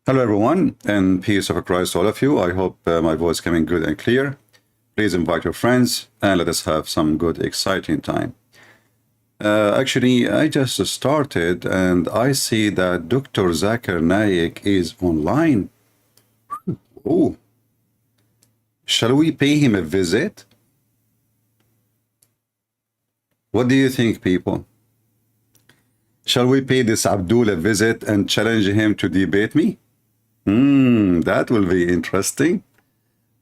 Hello everyone, and peace of Christ to all of you. I hope my voice coming good and clear. Please invite your friends and let us have some good, exciting time. Actually, I just started and I see that Dr. Zakir Naik is online. Oh, shall we pay him a visit? What do you think, people? Shall we pay this Abdul a visit and challenge him to debate me? That will be interesting.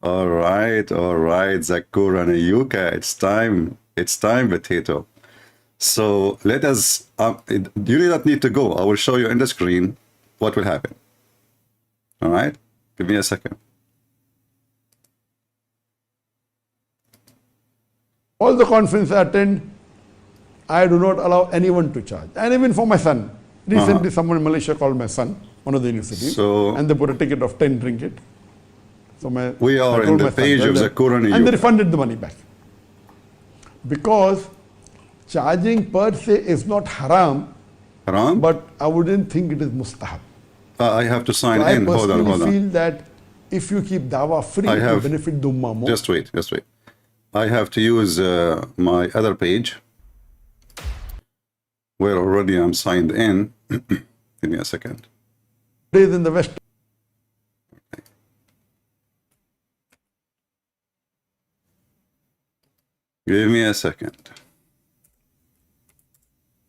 All right, Zakir Naik, it's time, potato. So let us, you do not need to go. I will show you on the screen what will happen. All right, give me a second. All the conferences I attend, I do not allow anyone to charge. And even for my son. Recently, someone in Malaysia called my son, one of the universities, and they put a ticket of 10 ringgit. So we are in the page of Zakir Naik. And they refunded the money back. Because charging per se is not haram, but I wouldn't think it is mustahab. I have to sign in. Hold on. I personally feel that if you keep dawah free, it will benefit the ummah more. Just wait. I have to use my other page, where already I'm signed in. Give me a second. Days in the West. Give me a second.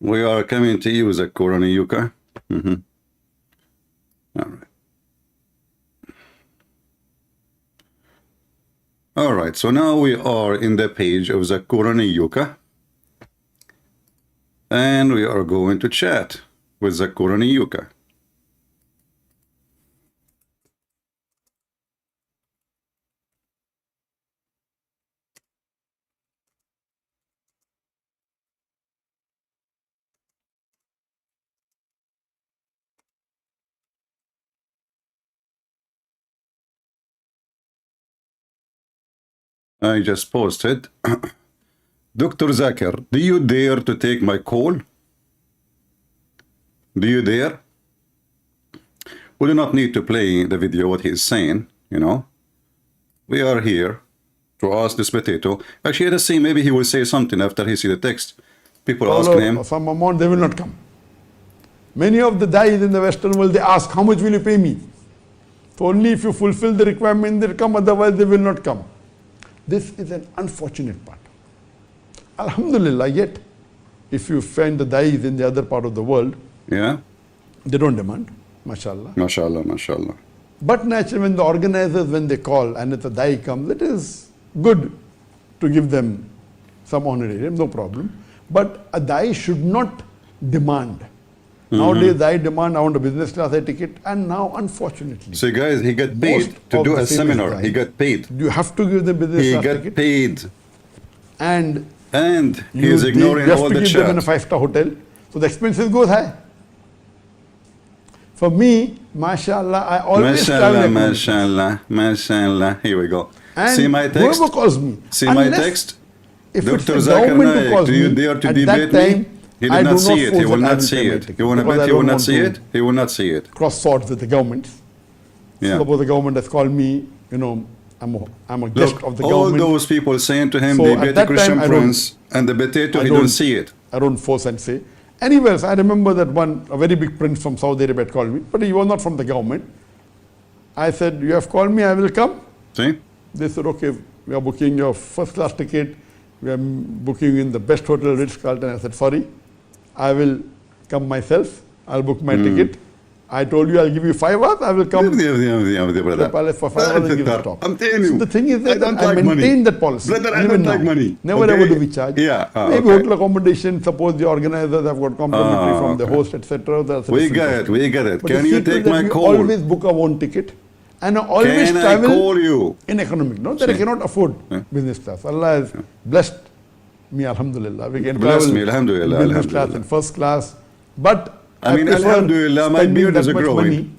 We are coming to you, Zakir Naik. All right. All right, so now we are in the page of Zakir Naik. And we are going to chat with Zakir Naik. I just posted. Dr. Zakir, do you dare to take my call? Do you dare? We do not need to play the video what he is saying, you know. We are here to ask this potato. Actually, let's see, maybe he will say something after he see the text. People asking him. Some amount, they will not come. Many of the dais in the Western world, they ask, how much will you pay me? So only if you fulfill the requirement, they'll come, otherwise they will not come. This is an unfortunate part. Alhamdulillah, yet, if you find the dais in the other part of the world, they don't demand, mashallah. Mashallah. But naturally, when the organizers, when they call and if the dai comes, it is good to give them some honorarium, no problem. But a dai should not demand. Nowadays, dai demand, I want a business class ticket, and now, unfortunately. So guys, he got paid to do a seminar. He got paid. You have to give them business class ticket. He got paid. And he is ignoring all the chat. You have to give them in a 5-star hotel. So the expenses goes high. For me, mashallah, I always travel. Mashallah. Here we go. And see my text? Whoever calls me. See my text? If Dr. it's the Zakir government who Naik, calls do you me, dare to at debate that time, me? He did not see it. He will not see it. You want to bet he will not see it? He will not see it. Cross swords with the government. Yeah. Suppose the government has called me, you know, I'm a guest of the government. All those people saying to him, so debate the Christian Prince, and the potato, he don't see it. I don't force and say. Anyways, I remember that a very big prince from Saudi Arabia called me, but he was not from the government. I said, you have called me, I will come. See? They said, okay, we are booking your first class ticket. We are booking in the best hotel, Ritz-Carlton. I said, sorry, I will come myself. I'll book my ticket. I told you I'll give you 5 hours. I will come to the palace for 5 hours and give a talk. I'm telling you. So the thing is that I maintain that policy. Brother, I don't like money. Never ever do we charge. Yeah. Maybe hotel accommodation, suppose the organizers have got complimentary from the host, etc. We get it. But Can you take my call? We always book our own ticket. And I always travel in economic. Not that I cannot afford business class. Allah has blessed me, alhamdulillah. We can travel business class and first class. But I mean, alhamdulillah, my beard is growing. Money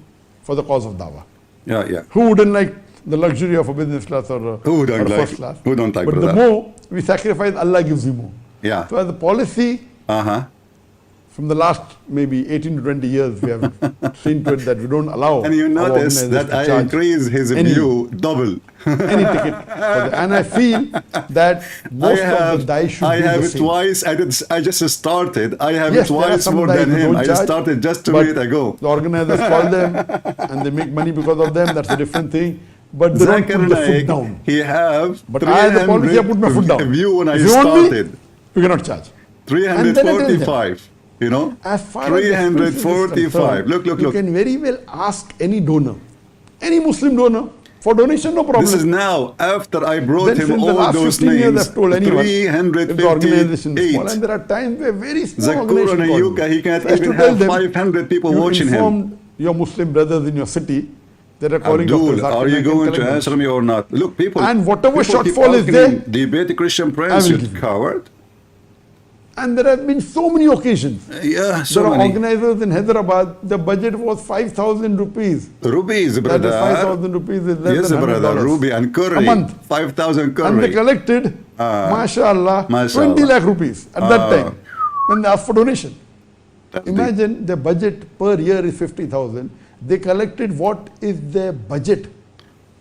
for the cause of dawah. Yeah. Who wouldn't like the luxury of a business class or a first class? Who don't like But the more we sacrifice, Allah gives you more. Yeah. So as a policy, from the last maybe 18 to 20 years, we have seen to it that we don't allow. And you our notice organizers that to I charge increase his any- view double. any ticket. And I feel that most of the dai should I be have the it same. twice. I just started. I have Yes, it there are twice some more dais than who him. don't I just charge, started just 2 but minutes ago. The organizers call them and they make money because of them. That's a different thing. But they don't Zakir put the foot Naik, down. he have But I, as a policy, I put my foot down. view when I If you want me, started. we cannot charge. And then I tell them, 345. You know, as far as the expenses is 345. concerned, Look. You can very well ask any donor, any Muslim donor, for donation, no problem. This is now after I brought Then him since the all last those 15 years, names. I've told anyone, if the organization is small, and 358. there are times where very small Zakir organization call Naik, me. he can't So I have even to tell have them, 500 people you watching him. informed your Muslim brothers in your city that are calling Dr. Abdul, Zakir are you Naik and going to collect answer them. me or not? Look, people. And whatever people keep shortfall is asking there, him, debate Christian I Prince, will you give you. coward. And there have been so many occasions. Yeah, so There are many. organizers in Hyderabad, the budget was 5,000 rupees. Rupees, That brother. is 5,000 rupees is less Yes, than brother. $100 Ruby and curry. a month. 5,000 curry. And they collected, mashallah, 20 mashallah. lakh rupees at that time when they asked for donation. Imagine the budget per year is 50,000. They collected what is their budget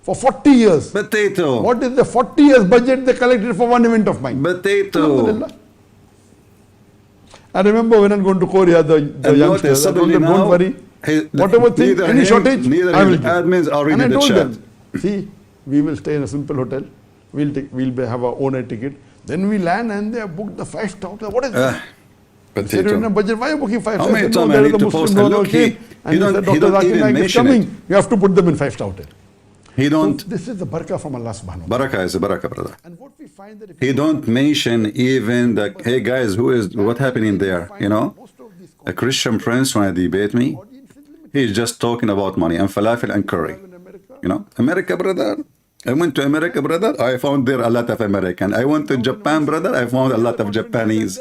for 40 years. Potato. What is the 40 years budget they collected for one event of mine? Potato. Alhamdulillah. I remember when I'm going to Korea, the And youngsters, notice, I told suddenly them, don't now, worry, whatever thing, neither any him, shortage, neither I will his give. admins are And I reading the told chat. them, see, we will stay in a simple hotel, we'll have our own air ticket, then we land and they have booked the 5-star hotel. What is that? They said, in a Potato. budget, why are you booking 5-star? How many I said, no, times I there is need a to Muslim post it? donor Look, came, he and he don't- said, he Dr. don't Zakir even Naik is mention coming, it. you have to put them in 5-star hotel. He So don't. this is the barakah from Allah subhanahu wa ta'ala. Barakah is a barakah, brother. And what we find that if He don't mention even the, hey guys, what happening there? You know, a Christian prince want to debate me. He's just talking about money and falafel and curry. in America, You know, America, brother. I went to America, brother. I found there a lot of American. I went to Japan, brother. I found a lot of Japanese.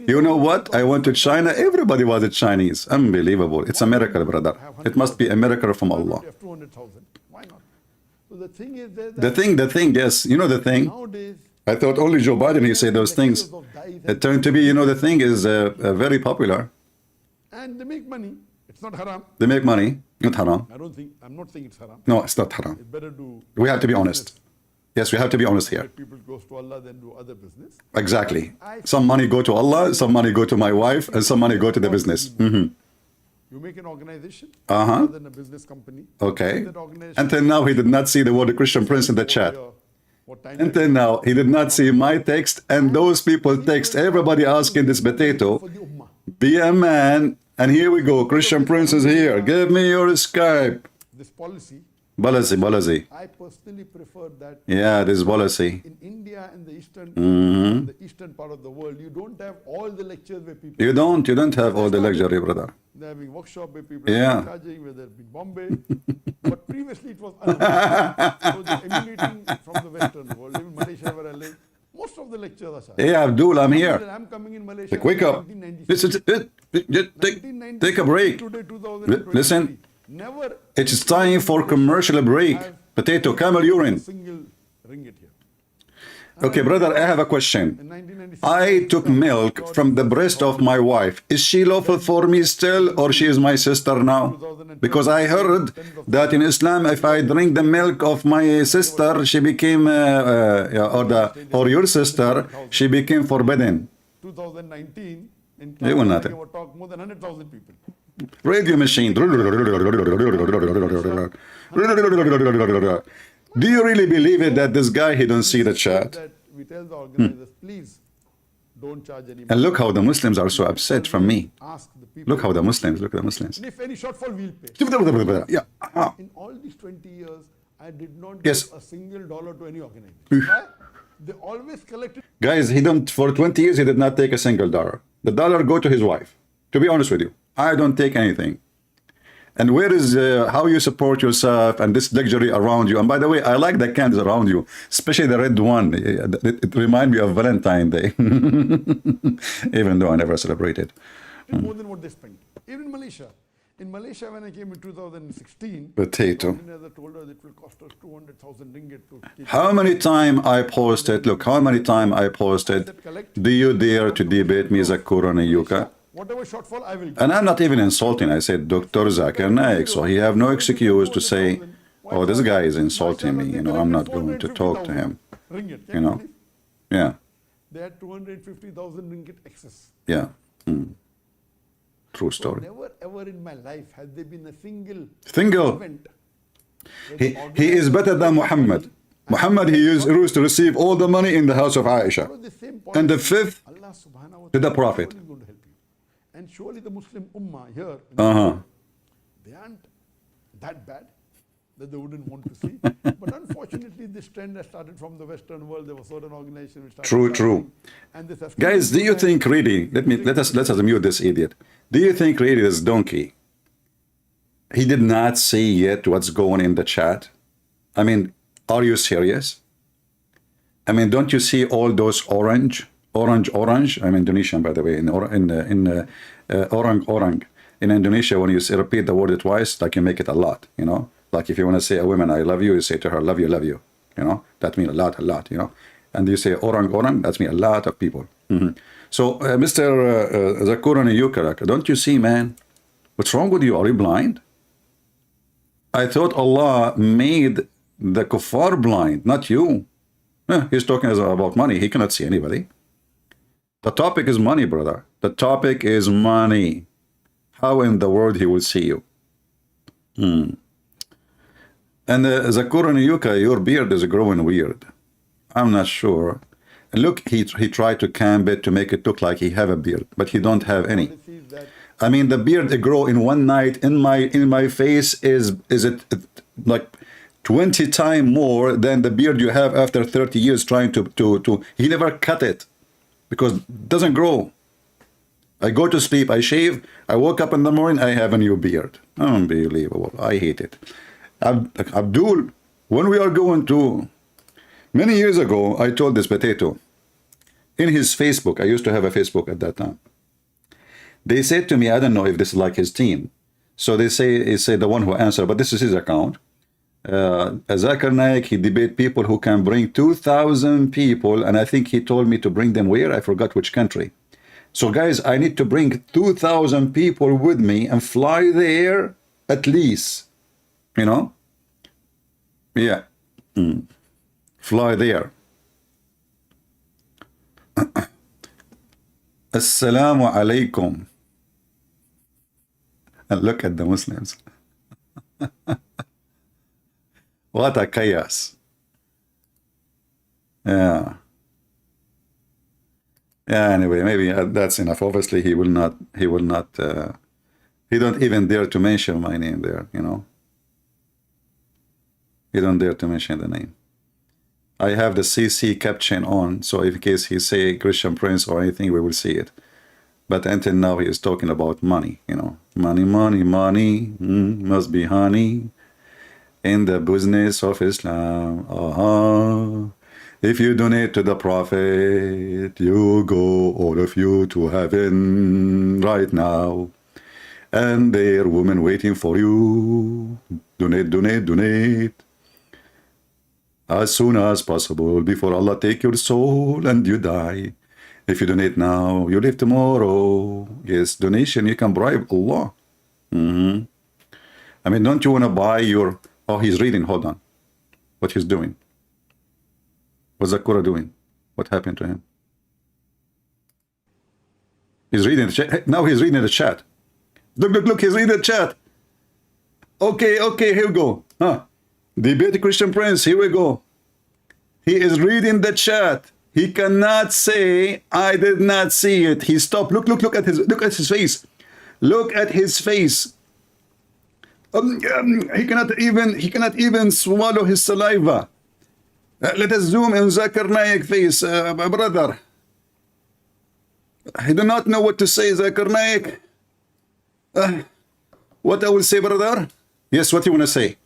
You know what? I went to China. Everybody was a Chinese. Unbelievable. It's a miracle, brother. It must be a miracle from Allah. you have 200,000. Why not? So the thing is that The thing, yes. You know the thing? nowadays, I thought only Joe Biden, he said those things. It turned to be, you know, the thing is very popular. and they make money. It's not haram. They make money. Not haram. I'm not saying it's haram. No, it's not haram. It's better to We have to be honest. Yes, we have to be honest here. let people goes to Allah than do other business. Exactly. Some money go to Allah, some money go to my wife, and some money go to the business. You make an organization Uh-huh. rather than a business company. Okay. That organization Until now, he did not see the word Christian Prince in the chat. what time Until now, he did not see my text, and those people text everybody asking this potato, for the ummah. be a man, and here we go, Christian Prince is here, give me your Skype. This policy, Balazi. I personally prefer that Yeah, this policy. in India and Mm-hmm. the eastern part of the world, you don't have all the lectures where people You don't have all the luxury, brother. they're having workshop where people Yeah. are charging, whether it's in Bombay. But previously it was unavailable. So they're emulating from the Western world, even Malaysia where I live. Most of the lectures are charged. Hey, Abdul, I'm here. I'm coming in Malaysia. Wake up. in 1996. Listen, take a break. Today, 2023. Listen, Never it's time for commercial break. Potato, camel urine. single ringgit here. Okay, brother, I have a question. In 1996, I took milk from the breast of my wife. Is she lawful for me still, or she is my sister now? Because I heard that in Islam, if I drink the milk of my sister, she became, or your sister, she became forbidden. 2019, in They will not. Class, I talk more than 100,000 people. Radio machine. Do you really believe it that this guy, he don't see the chat? That we tell the organizers, please don't charge any And look how the Muslims are so upset from me. Ask the people. Look how the Muslims, look at the Muslims. And if any shortfall, we'll pay. Yeah. In all these 20 years, I did not Yes. give a single dollar to any organization. Why? They always collected. Guys, he don't, for 20 years, he did not take a single dollar. The dollar go to his wife. To be honest with you, I don't take anything. And where is how you support yourself and this luxury around you? And by the way, I like the candles around you, especially the red one. It reminds me of Valentine's Day, even though I never celebrated. More than what they spent. Even in Malaysia. In Malaysia, when I came in 2016, Potato. organizer told us it will cost us 200,000 ringgit to keep. How many time I posted, look, how many time I posted, do you dare to debate me, Zakir Naik? Whatever shortfall, I will give. And I'm not even insulting. I said Dr. Zakir Naik, so he have no excuse to say, oh, this guy is insulting me. You know, I'm not going to talk to him. Ringgit. You know, yeah, They had 250,000 ringgit excess. yeah. True So story. never ever in my life has there been a Single. event. He is better than Muhammad. Muhammad, he used to receive all the money in the house of Aisha. Follow the same point. And the fifth Allah subhanahu wa to the ta'ala Prophet. is going to help you. And surely the Muslim Ummah here, they aren't that bad that they wouldn't want to see. But unfortunately, this trend has started from the Western world. There were certain organizations which started. True. starting, And this has Guys, do you think really, let us mute this idiot. Do you think really this donkey, he did not see yet what's going in the chat? I mean, are you serious? I mean, don't you see all those orange? I'm Indonesian, by the way. Orang. In Indonesia, when you say, repeat the word twice, like you make it a lot, you know? Like if you want to say a woman, I love you, you say to her, love you, you know? That means a lot, you know? And you say orang, that means a lot of people. So, Mr. Zakir Naik, don't you see, man? What's wrong with you? Are you blind? I thought Allah made the kuffar blind, not you. He's talking about money. He cannot see anybody. The topic is money, brother. The topic is money. How in the world he will see you? And Zakir Naik, your beard is growing weird. I'm not sure. Look, he tried to camp it to make it look like he have a beard, but he don't have any. I mean, the beard grow in one night in my face is it like 20 times more than the beard you have after 30 years trying to he never cut it because it doesn't grow. I go to sleep, I shave, I woke up in the morning, I have a new beard. Unbelievable. I hate it. Abdul, when we are going to, many years ago, I told this potato, in his Facebook, I used to have a Facebook at that time. They said to me, I don't know if this is like his team. So they say the one who answered, but this is his account. Zakir Naik, he debate people who can bring 2,000 people, and I think he told me to bring them where? I forgot which country. So guys, I need to bring 2,000 people with me and fly there at least, you know? Yeah. Fly there. Assalamu alaikum. And look at the Muslims. What a chaos. Yeah. Yeah, anyway, maybe that's enough. Obviously, he don't even dare to mention my name there, you know. He don't dare to mention the name. I have the CC caption on, so in case he say Christian Prince or anything, we will see it. But until now, he is talking about money, you know. Money, must be honey in the business of Islam. If you donate to the Prophet, you go, all of you, to heaven right now. And there are women waiting for you. Donate. As soon as possible, before Allah take your soul and you die. If you donate now, you live tomorrow. Yes, donation, you can bribe Allah. I mean, don't you want to buy your... Oh, he's reading, hold on. What he's doing. What's Zakir doing? What happened to him? He's reading the chat. Now he's reading the chat. Look, he's reading the chat. Okay, here we go. Debate Christian Prince, here we go. He is reading the chat. He cannot say, I did not see it. He stopped. Look at his face. Look at his face. He cannot even swallow his saliva. Let us zoom in Zakir Naik face, brother. I do not know what to say, Zakir Naik. What I will say, brother? Yes, what you want to say?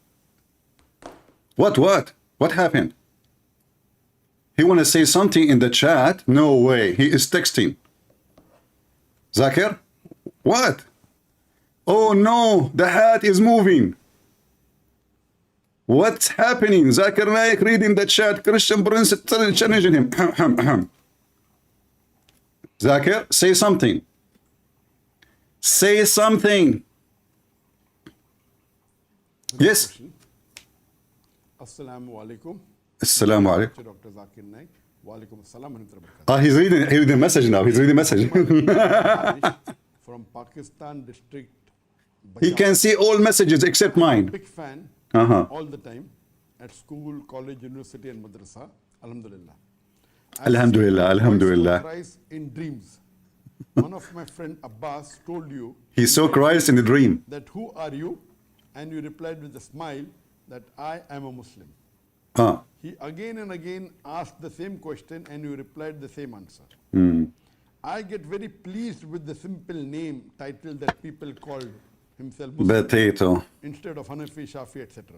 What happened? He want to say something in the chat? No way. He is texting. Zakir? What? Oh no, the hat is moving. What's happening? Zakir Naik reading the chat. Christian Prince challenging him. Zakir, say something. Say something. Yes. Assalamu alaikum. Assalamu alaikum. Medical Doctor Zakir Naik. Wa alaikum assalam wa rahmatullahi wa barakatuh. He's reading the message now. He's reading the message. From Pakistan district. He can see all messages except mine. Big fan all the time at school, college, university, and madrasa. Alhamdulillah. Alhamdulillah, alhamdulillah. Christ in dreams. One of my friend Abbas told you. He saw Christ in the dream. That who are you? And you replied with a smile that I am a Muslim. He again and again asked the same question and you replied the same answer. I get very pleased with the simple name title that people called himself Muslim Potato. instead of Hanafi, Shafi, etc.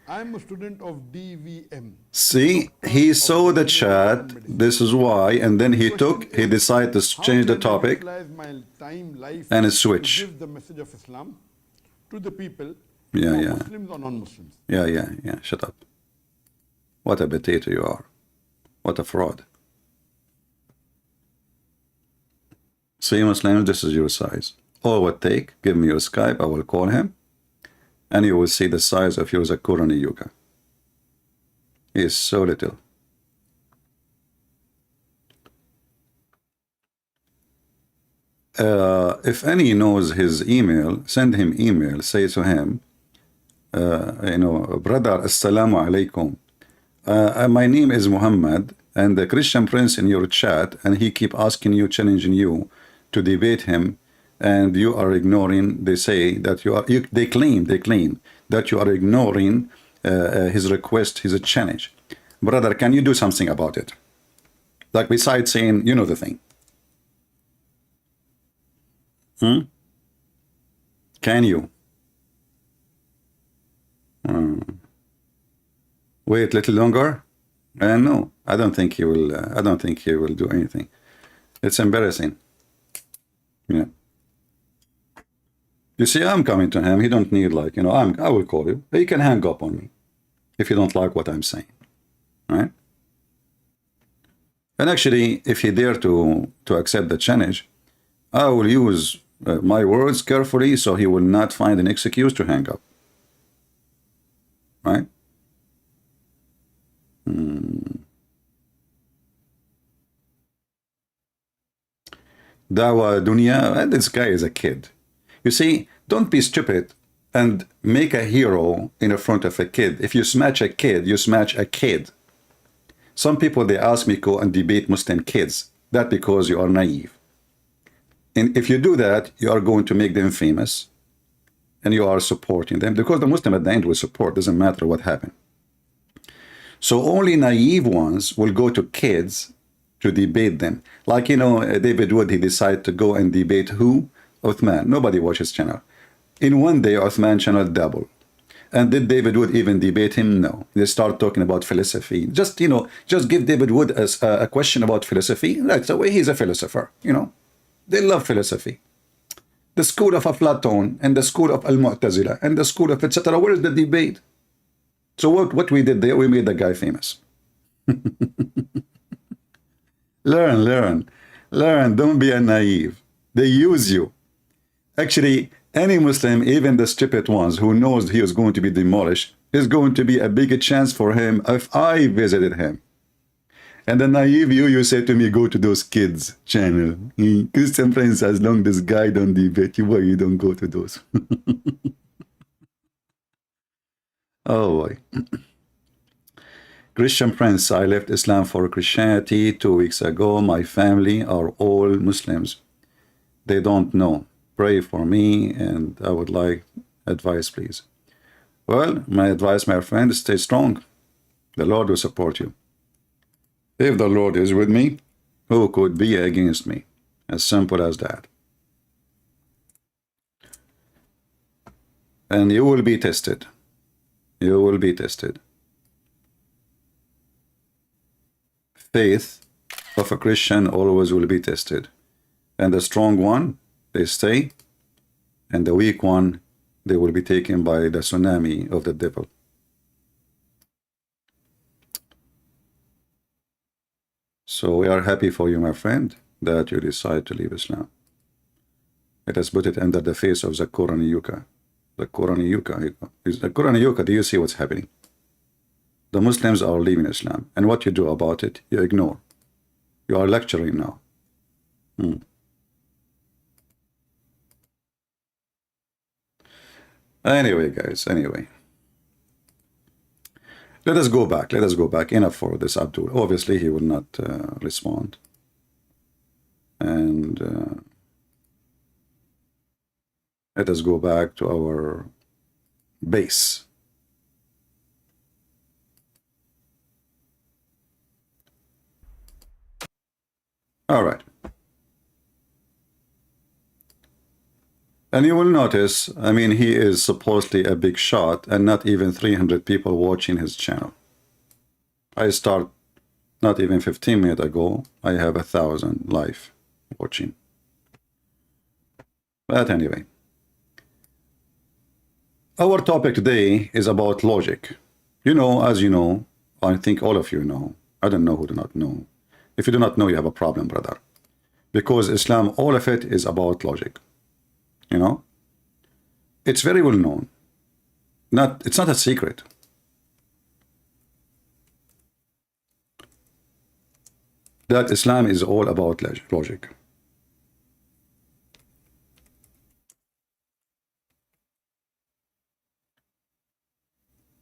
I am a student of DVM. See, he saw the chat. This is why, and then he decided to change the topic My time, life, and switch. to give the message of Islam to the people, Yeah. Muslims or non-Muslims. Yeah. Shut up. What a potato you are. What a fraud. See, Muslims, this is your size. All what take, give me your Skype, I will call him, and you will see the size of your Zakurani Yuga. He is so little. If any knows his email, send him email, say to him, brother, assalamu alaikum. My name is Muhammad, and the Christian Prince in your chat, and he keep asking you, challenging you to debate him, and you are ignoring. They say that they claim that you are ignoring his request, his challenge. Brother, can you do something about it? Like besides saying, you know the thing. Can you? Wait a little longer? No, I don't think he will. I don't think he will do anything. It's embarrassing. Yeah. You see, I'm coming to him. He don't need I will call you. He can hang up on me if you don't like what I'm saying, right? And actually, if he dare to accept the challenge, I will use my words carefully so he will not find an excuse to hang up, right? Dawa Dunya, this guy is a kid. You see, don't be stupid and make a hero in front of a kid. If you smash a kid, you smash a kid. Some people, they ask me go and debate Muslim kids. That's because you are naive. And if you do that, you are going to make them famous and you are supporting them because the Muslim at the end will support, doesn't matter what happened. So only naive ones will go to kids to debate them. Like, David Wood, he decided to go and debate who? Uthman. Nobody watches channel. In one day, Uthman channel double. And did David Wood even debate him? No. They start talking about philosophy. Just give David Wood a question about philosophy. That's the way he's a philosopher, They love philosophy. The school of Aflatun and the school of Al-Mu'tazila and the school of etc. Where is the debate? So what we did there, we made the guy famous. Learn. Don't be a naive. They use you. Actually, any Muslim, even the stupid ones who knows he is going to be demolished, is going to be a bigger chance for him if I visited him. And the naive you say to me, go to those kids' channel. Christian Prince, as long as this guy don't debate you, why you don't go to those? Oh boy. Christian Prince, I left Islam for Christianity 2 weeks ago. My family are all Muslims. They don't know. Pray for me, and I would like advice, please. Well, my advice, my friend, is stay strong. The Lord will support you. If the Lord is with me, who could be against me? As simple as that. And you will be tested. You will be tested. Faith of a Christian always will be tested. And the strong one, they stay. And the weak one, they will be taken by the tsunami of the devil. So we are happy for you, my friend, that you decide to leave Islam. Let us put it under the face of the Quran Yuka. The Quran Yuka. The Quran Yuka, do you see what's happening? The Muslims are leaving Islam. And what you do about it, you ignore. You are lecturing now. Anyway, guys, anyway. Let us go back. Let us go back. Enough for this Abdul. Obviously, he will not respond. And let us go back to our base. All right. And you will notice, I mean, he is supposedly a big shot and not even 300 people watching his channel. I start not even 15 minutes ago. I have 1,000 live watching. But anyway, our topic today is about logic. You know, as you know, I think all of you know. I don't know who do not know. If you do not know, you have a problem, brother. Because Islam, all of it is about logic. You know, it's very well known. It's not a secret. That Islam is all about logic.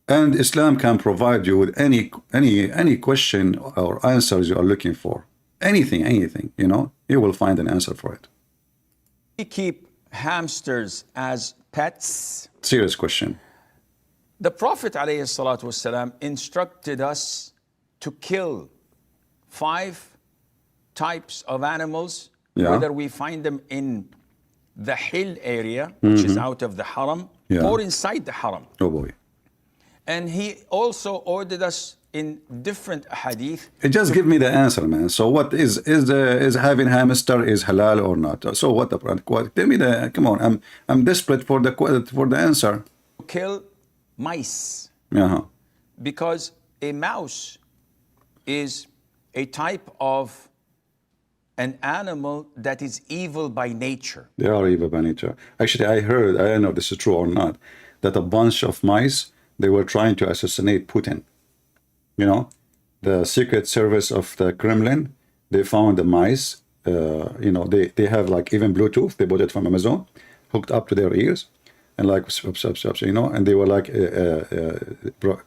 And Islam can provide you with any question or answers you are looking for. Anything, you know, you will find an answer for it. We keep hamsters as pets. Serious question. The Prophet ﷺ instructed us to kill 5 types of animals, whether we find them in the hill area, which is out of the haram, or inside the haram. Oh boy. And he also ordered us in different hadith. Just give me the answer, man. So what is having hamster is halal or not? So what? Tell me the. Come on, I'm desperate for the answer. Kill mice. Because a mouse is a type of an animal that is evil by nature. They are evil by nature. Actually, I heard, I don't know if this is true or not, that a bunch of mice, they were trying to assassinate Putin. You know, the Secret Service of the Kremlin, they found the mice, you know, they have like even Bluetooth, they bought it from Amazon, hooked up to their ears, and like, you know, and they were like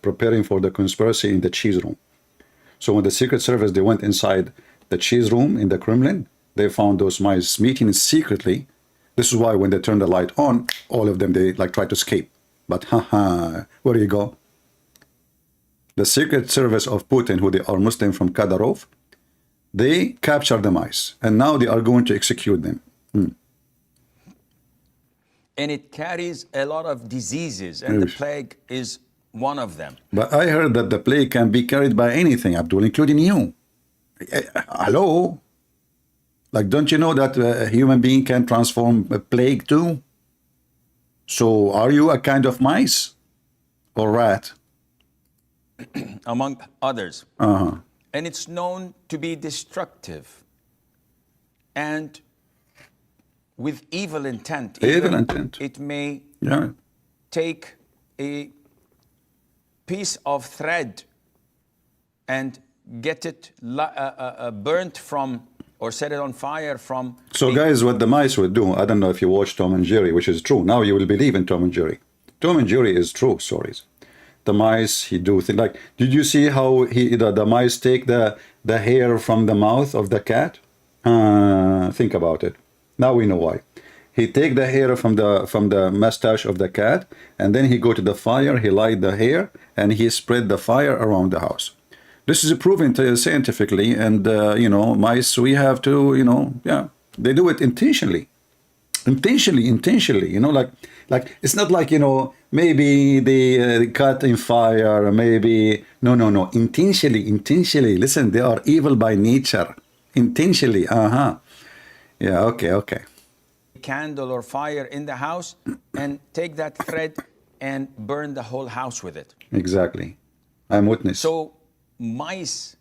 preparing for the conspiracy in the cheese room. So when the Secret Service, they went inside the cheese room in the Kremlin, they found those mice meeting secretly. This is why when they turned the light on, all of them, they like tried to escape. But where do you go? The Secret Service of Putin, who they are Muslim from Kadyrov, they captured the mice, and now they are going to execute them. And it carries a lot of diseases, and the plague is one of them. But I heard that the plague can be carried by anything, Abdul, including you. Hello? Like, don't you know that a human being can transform a plague too? So are you a kind of mice or rat? Among others. And it's known to be destructive and with evil intent. It may take a piece of thread and get it burnt from, or set it on fire from. So guys, what the mice would do, I don't know if you watch Tom and Jerry, which is true. Now you will believe in Tom and Jerry. Tom and Jerry is true stories. The mice, he do things like, did you see how the mice take the hair from the mouth of the cat? Think about it. Now we know why. He take the hair from the mustache of the cat, and then he go to the fire, he light the hair, and he spread the fire around the house. This is proven scientifically, and you know, mice, we have to, you know, they do it intentionally, you know, like it's not like, you know, maybe they cut in fire, maybe no, intentionally. Listen, they are evil by nature, intentionally. Okay. Candle or fire in the house, and take that thread and burn the whole house with it. Exactly, I'm witness. So mice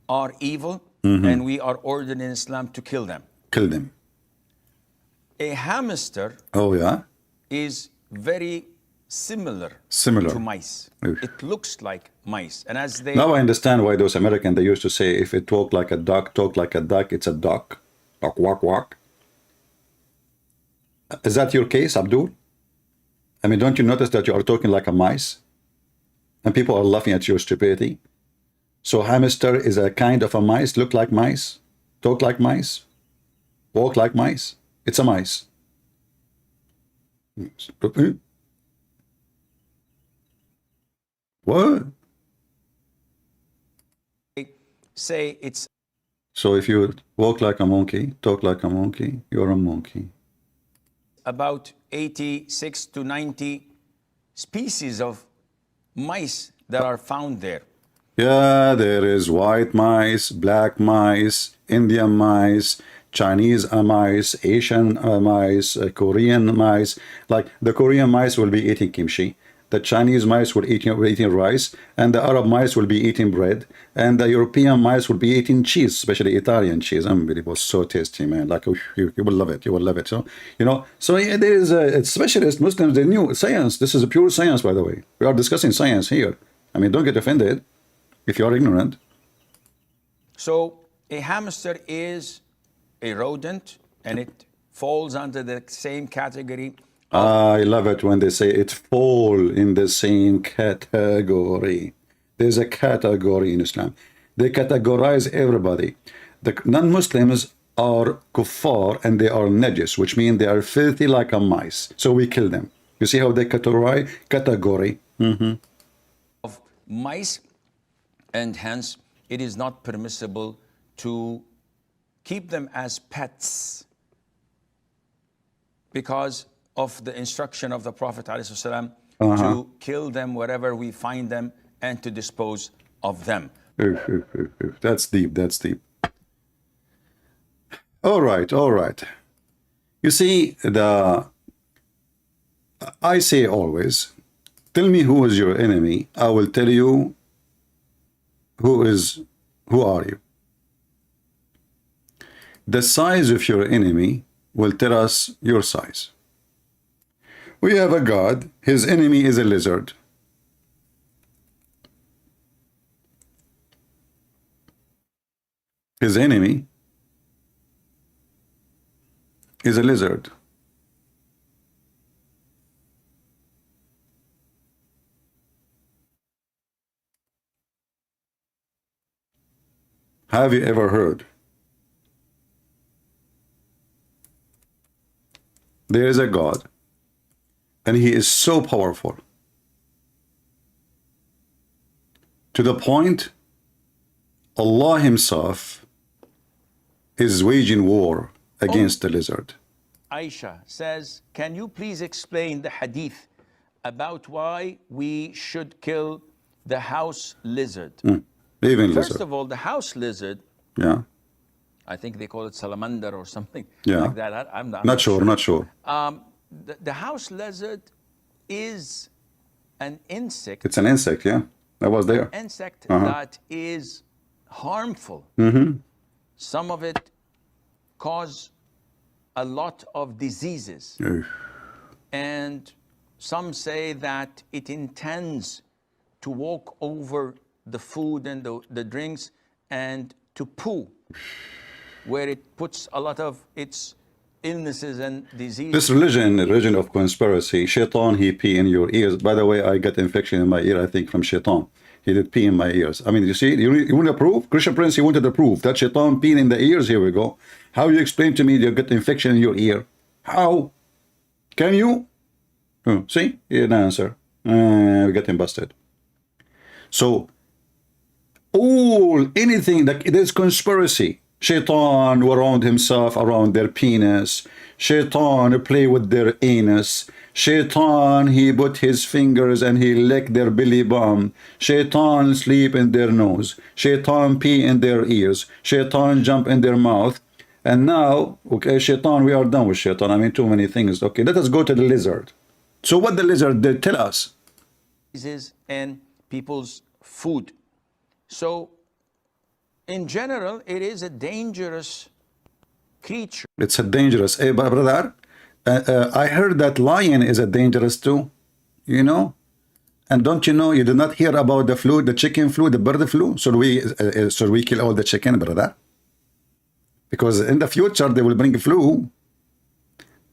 are evil, and we are ordered in Islam to kill them. A hamster Oh, yeah? is very similar Similar. to mice. Oof. It looks like mice. And as they Now I understand why those Americans, they used to say, if it talk like a duck, talk like a duck, it's a duck. Duck, walk, walk. Is that your case, Abdul? I mean, don't you notice that you are talking like a mice? And people are laughing at your stupidity? So hamster is a kind of a mice, look like mice, talk like mice, walk like mice. It's a mice. What? say it's So if you walk like a monkey, talk like a monkey, you're a monkey. about 86 to 90 species of mice that are found there. Yeah, there is white mice, black mice, Indian mice, Chinese mice, Asian mice, Korean mice. Like the Korean mice will be eating kimchi. The Chinese mice will eating rice, and the Arab mice will be eating bread, and the European mice will be eating cheese, especially Italian cheese. Unbelievable, so tasty, man. Like you will love it. You will love it. So So yeah, there is a specialist Muslims. They knew science. This is a pure science, by the way. We are discussing science here. I mean, don't get offended if you are ignorant. So a hamster is a rodent, and it falls under the same category. I love it when they say it fall in the same category. There's a category in Islam. They categorize everybody. The non-Muslims are kuffar and they are najis, which means they are filthy like a mice. So we kill them. You see how they categorize? Category. Of mice, and hence it is not permissible to keep them as pets because of the instruction of the Prophet ﷺ to kill them wherever we find them and to dispose of them. That's deep, that's deep. All right, all right. You see, I say always, tell me who is your enemy, I will tell you who are you. The size of your enemy will tell us your size. We have a God, his enemy is a lizard. His enemy is a lizard. Have you ever heard? There is a God, and he is so powerful to the point Allah himself is waging war against the lizard. Aisha says, can you please explain the hadith about why we should kill the house lizard? Even First lizard. of all, the house lizard, Yeah. I think they call it salamander or something Yeah. like that. I'm Not sure, not sure. The house lizard is an insect. It's an insect, yeah. I was there. Insect that is harmful. Some of it cause a lot of diseases. And some say that it intends to walk over the food and the drinks and to poo, where it puts a lot of its illnesses and diseases. This religion of conspiracy, shaitan, he pee in your ears. By the way, I got infection in my ear, I think, from shaitan. He did pee in my ears. I mean, you see, you want to prove? Christian Prince, he wanted to prove that shaitan peeing in the ears. Here we go. How you explain to me you get infection in your ear? How? Can you? See? He didn't answer. We're getting busted. So, anything that it is conspiracy. Shaitan around himself, around their penis. Shaitan play with their anus. Shaitan, he put his fingers and he lick their belly bum. Shaitan sleep in their nose. Shaitan pee in their ears. Shaitan jump in their mouth. And now, okay, shaitan, we are done with shaitan. I mean, too many things. Okay, let us go to the lizard. So what the lizard did, tell us. Diseases in people's food. So, in general, it is a dangerous creature. It's a dangerous, brother, I heard that lion is a dangerous too, you know. And don't you know, you did not hear about the flu, the chicken flu, the bird flu? Should we kill all the chicken, brother? Because in the future, they will bring flu.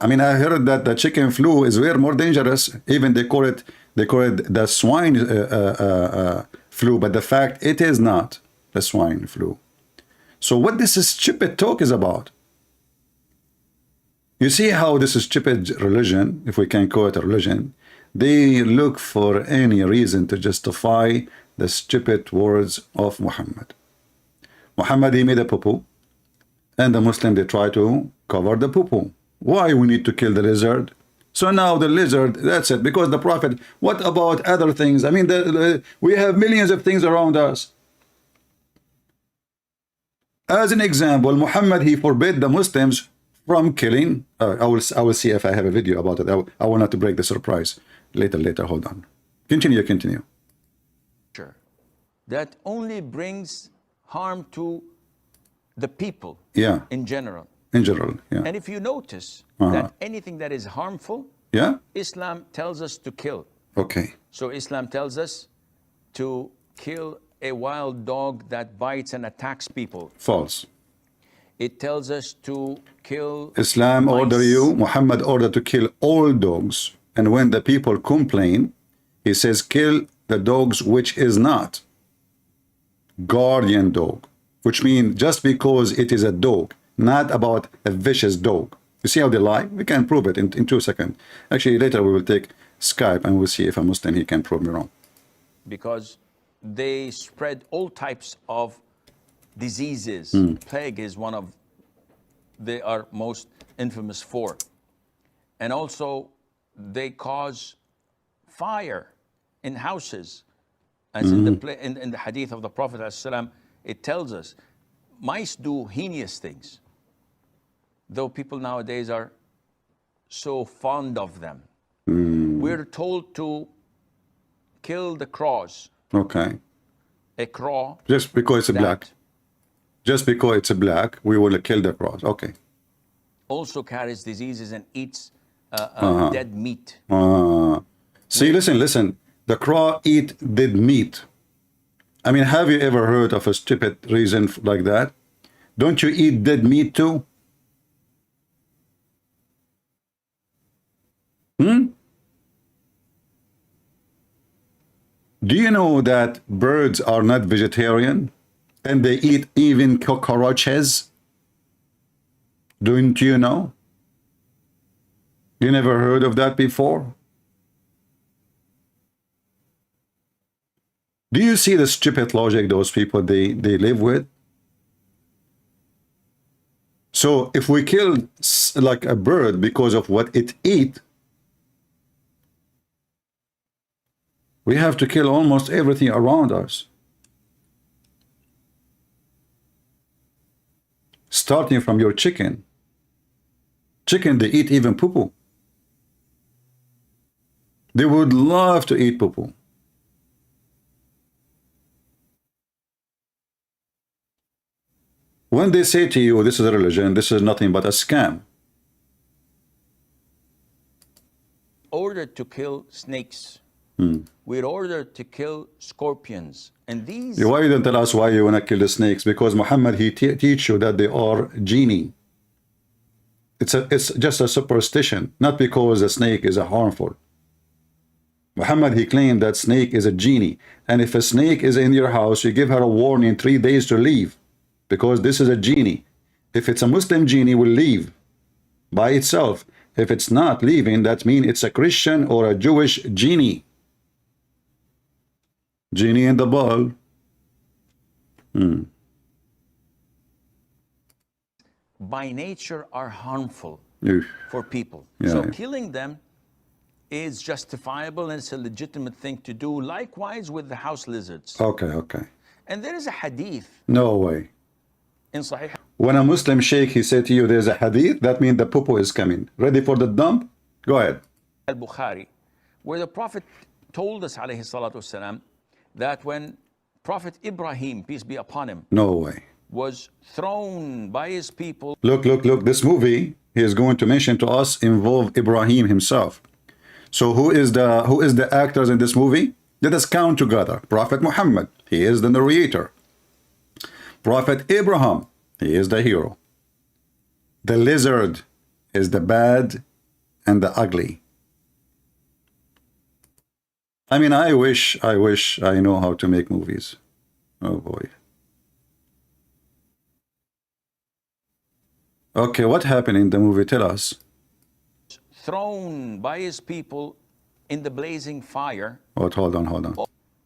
I mean, I heard that the chicken flu is way more dangerous. Even they call it the swine flu, but the fact it is not the swine flu. So what this stupid talk is about? You see how this is stupid religion, if we can call it a religion, they look for any reason to justify the stupid words of Muhammad. Muhammad, he made a poo-poo, and the Muslim, they try to cover the poo-poo. Why we need to kill the lizard? So now the lizard, that's it, because the Prophet, what about other things? I mean, we have millions of things around us. As an example, Muhammad, he forbid the Muslims from killing. I will see if I have a video about it. I want not to break the surprise. Later, hold on. Continue. Sure. That only brings harm to the people. Yeah. In general. In general, yeah. And if you notice that anything that is harmful, yeah, Islam tells us to kill. Okay. So Islam tells us to kill a wild dog that bites and attacks people. False. It tells us to kill Islam mice. order you, Muhammad ordered to kill all dogs. And when the people complain, he says, kill the dogs which is not guardian dog, which means just because it is a dog, not about a vicious dog. You see how they lie? We can prove it in 2 seconds. Actually, later we will take Skype and we'll see if a Muslim, he can prove me wrong. Because they spread all types of diseases. Plague is one of they are most infamous for. And also they cause fire in houses. As in the hadith of the Prophet ﷺ, it tells us mice do heinous things, though people nowadays are so fond of them. We're told to kill the crows. Okay. A crow. Just because it's a black. Just because it's a black, we will kill the crows. Okay. Also carries diseases and eats dead meat. See, listen. The crow eat dead meat. I mean, have you ever heard of a stupid reason like that? Don't you eat dead meat too? Do you know that birds are not vegetarian and they eat even cockroaches? Don't you know? You never heard of that before? Do you see the stupid logic those people they live with? So if we kill like a bird because of what it eats, we have to kill almost everything around us. Starting from your chicken. Chicken, they eat even poo-poo. They would love to eat poo-poo. When they say to you, this is a religion, this is nothing but a scam. Ordered to kill snakes. We're ordered to kill scorpions. And these... Why you don't tell us why you want to kill the snakes? Because Muhammad, he teach you that they are genie. It's just a superstition, not because a snake is a harmful. Muhammad, he claimed that snake is a genie. And if a snake is in your house, you give her a warning 3 days to leave. Because this is a genie. If it's a Muslim genie, will leave by itself. If it's not leaving, that means it's a Christian or a Jewish genie. Genie in the ball. By nature are harmful for people. Killing them is justifiable and it's a legitimate thing to do. Likewise with the house lizards. Okay. And there is a hadith. No way. In Sahih. When a Muslim sheikh, he said to you, there's a hadith, that means the poo-poo is coming. Ready for the dump? Go ahead. Al-Bukhari, where the Prophet told us, alayhi salatu wasalam, that when Prophet Ibrahim, peace be upon him, no way, was thrown by his people. Look, this movie, he is going to mention to us involve Ibrahim himself. So who is the actors in this movie? Let us count together. Prophet Muhammad, he is the narrator. Prophet Abraham, he is the hero. The lizard is the bad and the ugly. I mean, I wish I know how to make movies. Oh boy. Okay, what happened in the movie? Tell us. Thrown by his people in the blazing fire. What? Hold on.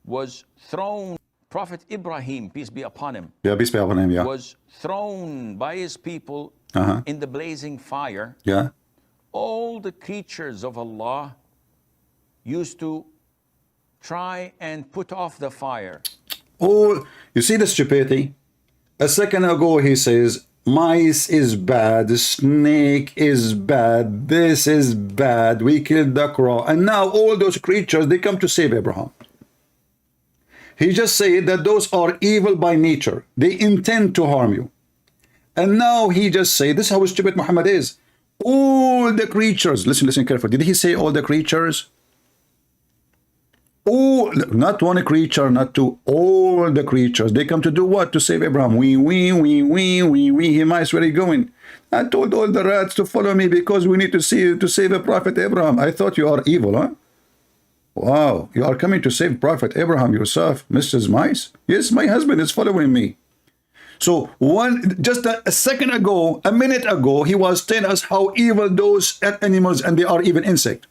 Was thrown. Prophet Ibrahim, peace be upon him. Yeah, peace be upon him, yeah. Was thrown by his people in the blazing fire. Yeah. All the creatures of Allah used to try and put off the fire. Oh, you see the stupidity? A second ago he says, mice is bad, snake is bad, this is bad, we killed the crow. And now all those creatures, they come to save Abraham. He just said that those are evil by nature. They intend to harm you. And now he just said, this is how stupid Muhammad is. All the creatures, listen carefully. Did he say all the creatures? Oh, not one creature, not two, all the creatures. They come to do what? To save Abraham. Wee, he mice, where are you going? I told all the rats to follow me because we need to save a prophet Abraham. I thought you are evil, huh? Wow, you are coming to save Prophet Abraham yourself, Mrs. Mice? Yes, my husband is following me. So just a second ago, a minute ago, he was telling us how evil those animals, and they are even insect.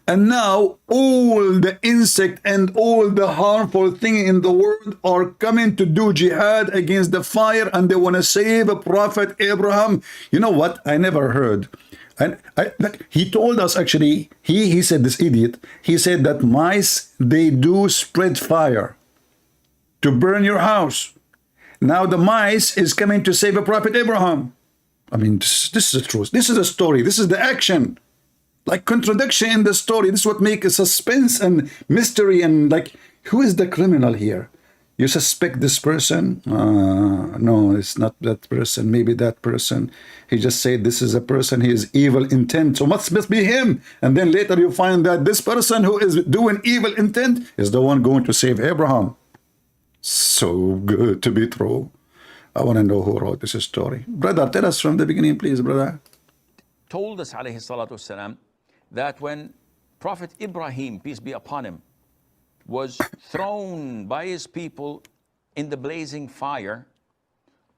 And now all the insect and all the harmful thing in the world are coming to do jihad against the fire, and they want to save a Prophet Abraham. You know what? I never heard. And he told us, actually, he said, this idiot, he said that mice, they do spread fire to burn your house. Now the mice is coming to save a Prophet Abraham. I mean, this is the truth. This is the story. This is the action. Like contradiction in the story. This is what makes a suspense and mystery, and like, who is the criminal here? You suspect this person? No, it's not that person. Maybe that person. He just said this is a person. He is evil intent. So must be him. And then later you find that this person who is doing evil intent is the one going to save Abraham. So good to be true. I want to know who wrote this story. Brother, tell us from the beginning, please, brother. Told us, alayhi salatu wasalam, that when Prophet Ibrahim, peace be upon him, was thrown by his people in the blazing fire,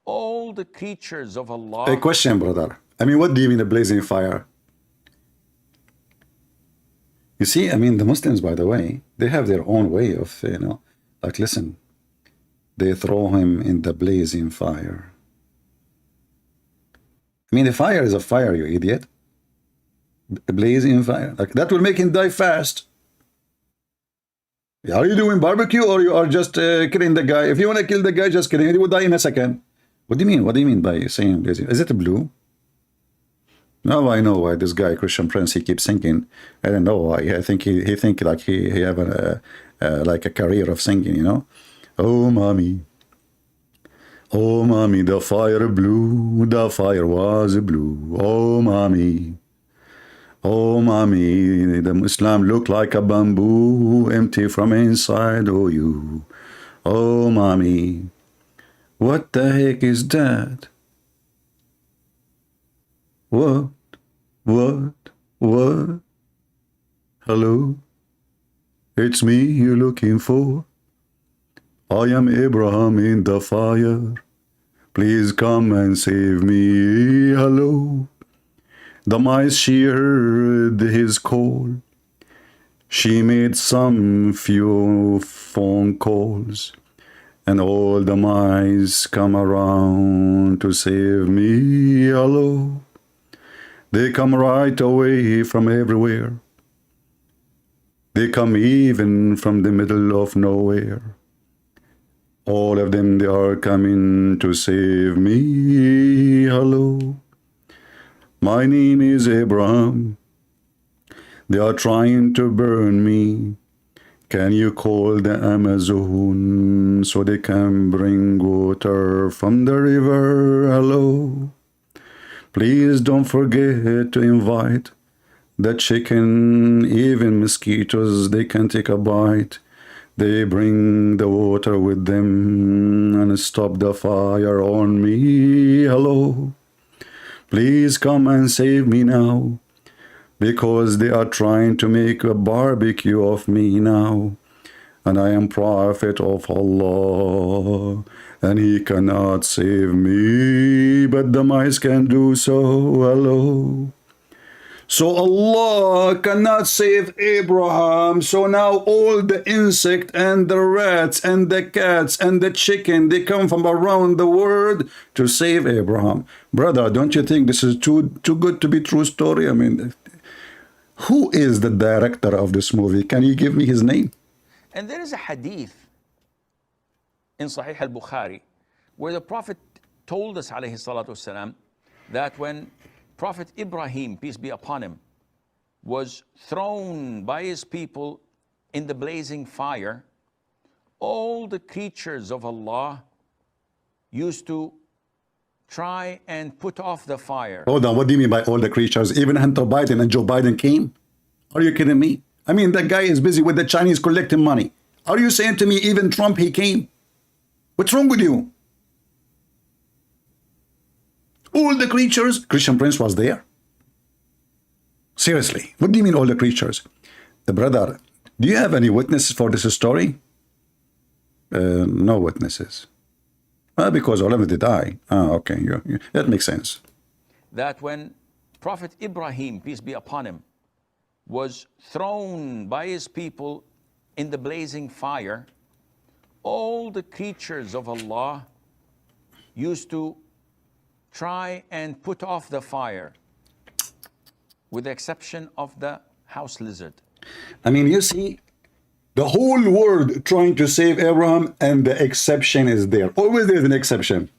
all the creatures of Allah... A question, brother. I mean, what do you mean the blazing fire? You see, I mean, the Muslims, by the way, they have their own way of, like, listen, they throw him in the blazing fire. I mean, the fire is a fire, you idiot. A blazing fire. Like, that will make him die fast. Are you doing barbecue, or you are just killing the guy? If you want to kill the guy, just kill him. He will die in a second. What do you mean? What do you mean by saying blazing? Is it blue? Now I know why this guy, Christian Prince, he keeps singing. I don't know why. I think he think like he have like a career of singing, Oh, mommy, the fire blew, the fire was blue. Oh, mommy, the Muslim looked like a bamboo, empty from inside. Oh, you, oh, mommy, what the heck is that? What? Hello? It's me you're looking for. I am Abraham in the fire. Please come and save me. Hello? The mice, she heard his call. She made some few phone calls, and all the mice come around to save me. Hello? They come right away from everywhere. They come even from the middle of nowhere. All of them, they are coming to save me. Hello? My name is Abraham. They are trying to burn me. Can you call the Amazon so they can bring water from the river? Hello? Please don't forget to invite the chicken, even mosquitoes, they can take a bite. They bring the water with them and stop the fire on me. Hello, please come and save me now, because they are trying to make a barbecue of me now. And I am prophet of Allah, and he cannot save me, but the mice can do so. Hello. So Allah cannot save Abraham. So now all the insect and the rats and the cats and the chicken, they come from around the world to save Abraham. Brother, don't you think this is too good to be true story? I mean, who is the director of this movie? Can you give me his name? And there is a hadith in Sahih al-Bukhari where the Prophet told us, alayhi salatu wasalam, that when Prophet Ibrahim, peace be upon him, was thrown by his people in the blazing fire, all the creatures of Allah used to try and put off the fire. Hold on, what do you mean by all the creatures? Even Hunter Biden and Joe Biden came? Are you kidding me? I mean, that guy is busy with the Chinese collecting money. Are you saying to me even Trump, he came? What's wrong with you? All the creatures, Christian Prince was there. Seriously, what do you mean all the creatures? The brother, do you have any witnesses for this story? No witnesses. Because all of them did die. Okay, that makes sense. That when Prophet Ibrahim, peace be upon him, was thrown by his people in the blazing fire, all the creatures of Allah used to try and put off the fire, with the exception of the house lizard. I mean, you see, the whole world trying to save Abraham, and the exception is there. Always there's an exception.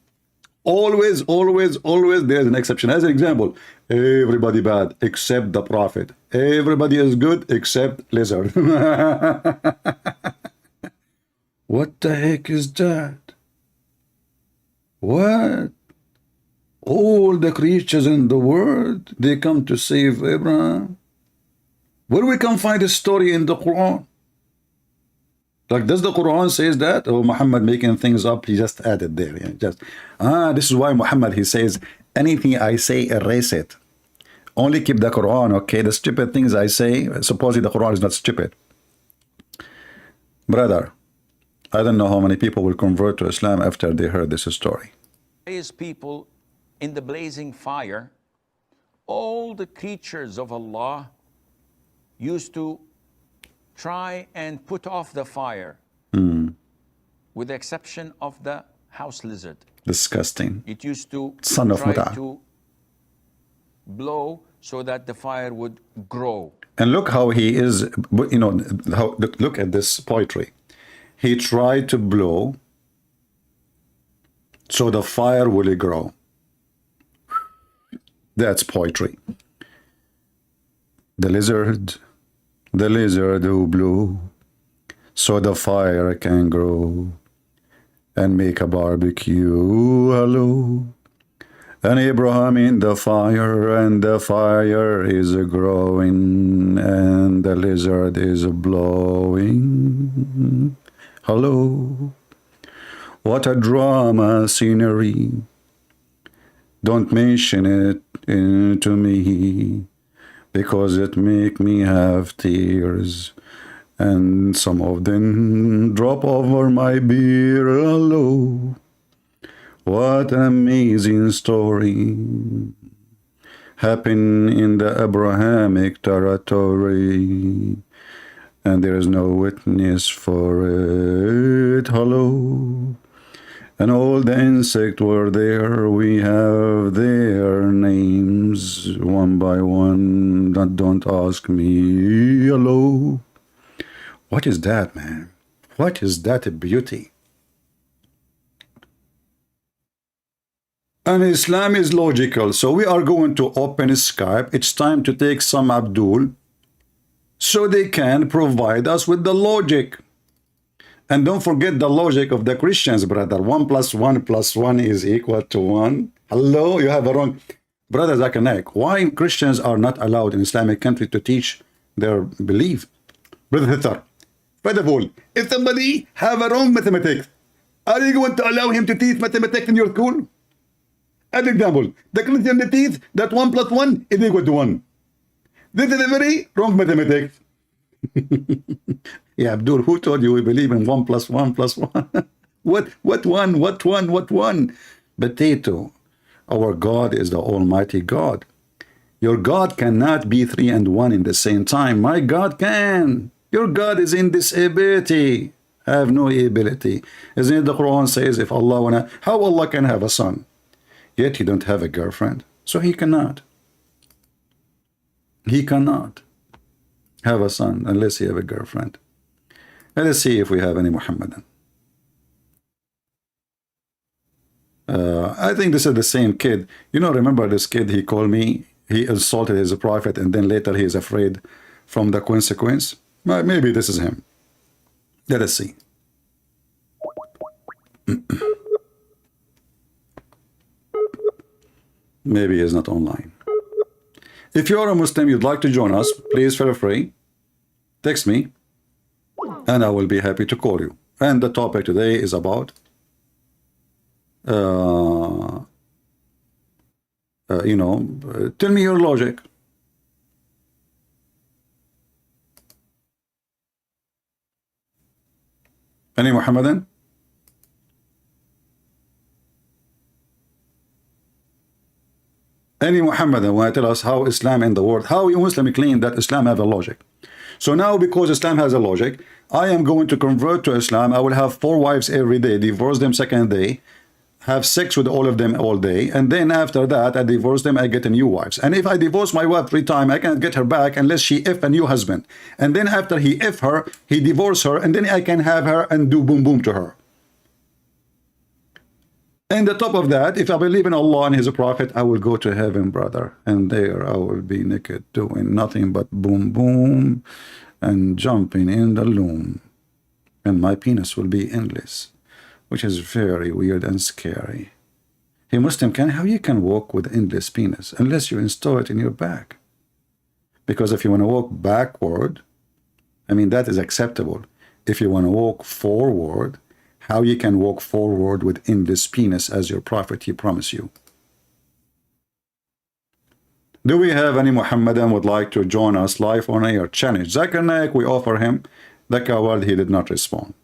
Always, always, always there's an exception. As an example, everybody bad except the prophet. Everybody is good except lizard. What the heck is that? What? All the creatures in the world, they come to save Abraham? Where we can find a story in the Quran? Like, does the Quran says that? Or Muhammad making things up, he just added there. This is why Muhammad, he says, anything I say, erase it. Only keep the Quran, okay? The stupid things I say, supposedly the Quran is not stupid. Brother, I don't know how many people will convert to Islam after they heard this story. His people in the blazing fire, all the creatures of Allah used to try and put off the fire, with the exception of the house lizard. Disgusting. It used to Son of try Muta. to blow so that the fire would grow. And look how he is, look at this poetry. He tried to blow so the fire will grow. That's poetry. The lizard who blew so the fire can grow and make a barbecue. Hello. And Abraham in the fire, and the fire is growing, and the lizard is blowing. Hello. What a drama scenery. Don't mention it to me, because it make me have tears, and some of them drop over my beer. Hello. What an amazing story happened in the Abrahamic territory, and there is no witness for it. Hello. And all the insects were there. We have their names one by one. Don't ask me. Hello. What is that, man? What is that beauty? And Islam is logical. So we are going to open Skype. It's time to take some Abdul so they can provide us with the logic. And don't forget the logic of the Christians, brother. 1 + 1 + 1 is equal to 1. Hello, you have a wrong. Brother Zakir Naik, why Christians are not allowed in Islamic country to teach their belief? Brother Hitler, first of all, if somebody have a wrong mathematics, are you going to allow him to teach mathematics in your school? As example, the Christian teach that 1 plus 1 is equal to 1. This is a very wrong mathematics. Yeah, Abdul, who told you we believe in 1 plus 1 plus 1? What one? Potato. Our God is the Almighty God. Your God cannot be 3 and 1 in the same time. My God can. Your God is in disability. Have no ability. Isn't it the Quran says if Allah wanna, how Allah can have a son? Yet he don't have a girlfriend. So he cannot. He cannot have a son unless he have a girlfriend. Let us see if we have any Muhammadan. I think this is the same kid. You know, remember this kid, he called me, he insulted his prophet, and then later he is afraid from the consequence. Maybe this is him. Let us see. Maybe he's not online. If you are a Muslim, you'd like to join us, please feel free. Text me, and I will be happy to call you. And the topic today is about tell me your logic. Any Muhammadan? Any Muhammadan want to tell us how Islam in the world, how you Muslim claim that Islam have a logic? So now because Islam has a logic, I am going to convert to Islam. I will have 4 wives every day, divorce them second day, have sex with all of them all day, and then after that I divorce them, I get a new wives. And if I divorce my wife 3 times, I can't get her back unless she F a new husband. And then after he F her, he divorce her, and then I can have her and do boom boom to her. And the top of that, if I believe in Allah and his prophet, I will go to heaven, brother, and there I will be naked doing nothing but boom boom and jumping in the loom, and my penis will be endless, which is very weird and scary. Hey Muslim, how you can walk with endless penis unless you install it in your back? Because if you want to walk backward, I mean, that is acceptable. If you want to walk forward, how you can walk forward with endless penis as your prophet he promised you? Do we have any Muhammadan would like to join us live on air? Challenge Zakir Naik, we offer him the coward, he did not respond.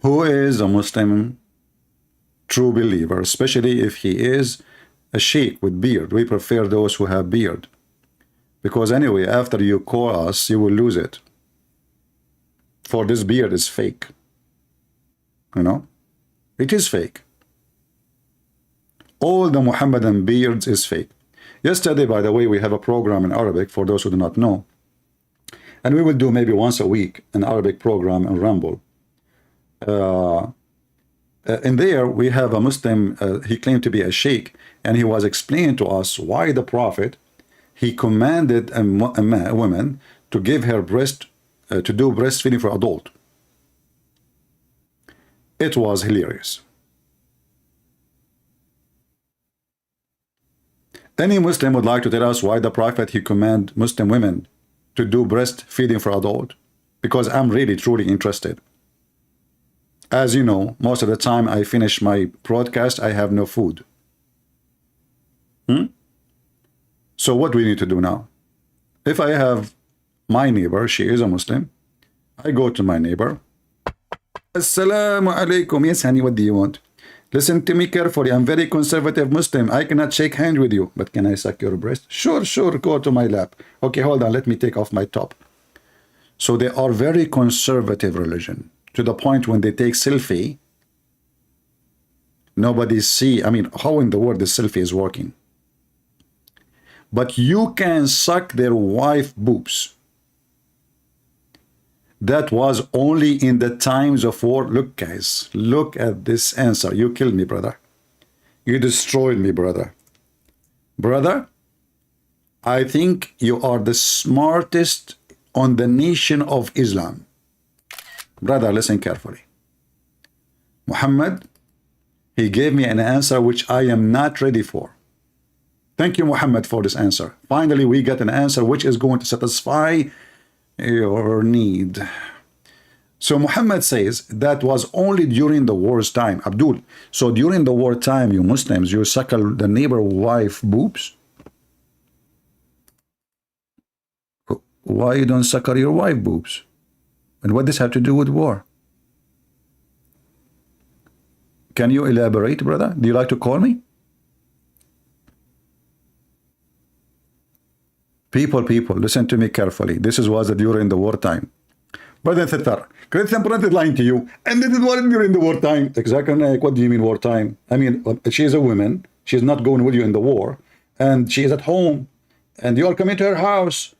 Who is a Muslim true believer, especially if he is a sheikh with beard? We prefer those who have beard, because anyway, after you call us, you will lose it. For this beard is fake. You know, it is fake. All the Muhammadan beards is fake. Yesterday, by the way, we have a program in Arabic for those who do not know, and we will do maybe once a week an Arabic program in Rumble. In there we have a Muslim, he claimed to be a sheikh, and he was explaining to us why the prophet he commanded a woman to give her breast to do breastfeeding for adult. It was hilarious. Any Muslim would like to tell us why the prophet he command Muslim women to do breastfeeding for adult? Because I'm really truly interested. As you know, most of the time I finish my broadcast, I have no food. So what do we need to do now? If I have my neighbor, she is a Muslim, I go to my neighbor. Assalamu alaikum. Yes, honey, what do you want? Listen to me carefully. I'm very conservative Muslim. I cannot shake hands with you. But can I suck your breast? Sure, go to my lap. Okay, hold on. Let me take off my top. So they are very conservative religion, to the point when they take selfie, nobody see. I mean, how in the world the selfie is working? But you can suck their wife boobs. That was only in the times of war. Look, guys, look at this answer. You killed me, brother. You destroyed me, brother. Brother, I think you are the smartest on the nation of Islam. Brother, listen carefully. Muhammad, He gave me an answer which I am not ready for. Thank you, Muhammad, for this answer. Finally, we get an answer which is going to satisfy your need. So Muhammad says that was only during the war's time. Abdul, so during the war time, you Muslims, you suckle the neighbor wife boobs? Why you don't suckle your wife boobs? And what does have to do with war? Can you elaborate, brother? Do you like to call me? People, listen to me carefully. This was during the wartime. Brother Thatar, Christian Brother is lying to you. And this is what during the wartime. Exactly. What do you mean wartime? I mean, she is a woman. She's not going with you in the war. And she is at home. And you are coming to her house.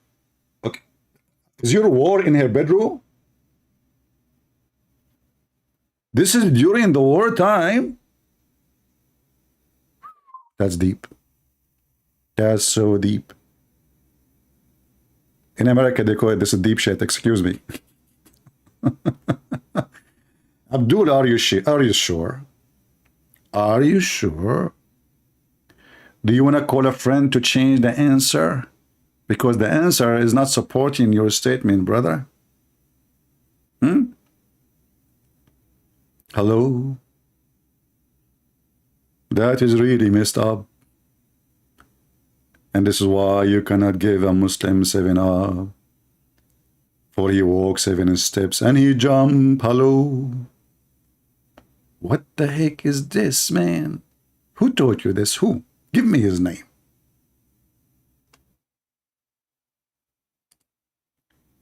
Okay. Is your war in her bedroom? This is during the wartime. That's deep. That's so deep. In America, they call it this deep shit. Excuse me. Abdul, are you sure? Are you sure? Do you want to call a friend to change the answer? Because the answer is not supporting your statement, brother. Hello? That is really messed up. And this is why you cannot give a Muslim 7 up. For he walks 7 steps and he jump. Hello? What the heck is this, man? Who taught you this? Who? Give me his name.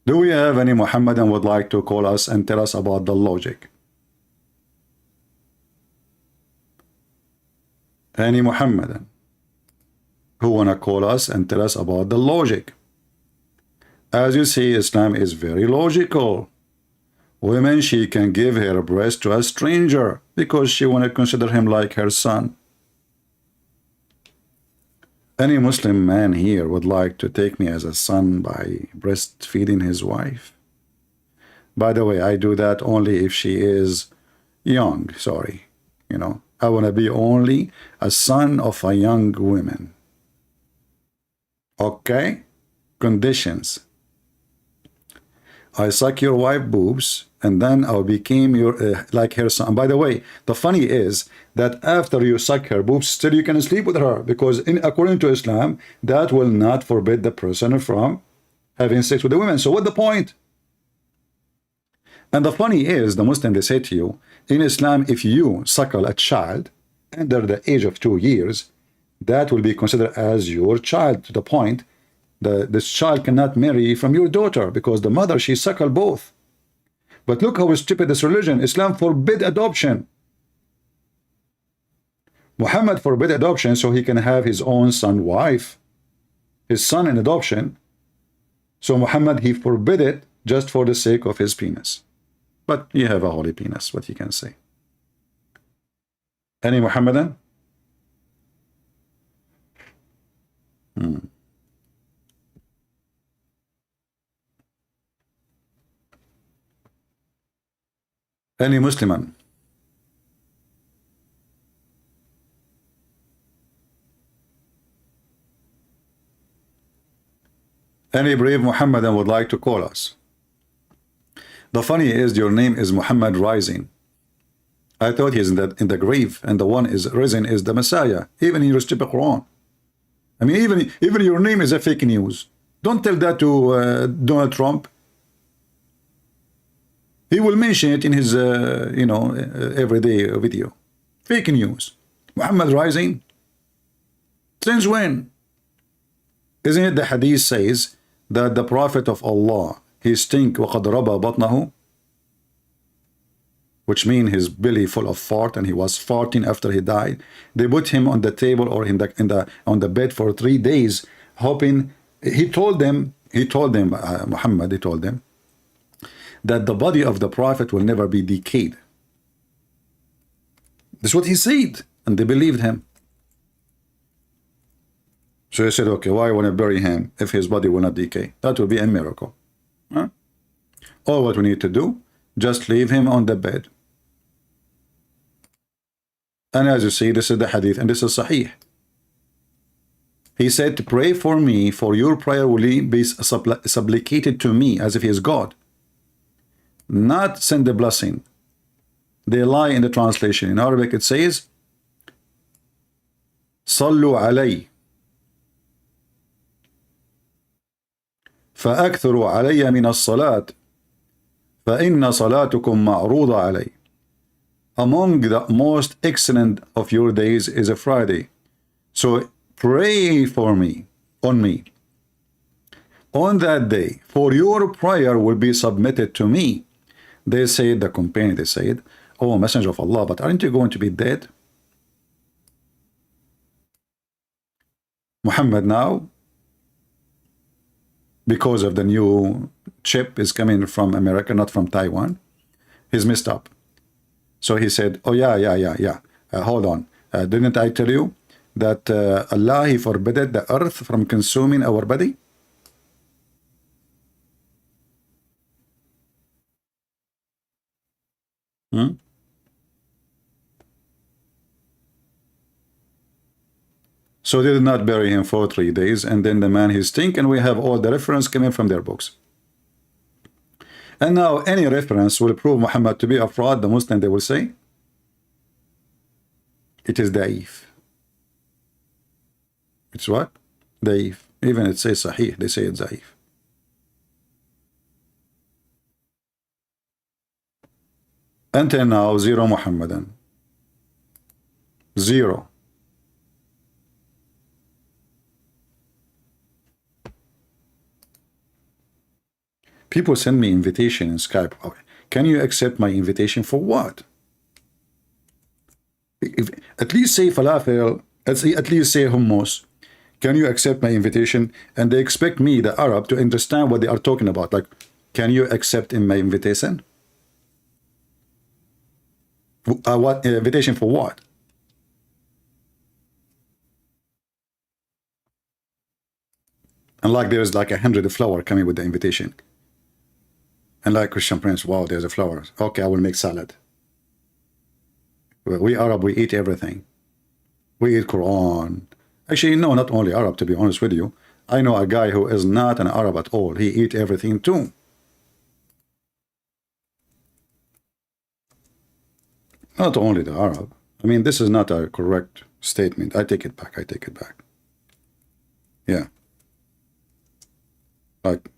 Do we have any Muhammadan would like to call us and tell us about the logic? Any Muhammadan who want to call us and tell us about the logic? As you see, Islam is very logical. Women, she can give her breast to a stranger because she want to consider him like her son. Any Muslim man here would like to take me as a son by breastfeeding his wife? By the way, I do that only if she is young, sorry. You know, I want to be only a son of a young woman. Okay? Conditions. I suck your wife boobs, and then I became your like her son. By the way, the funny is that after you suck her boobs, still you can sleep with her, because according to Islam, that will not forbid the person from having sex with the women. So what's the point? And the funny is, the Muslim, they say to you, in Islam, if you suckle a child under the age of 2 years, that will be considered as your child, to the point this child cannot marry from your daughter because the mother, she suckled both. But look how stupid this religion. Islam forbid adoption. Muhammad forbid adoption so he can have his own son wife, his son in adoption. So Muhammad, he forbid it just for the sake of his penis. But you have a holy penis, what you can say. Any Muhammadan? Any Musliman? Any brave Muhammadan would like to call us? The funny is, your name is Muhammad Rising. I thought he's in the grave, and the one is risen is the Messiah, even in your stupid Quran. I mean, even your name is a fake news. Don't tell that to Donald Trump. He will mention it in his, everyday video. Fake news. Muhammad Rising? Since when? Isn't it the hadith says that the Prophet of Allah, he stink وَقَدْ رَبَى بَطْنَهُ, which means his belly full of fart, and he was farting after he died. They put him on the table or on the bed for 3 days, hoping. He told them, Muhammad, he told them that the body of the Prophet will never be decayed. This is what he said, and they believed him. So he said, okay, why want to bury him if his body will not decay? That will be a miracle. Huh? All what we need to do, just leave him on the bed. And as you see, this is the hadith, and this is sahih. He said, pray for me, for your prayer will be supplicated to me, as if he is God. Not send a blessing. They lie in the translation. In Arabic it says, صلوا علي فأكثروا علي من الصلاة فإن صلاتكم معروضة علي. Among the most excellent of your days is a Friday. So pray for me, on me. On that day, for your prayer will be submitted to me. They said, the companion, they said, oh, Messenger of Allah, but aren't you going to be dead? Muhammad now, because of the new chip is coming from America, not from Taiwan, he's messed up. So he said, oh yeah, hold on. Didn't I tell you that Allah, he forbade the earth from consuming our body? So they did not bury him for 3 days, and then the man he stink, and we have all the reference coming from their books. And now any reference will prove Muhammad to be a fraud. The Muslim, they will say, it is da'if. It's what? Da'if. Even it says sahih, they say it's da'if. Until now, zero Muhammadan. Zero. People send me invitation in Skype. Can you accept my invitation for what? At least say falafel, at least say hummus. Can you accept my invitation? And they expect me, the Arab, to understand what they are talking about. Like, can you accept in my invitation? What invitation for what? And like there's like 100 flower coming with the invitation. And like Christian Prince, wow, there's a flower. Okay, I will make salad. We Arab, we eat everything. We eat Quran. Actually, no, not only Arab, to be honest with you. I know a guy who is not an Arab at all. He eat everything too. Not only the Arab. I mean, this is not a correct statement. I take it back. I take it back. Yeah. Like,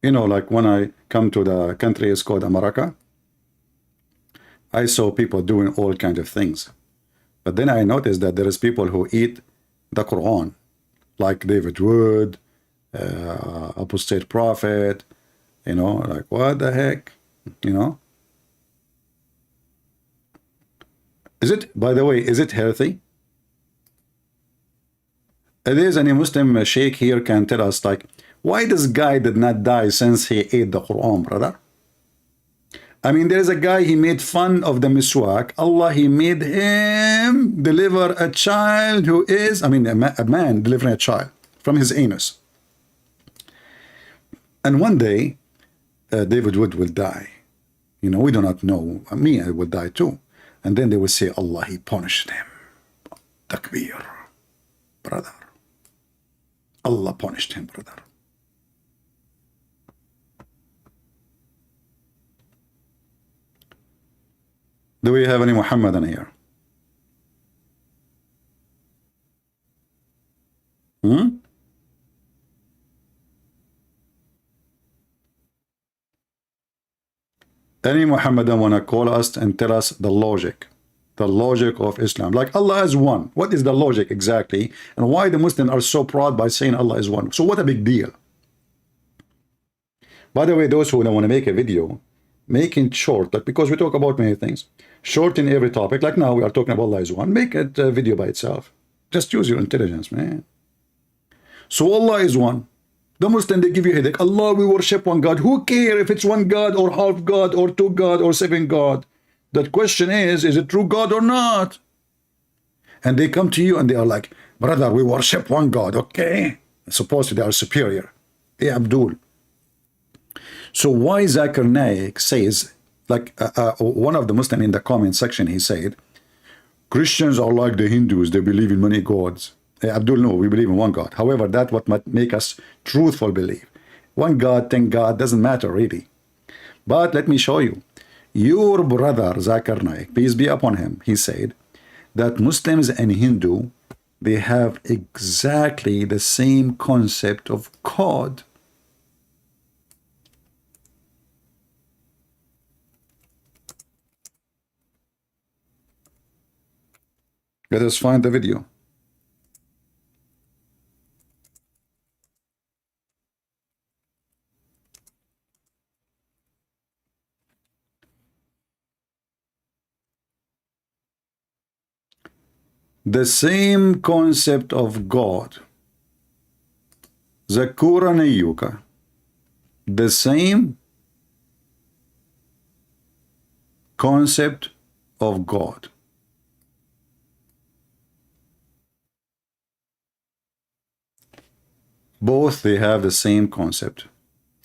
you know, like when I come to the country, it's called America. I saw people doing all kinds of things. But then I noticed that there is people who eat the Quran, like David Wood, apostate prophet, you know, like what the heck, you know? Is it, by the way, is it healthy? It is. Any Muslim sheikh here can tell us, like, why this guy did not die since he ate the Quran, brother? I mean, there's a guy, he made fun of the miswak. Allah, he made him deliver a child who is, I mean, a man delivering a child from his anus. And one day, David Wood will die. You know, we do not know. Me, I will die too. And then they will say, Allah, he punished him. Takbir, brother. Allah punished him, brother. Do we have any Muhammadan here? Any Muhammadan want to call us and tell us the logic of Islam? Like, Allah is one. What is the logic exactly? And why the Muslims are so proud by saying Allah is one? So what a big deal. By the way, those who want to make a video, make it short, like, because we talk about many things. Short in every topic. Like now we are talking about Allah is one. Make it a video by itself. Just use your intelligence, man. So Allah is one. The Muslim, they give you a headache. Allah, we worship one God. Who cares if it's one God or half God or two God or seven God? The question is it true God or not? And they come to you and they are like, brother, we worship one God, okay? Supposedly they are superior. Hey, Abdul. So why Zakir Naik says, like one of the Muslim in the comment section, he said, Christians are like the Hindus, they believe in many gods. Hey, Abdul, no, we believe in one God. However, that's what might make us truthful believe. One God, thank God, doesn't matter really. But let me show you. Your brother, Zakir Naik, peace be upon him, he said that Muslims and Hindu, they have exactly the same concept of God. Let us find the video. The same concept of God. Zakir Naik. The same concept of God. Both, they have the same concept.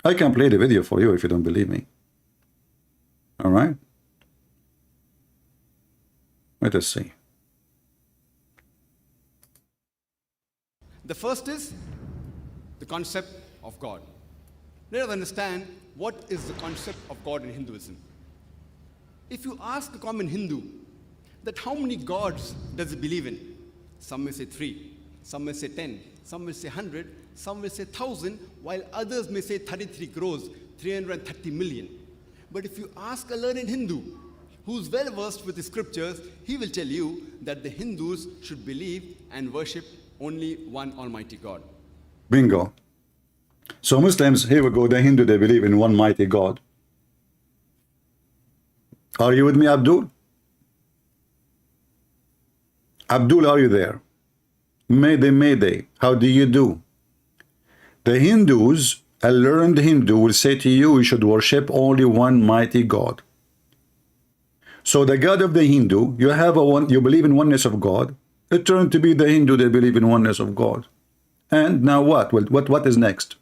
I can play the video for you if you don't believe me. All right? Let us see. The first is the concept of God. Let us understand what is the concept of God in Hinduism. If you ask a common Hindu that how many gods does he believe in, some may say 3, some may say 10, some may say 100, some may say 1,000, while others may say 33 crores, 330 million. But if you ask a learned Hindu who's well versed with the scriptures, he will tell you that the Hindus should believe and worship only one Almighty God. Bingo. So Muslims, here we go, the Hindu, they believe in one mighty God. Are you with me, Abdul? Abdul, are you there? Mayday, mayday. How do you do? The Hindus, a learned Hindu will say to you, you should worship only one mighty God. So the God of the Hindu, you have you believe in oneness of God. It turned to be the Hindu, they believe in oneness of God. And now what? Well, what is next?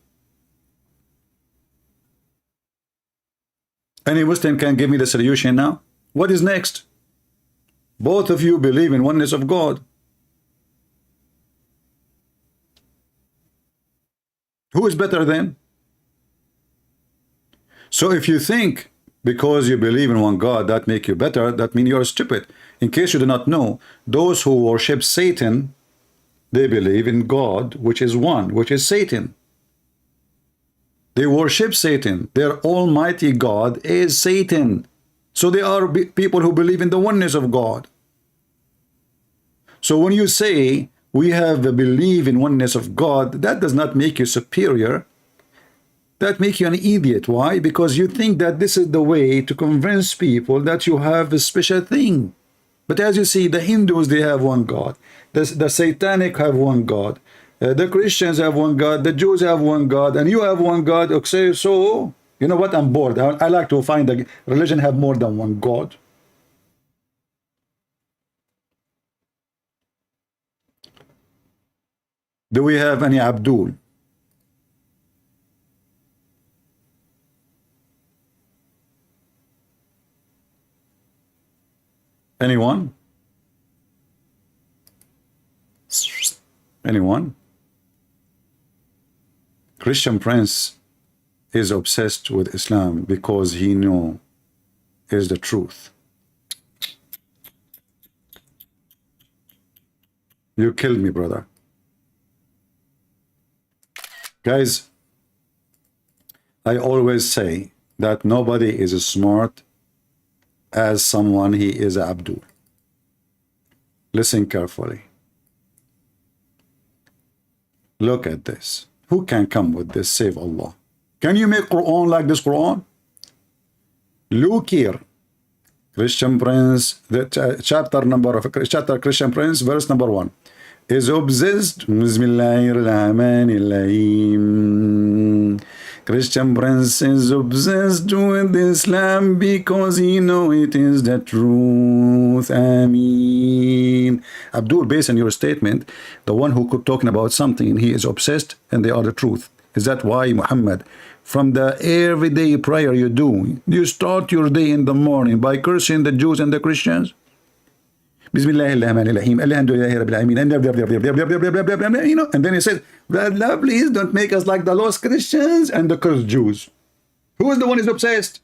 Any Muslim can give me the solution now? What is next? Both of you believe in oneness of God. Who is better then? So if you think because you believe in one God that make you better, that means you are stupid. In case you do not know, those who worship Satan, they believe in God, which is one, which is Satan. They worship Satan. Their almighty God is Satan. So they are people who believe in the oneness of God. So when you say we have the belief in oneness of God, that does not make you superior. That makes you an idiot. Why? Because you think that this is the way to convince people that you have a special thing. But as you see, the Hindus, they have one God. The Satanic have one God. The Christians have one God. The Jews have one God. And you have one God. Okay, so, you know what? I'm bored. I like to find that religion have more than one God. Do we have any Abdul? Anyone? Anyone? Christian Prince is obsessed with Islam because he knows is the truth. You killed me, brother. Guys, I always say that nobody is as smart as someone he is Abdul. Listen carefully. Look at this. Who can come with this? Save Allah. Can you make Quran like this Quran? Look here. Christian Prince, the chapter Christian Prince, verse number 1. Is obsessed. Bismillahirrahmanirrahim. Christian Prince is obsessed with Islam because he knows it is the truth. Ameen. Abdul, based on your statement, the one who could talking about something, he is obsessed and they are the truth. Is that why, Muhammad, from the everyday prayer you do, you start your day in the morning by cursing the Jews and the Christians? Bismillahirrahmanirrahim. Alhamdulillahi Rabbil Alamin. And you know, and then he says, Allah, please don't make us like the lost Christians and the cursed Jews. Who is the one who's obsessed?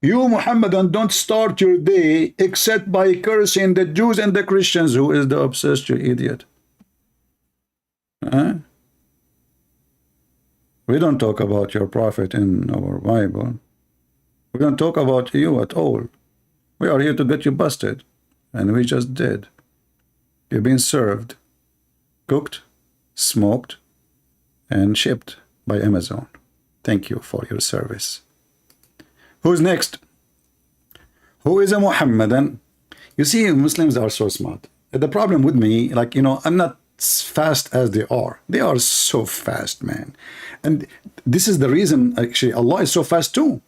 You, Muhammad, and don't start your day except by cursing the Jews and the Christians. Who is the obsessed, you idiot? Huh? We don't talk about your prophet in our Bible. We don't talk about you at all. We are here to get you busted. And we just did. You've been served, cooked, smoked, and shipped by Amazon. Thank you for your service. Who's next? Who is a Muhammadan? You see, Muslims are so smart. The problem with me, like, you know, I'm not as fast as they are. They are so fast, man. And this is the reason, actually, Allah is so fast too.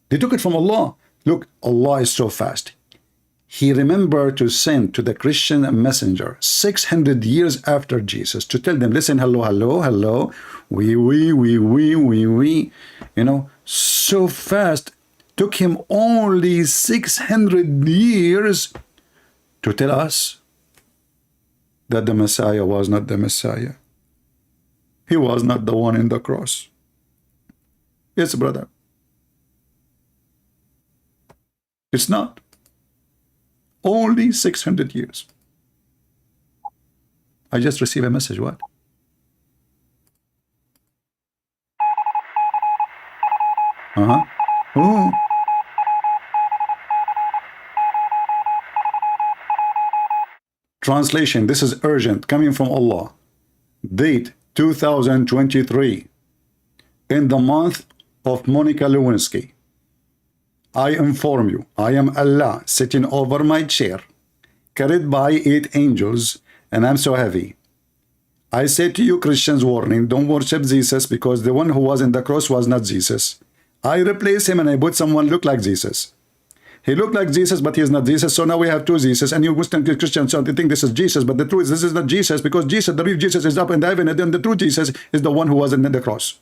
They took it from Allah. Look, Allah is so fast. He remembered to send to the Christian messenger 600 years after Jesus to tell them, listen, hello, hello, hello, we. You know, so fast. Took him only 600 years to tell us that the Messiah was not the Messiah. He was not the one in the cross. Yes, brother. It's not. Only 600 years. I just received a message. What? Oh. Translation. This is urgent, coming from Allah. Date 2023. In the month of Monica Lewinsky. I inform you, I am Allah sitting over my chair, carried by 8 angels, and I'm so heavy. I say to you, Christians, warning, don't worship Jesus, because the one who was in the cross was not Jesus. I replace him and I put someone look like Jesus. He looked like Jesus, but he is not Jesus. So now we have 2 Jesus, and you Muslim Christians so they think this is Jesus, but the truth is this is not Jesus, because Jesus, the real Jesus, is up in heaven, and then the true Jesus is the one who was in the cross.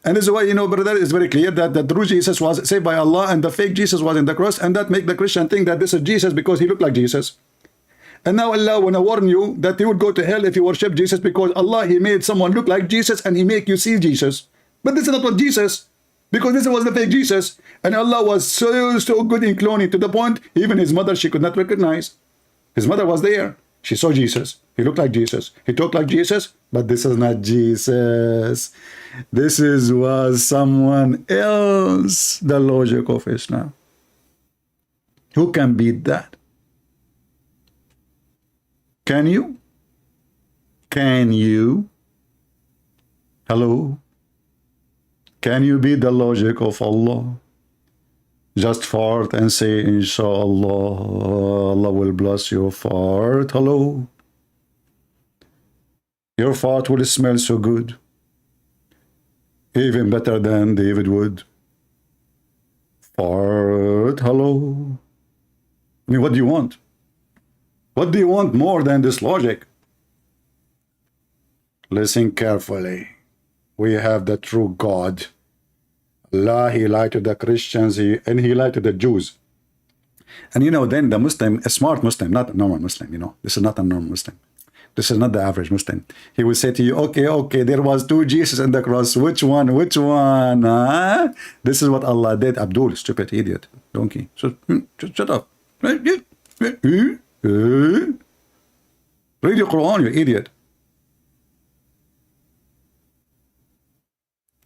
And this is why, you know, brother, it's very clear that the true Jesus was saved by Allah and the fake Jesus was in the cross, and that make the Christian think that this is Jesus because he looked like Jesus. And now Allah want to warn you that you would go to hell if you worship Jesus, because Allah, he made someone look like Jesus and he make you see Jesus. But this is not what Jesus, because this was the fake Jesus. And Allah was so good in cloning, to the point even his mother she could not recognize. His mother was there. She saw Jesus. He looked like Jesus. He talked like Jesus, but this is not Jesus. This was someone else. The logic of Islam. Who can beat that? Can you? Can you? Hello? Can you beat the logic of Allah? Just fart and say, Inshallah, Allah will bless your fart. Hello? Your fart will smell so good. Even better than David would. Fart. Hello? I mean, what do you want? What do you want more than this logic? Listen carefully. We have the true God. Allah, he lied to the Christians, and he lied to the Jews. And you know, then the Muslim, a smart Muslim, not a normal Muslim, you know, this is not a normal Muslim. This is not the average Muslim. He will say to you, okay, there was 2 Jesus in the cross. Which one? Huh? This is what Allah did. Abdul, stupid idiot, donkey. So, just shut up. Read your Quran, you idiot.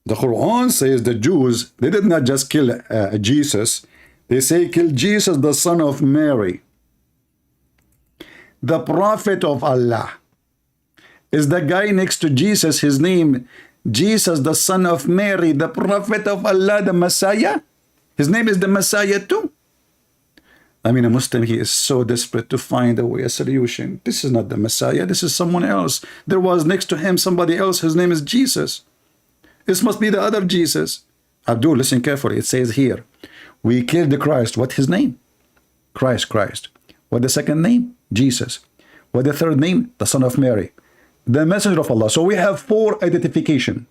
The Quran says the Jews, they did not just kill Jesus. They say kill Jesus, the son of Mary. The prophet of Allah. Is the guy next to Jesus, his name, Jesus, the son of Mary, the prophet of Allah, the Messiah? His name is the Messiah too. I mean, a Muslim, he is so desperate to find a way, a solution. This is not the Messiah. This is someone else. There was next to him somebody else. His name is Jesus. This must be the other Jesus. Abdul, listen carefully. It says here, we killed the Christ. What his name? Christ. What the second name? Jesus. What the third name? The son of Mary. The messenger of Allah. So we have 4 identification.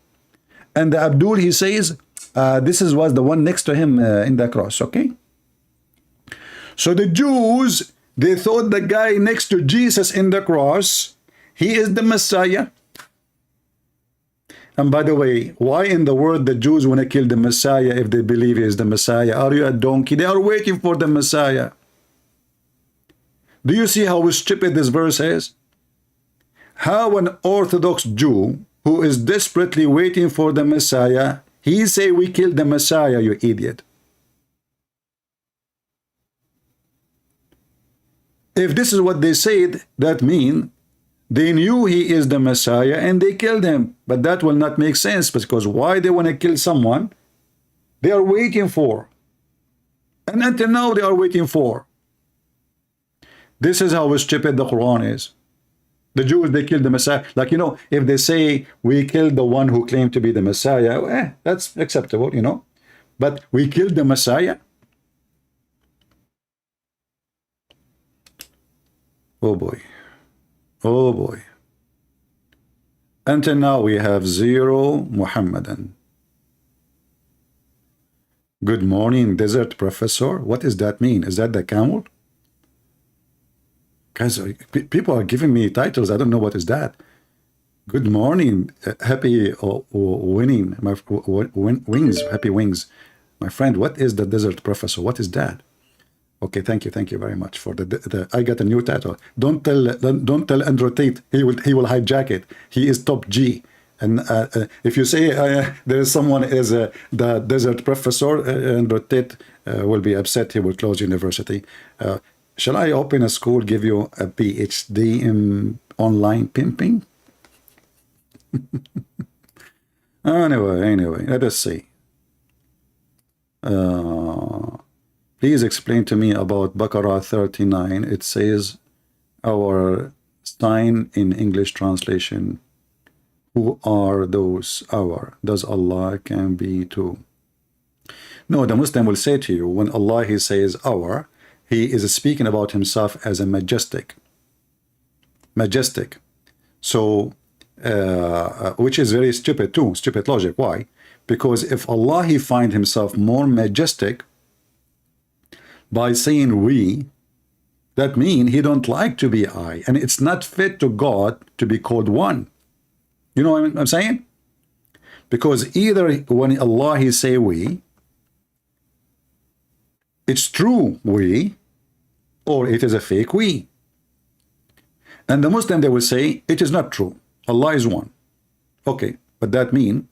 And the Abdul, he says, this was the one next to him in the cross. Okay? So the Jews, they thought the guy next to Jesus in the cross, he is the Messiah. And by the way, why in the world the Jews want to kill the Messiah if they believe he is the Messiah? Are you a donkey? They are waiting for the Messiah. Do you see how stupid this verse is? How an Orthodox Jew who is desperately waiting for the Messiah, he say we killed the Messiah, you idiot. If this is what they said, that means they knew he is the Messiah and they killed him. But that will not make sense, because why they want to kill someone they are waiting for? And until now they are waiting for. This is how stupid the Quran is. The Jews, they killed the Messiah. Like, you know, if they say we killed the one who claimed to be the Messiah, that's acceptable, you know. But we killed the Messiah? Oh boy. Oh boy. Until now we have 0 Muhammadan. Good morning, desert professor. What does that mean? Is that the camel? Guys, people are giving me titles. I don't know what is that. Good morning, happy winning, my wings, happy wings. My friend, what is the desert professor? What is that? Okay, thank you very much for the I got a new title. Don't tell Andrew Tate. He will hijack it. He is top G. And if you say there is someone as the desert professor, Andrew Tate will be upset. He will close university. Shall I open a school, give you a PhD in online pimping? Anyway, let us see. Please explain to me about Baqarah 39. It says, our sign in English translation. Who are those our? Does Allah can be too? No, the Muslim will say to you, when Allah he says our, he is speaking about himself as a majestic. Majestic. So, which is very stupid too, stupid logic. Why? Because if Allah he find himself more majestic by saying we, that means he don't like to be I, and it's not fit to God to be called one. You know what I'm saying? Because either when Allah he say we, it's true we, or it is a fake we. And the Muslim, they will say it is not true. Allah is one. Okay, but that means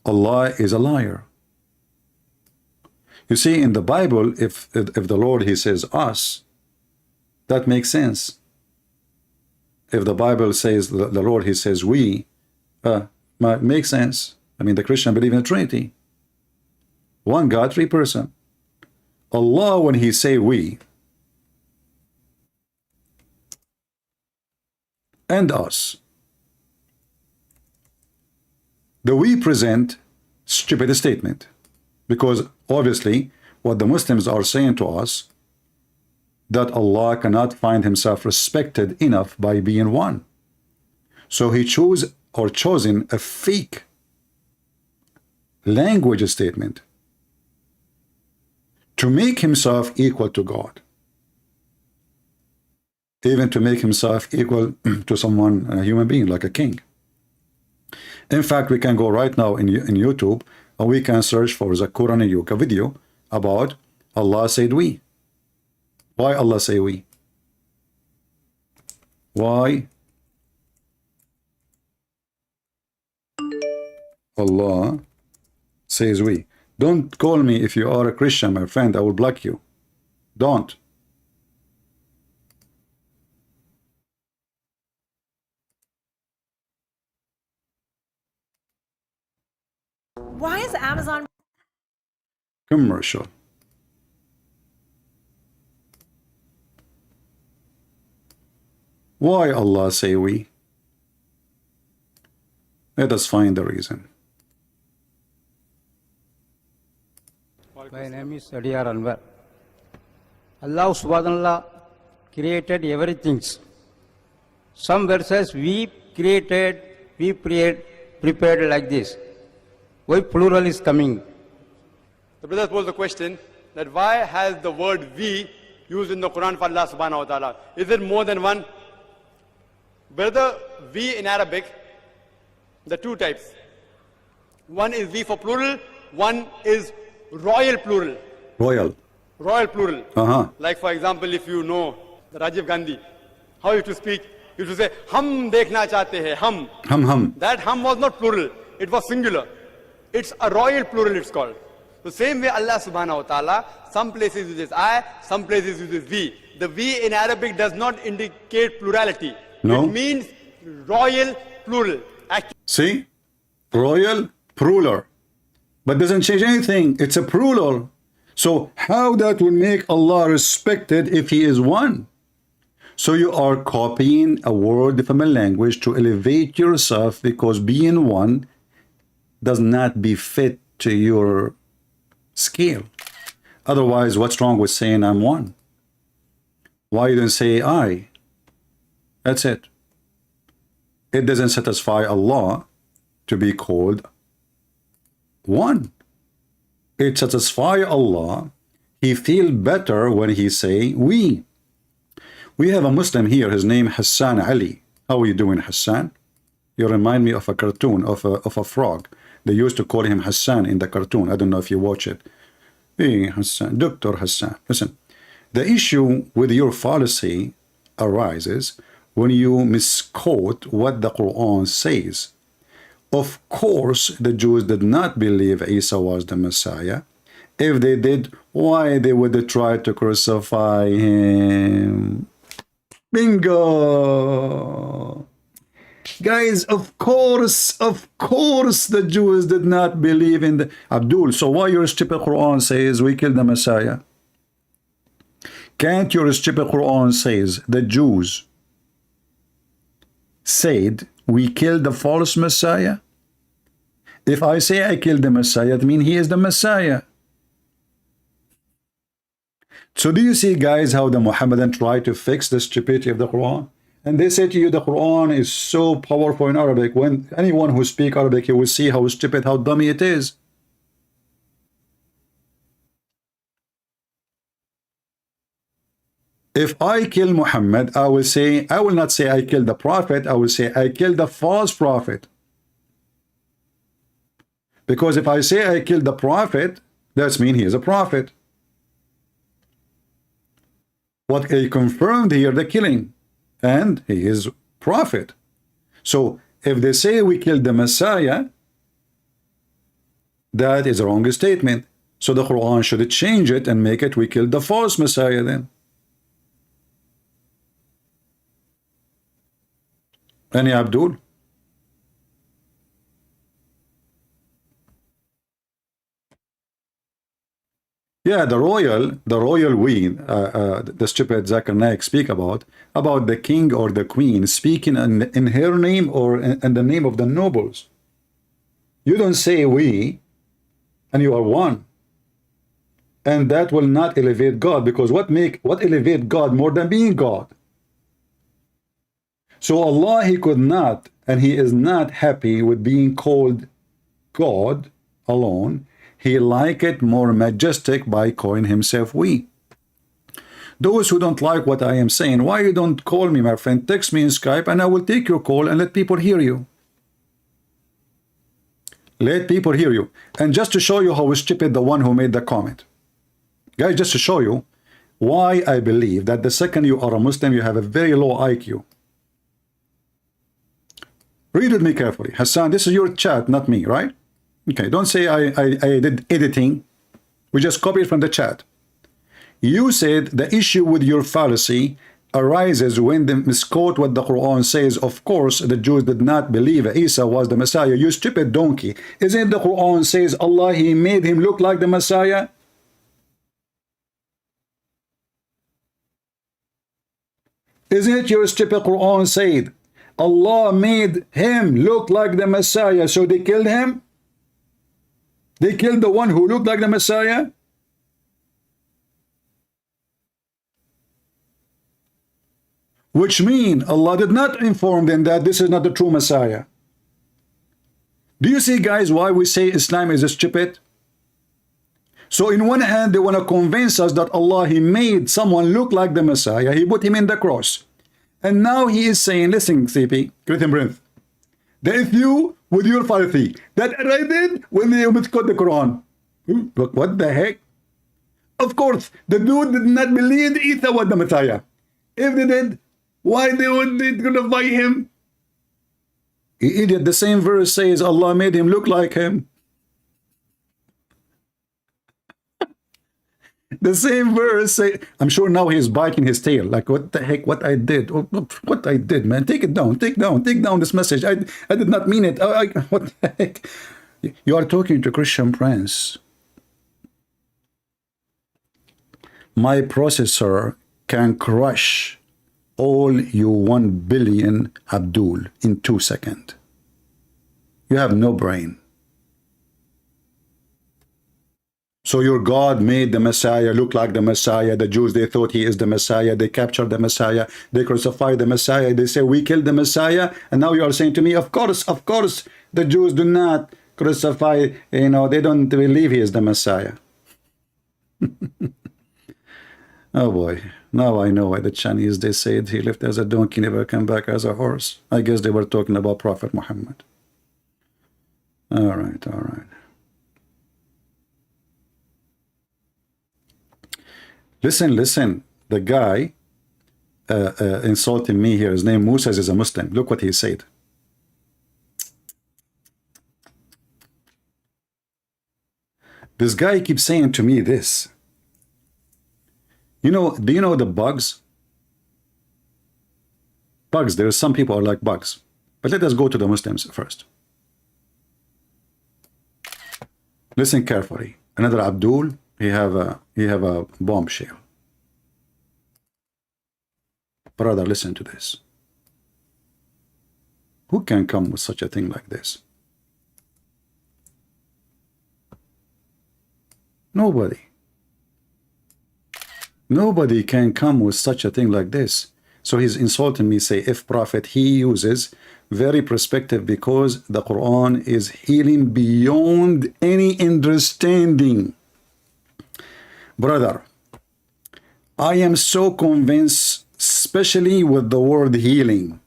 Allah is a liar. You see, in the Bible, if the Lord he says us, that makes sense. If the Bible says the Lord he says we, makes sense. I mean, the Christian believe in the Trinity. One God, 3 persons. Allah, when he say we, and us, the we present stupid statement, because obviously what the Muslims are saying to us, that Allah cannot find himself respected enough by being one. So he chosen a fake language statement to make himself equal to God, even to make himself equal to someone, a human being, like a king. In fact, we can go right now in YouTube and we can search for Zakir Naik, a video about Allah said we. Why Allah say we? Why Allah says we? Don't call me if you are a Christian, my friend. I will block you. Don't. Why is Amazon commercial? Why Allah say we? Let us find the reason. My name is Adiyar Anwar. Allah subhanahu wa ta'ala created everything. Some verses we created, we prepared like this. Why plural is coming? The brother posed the question that why has the word we used in the Quran for Allah subhanahu wa ta'ala? Is there more than one? Brother, we in Arabic, there are two types. One is we for plural, one is royal plural. Royal. Royal plural. Uh-huh. Like for example, if you know Rajiv Gandhi, how he used to speak, he used to say, hum dekhna chahte hai, hum. Hum. That hum was not plural, it was singular. It's a royal plural, it's called. The same way Allah subhanahu wa ta'ala, some places uses I, some places uses we. The we in Arabic does not indicate plurality. No. It means royal plural. See? Royal, plural. But doesn't change anything. It's a plural. So how that will make Allah respected if He is one? So you are copying a word from a language to elevate yourself because being one does not befit to your scale. Otherwise, what's wrong with saying I'm one? Why you don't say I? That's it. It doesn't satisfy Allah to be called one. It satisfies Allah. He feels better when he say we. We have a Muslim here, his name Hassan Ali. How are you doing, Hassan? You remind me of a cartoon of a frog. They used to call him Hassan in the cartoon. I don't know if you watch it. Hey, Hassan, Dr. Hassan. Listen, the issue with your fallacy arises when you misquote what the Quran says. Of course, the Jews did not believe Isa was the Messiah. If they did, why they would try to crucify him? Bingo! Guys, of course, the Jews did not believe in the... Abdul, so why your stupid Quran says we killed the Messiah? Can't your stupid Quran says the Jews said we killed the false Messiah? If I say I killed the Messiah, it means he is the Messiah. So do you see, guys, how the Muhammadan try to fix the stupidity of the Quran? And they say to you the Quran is so powerful in Arabic. When anyone who speaks Arabic, you will see how stupid, how dummy it is. If I kill Muhammad, I will not say I killed the prophet, I will say I killed the false prophet. Because if I say I killed the prophet, that means he is a prophet. What they confirmed here, the killing, and he is prophet. So if they say we killed the Messiah, that is a wrong statement. So the Quran should change it and make it we killed the false Messiah then. Any Abdul? Yeah, the royal we, the stupid Zakir Naik speak about the king or the queen speaking in her name or in the name of the nobles. You don't say we, and you are one. And that will not elevate God, because what elevate God more than being God? So Allah, he could not, and he is not happy with being called God alone. He like it more majestic by calling himself we. Those who don't like what I am saying, why you don't call me, my friend? Text me in Skype and I will take your call and let people hear you. Let people hear you. And just to show you how stupid the one who made the comment. Guys, just to show you why I believe that the second you are a Muslim, you have a very low IQ. Read with me carefully. Hassan, this is your chat, not me, right? Okay, don't say I did editing. We just copied from the chat. You said the issue with your fallacy arises when they misquote what the Quran says. Of course, the Jews did not believe Isa was the Messiah. You stupid donkey. Isn't the Quran says Allah, he made him look like the Messiah? Isn't it your stupid Quran said Allah made him look like the Messiah, so they killed him? They killed the one who looked like the Messiah? Which means Allah did not inform them that this is not the true Messiah. Do you see, guys, why we say Islam is stupid? So in one hand, they want to convince us that Allah, He made someone look like the Messiah. He put him in the cross. And now He is saying, listen, CP, Christian Prince, that if you, with your fallacy, that I did when they misquote the Quran. Look, what the heck? Of course, the dude did not believe Isa was the Messiah. If they did, why they would they crucify him? You idiot, the same verse says Allah made him look like him. The same verse say, I'm sure now he's biting his tail. Like, what the heck, what I did? What I did, man. Take it down, take down this message. I did not mean it. What the heck? You are talking to Christian Prince. My processor can crush all you 1 billion Abdul in 2 seconds. You have no brain. So your God made the Messiah look like the Messiah. The Jews, they thought he is the Messiah. They captured the Messiah. They crucified the Messiah. They say, we killed the Messiah. And now you are saying to me, of course, the Jews do not crucify, they don't believe he is the Messiah. Oh boy. Now I know why the Chinese, they said he lived as a donkey, never come back as a horse. I guess they were talking about Prophet Muhammad. All right. Listen. The guy insulting me here, his name Musa, is a Muslim. Look what he said. This guy keeps saying to me this. Do you know the bugs? Bugs, there are some people are like bugs. But let us go to the Muslims first. Listen carefully. Another Abdul, he have a bombshell. Brother, listen to this. Who can come with such a thing like this? Nobody. Nobody can come with such a thing like this. So he's insulting me, say, if Prophet, he uses very perspective because the Quran is healing beyond any understanding. Brother, I am so convinced, especially with the word healing.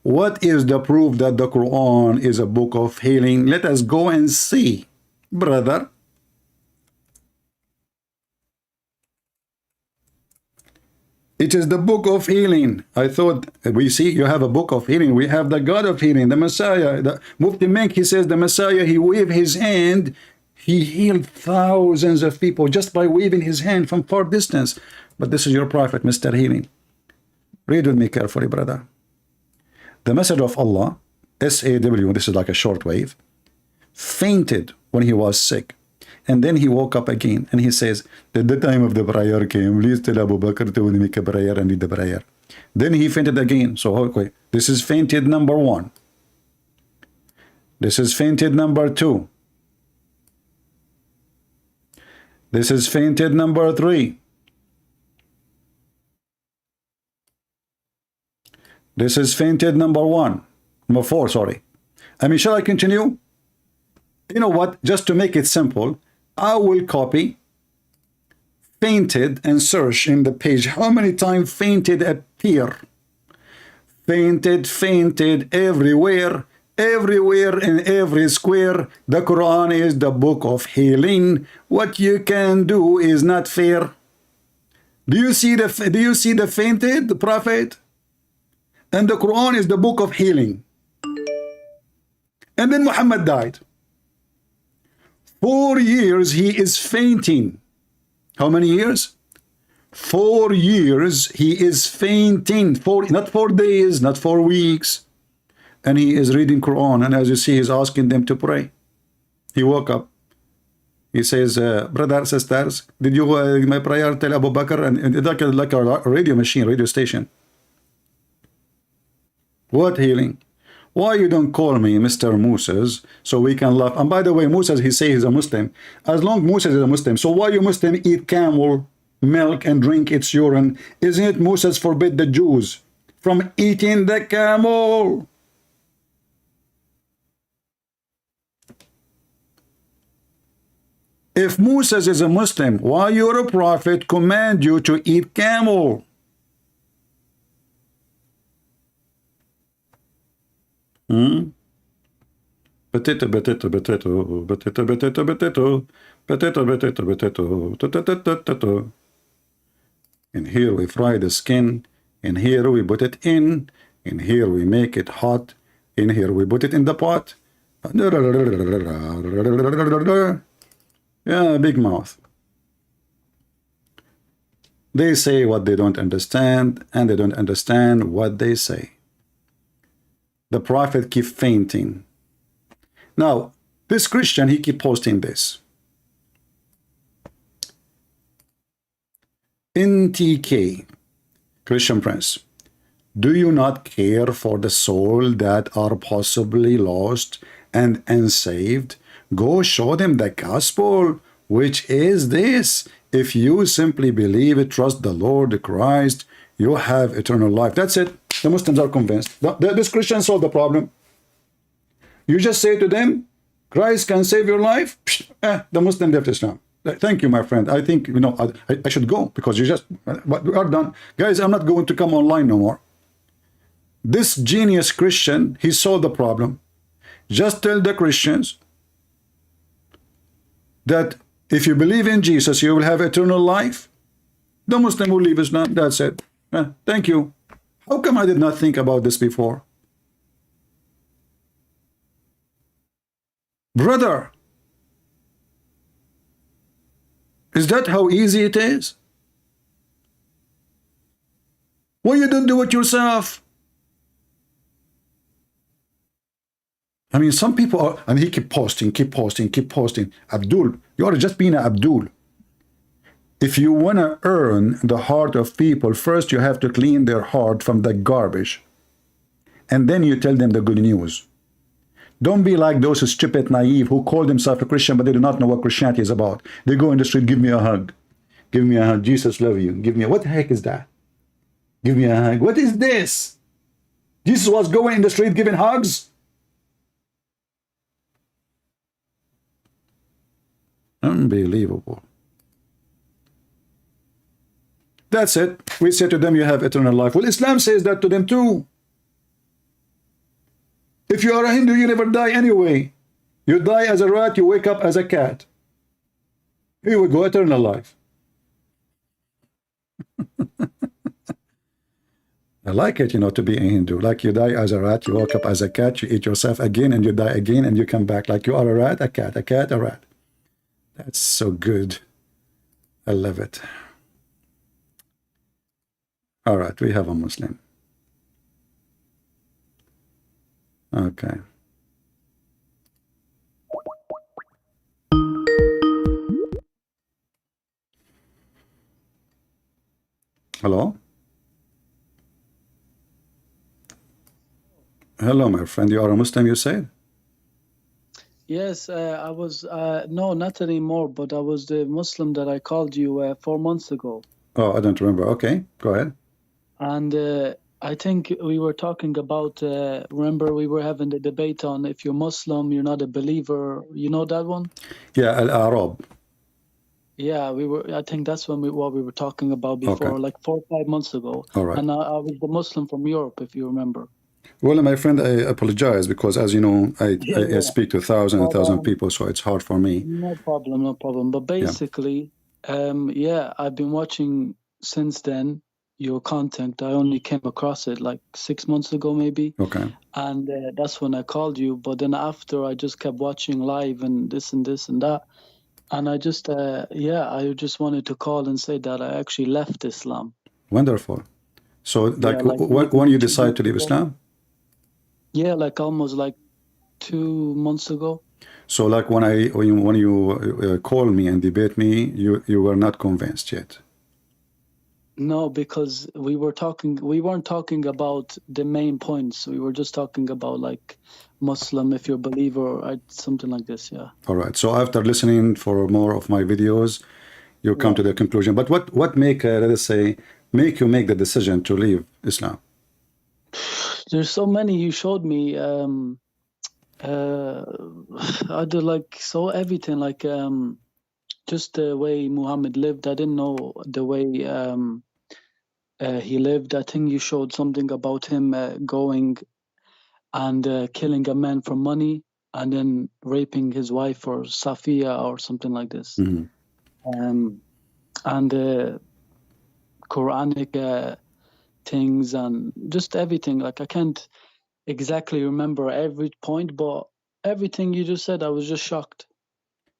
What is the proof that the Quran is a book of healing? Let us go and see, brother. It is the book of healing. I thought, we see you have a book of healing. We have the God of healing, the Messiah. The Mufti Menk, he says the Messiah, he waved his hand. He healed thousands of people just by waving his hand from far distance. But this is your prophet, Mr. Healing. Read with me carefully, brother. The Messenger of Allah, SAW, this is like a short wave, fainted when he was sick. And then he woke up again and he says, that the time of the prayer came, please tell Abu Bakr to make a prayer and lead the prayer. Then he fainted again. So, okay, this is fainted number 1. This is fainted number 2. This is fainted number 3. This is fainted number 4, sorry. Shall I continue? You know what? Just to make it simple, I will copy fainted and search in the page. How many times fainted appear? Fainted everywhere in every square. The Quran is the book of healing. What you can do is not fair. Do you see the fainted, the prophet? And the Quran is the book of healing. And then Muhammad died. 4 years he is fainting. How many years? 4 years he is fainting. Not 4 days, not 4 weeks. And he is reading Quran. And as you see, he's asking them to pray. He woke up. He says, brothers, sisters, did you my prayer tell Abu Bakr? And like a radio machine, radio station. What healing? Why you don't call me Mr. Moses so we can laugh? And by the way, Moses, he says he's a Muslim. As long Moses is a Muslim, so why you Muslim eat camel milk and drink its urine? Isn't it Moses forbid the Jews from eating the camel? If Moses is a Muslim, why your prophet command you to eat camel? Potato, potato, potato, potato, potato, potato, potato, potato, potato. And here we fry the skin, and here we put it in, and here we make it hot, and here we put it in the pot. Yeah, big mouth. They say what they don't understand, and they don't understand what they say. The prophet keep fainting. Now, this Christian, he keep posting this. NTK, Christian Prince, do you not care for the soul that are possibly lost and unsaved? Go show them the gospel, which is this. If you simply believe it, trust the Lord Christ, you have eternal life. That's it. The Muslims are convinced. This Christian solved the problem. You just say to them, Christ can save your life. The Muslim left Islam. Thank you, my friend. I think, I should go because we are done. Guys, I'm not going to come online no more. This genius Christian, he solved the problem. Just tell the Christians that if you believe in Jesus, you will have eternal life. The Muslim will leave Islam. That's it. Thank you. How come I did not think about this before? Brother, is that how easy it is? Why you don't do it yourself? I mean, some people are, and he keep posting. Abdul, you are just being an Abdul. If you want to earn the heart of people, first you have to clean their heart from the garbage. And then you tell them the good news. Don't be like those stupid, naive who call themselves a Christian, but they do not know what Christianity is about. They go in the street, give me a hug. Give me a hug. Jesus love you. Give me what the heck is that? Give me a hug. What is this? Jesus was going in the street giving hugs? Unbelievable. That's it. We say to them, you have eternal life. Well, Islam says that to them too. If you are a Hindu, you never die anyway. You die as a rat, you wake up as a cat. Here we go, eternal life. I like it, to be a Hindu. Like you die as a rat, you wake up as a cat, you eat yourself again, and you die again, and you come back. Like you are a rat, a cat, a rat. That's so good. I love it. All right, we have a Muslim. Okay. Hello? Hello, my friend. You are a Muslim, you said? Yes, I was, no, not anymore, but I was the Muslim that I called you 4 months ago. Oh, I don't remember. Okay, go ahead. And I think we were talking about, remember we were having the debate on if you're Muslim, you're not a believer. You know that one? Yeah, Al-Arab. Yeah, I think that's what we were talking about before, Okay. like 4 or 5 months ago. All right. And I was the Muslim from Europe, if you remember. Well, my friend, I apologize because, as you know, I speak to thousands and thousands of people, so it's hard for me. No problem. But basically, yeah, I've been watching since then your content. I only came across it like 6 months ago, maybe. Okay. And that's when I called you. But then after, I just kept watching live and this and that. And I just, I just wanted to call and say that I actually left Islam. Wonderful. So, when you decide to leave Islam? Yeah, like almost like 2 months ago. So, like when you call me and debate me, you were not convinced yet. No, because we weren't talking about the main points. We were just talking about like Muslim, if you're a believer, or something like this, yeah. All right. So after listening for more of my videos, you come to the conclusion. But what make, let us say, make you make the decision to leave Islam? There's so many you showed me. I did like so everything, like just the way Muhammad lived. I didn't know the way he lived. I think you showed something about him going and killing a man for money and then raping his wife or Safiya or something like this. And Quranic things and just everything. Like, I can't exactly remember every point, but everything you just said, I was just shocked.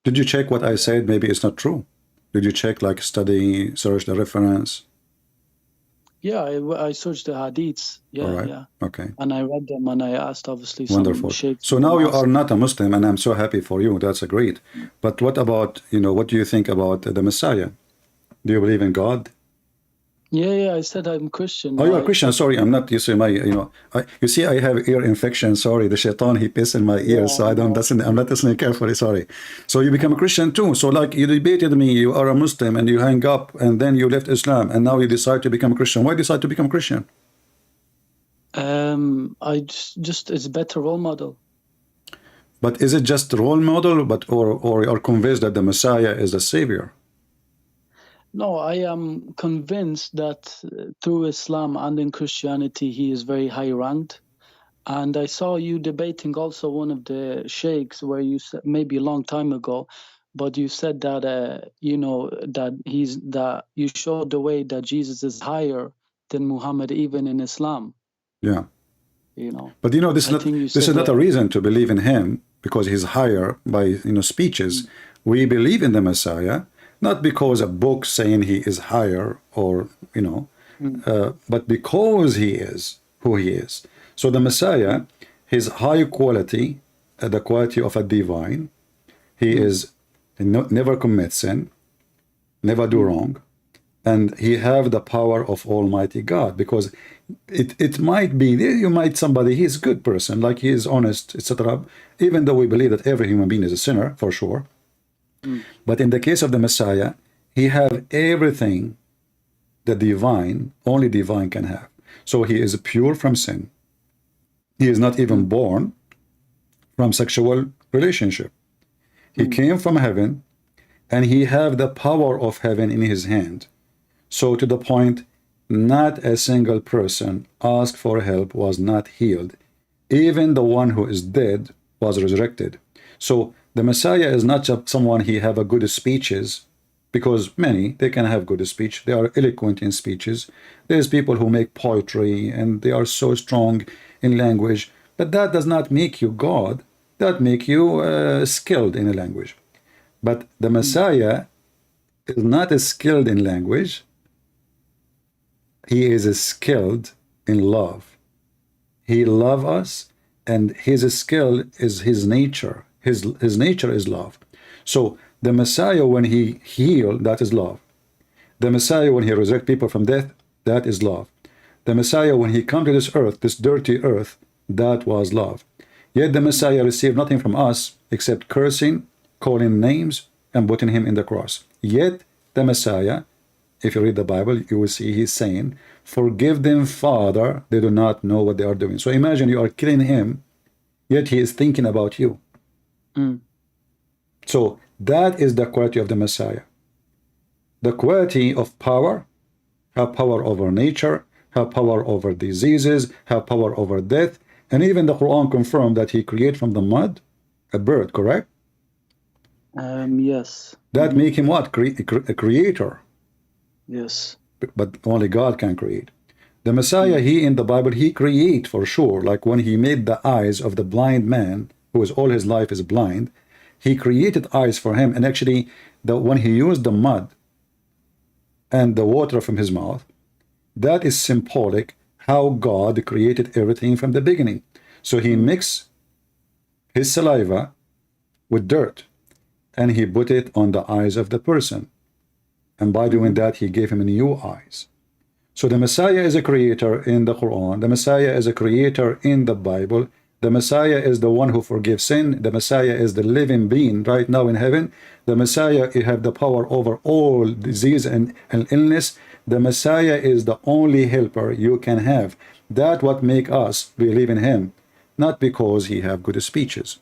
Did you check what I said? Maybe it's not true. Did you check, like, study, search the reference? Yeah, I searched the hadiths. Yeah, All right. yeah. Okay. And I read them and I asked, obviously, Wonderful. some sheikhs. So now you are not a Muslim, and I'm so happy for you. That's great. But what about, what do you think about the Messiah? Do you believe in God? Yeah, I said I'm Christian. Oh, you are Christian. Sorry, I'm not. You see, you see, I have ear infection. Sorry, the shaitan, he pissed in my ear, so I don't listen. I'm not listening carefully. Sorry. So you become a Christian too. So, like, you debated me. You are a Muslim, and you hang up, and then you left Islam, and now you decide to become a Christian. Why decide to become a Christian? I just it's a better role model. But is it just a role model, or you are convinced that the Messiah is the Savior? No, I am convinced that through Islam and in Christianity, he is very high ranked. And I saw you debating also one of the sheikhs where you said, maybe a long time ago, but you said that, that you showed the way that Jesus is higher than Muhammad, even in Islam. Yeah. But this is not a reason to believe in him because he's higher by, speeches. We believe in the Messiah, not because a book saying he is higher or, but because he is who he is. So the Messiah, his high quality, the quality of a divine, he is never commit sin, never do wrong, and he have the power of Almighty God, because it might be, somebody, he's a good person, like he is honest, etc. Even though we believe that every human being is a sinner, for sure. But in the case of the Messiah, he have everything the divine, only divine can have. So he is pure from sin. He is not even born from sexual relationship. He came from heaven, and he have the power of heaven in his hand. So to the point, not a single person asked for help was not healed. Even the one who is dead was resurrected. So the Messiah is not just someone he have a good speeches, because many, they can have good speech. They are eloquent in speeches. There's people who make poetry and they are so strong in language, but that does not make you God. That make you skilled in a language. But the Messiah is not as skilled in language. He is skilled in love. He loves us, and his skill is his nature. His nature is love. So the Messiah, when he healed, that is love. The Messiah, when he resurrect people from death, that is love. The Messiah, when he come to this earth, this dirty earth, that was love. Yet the Messiah received nothing from us except cursing, calling names, and putting him in the cross. Yet the Messiah, if you read the Bible, you will see he's saying, "Forgive them, Father, they do not know what they are doing." So imagine you are killing him, yet he is thinking about you. So that is the quality of the Messiah. The quality of power, have power over nature, have power over diseases, have power over death, and even the Quran confirmed that he created from the mud a bird, correct? Yes. That make him what? A creator. Yes. But only God can create. The Messiah, he in the Bible, he create for sure. Like when he made the eyes of the blind man, who is all his life is blind, he created eyes for him. And actually, when he used the mud and the water from his mouth, that is symbolic how God created everything from the beginning. So he mixed his saliva with dirt, and he put it on the eyes of the person. And by doing that, he gave him new eyes. So the Messiah is a creator in the Quran. The Messiah is a creator in the Bible. The Messiah is the one who forgives sin. The Messiah is the living being right now in heaven. The Messiah, he have the power over all disease and illness. The Messiah is the only helper you can have. That's what make us believe in him, not because he have good speeches.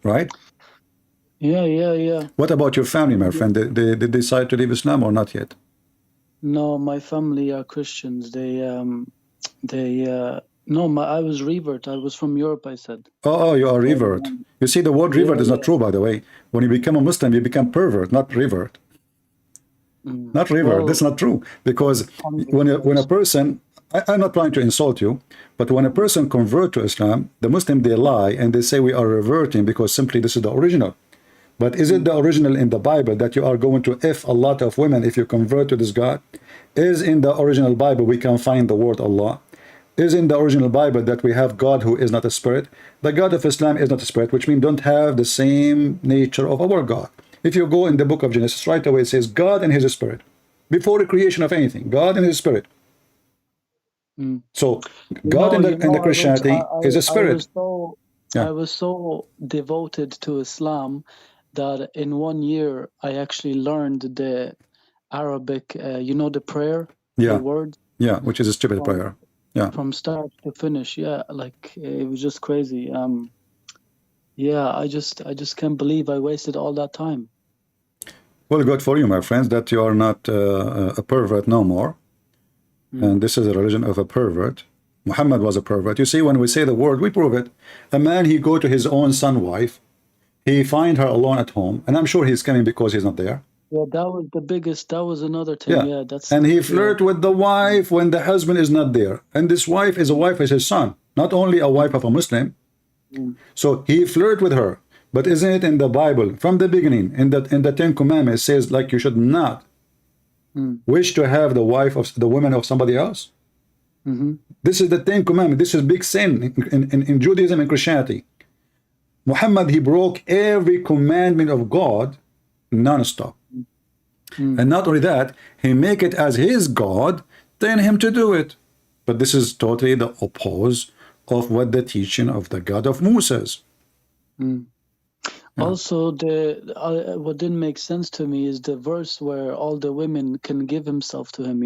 Right? Yeah. What about your family, my friend? They decide to leave Islam or not yet? No, my family are Christians. I was revert. I was from Europe, I said. Oh, you are revert. You see, the word revert is not true, by the way. When you become a Muslim, you become pervert, not revert. Not revert. Well, That's not true. Because when a person, I'm not trying to insult you, but when a person convert to Islam, the Muslim, they lie and they say we are reverting because simply this is the original. But is it the original in the Bible that you are going to F a lot of women if you convert to this God? Is in the original Bible we can find the word Allah? Is in the original Bible that we have God who is not a spirit? The God of Islam is not a spirit, which means don't have the same nature of our God. If you go in the book of Genesis, right away it says God and his spirit. Before the creation of anything, God and his spirit. So God in the Christianity is a spirit. I was so devoted to Islam that in 1 year I actually learned the Arabic, the prayer, the word. Yeah, which is a stupid prayer. Yeah. From start to finish. Yeah, like it was just crazy. I just can't believe I wasted all that time. Well, good for you, my friends, that you are not a pervert no more. And this is a religion of a pervert. Muhammad was a pervert. You see, when we say the word, we prove it. A man, he go to his own son wife, he find her alone at home, and I'm sure he's coming because he's not there. Yeah, that was the biggest, that was another thing. Yeah, and he flirt with the wife when the husband is not there. And this wife is a wife of his son, not only a wife of a Muslim. So he flirt with her. But isn't it in the Bible, from the beginning, in the Ten Commandments, it says like you should not wish to have the wife of the woman of somebody else? This is the Ten Commandments. This is big sin in Judaism and Christianity. Muhammad, he broke every commandment of God non-stop. And not only that, he make it as his God, then him to do it. But this is totally the opposite of what the teaching of the God of Moses. Also, what didn't make sense to me is the verse where all the women can give himself to him,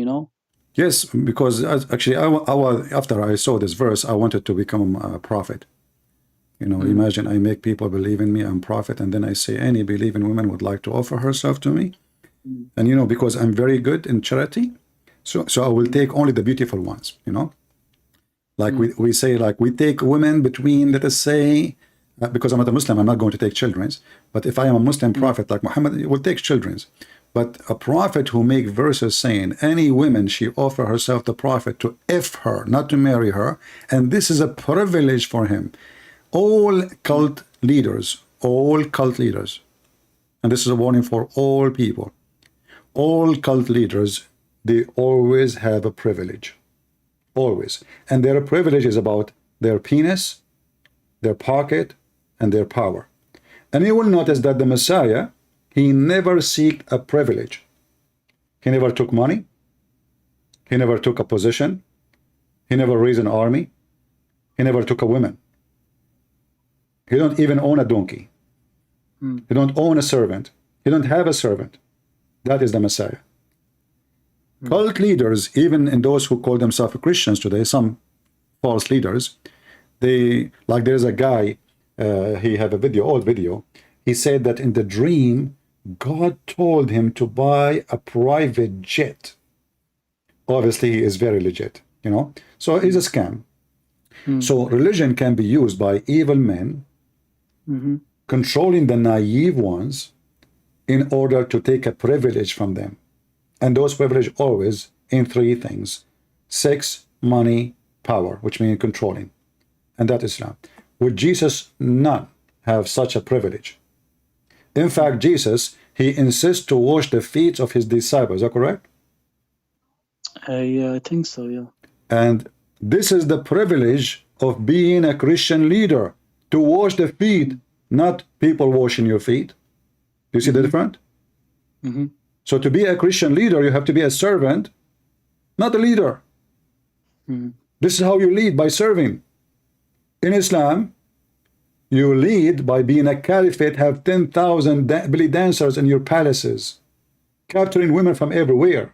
Yes, because actually, after I saw this verse, I wanted to become a prophet. Imagine I make people believe in me, I'm prophet, and then I say any believing woman would like to offer herself to me. And because I'm very good in charity, so I will take only the beautiful ones, Like we say, like we take women between, let us say, because I'm not a Muslim, I'm not going to take children's. But if I am a Muslim prophet like Muhammad, he will take children's. But a prophet who make verses saying any woman she offer herself the prophet to F her, not to marry her, and this is a privilege for him. All cult leaders, and this is a warning for all people, all cult leaders, they always have a privilege. Always. And their privilege is about their penis, their pocket, and their power. And you will notice that the Messiah, he never seeked a privilege. He never took money. He never took a position. He never raised an army. He never took a woman. He don't even own a donkey. He don't own a servant. He don't have a servant. That is the Messiah. Cult leaders, even in those who call themselves Christians today, some false leaders, there's a guy, he had a old video, he said that in the dream, God told him to buy a private jet. Obviously, he is very legit, So it's a scam. So religion can be used by evil men, controlling the naive ones in order to take a privilege from them. And those privileges always in three things: sex, money, power, which means controlling. And that is Islam. Would Jesus not have such a privilege? In fact, Jesus, he insists to wash the feet of his disciples. Is that correct? Yeah, I think so, yeah. And this is the privilege of being a Christian leader, to wash the feet, not people washing your feet. You see the difference? So to be a Christian leader, you have to be a servant, not a leader. This is how you lead, by serving. In Islam, you lead by being a caliphate, have 10,000 belly dancers in your palaces, capturing women from everywhere,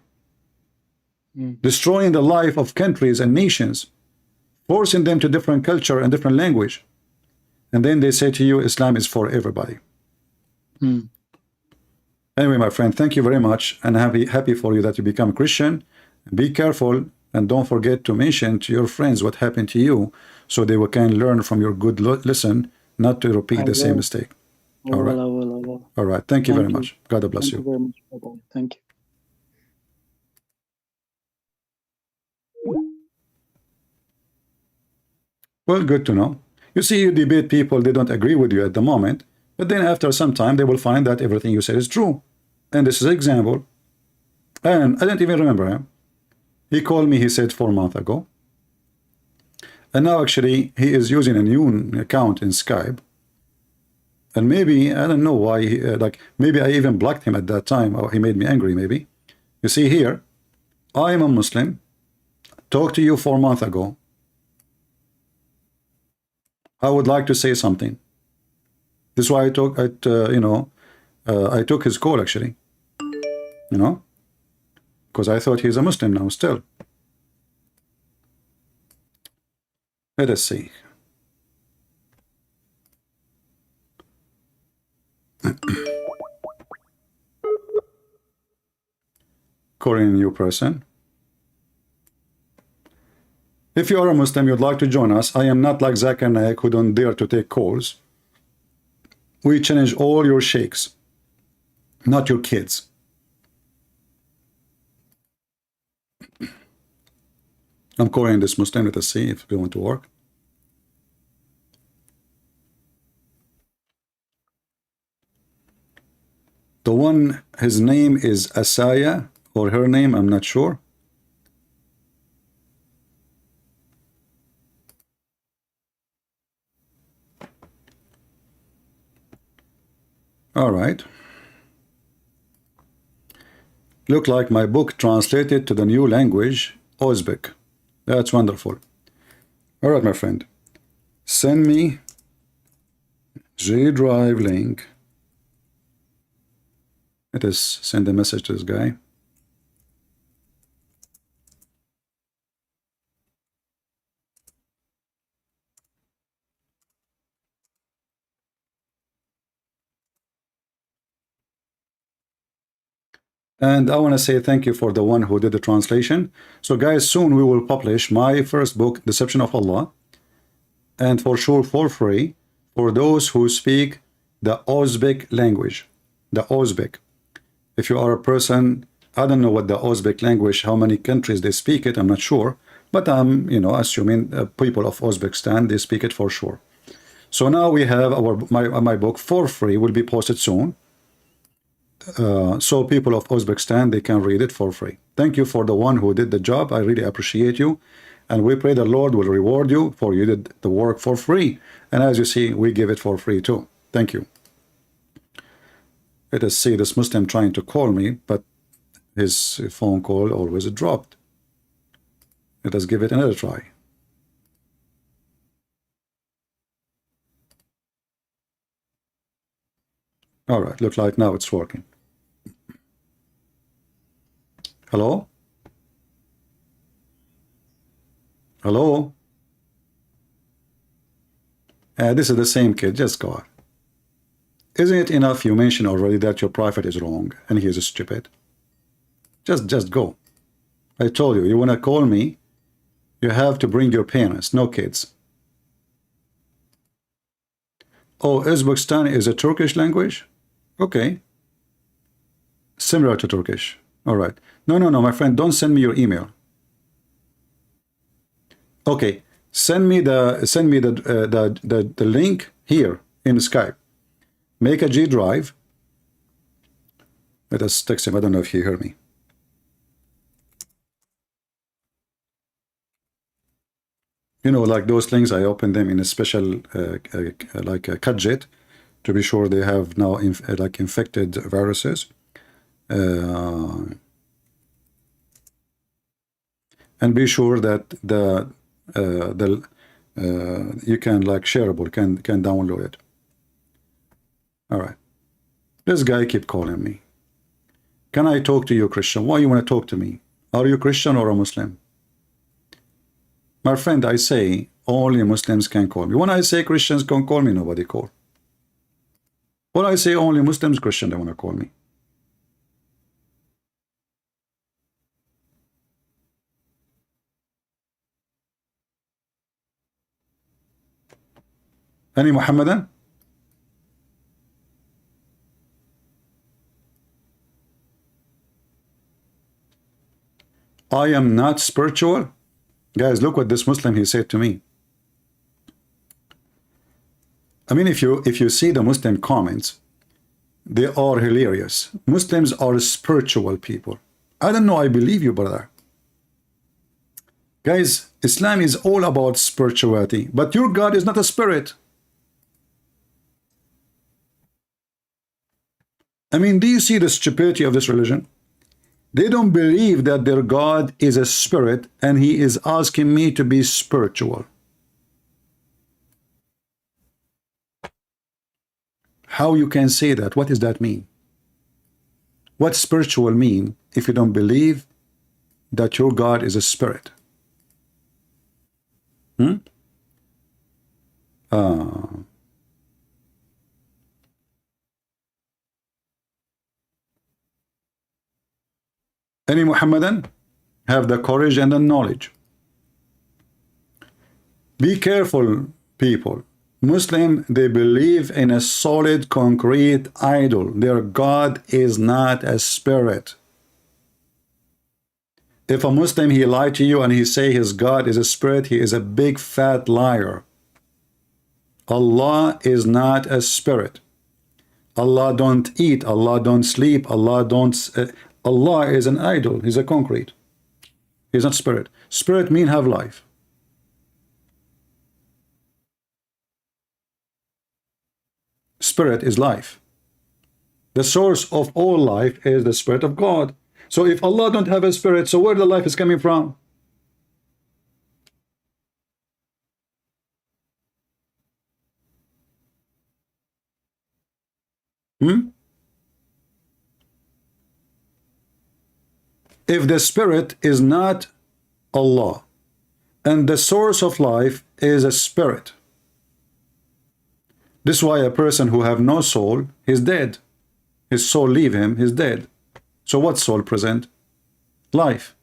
destroying the life of countries and nations, forcing them to different culture and different language. And then they say to you, Islam is for everybody. Anyway, my friend, thank you very much, and happy for you that you become Christian. Be careful, and don't forget to mention to your friends what happened to you, so they can learn from your good lesson, not to repeat the same mistake. I will. All right. Thank you very much. God bless you. Thank you very much. Bye-bye. Thank you. Well, good to know. You see, you debate people, they don't agree with you at the moment, but then after some time, they will find that everything you said is true. And this is an example. And I don't even remember him. He called me, he said 4 months ago. And now actually, he is using a new account in Skype. And maybe, I don't know why, maybe I even blocked him at that time, or he made me angry maybe. You see here, I am a Muslim, talked to you 4 months ago. I would like to say something. This is why I took his call actually, because I thought he's a Muslim now still. Let us see. Calling a new person. If you are a Muslim, you'd like to join us. I am not like Zakir Naik, who don't dare to take calls. We challenge all your sheikhs, not your kids. I'm calling this Muslim. Let us see if we want to work. The one, his name is Asaya, or her name, I'm not sure. All right. Look like my book translated to the new language, Uzbek. That's wonderful. All right, my friend. Send me G Drive link. Let us send a message to this guy. And I want to say thank you for the one who did the translation. So guys, soon we will publish my first book, Deception of Allah, and for sure for free for those who speak the Uzbek language. The Uzbek. If you are a person, I don't know what the Uzbek language, how many countries they speak it, I'm not sure, but I'm assuming people of Uzbekistan, they speak it for sure. So now we have my book for free, will be posted soon. So people of Uzbekistan, they can read it for free. Thank you for the one who did the job. I really appreciate you. And we pray the Lord will reward you for you did the work for free. And as you see, we give it for free too. Thank you. Let us see this Muslim trying to call me, but his phone call always dropped. Let us give it another try. All right, looks like now it's working. Hello? Hello? This is the same kid, just go on. Isn't it enough you mentioned already that your prophet is wrong and he is stupid? Just go. I told you, you want to call me, you have to bring your parents, no kids. Oh, Uzbekistan is a Turkish language? Okay. Similar to Turkish. All right. No, my friend, don't send me your email. Okay. Send me the link here in Skype. Make a G drive. Let us text him. I don't know if he heard me. Like those things, I open them in a special, like a Kadjet, to be sure they have now infected viruses. And be sure that you can shareable can download it. All right. This guy keep calling me. Can I talk to you, Christian? Why you want to talk to me? Are you Christian or a Muslim? My friend, I say only Muslims can call me. When I say Christians can call me, nobody call. Well, I say only Muslims, Christian, they want to call me. Any Muhammadan? I am not spiritual. Guys, look what this Muslim, he said to me. I mean, if you see the Muslim comments, they are hilarious. Muslims are spiritual people. I don't know, I believe you, brother. Guys, Islam is all about spirituality, but your God is not a spirit. I mean, do you see the stupidity of this religion? They don't believe that their God is a spirit, and he is asking me to be spiritual. How you can say that? What does that mean? What spiritual mean if you don't believe that your God is a spirit? Any Muhammadan have the courage and the knowledge. Be careful, people. Muslim, they believe in a solid, concrete idol. Their God is not a spirit. If a Muslim, he lied to you and he say his God is a spirit, he is a big fat liar. Allah is not a spirit. Allah don't eat, Allah don't sleep, Allah don't... Allah is an idol, he's a concrete. He's not spirit. Spirit mean have life. Spirit is life. The source of all life is the Spirit of God. So if Allah don't have a spirit, so where the life is coming from? If the spirit is not Allah, and the source of life is a spirit, this is why a person who have no soul is dead. His soul leave him, he's dead. So what soul present? Life.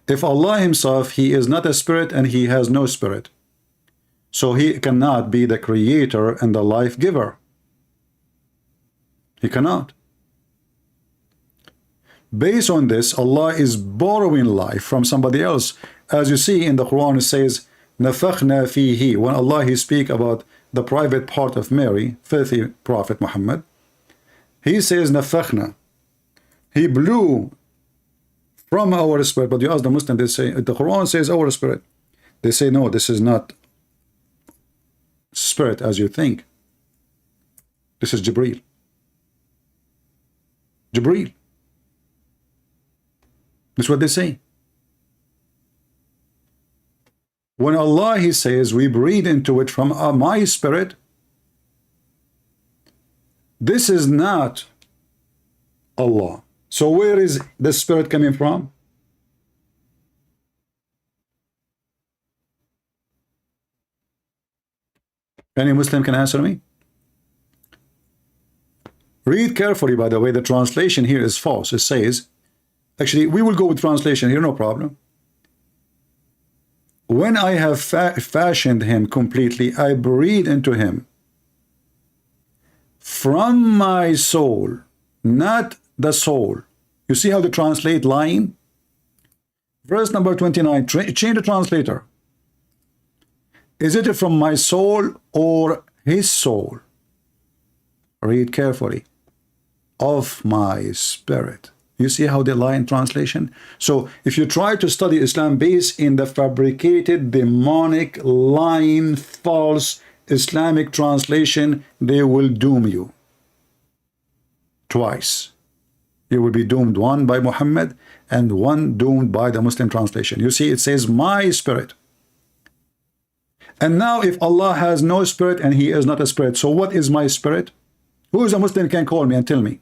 If Allah himself, he is not a spirit and he has no spirit, so he cannot be the creator and the life giver. He cannot. Based on this, Allah is borrowing life from somebody else. As you see in the Quran, it says, نَفَخْنَا فِيهِ. When Allah, he speak about the private part of Mary, filthy Prophet Muhammad, he says, نَفَخْنَا. He blew from our spirit. But you ask the Muslim, they say, the Quran says our spirit. They say, no, this is not spirit as you think. This is Jibreel. Jibreel. That's what they say. When Allah, he says, we breathe into it from my spirit, this is not Allah. So where is the spirit coming from? Any Muslim can answer me? Read carefully, by the way, the translation here is false. It says, actually, we will go with translation here, no problem. When I have fashioned him completely, I breathe into him from my soul, not the soul. You see how they translate lying? Verse number 29, change the translator. Is it from my soul or his soul? Read carefully. Of my spirit. You see how they lie in translation? So if you try to study Islam based in the fabricated, demonic, lying, false Islamic translation, they will doom you. Twice. You will be doomed, one by Muhammad and one doomed by the Muslim translation. You see, it says my spirit. And now if Allah has no spirit and he is not a spirit, so what is my spirit? Who is a Muslim can call me and tell me?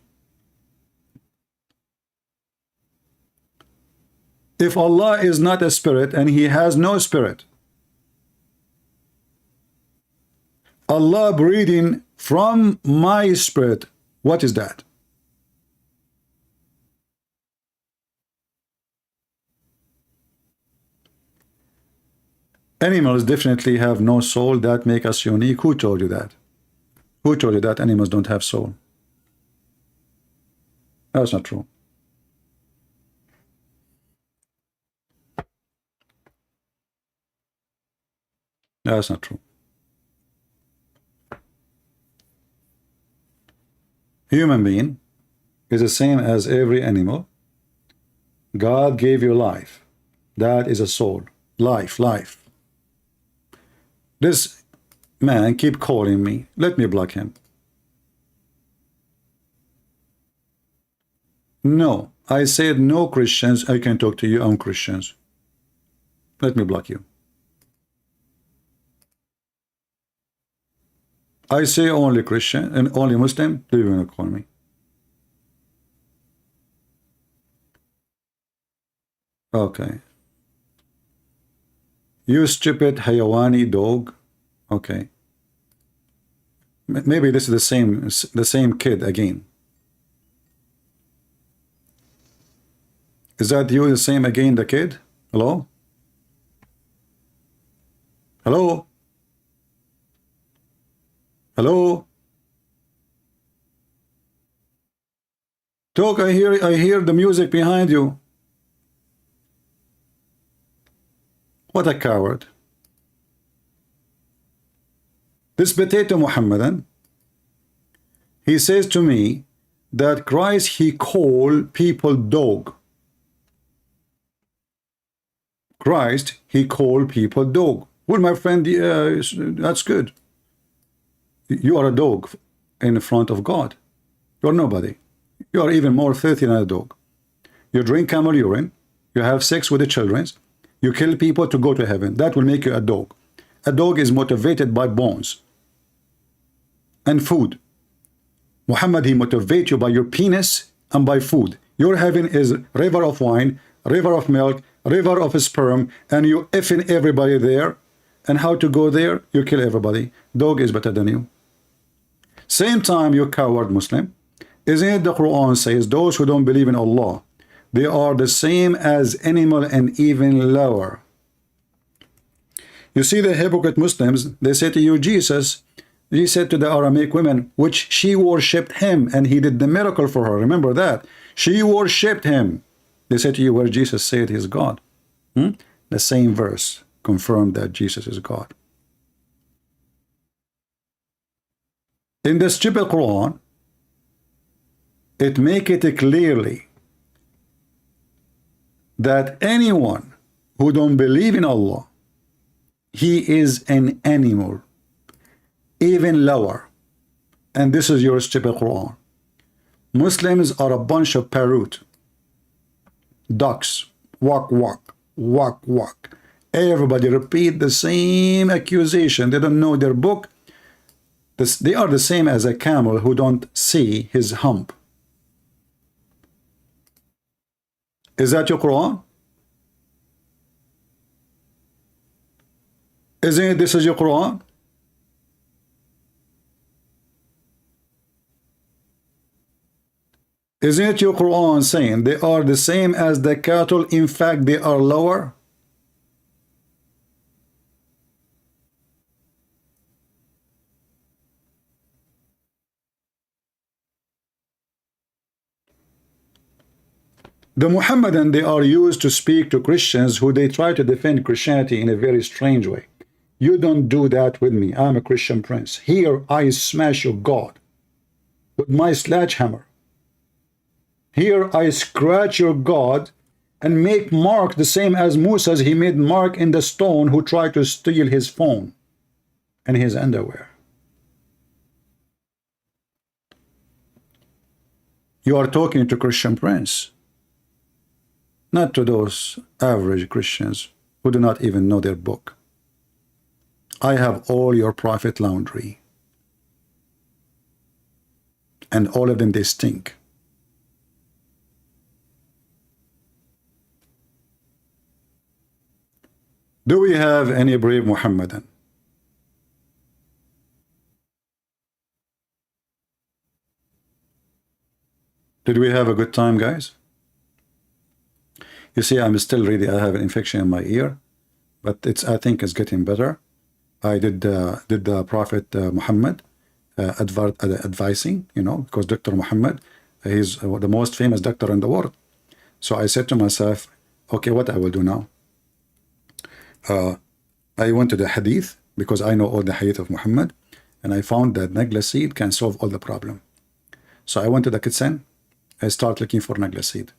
If Allah is not a spirit and he has no spirit, Allah breathing from my spirit. What is that? Animals definitely have no soul. That make us unique. Who told you that? Who told you that animals don't have soul? That's not true. That's not true. Human being is the same as every animal. God gave you life. That is a soul. Life, life. This man keep calling me. Let me block him. No, I said no Christians. I can talk to you. I'm Christians. Let me block you. I say only Christian and only Muslim. Do you want to call me? Okay. You stupid hayawani dog. Okay. Maybe this is the same kid again. Is that you, the same again, the kid? Hello? Hello? Hello? Talk, I hear the music behind you. What a coward. This potato Muhammadan, he says to me that Christ, he called people dog. Christ, he called people dog. Well, my friend, that's good. You are a dog in front of God. You're nobody. You are even more filthy than a dog. You drink camel urine. You have sex with the children. You kill people to go to heaven. That will make you a dog. A dog is motivated by bones and food. Muhammad, he motivates you by your penis and by food. Your heaven is river of wine, river of milk, river of sperm, and you effing everybody there. And how to go there? You kill everybody. Dog is better than you. Same time, you coward Muslim. Isn't it the Quran says those who don't believe in Allah, they are the same as animal and even lower. You see the hypocrite Muslims, they say to you, Jesus, he said to the Aramaic women, which she worshipped him, and he did the miracle for her. Remember that. She worshipped him. They said to you, where Jesus said he's God. The same verse confirmed that Jesus is God. In the stupid Quran, it make it clearly that anyone who don't believe in Allah, he is an animal, even lower. And this is your stupid Quran. Muslims are a bunch of parrot, ducks, walk, walk, walk, walk. Everybody repeat the same accusation. They don't know their book. They are the same as a camel who don't see his hump. Is that your Quran? Isn't it this is your Quran? Isn't it your Quran saying they are the same as the cattle? In fact, they are lower? The Muhammadan, they are used to speak to Christians who they try to defend Christianity in a very strange way. You don't do that with me. I'm a Christian prince. Here I smash your God with my sledgehammer. Here I scratch your God and make mark the same as Moses. He made mark in the stone who tried to steal his phone and his underwear. You are talking to Christian prince, not to those average Christians who do not even know their book. I have all your private laundry, and all of them, they stink. Do we have any brave Muhammadan? Did we have a good time, guys? You see, I'm still really, I have an infection in my ear, but I think it's getting better. I did the Prophet Muhammad advising, you know, because Dr. Muhammad, he's the most famous doctor in the world. So I said to myself, okay, what I will do now? I went to the hadith, because I know all the hadith of Muhammad, and I found that Nagla seed can solve all the problem. So I went to the kitchen, I started looking for Nagla seed.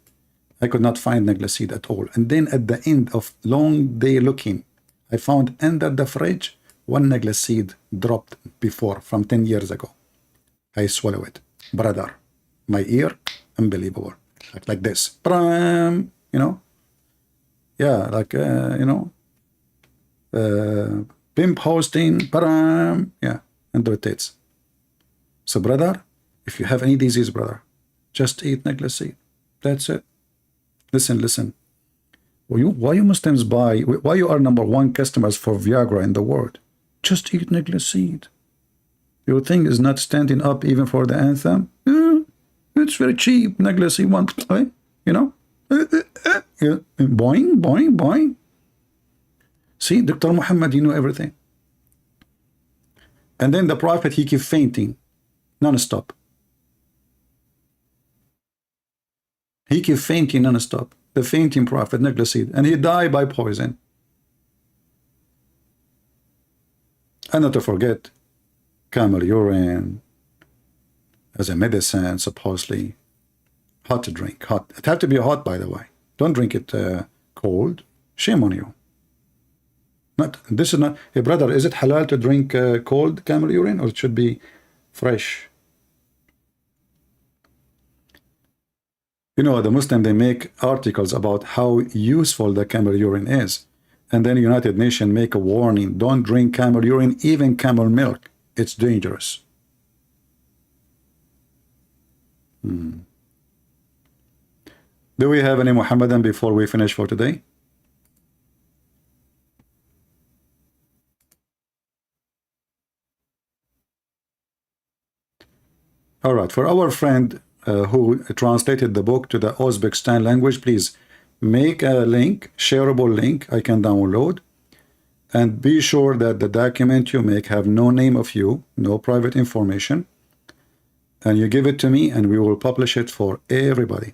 I could not find Nagla seed at all. And then at the end of long day looking, I found under the fridge one Nagla seed dropped before from 10 years ago. I swallow it. Brother, my ear, unbelievable. Like this. You know? Yeah, like, you know, pimp hosting, yeah, and rotates. So, brother, if you have any disease, brother, just eat Nagla seed. That's it. Listen. Why you Muslims why you are #1 customers for Viagra in the world? Just eat Nagla seed. Your thing is not standing up even for the anthem? It's very cheap. Nagla seed, you know? Boing, boing, boing. See, Dr. Muhammad, you know everything. And then the Prophet, he keep fainting non-stop. He keep fainting non-stop. The fainting Prophet, Nagla seed. And he died by poison. And not to forget, camel urine as a medicine, supposedly. Hot to drink. Hot. It have to be hot, by the way. Don't drink it cold. Shame on you. This is not. Hey, brother, is it halal to drink cold camel urine, or it should be fresh? You know, the Muslim, they make articles about how useful the camel urine is. And then United Nations make a warning, don't drink camel urine, even camel milk. It's dangerous. Do we have any Muhammadan before we finish for today? All right, for our friend who translated the book to the Uzbekistan language, please make a link, shareable link I can download, and be sure that the document you make have no name of you, no private information, and you give it to me and we will publish it for everybody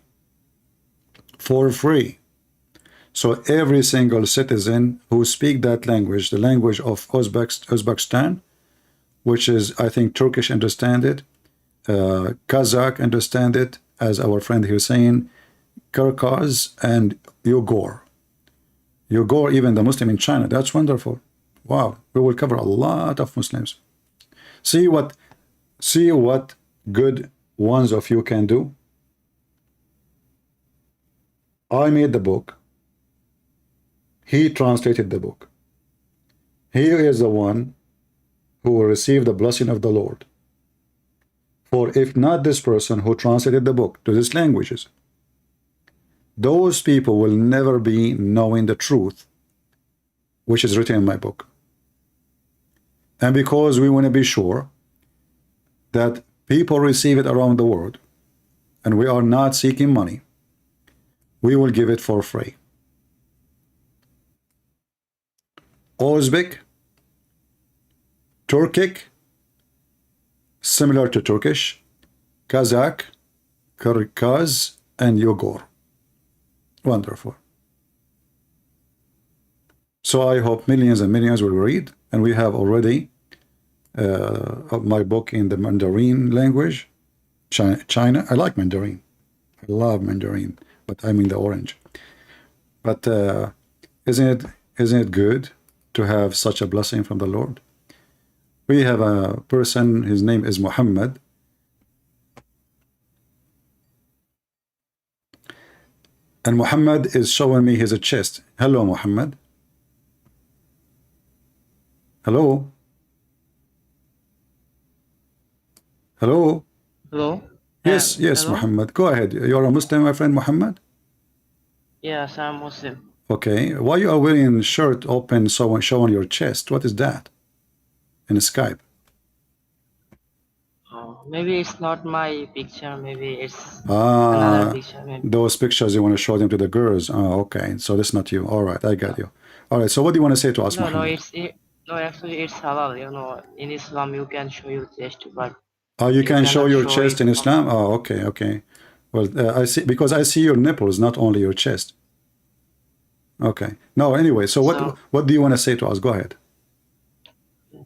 for free. So every single citizen who speak that language, the language of Uzbekistan, which is, I think, Turkish understand it, Kazakh understand it, as our friend Hussein, Kyrgyz, and Uyghur. Uyghur, even the Muslim in China. That's wonderful. Wow, we will cover a lot of Muslims. See what good ones of you can do. I made the book. He translated the book. He is the one who will receive the blessing of the Lord. For if not this person who translated the book to these languages, those people will never be knowing the truth which is written in my book. And because we want to be sure that people receive it around the world, and we are not seeking money, we will give it for free. Uzbek, Turkic, similar to Turkish, Kazakh, Kyrgyz, and Uyghur. Wonderful. So I hope millions and millions will read, and we have already my book in the Mandarin language. China, I like Mandarin. I love Mandarin, but I'm in the orange. But isn't it good to have such a blessing from the Lord? We have a person, his name is Muhammad. And Muhammad is showing me his chest. Hello, Muhammad. Hello. Hello. Hello? Yes, hello? Muhammad. Go ahead. You're a Muslim, my friend Muhammad? Yes, I'm Muslim. Okay. Why you are wearing shirt open, showing your chest? What is that? In Skype. Oh. Maybe it's not my picture. Maybe it's another Ah, picture. Maybe. those pictures you want to show them to the girls. Oh, okay. So that's not you. All right, I got you. All right. So what do you want to say to us, No, no, Muhammad? no. Actually, it's halal. In Islam you can show your chest, but Oh, you you can show cannot your show chest it in from. Islam? Oh, okay, okay. Well, I see, because I see your nipples, not only your chest. Okay. No, anyway, so So what do you want to say to us? Go ahead.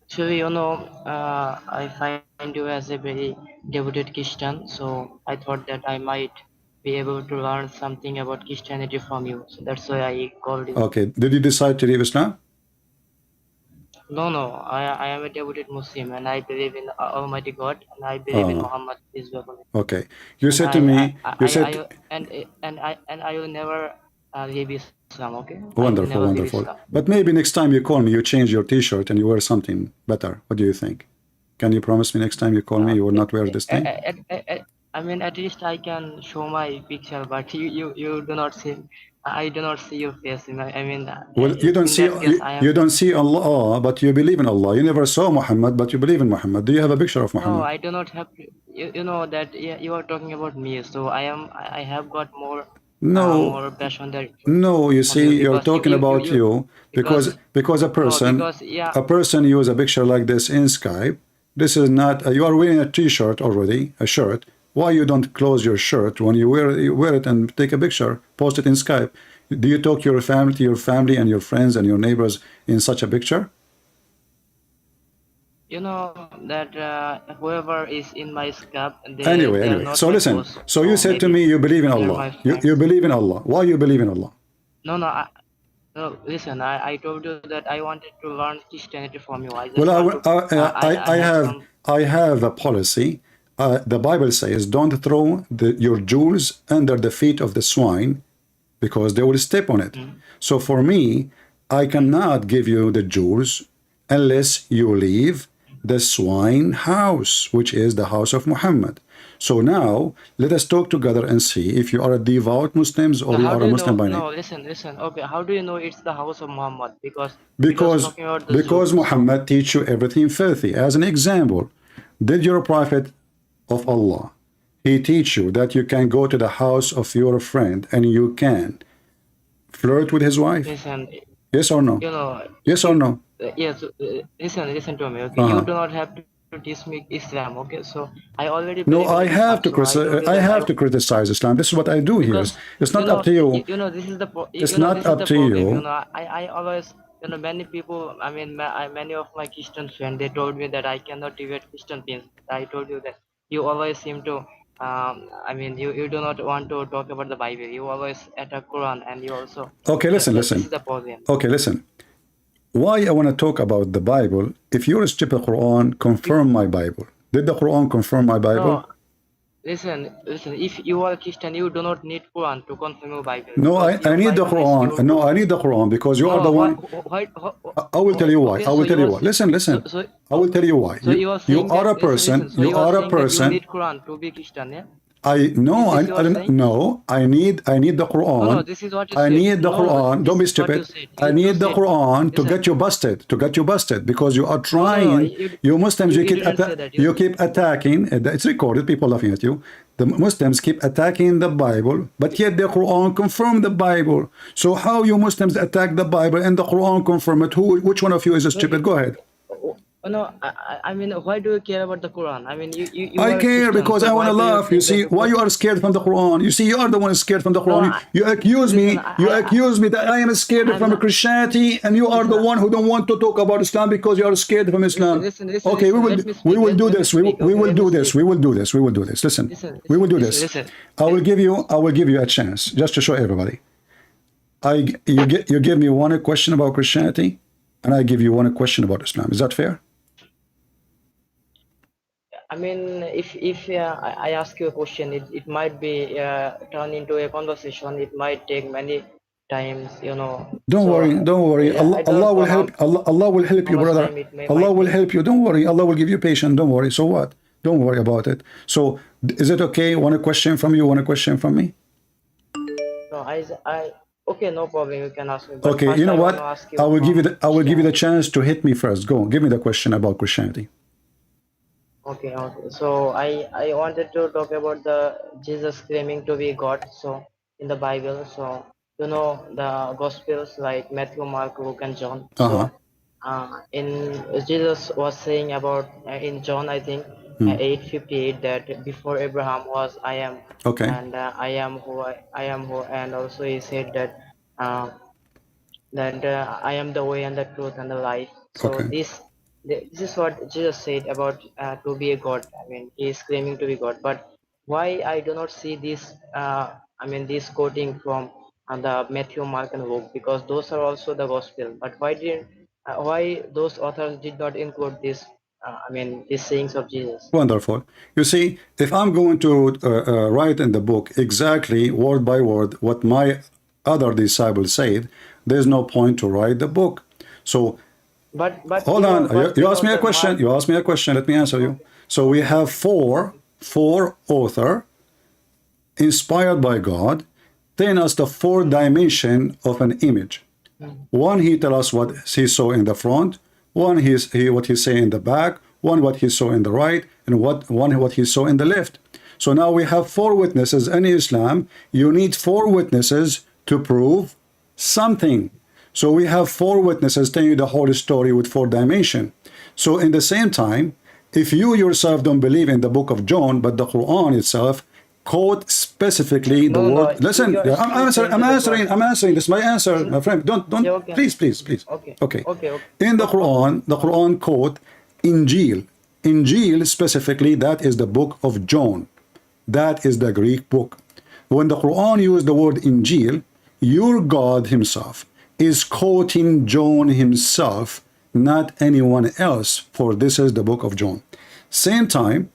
actually, I find you as a very devoted Christian. So I thought that I might be able to learn something about Christianity from you. So that's why I called you. Okay. Did you decide to leave Islam? No, no. I am a devoted Muslim, and I believe in Almighty God, and I believe in Oh, Muhammad is well. okay. You And said to me, you said, I will never leave Islam. Okay, I will wonderful, never leave wonderful. Islam. But maybe next time you call me, you change your t-shirt and you wear something better. What do you think? Can you promise me next time you call me, you will not wear this thing? I mean, at least I can show my picture, but you do not see. I do not see your face. I mean, Well, you don't in see that case, I am. you don't see Allah, but you believe in Allah. You never saw Muhammad, but you believe in Muhammad. Do you have a picture of No, Muhammad? I do not have. You know that you are talking about me, so I have got No, more passion there no. You from you see, you're because talking about you because because no because yeah. a person use a picture like this in Skype. This is not. You are wearing a T-shirt already, a shirt. Why you don't close your shirt when you wear it and take a picture, post it in Skype? Do you talk to your family and your friends and your neighbors in such a picture? You know that whoever is in my scab, Anyway, they are anyway. not So my listen. close. So you So said to me maybe you believe in they are Allah. my You friends. believe in Allah. Why you believe in Allah? No, no, no. Listen, I told you that I wanted to learn Christianity from you. I Well, just want to. I have some. I have a policy. The Bible says, "Don't throw your jewels under the feet of the swine, because they will step on it." So for me, I cannot give you the jewels unless you leave the swine house, which is the house of Muhammad. So now let us talk together and see if you are a devout Muslims or So you how are do a you Muslim know? by name. No, listen. Okay, how do you know it's the house of Muhammad? Because talking about the Because Jews. So Muhammad teach you everything filthy. As an example, did your prophet of Allah, he teach you that you can go to the house of your friend and you can flirt with his wife? listen, Yes or no? you know, Yes or no? yes. Listen to me. Okay, you Uh-huh. do not have to teach me Islam. Okay, so I already No, believe in Islam. So I told you I that have to criticize Islam. This is what I do here. because It's not up to you. this is the It's not this is up the to problem. you. I always many people. I mean, many of my Christian friends they told me that I cannot debate Christian things. I told you that you always seem to. I mean, you do not want to talk about the Bible. You always attack Quran, and you also. Okay, listen, This listen. is the problem. Okay, listen. Why I want to talk about the Bible? If you're a stupid Quran, confirm my Bible. Did the Quran confirm my Bible? No, listen. If you are a Christian, you do not need Quran to confirm your Bible No, because I your need the Bible is Quran. your No, book. I need the Quran because you are the No, one. I will tell you why. okay, I will so tell you you are why. Listen, listen. I will tell you why. so you are You saying are that a person. so You you are are a saying that you person. need Quran to be Christian, yeah? No, Is this you I are don't. saying? No, I need the No, Quran. this is what you I said. need the No, Quran. Don't this be is what you stupid. said. I You need the said, Quran to listen, get you busted. To get you busted because you are no, trying. You Muslims, you didn't say that. you keep attacking. It's recorded. People laughing at you. The Muslims keep attacking the Bible, but yet the Quran confirm the Bible. So how you Muslims attack the Bible and the Quran confirm it? Which one of you is a stupid? Go ahead. no, I mean, why do you care about the Quran? I mean, you I are a care Christian, because so I want why to do you laugh. You think see, that? why you are scared from the Quran? You see, you are the one scared from the No, Quran. You accuse listen, me. You accuse me that I am scared I'm from not. Christianity, and you are the Listen, one who don't want to talk about Islam because you are scared from Islam. Okay, Let me we speak. will do Let me this. speak. We Okay, will let me do this. speak. We will do this. We will do this. Listen, we will do this. Listen. I will give you a chance just to show everybody. You give me one question about Christianity, and I give you one question about Islam. Is that fair? I mean, if I ask you a question, it might be turned into a conversation. It might take many times, Don't So worry, don't worry. I don't Allah will know help. Allah will help how you, much brother. time it Allah might will take. help you. Don't worry. Allah will give you patience. Don't worry. So what? Don't worry about it. So is it okay? One question from you, one question from me? No, okay, no problem. You can ask me. But Okay, first, you know I want to what? ask you from I will give you the Christianity. chance to hit me first. Go. Give me the question about Christianity. Okay, okay. So I wanted to talk about the Jesus claiming to be God. So in the Bible, so you know the Gospels like Matthew, Mark, Luke, and John. Uh-huh. So in Jesus was saying about in John, I think 8:58 that before Abraham was I am, Okay. and I am who, and also he said that. Uh, that I am the way and the truth and the life. So Okay. this is what Jesus said about to be a God. I mean, he is claiming to be God. But why I do not see this? I mean, this quoting from the Matthew, Mark, and Luke, because those are also the gospel. But why those authors did not include this? I mean, these sayings of Jesus. Wonderful. You see, if I'm going to write in the book exactly word by word what my other disciples said, there's no point to write the book. So But hold you on. know, but You you asked know me a the question. Mark. You asked me a question. Let me answer you. Okay, So we have four author inspired by God, telling us the four dimension of an image. One, he tell us what he saw in the front. One, what he say in the back. One, what he saw in the right, and what he saw in the left. So now we have four witnesses in Islam. You need four witnesses to prove something. So we have four witnesses telling you the whole story with four dimension. So in the same time, if you yourself don't believe in the book of John, but the Quran itself quote specifically the no, word. Listen, you're I'm still answering. saying I'm to the answering. question. I'm answering. This is my answer, Listen, my friend. Don't. yeah, okay, Please. okay, Okay. okay, okay. In the Okay. Quran, the Quran quote Injil. Injil specifically, that is the book of John. That is the Greek book. When the Quran used the word Injil, your God himself is quoting John himself, not anyone else, for this is the book of John. Same time,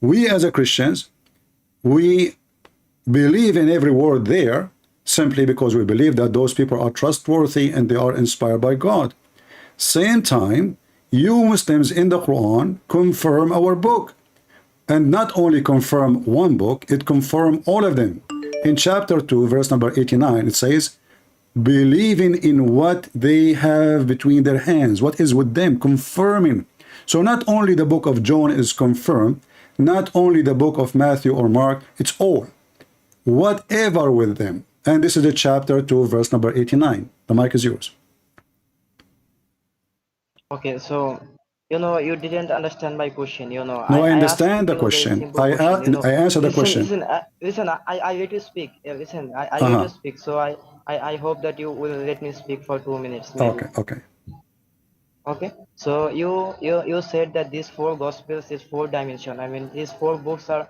we as a Christians, we believe in every word there simply because we believe that those people are trustworthy and they are inspired by God. Same time, you Muslims in the Quran confirm our book. And not only confirm one book, it confirm all of them. In chapter 2, verse number 89, it says, believing in what they have between their hands, what is with them, confirming. So not only the book of John is confirmed, not only the book of Matthew or Mark, it's all. Whatever with them. And this is the chapter 2, verse number 89. The mic is yours. Okay, so you know you didn't understand my question. You know, No, I I asked understand the you a very question. simple question. You know, I answer the question. listen. I let you speak. Listen, I let Uh-huh. you speak. So I hope that you will let me speak for 2 minutes maybe. Okay. Okay, so you said that these four gospels is four dimension. I mean, these four books are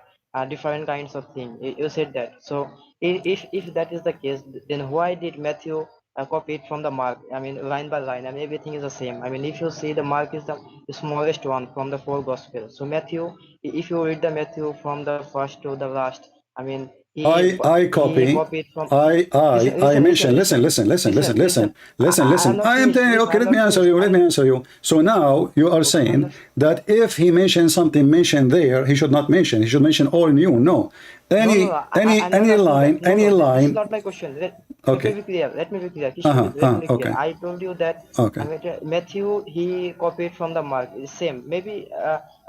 different kinds of thing. You said that. So if that is the case, then why did Matthew copy it from the Mark? I mean, line by line. I mean, everything is the same. I mean, if you see the Mark is the smallest one from the four gospels. So Matthew, if you read the Matthew from the first to the last, I mean, I he copy. copied from. I mention. Listen. I'm not I am finished. telling you. Listen, Okay, I'm let me not answer finished. you. Let me answer you. So now you are Okay, I'm saying not. that if he mentions something mentioned there, he should not mention. He should mention all new. No, No. I'm not asking that. No, any this is line. not my question. Let me Okay. be clear. Let me be clear. Kishore, let me be clear. Okay. I told you that I Okay. mean, Matthew, he copied from the Mark. It's same. Maybe,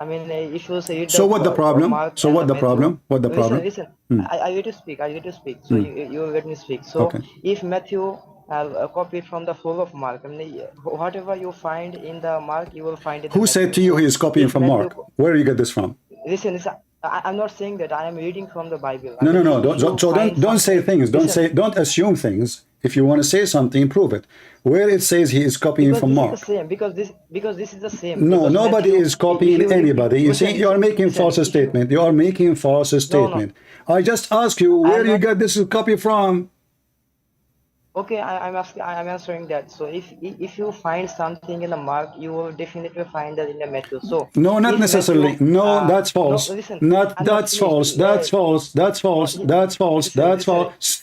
I mean, if you say the So what the problem? Mark So and the what the Matthew, problem? What the listen, problem? listen. I get to speak. I get to speak. So you let me speak. So Okay. if Matthew copied from the whole of Mark, I mean, whatever you find in the Mark, you will find in the Who said Matthew. to you he So is copying if from Matthew, Mark? Where do you get this from? listen, I'm not saying that I am reading from the Bible. I No. mean, if Don't, you so find don't say something, things. listen, Don't assume things. If you want to say something, prove it. Where it says he is copying because from this is the Mark. same. Because this is the same. No, Because nobody Matthew, is if copying you read, anybody. You see, you are making listen. false If you statement. You are making false no, statement. I just ask you I where am you not. get this copy from. Okay, I'm asking. I'm answering that. So if you find something in the Mark, you will definitely find that in the Matthew. So No, not if necessarily. Matthew, No, that's no, false. listen, Not I'm not that's finished. false. That's false. That's false. That's false. That's Listen. false.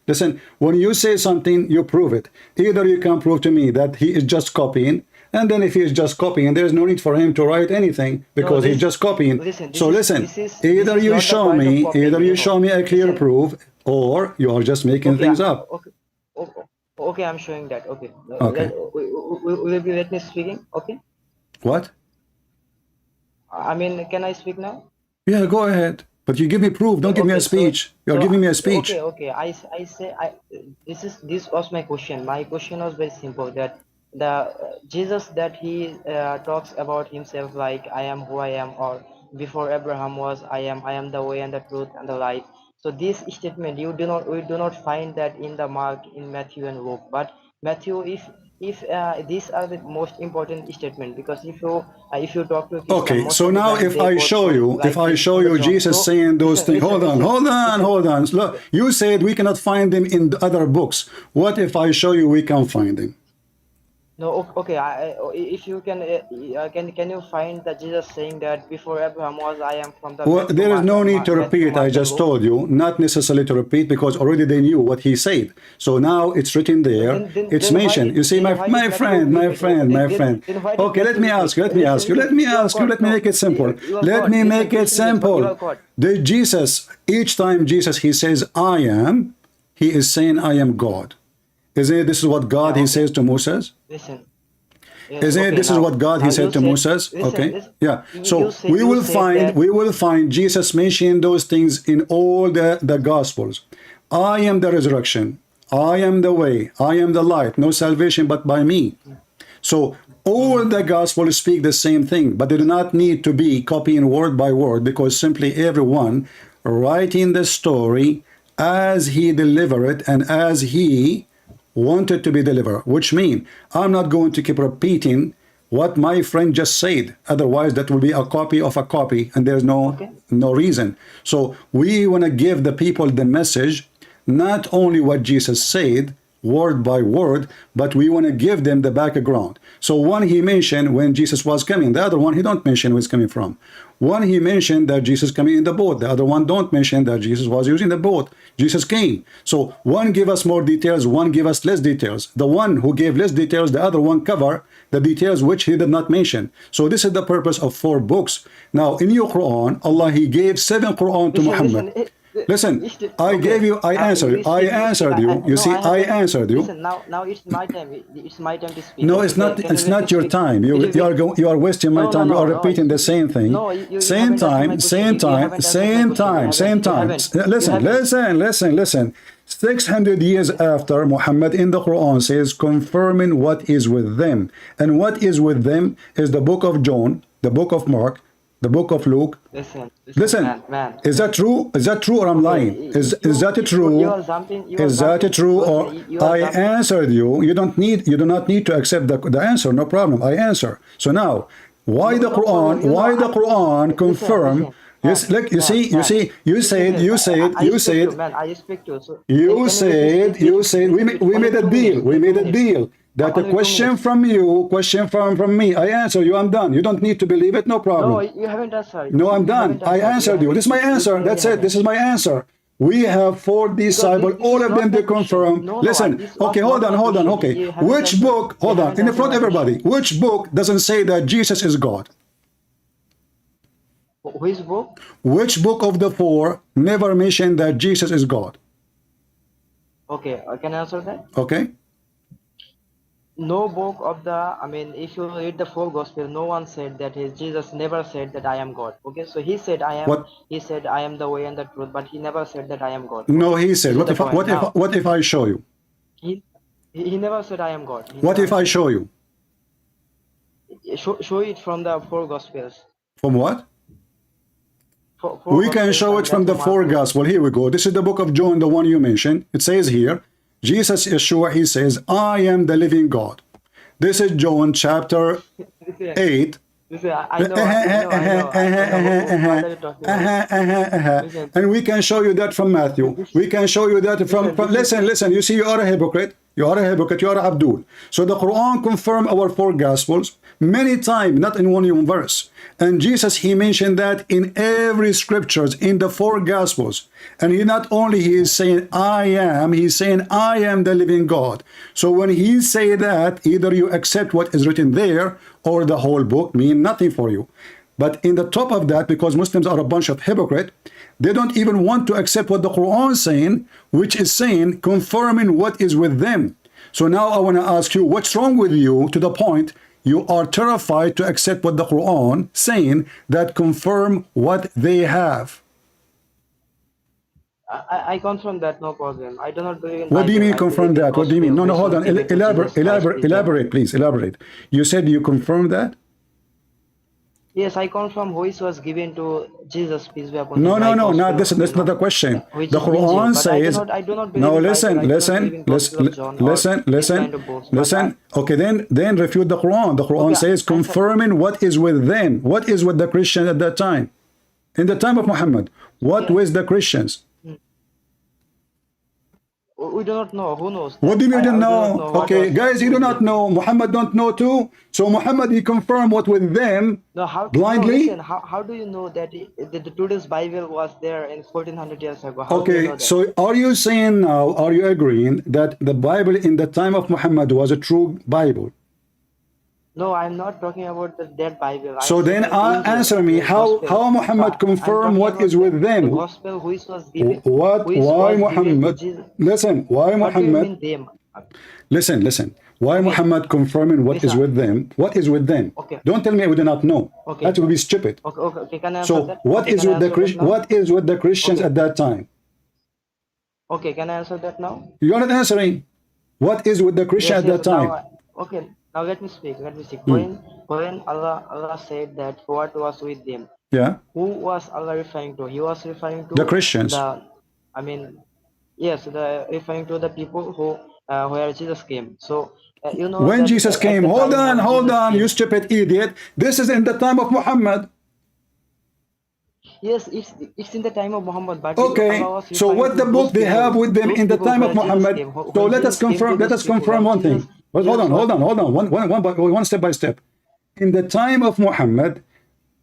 Listen. When you say something, you prove it. Either you can prove to me that he is just copying, and then if he is just copying, there is no need for him to write anything No, because he's just copying. listen. So listen, This is not the point of either copying. you You know, show me a clear listen. proof, or you are just making Okay, things up. okay, okay. I'm showing that. Okay, Okay. will you let me speaking? Okay, What? I mean, can I speak now? Yeah, go ahead. But you give me proof. Don't give me a Okay, speech. You're giving me a speech. okay. This was my question. My question was very simple. That the Jesus that he talks about himself like I am who I am, or before Abraham was I am the way and the truth and the life. So this statement we do not find that in the Mark, in Matthew and Luke. But Matthew, if these are the most important statement, because if you talk to Christian, Okay, most so of the now time if they I quote show from you, if like I this show from the you John. Jesus So saying those things, hold on. Look, you said we cannot find them in the other books. What if I show you we can find them? No, okay. If you can you find that Jesus saying that before Abraham was, I am from the Well, there is no need to Matthew, repeat. I Mark, and just Luke? told you, not necessarily to repeat, because already they knew what he said. So now it's written there. It's mentioned. You see, my friend. Then why did Okay, let Matthew me repeat? ask you. Let me ask you. Let me make it simple. Let me make it simple. The Jesus, each time Jesus he says, I am, he is saying, I am God. Isn't it? This is what God he says to Moses. Listen. Isn't it? This is what God he said to Moses. Okay, yeah. So we will find Jesus mentioning those things in all the Gospels. I am the resurrection. I am the way. I am the light. No salvation but by me. So all the Gospels speak the same thing, but they do not need to be copying word by word, because simply everyone writing the story as he delivered it and as he wanted to be delivered, which means I'm not going to keep repeating what my friend just said. Otherwise, that will be a copy of a copy, and there's no reason. So we want to give the people the message, not only what Jesus said, word by word, but we want to give them the background. So one he mentioned when Jesus was coming, the other one he don't mention where he's coming from. One he mentioned that Jesus coming in the boat, the other one don't mention that Jesus was using the boat. Jesus came. So one give us more details, one give us less details. The one who gave less details, the other one cover the details which he did not mention. So this is the purpose of 4 books. Now in your Quran, Allah he gave 7 Quran to Muhammad. Listen, I gave you, I answered you. You see, I answered you. Listen, now it's my time. It's my time to speak. No, it's not. It's not your time. You are wasting my time. You are repeating the same thing. Same time. Listen. 600 years after, Muhammad in the Quran says, confirming what is with them, and what is with them is the book of John, the book of Mark, the book of Luke. Listen, man. Is that true? Is that true or I'm lying? Is that true? Is that true or I answered you? You do not need to accept the answer. No problem. I answer. So now, why the Quran? Why the Quran confirm? Yes, look, you said. You said. We made a deal. We made a deal. That a question from you, question from me. I answer you. I'm done. You don't need to believe it. No problem. No, you haven't answered. No, I'm done. I answered you. This is my answer. That's it. This is my answer. We have 4 disciples. All of them they confirm. Listen. Okay, hold on. Okay, which book? Hold on. In front of everybody. Which book doesn't say that Jesus is God? Which book? Which book of the 4 never mentioned that Jesus is God? Okay, I can answer that. Okay. No book of the, if you read the 4 gospel, no one said that Jesus never said that I am God. Okay, so he said I am. What? He said I am the way and the truth, but he never said that I am God. No, he said. What if I show you? He never said I am God. What if I show you? Show it from the 4 gospels. From what? We can show it from the 4 gospel. Here we go. This is the book of John, the one you mentioned. It says here, Jesus Yeshua, he says, I am the living God. This is John chapter 8. And we can show you that from Matthew. We can show you that from listen, you see, you are a hypocrite. You are Abdul. So the Quran confirmed our 4 gospels many times, not in one verse. And Jesus, he mentioned that in every scriptures, in the 4 gospels. And he not only he is saying I am, he's saying I am the living God. So when he say that, either you accept what is written there, or the whole book mean nothing for you. But in the top of that, because Muslims are a bunch of hypocrites, they don't even want to accept what the Quran is saying, which is saying, confirming what is with them. So now I want to ask you, what's wrong with you to the point You are terrified to accept what the Quran saying that confirm what they have. I confirm that, no problem. I do not believe in What do you Bible. mean I confirm believe in that? What do you mean? gospel, No, which hold was on. given to Jesus Christ, peace be upon him. Elaborate, please. Elaborate. You said you confirm that? Yes, I confirm which was given to Jesus, peace be upon No, him, no, like no, not gospel, this. That's not the question. which The is Injil. Quran But says, I do not believe no, in Bible. I do not believe in Gospel of John or this kind of books. But listen. Okay, then refute the Quran. The Quran okay, says confirming what is with them. What is with the Christians at that time? In the time of Muhammad, what yeah, was the Christians? we do not know. Who knows What that? do you mean you don't I do not know? know what Okay, was guys, you do with not them. know. Muhammad don't know too. So Muhammad, he confirmed what with them No, blindly. listen, how do you know that the today's Bible was there in 1400 years ago? How do you know Okay, that? so are you saying now, are you agreeing that the Bible in the time of Muhammad was a true Bible? No, I'm not talking about that Bible. I'm So then saying Injil, answer me, the gospel. how Muhammad I'm confirm talking what about is with the them? gospel which was given, Why to Muhammad? Jesus. Listen, why What do you Muhammad? mean them? Listen. Why Okay, Muhammad confirming what is listen. with them? What is with them? Okay, Don't tell me we do not know. okay, That would be stupid. okay. Can I answer So that? what Okay, is can I with the answer that now? What is with the Christians Okay, at that time? okay. Can I answer that now? You're not answering. What is with the Christian Yes, at that yes. Now, time? okay. Now let me speak. Let me speak. Hmm. When Allah said that what was with them, Yeah, who was Allah referring to? He was referring the to Christians. the, I mean, yes, the referring to the people who where Jesus came. So you know When that Jesus at came, the time when hold Jesus on, you came, stupid idiot. This is in the time of Muhammad. yes, it's in the time of Muhammad, but Allah Okay, was so referring what to the book they have with them those in the people time of where Jesus Muhammad? came. So When Jesus came to let those us people, confirm right? one thing. Well, Jesus was hold on, one step by step. In the time of Muhammad,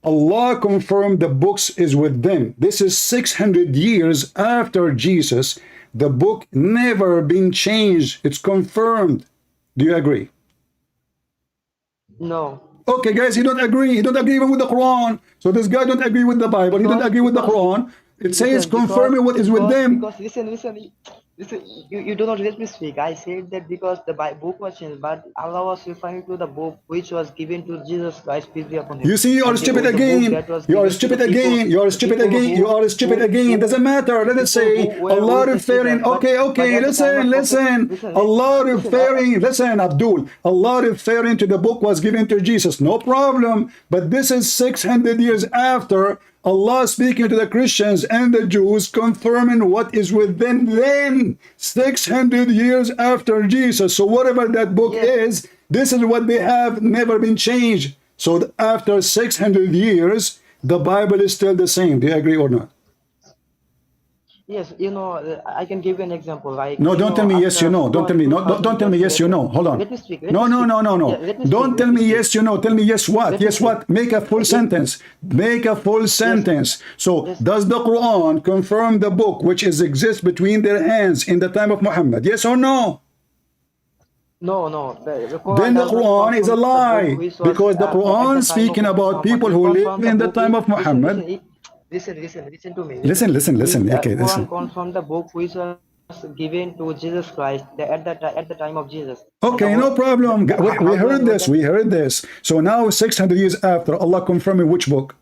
Allah confirmed the books is with them. This is 600 years after Jesus. The book never been changed. It's confirmed. Do you agree? no, Okay, guys, he don't agree. He don't agree even with the Quran. So this guy don't agree with the Bible. He don't agree with the because Quran. It says listen, confirming what is with them. listen, you do not let me speak. I said that because the book was changed, but Allah was referring to the book which was given to Jesus Christ, peace be upon him, You see, you are and stupid the book again. that was You are given to stupid again. You are the stupid people again. You are stupid again. Doesn't matter. Let us people who say were Allah with the Jesus, referring. but Okay. at the time of Prophet, Listen. Allah referring. Listen, Abdul. Allah referring to the book was given to Jesus. No problem. But this is 600 years after Allah speaking to the Christians and the Jews, confirming what is within them 600 years after Jesus. So whatever that book yes, is, this is what they have, never been changed. So after 600 years, the Bible is still the same. Do you agree or not? yes, I can give you an example. Like No, don't tell me yes, you after know. Don't tell me. No, don't 2000 tell me years yes, you later, know. Hold on. let me speak. Let me No, no, speak. no, no, Yeah, no. let me speak. Don't Let tell me me speak. yes, you know. Tell me yes, what? Let me Yes, speak. what? Make a full Let, sentence. Make a full yes, sentence. So, yes. does the Quran confirm the book which is exists between their hands in the time of Muhammad? Yes or no? No, no. The Quran Then the does not Quran is a confirm the book lie which was because the at the Quran time of speaking about Muhammad. people It who live confirmed the in the book. time of Muhammad. Listen to me. Listen. Okay, Quran listen. confirmed the book which was given to Jesus Christ at the time of Jesus. And Okay, no problem. We how do I heard know this. that? We heard this. So now, 600 years after, Allah confirming which book?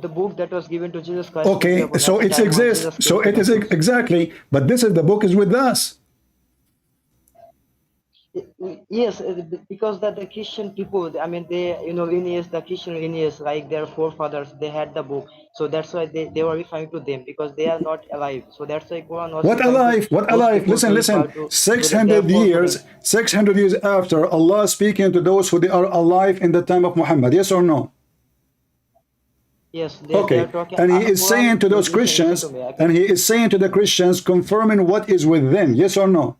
The book that was given to Jesus Christ, peace be Okay, upon him, so at the it time when exists. Jesus came So to it the is Jews. exactly. But this is the book is with us. Yes, because that the Christian people, I mean, the Christian lineage, like their forefathers, they had the book. So that's why they were referring to them because they are not alive. So that's why Quran was What referring to alive? What those alive? people to refer Listen. to their forefathers. 600 years after, Allah speaking to those who they are alive in the time of Muhammad. Yes or no? Yes, they are Okay. talking. And he is saying Quran, to those listen to Christians, me. and he is saying to the Christians, confirming what is with them. Yes or no?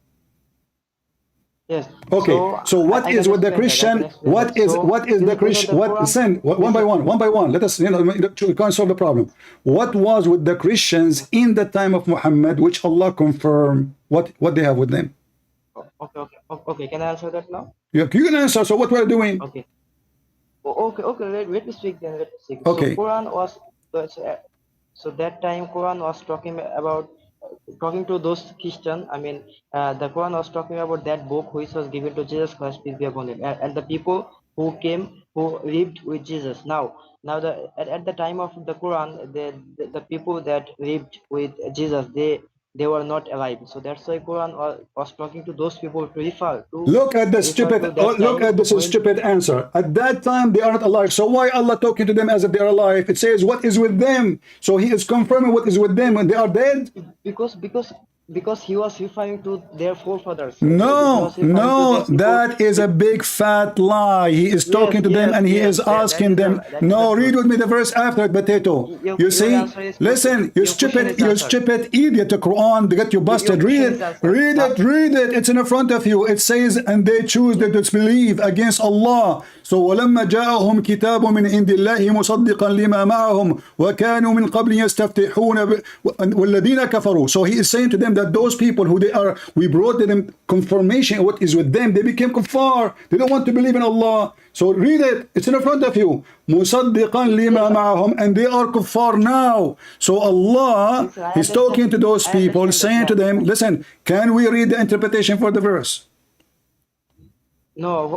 Yes. Okay, So so what I is can with the explain that. I can Christian? explain that. So What is the Christian? the What Quran. listen one by Listen. one. Let us we can't solve the problem. What was with the Christians in the time of Muhammad, which Allah confirmed what they have with them? Okay. Can I answer that now? You can answer. So what we're doing? Okay. Okay. Let me speak then. Let me speak. So Okay, Quran was so that time Quran was talking about talking to those Christian, I mean, the Quran was talking about that book which was given to Jesus Christ, peace be upon him, and the people who came, who lived with Jesus. Now at the time of the Quran, the people that lived with Jesus, they were not alive. So that's why Quran was talking to those people to Look at the refer stupid, to that look time at this when stupid answer. At that time, they are not alive. So why Allah talking to them as if they are alive? It says what is with them. So he is confirming what is with them when they are dead. because he was referring to their forefathers. He No, was referring to no, the people. that is a big fat lie. He is talking to them and he is asking them. No, read with me the verse after it, Potato. You see, listen, you stupid idiot. The Quran, they get you busted. Read it. It's in front of you. It says, and they choose to disbelieve against Allah. So ولما جاءهم كتاب من عند الله مصدقا لما معهم وكانوا من قبل يستفتحون والذين كفروا. So he is saying to them that those people who they are, we brought them confirmation of what is with them. They became kuffar. They don't want to believe in Allah. So read it. It's in front of you. مصدقا لما معهم, and they are kuffar now. So Allah is talking to those people, saying to them, listen, can we read the interpretation for the verse? No,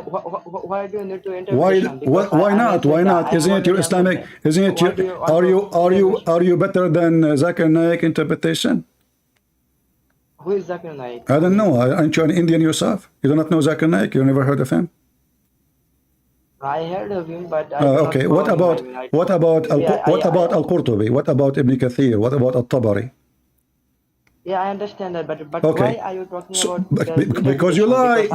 why do you need to interpret? Why not? Why not? Isn't it your Islamic? Isn't it your? Are you better than Zakir Naik interpretation? Who is Zakir Naik? I don't know. Aren't you an Indian yourself? You do not know Zakir Naik? You never heard of him? I heard of him, but I okay. What about Al-Qurtubi? What about Ibn Kathir? What about Al-Tabari? Yeah, I understand that, but okay. why are you talking about? Because you lie.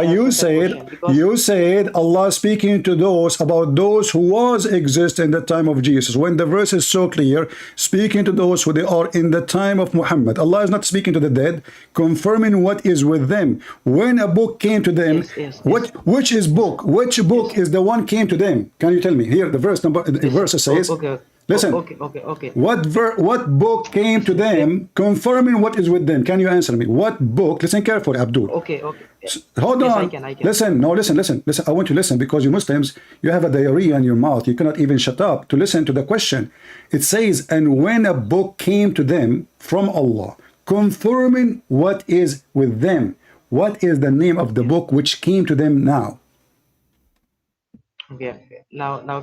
You said Allah speaking to about those who was exist in the time of Jesus. When the verse is so clear, speaking to those who they are in the time of Muhammad. Allah is not speaking to the dead, confirming what is with them. When a book came to them, which book is the one came to them? Can you tell me here? The verse says. Okay. Listen. Okay. What book came to them, confirming what is with them? Can you answer me? What book? Listen carefully, Abdul. Okay. Hold on. I can. Listen. No, listen. I want you to listen because you Muslims, you have a diarrhea in your mouth. You cannot even shut up to listen to the question. It says, and when a book came to them from Allah, confirming what is with them. What is the name of the book which came to them now? Okay. Now I'm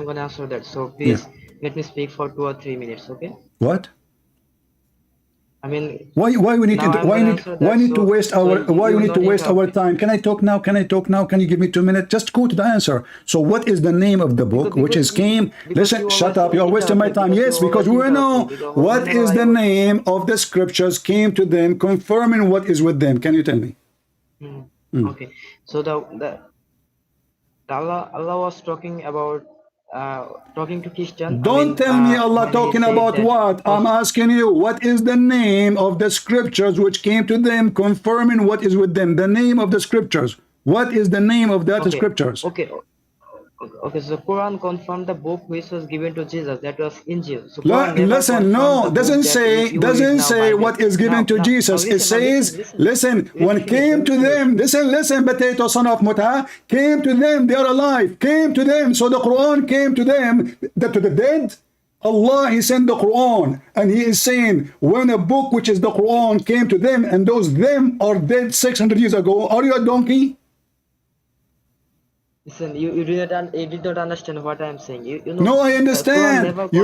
gonna answer that. So please let me speak for 2 or 3 minutes. Okay. What? I mean, why we need to waste our time? Can I talk now? Can you give me 2 minutes? Just go to the answer. So what is the name of the book which is came? Listen, shut up. You're wasting my time. Yes, because we know what is the name of the scriptures came to them, confirming what is with them. Can you tell me? Okay. So Allah was talking about talking to Christian. Don't tell me Allah talking about what. I'm asking you, what is the name of the scriptures which came to them, confirming what is with them? The name of the scriptures. What is the name of that scriptures? Okay, so Quran confirmed the book which was given to Jesus, that was Injil. So listen, no, doesn't say what is given to Jesus. It says, listen, when came to them, listen, potato son of Muta, came to them, they are alive, came to them. So the Quran came to them, to the dead. Allah, He sent the Quran, and He is saying, when a book which is the Quran came to them, and those them are dead 600 years ago, are you a donkey? Listen, you did not understand what I am saying. You know, no, I understand. You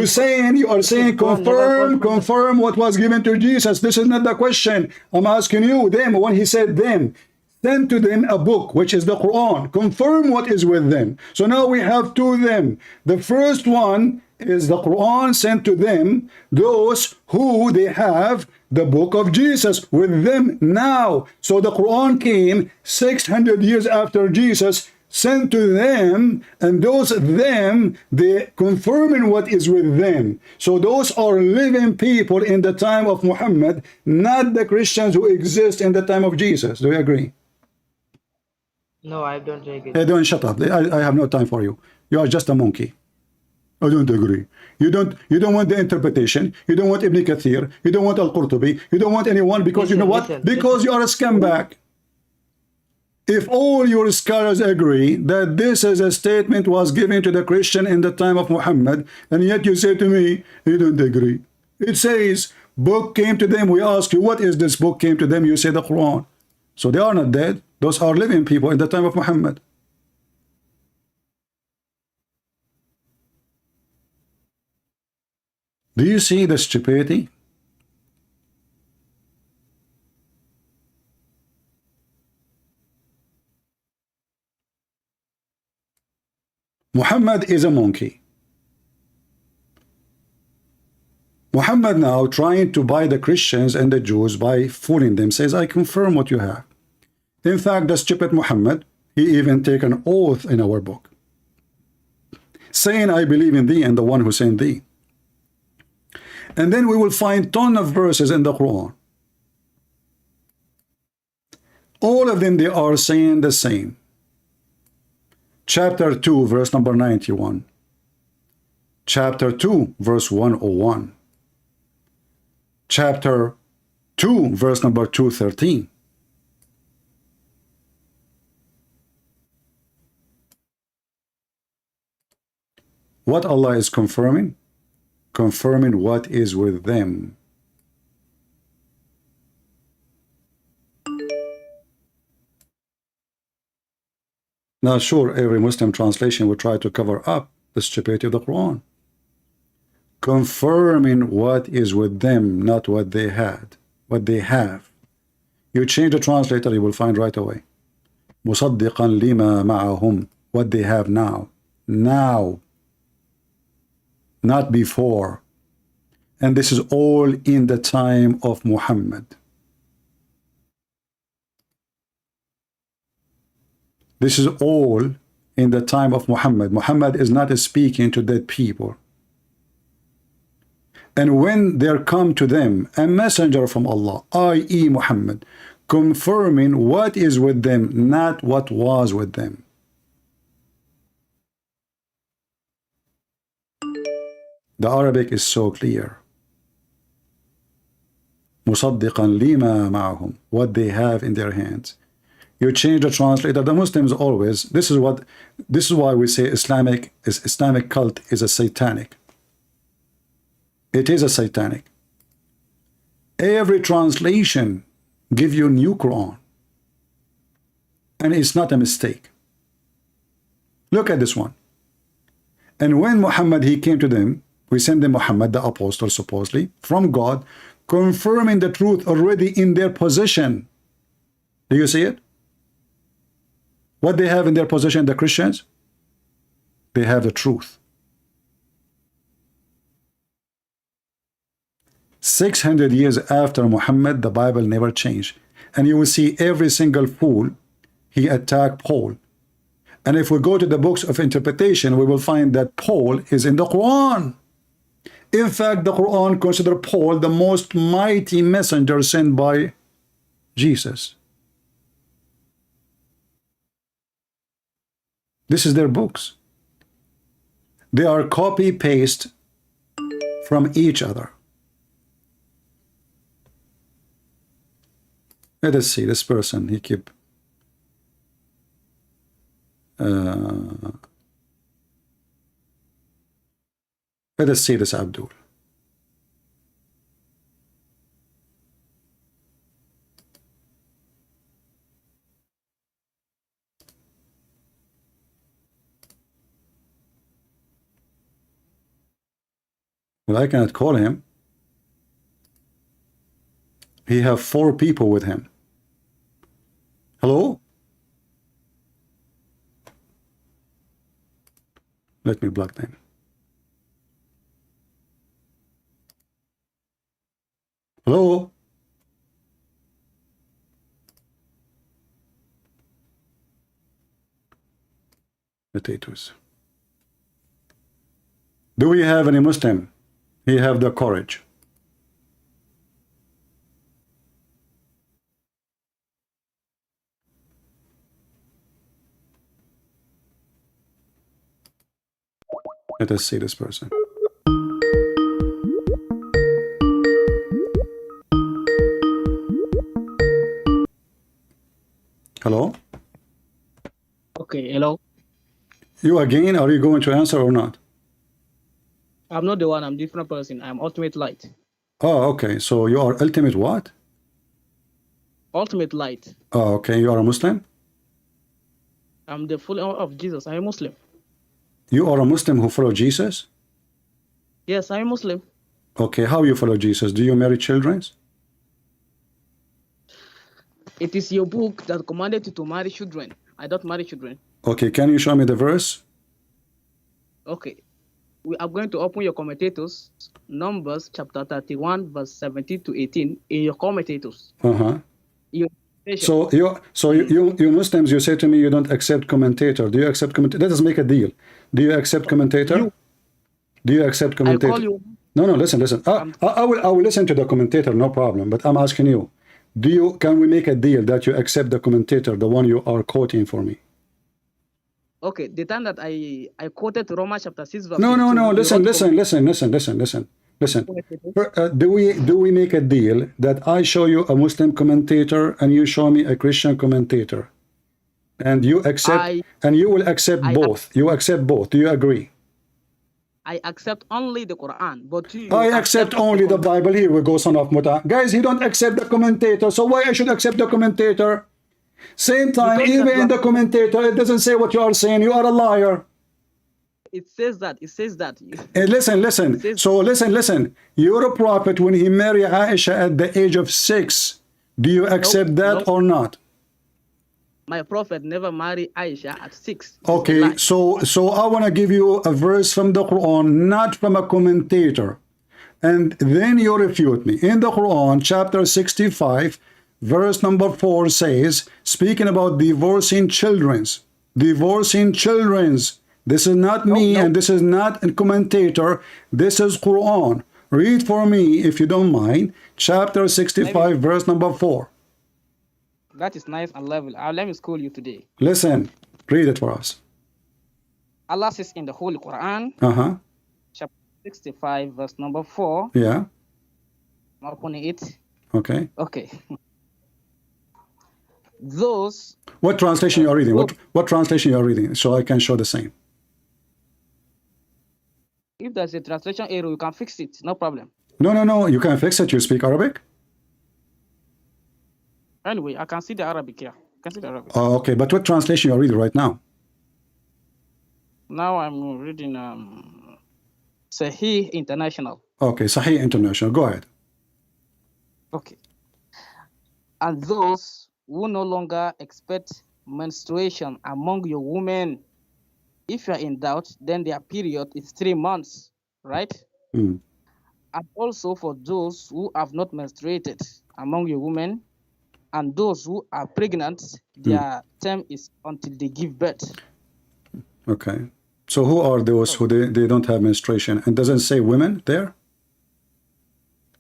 are saying confirm what was given to Jesus. This is not the question. I'm asking you, them, when He said them, send to them a book, which is the Quran. Confirm what is with them. So now we have two of them. The first one is the Quran sent to them, those who they have the book of Jesus with them now. So the Quran came 600 years after Jesus, sent to them, and those them, they confirming what is with them. So those are living people in the time of Muhammad, not the Christians who exist in the time of Jesus. Do you agree? No, I don't agree. Don't shut up. I have no time for you. You are just a monkey. I don't agree. You don't want the interpretation. You don't want Ibn Kathir. You don't want Al-Qurtubi. You don't want anyone because you know what? Because you are a scumbag. If all your scholars agree that this is a statement was given to the Christian in the time of Muhammad, and yet you say to me, you don't agree. It says, Book came to them. We ask you, what is this book came to them? You say the Quran. So they are not dead. Those are living people in the time of Muhammad. Do you see the stupidity? Muhammad is a monkey. Muhammad now trying to buy the Christians and the Jews by fooling them, says, I confirm what you have. In fact, the stupid Muhammad, he even take an oath in our book, saying, I believe in thee and the one who sent thee. And then we will find ton of verses in the Quran. All of them, they are saying the same. Chapter 2, verse number 91. Chapter 2, verse 101. Chapter 2, verse number 213. What Allah is confirming? Confirming what is with them. Now, sure, every Muslim translation will try to cover up the stupidity of the Quran. Confirming what is with them, not what they had, what they have. You change the translator, you will find right away. مُصَدِّقًا لِمَا مَعَهُمْ, what they have now. Now. Not before. And this is all in the time of Muhammad. This is all in the time of Muhammad. Muhammad is not speaking to dead people. And when there come to them a messenger from Allah, i.e. Muhammad, confirming what is with them, not what was with them. The Arabic is so clear. مُصَدِّقًا لِمَا مَعَهُمْ, what they have in their hands. You change the translator. The Muslims always, this is why we say Islamic cult is a satanic. It is a satanic. Every translation give you new Quran. And it's not a mistake. Look at this one. And when Muhammad, he came to them, we send them Muhammad, the apostle, supposedly, from God, confirming the truth already in their possession. Do you see it? What they have in their possession, the Christians? They have the truth. 600 years after Muhammad, the Bible never changed. And you will see every single fool, he attacked Paul. And if we go to the books of interpretation, we will find that Paul is in the Quran. In fact, the Quran considers Paul the most mighty messenger sent by Jesus. This is their books. They are copy-paste from each other. Let us see, this person, he keep let us see this Abdul. Well, I cannot call him. He have 4 people with him. Hello? Let me block them. Hello? Potatoes. Do we have any Muslim? He have the courage. Let us see this person. Hello? Okay, hello. You again? Are you going to answer or not? I'm not the one, I'm a different person. I'm Ultimate Light. Oh, okay. So you are ultimate what? Ultimate light. Oh, okay. You are a Muslim? I'm the follower of Jesus. I'm a Muslim. You are a Muslim who follow Jesus? Yes, I'm a Muslim. Okay. How you follow Jesus? Do you marry children? It is your book that commanded you to marry children. I don't marry children. Okay. Can you show me the verse? Okay. We are going to open your commentators, Numbers chapter 31, verse 17 to 18, in your commentators. Uh-huh. Your So you Muslims, you say to me you don't accept commentator. Do you accept commentator? Let us make a deal. Do you accept commentator? Do you accept commentator? I call you. No, listen. I will listen to the commentator, no problem. But I'm asking you, can we make a deal that you accept the commentator, the one you are quoting for me? Okay, the time that I quoted Romans chapter 6 verse No. 22, Listen. Do we make a deal that I show you a Muslim commentator and you show me a Christian commentator, and you accept and you will accept both? You accept both. Do you agree? I accept only the Quran, but you I accept only the Bible. Here we go, son of Muta. Guys, he don't accept the commentator. So why I should accept the commentator? Same time, even in the commentator, it doesn't say what you are saying. You are a liar. It says that. Listen. So listen. You're a prophet when he married Aisha at the age of 6. Do you accept that or not? My prophet never married Aisha at 6. Okay, so I want to give you a verse from the Quran, not from a commentator. And then you refute me. In the Quran, chapter 65, verse number 4 says, speaking about divorcing children's. This is not me, and this is not a commentator. This is Quran. Read for me, if you don't mind, chapter 65, verse number 4. That is nice and level. Let me school you today. Listen, read it for us. Allah says in the Holy Quran, chapter 65, verse number 4. Yeah. I'm opening it. Okay. Okay. Those. What translation you are reading? What translation you are reading? So I can show the same. If there's a translation error, you can fix it. No problem. No. You can fix it. You speak Arabic? Anyway, I can see the Arabic here. Oh, okay. But what translation you are reading right now? Now I'm reading Sahih International. Okay, Sahih International. Go ahead. Okay. And those who no longer expect menstruation among your women, if you are in doubt, then their period is 3 months, right? Mm. And also for those who have not menstruated among your women, and those who are pregnant, their term is until they give birth. Okay. So who are those who they don't have menstruation? And doesn't say women there?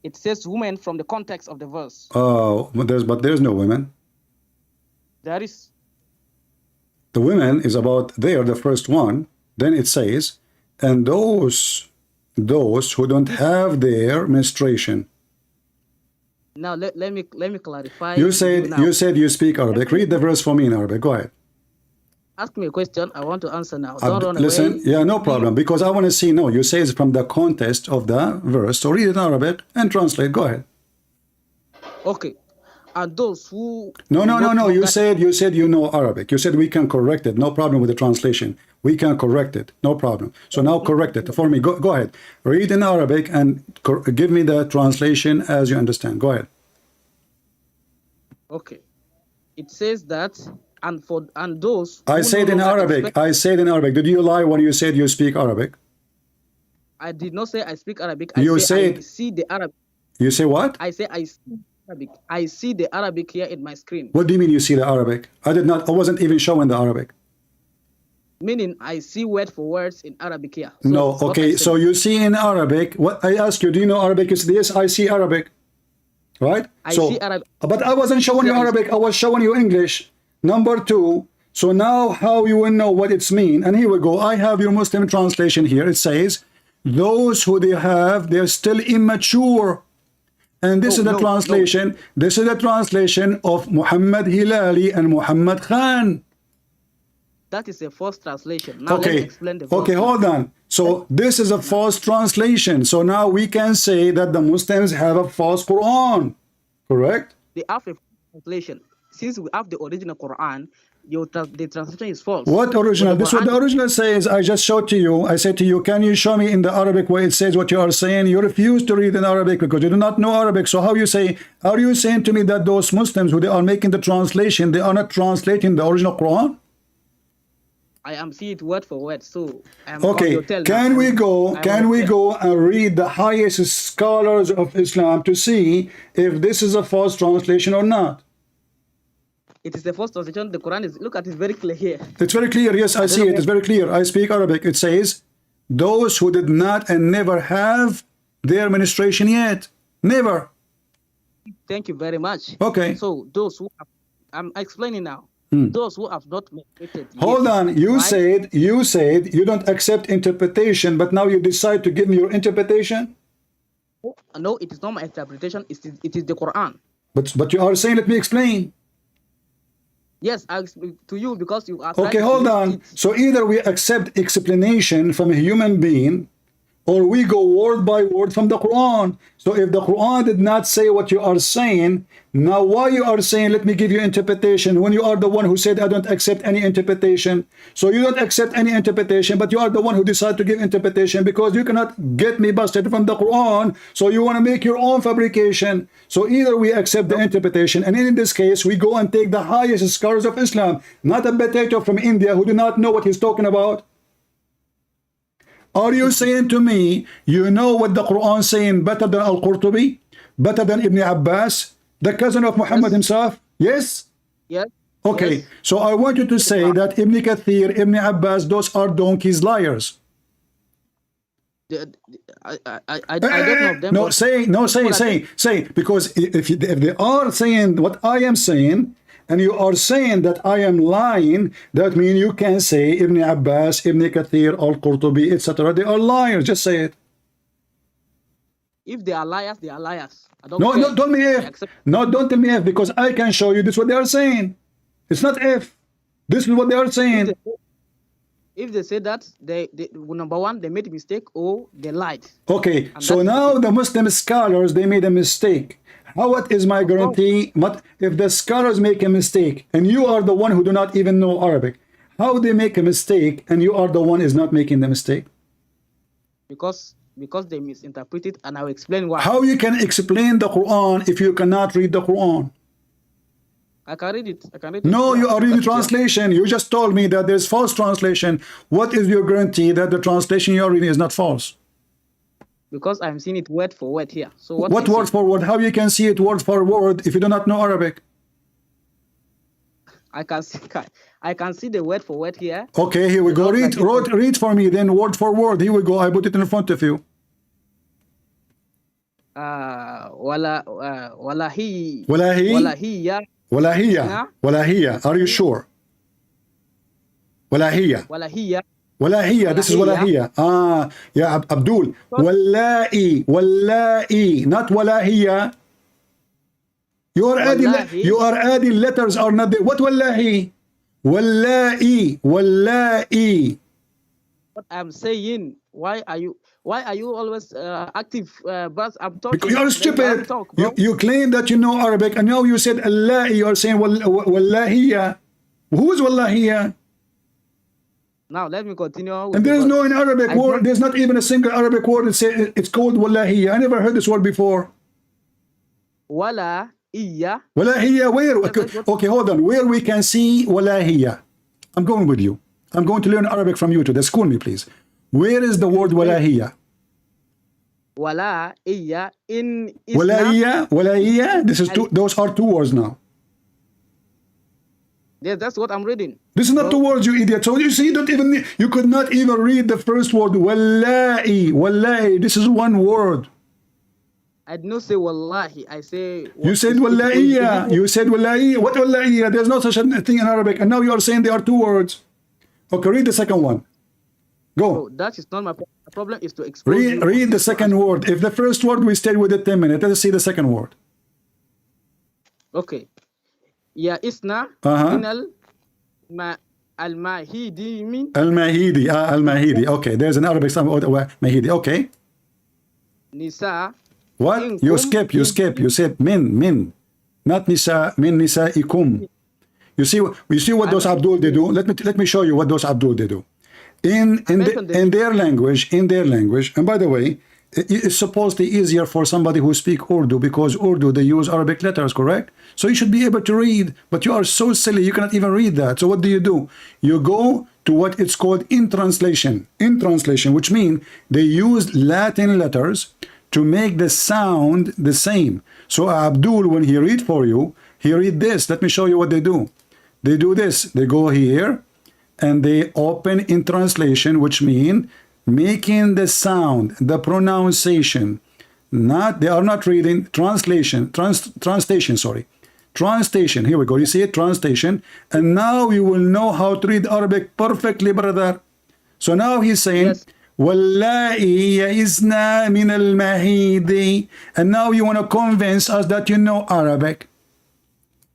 It says women from the context of the verse. Oh, but there's no women. There is. The women is about, they are the first one. Then it says, and those who don't have their menstruation. Now let me clarify. You said you speak Arabic. Read the verse for me in Arabic. Go ahead. Ask me a question. I want to answer now. Don't run listen, away. Yeah, no problem. Because I want to see. No, you say it's from the context of the verse. So read it in Arabic and translate. Go ahead. Okay. And those who No. You said you know Arabic. You said we can correct it. No problem with the translation. We can correct it. No problem. So now correct it for me. Go ahead. Read in Arabic and give me the translation as you understand. Go ahead. Okay. It says that and those I said in Arabic. Did you lie when you said you speak Arabic? I did not say I speak Arabic. I see the Arabic. You say what? I say I see Arabic. I see the Arabic here in my screen. What do you mean you see the Arabic? I wasn't even showing the Arabic. Meaning I see word for words in Arabic here. So no, okay. So you see in Arabic. What I ask you, do you know Arabic? You said yes, I see Arabic. Right? I see Arabic. But I wasn't showing you Arabic. I was showing you English. Number 2. So now how you will know what it's mean? And here we go. I have your Muslim translation here. It says, those who they're still immature. And this is the translation. This is the translation of Muhammad Hilali and Muhammad Khan. That is a false translation. Now let me explain the verse. Okay, hold on. So this is a false translation. So now we can say that the Muslims have a false Quran, correct? They have a translation. Since we have the original Quran, the translation is false. What original? This is what the original says. I just showed to you. I said to you, can you show me in the Arabic where it says what you are saying? You refuse to read in Arabic because you do not know Arabic. So how you say, are you saying to me that those Muslims who they are making the translation, they are not translating the original Quran? I am seeing it word for word. So okay, can we go and read the highest scholars of Islam to see if this is a false translation or not? It is the first translation. The Quran is, look at it, very clear here. It's very clear. Yes, I see it. It's very clear. I speak Arabic. It says, those who did not and never have their menstruation yet. Never. Thank you very much. Okay. So those who have, I'm explaining now. Those who have not menstruated yet. Hold on. You said you don't accept interpretation, but now you decide to give me your interpretation? No, it is not my interpretation. It is the Quran. But you are saying, let me explain. Yes, I explain to you because you are. Okay, hold on. So either we accept explanation from a human being, or we go word by word from the Quran. So if the Quran did not say what you are saying, now why you are saying, let me give you interpretation, when you are the one who said, I don't accept any interpretation. So you don't accept any interpretation, but you are the one who decided to give interpretation because you cannot get me busted from the Quran. So you want to make your own fabrication. So either we accept the interpretation, and in this case, we go and take the highest scholars of Islam, not a potato from India who do not know what he's talking about. Are you saying to me, you know what the Quran is saying better than Al-Qurtubi? Better than Ibn Abbas? The cousin of Muhammad himself? Yes? Yes. Okay, yes. So I want you to say that Ibn Kathir, Ibn Abbas, those are donkeys, liars. I don't know them. Say, because if they are saying what I am saying, and you are saying that I am lying, that means you can say Ibn Abbas, Ibn Kathir, Al-Qurtubi, etc. They are liars. Just say it. If they are liars, they are liars. No, don't tell me if. No, don't tell me if, because I can show you this is what they are saying. It's not if. This is what they are saying. If they say that, they number one, they made a mistake or they lied. Okay, so now the Muslim scholars, they made a mistake. What is my guarantee? But if the scholars make a mistake and you are the one who do not even know Arabic, how they make a mistake and you are the one is not making the mistake? Because they misinterpret it, and I'll explain why. How you can explain the Quran if you cannot read the Quran? I can read it. I can read it. No, you are reading translation. You just told me that there's false translation. What is your guarantee that the translation you are reading is not false? Because I'm seeing it word for word here. So what word for word? How you can see it word for word if you do not know Arabic? I can see the word for word here. Okay, here we go. Read for me then, word for word. Here we go. I put it in front of you. Walahiyya. Are you sure? Walahiyya. This is walahiyya. Yeah, Abdul. Wallahi, not walahiyya. You are adding letters are not there. What wallahi? Wallahi. What I'm saying, why are you always active? But I'm talking. Because you're stupid. You claim that you know Arabic, and now you said Allah. You are saying wallahiyya. Who is wallahiyya? Now let me continue. And there's no in Arabic word. There's not even a single Arabic word. It's called wallahiyya. I never heard this word before. Walahiyya. Walahiyya. Where? Okay, hold on. Where we can see walahiyya? I'm going with you. I'm going to learn Arabic from you today. School me, please. Where is the word walahiyya? Walahiyya in Islam. Walahiyya. This is two. Those are two words now. Yeah, that's what I'm reading. This is not two words, you idiot. So you see, you could not even read the first word. Wallahi. This is one word. I did not say wallahi. I say. You said wallahiyya. You said wallahiyya. What wallahiyya? There's no such a thing in Arabic, and now you are saying there are two words. Okay, read the second one. Go. So that is not my problem. The problem is to explain. Read the second word. If the first word we stayed with it 10 minutes, let's see the second word. Okay. Ya isna minal Al-Mahidi, you mean? Al-Mahidi. Al-Mahidi. Okay, there's an Arabic song. Mahidi. Okay. Nisa. What? You skip. You said min. Not nisa, min nisaikum. You see what those Abdul they do? Let me show you what those Abdul they do. In their language, and by the way, it's supposedly easier for somebody who speak Urdu, because Urdu they use Arabic letters, correct? So you should be able to read, but you are so silly you cannot even read that. So what do? You go to what it's called in translation, which means they use Latin letters to make the sound the same. So Abdul, when he read for you, he read this. Let me show you what they do. They do this. They go here and they open in translation, which mean making the sound, the pronunciation. They are not reading translation. Translation. Here we go. You see it? Translation. And now you will know how to read Arabic perfectly, brother. So now he's saying, yes. Wallahi ya'izna min al-mahidi. And now you want to convince us that you know Arabic.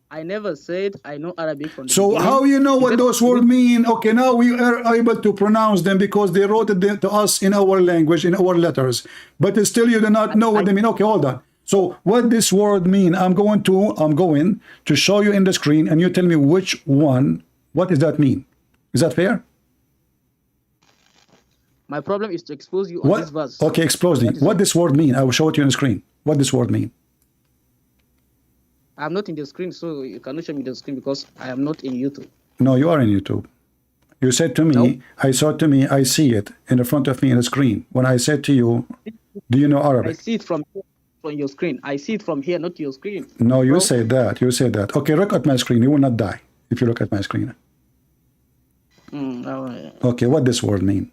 I never said I know Arabic from the So beginning. how you know what those words mean? Okay, now we are able to pronounce them because they wrote it to us in our language, in our letters. But still you do not know what they mean. Okay, hold on. So what this word mean? I'm going to show you in the screen, and you tell me which one. What does that mean? Is that fair? My problem is to expose you on this verse. Okay, expose me. What this word mean? I will show it to you on the screen. What this word mean? I'm not in the screen, so you cannot show me the screen because I am not in YouTube. No, you are in YouTube. You said to me, no. I see it in the front of me in the screen. When I said to you, do you know Arabic? I see it from your screen. I see it from here, not your screen. No, you said that. You said that. Okay, look at my screen. You will not die if you look at my screen. Okay, what this word mean?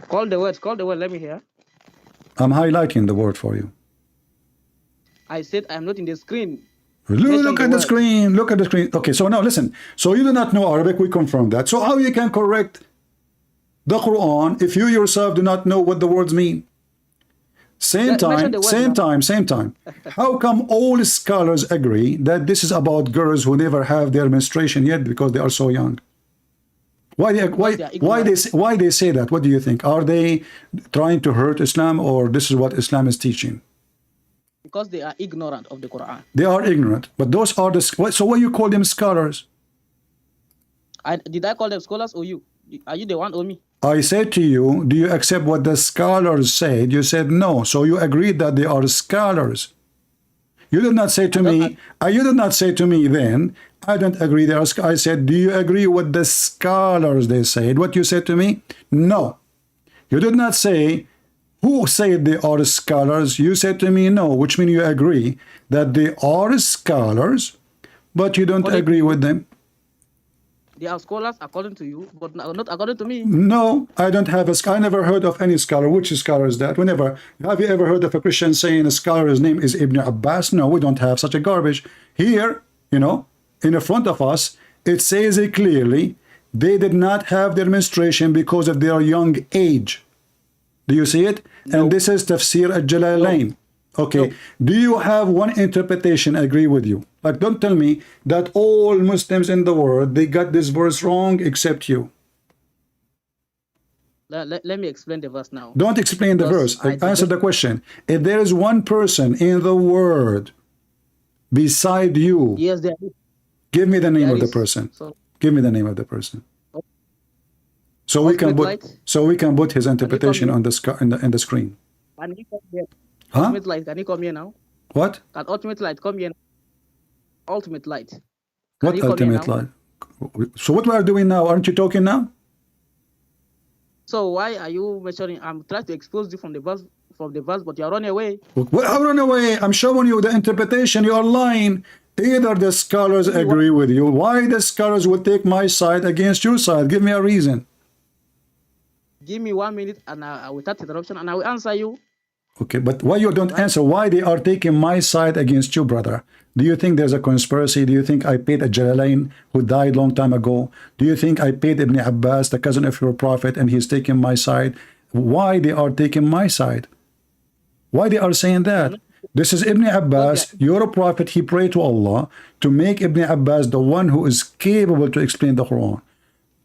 Call the word. Let me hear. I'm highlighting the word for you. I said I'm not in the screen. Look at the screen. Look at the screen. Okay, so now listen. So you do not know Arabic. We confirm that. So how you can correct the Quran if you yourself do not know what the words mean? Same time. How come all scholars agree that this is about girls who never have their menstruation yet because they are so young? Why they say that? What do you think? Are they trying to hurt Islam, or this is what Islam is teaching? Because they are ignorant of the Quran. They are ignorant, but those are the. So why you call them scholars? Did I call them scholars or you? Are you the one or me? I said to you, do you accept what the scholars said? You said no. So you agreed that they are scholars. You did not say to me. You did not say to me then, I don't agree. I said, do you agree with the scholars they said? What you said to me? No. You did not say who said they are scholars. You said to me no, which means you agree that they are scholars, but you don't agree with them. They are scholars according to you, but not according to me. No, I don't have I never heard of any scholar. Which scholar is that? Have you ever heard of a Christian saying a scholar's name is Ibn Abbas? No, we don't have such a garbage. Here, in the front of us, it says it clearly, they did not have their menstruation because of their young age. Do you see it? No. And this is Tafsir al-Jalalain. No. Okay. No. Do you have one interpretation agree with you? Like, don't tell me that all Muslims in the world, they got this verse wrong except you. Let me explain the verse now. Don't explain the verse. Answer the question. If there is one person in the world beside you, yes, there is. Give me the name of the person. Give me the name of the person. So we can put his interpretation on the in the screen. Can you come here? Huh? Ultimate Light, can you come here now? What? Can Ultimate Light come here now? Ultimate Light. What Ultimate Light? So what we are doing now? Aren't you talking now? So why are you measuring? I'm trying to expose you from the verse, but you are running away. Well, I run away. I'm showing you the interpretation. You are lying. Either the scholars agree with you. Why the scholars will take my side against your side? Give me a reason. Give me 1 minute and without interruption, and I will answer you. Okay, but why you don't answer? Why they are taking my side against you, brother? Do you think there's a conspiracy? Do you think I paid a Jalalain who died long time ago? Do you think I paid Ibn Abbas, the cousin of your prophet, and he's taking my side? Why they are taking my side? Why they are saying that? This is Ibn Abbas, your prophet. He prayed to Allah to make Ibn Abbas the one who is capable to explain the Quran.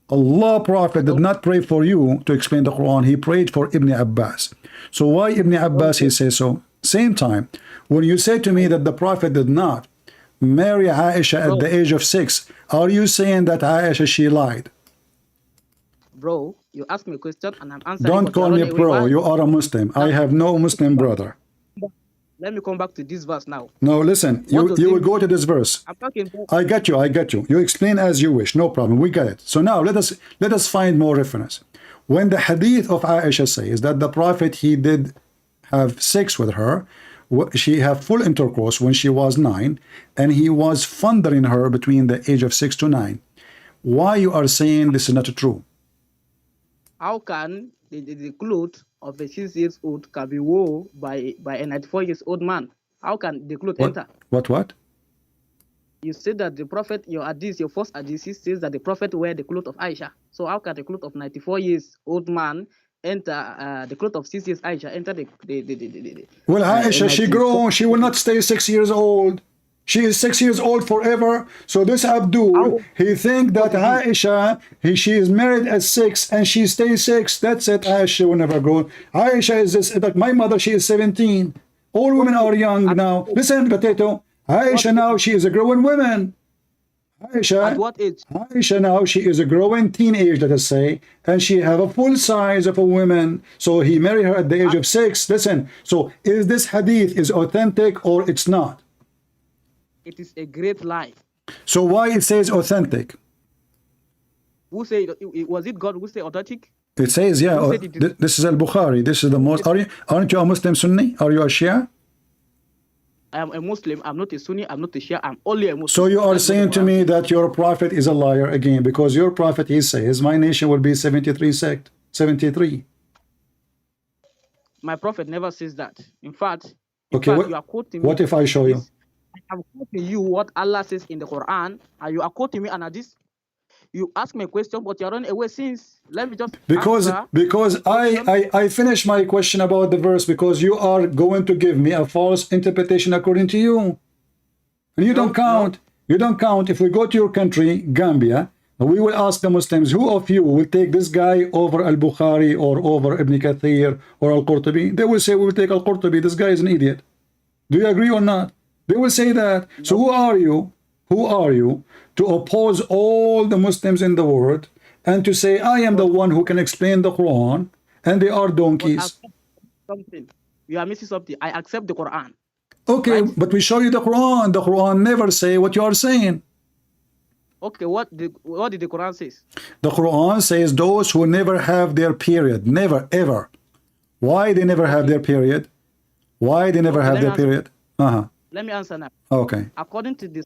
Allah prophet did not pray for you to explain the Quran. He prayed for Ibn Abbas. So why Ibn Abbas he says so? Same time, when you say to me that the prophet did not marry Aisha at the age of 6, are you saying that Aisha, she lied? Bro, you ask me a question and I'm answering. Don't call me bro. You are a Muslim. I have no Muslim brother. Let me come back to this verse now. No, listen. You will go to this verse. I'm talking. I got you. I got you. You explain as you wish. No problem. We got it. So now let us find more reference. When the hadith of Aisha says that the prophet, he did have sex with her, she had full intercourse when she was 9, and he was fondling her between the age of 6 to 9. Why you are saying this is not true? How can the clothes of a 6-year-old can be worn by a 94-year-old man? How can the clothes enter? What? You said that the prophet, your first hadith says that the prophet wear the clothes of Aisha. So how can the clothes of 94-year-old man enter the clothes of 6 years Aisha enter the well, Aisha, she grown. She will not stay 6 years old. She is 6 years old forever. So this Abdul, he think that Aisha, she is married at 6 and she stays 6. That's it. Aisha will never grow. Aisha is this, like my mother, she is 17. All women are young now. Listen, Potato. Aisha now, she is a growing woman. Aisha, at what age? Aisha now, she is a growing teenage, let us say, and she have a full size of a woman. So he married her at the age of 6. Listen, so is this hadith is authentic or it's not? It is a great lie. So why it says authentic? Who said it? Was it God who said authentic? It says, yeah, this is Al-Bukhari. This is the most, aren't you a Muslim Sunni? Are you a Shia? I am a Muslim. I'm not a Sunni. I'm not a Shia. I'm only a Muslim. So you are saying to me that your prophet is a liar again, because your prophet, he says, my nation will be 73 sect, 73. My prophet never says that. In fact, Okay, you are quoting me. What if I show you? I'm quoting you what Allah says in the Quran, and you are quoting me, and you ask me a question, but you're running away since. Let me just because I finished my question about the verse, because you are going to give me a false interpretation according to you, and you don't count. You don't count. If we go to your country, Gambia, we will ask the Muslims, who of you will take this guy over Al-Bukhari or over Ibn Kathir or Al-Qurtubi? They will say, we will take Al-Qurtubi. This guy is an idiot. Do you agree or not? They will say that. No. So who are you? Who are you to oppose all the Muslims in the world and to say, I am the one who can explain the Quran and they are donkeys? Something. You are missing something. I accept the Quran. Okay, right? But we show you the Quran. The Quran never say what you are saying. Okay, what did the Quran say? The Quran says those who never have their period. Never, ever. Why they never have their period? Why they never have their period? Let me answer now. Okay. According to this,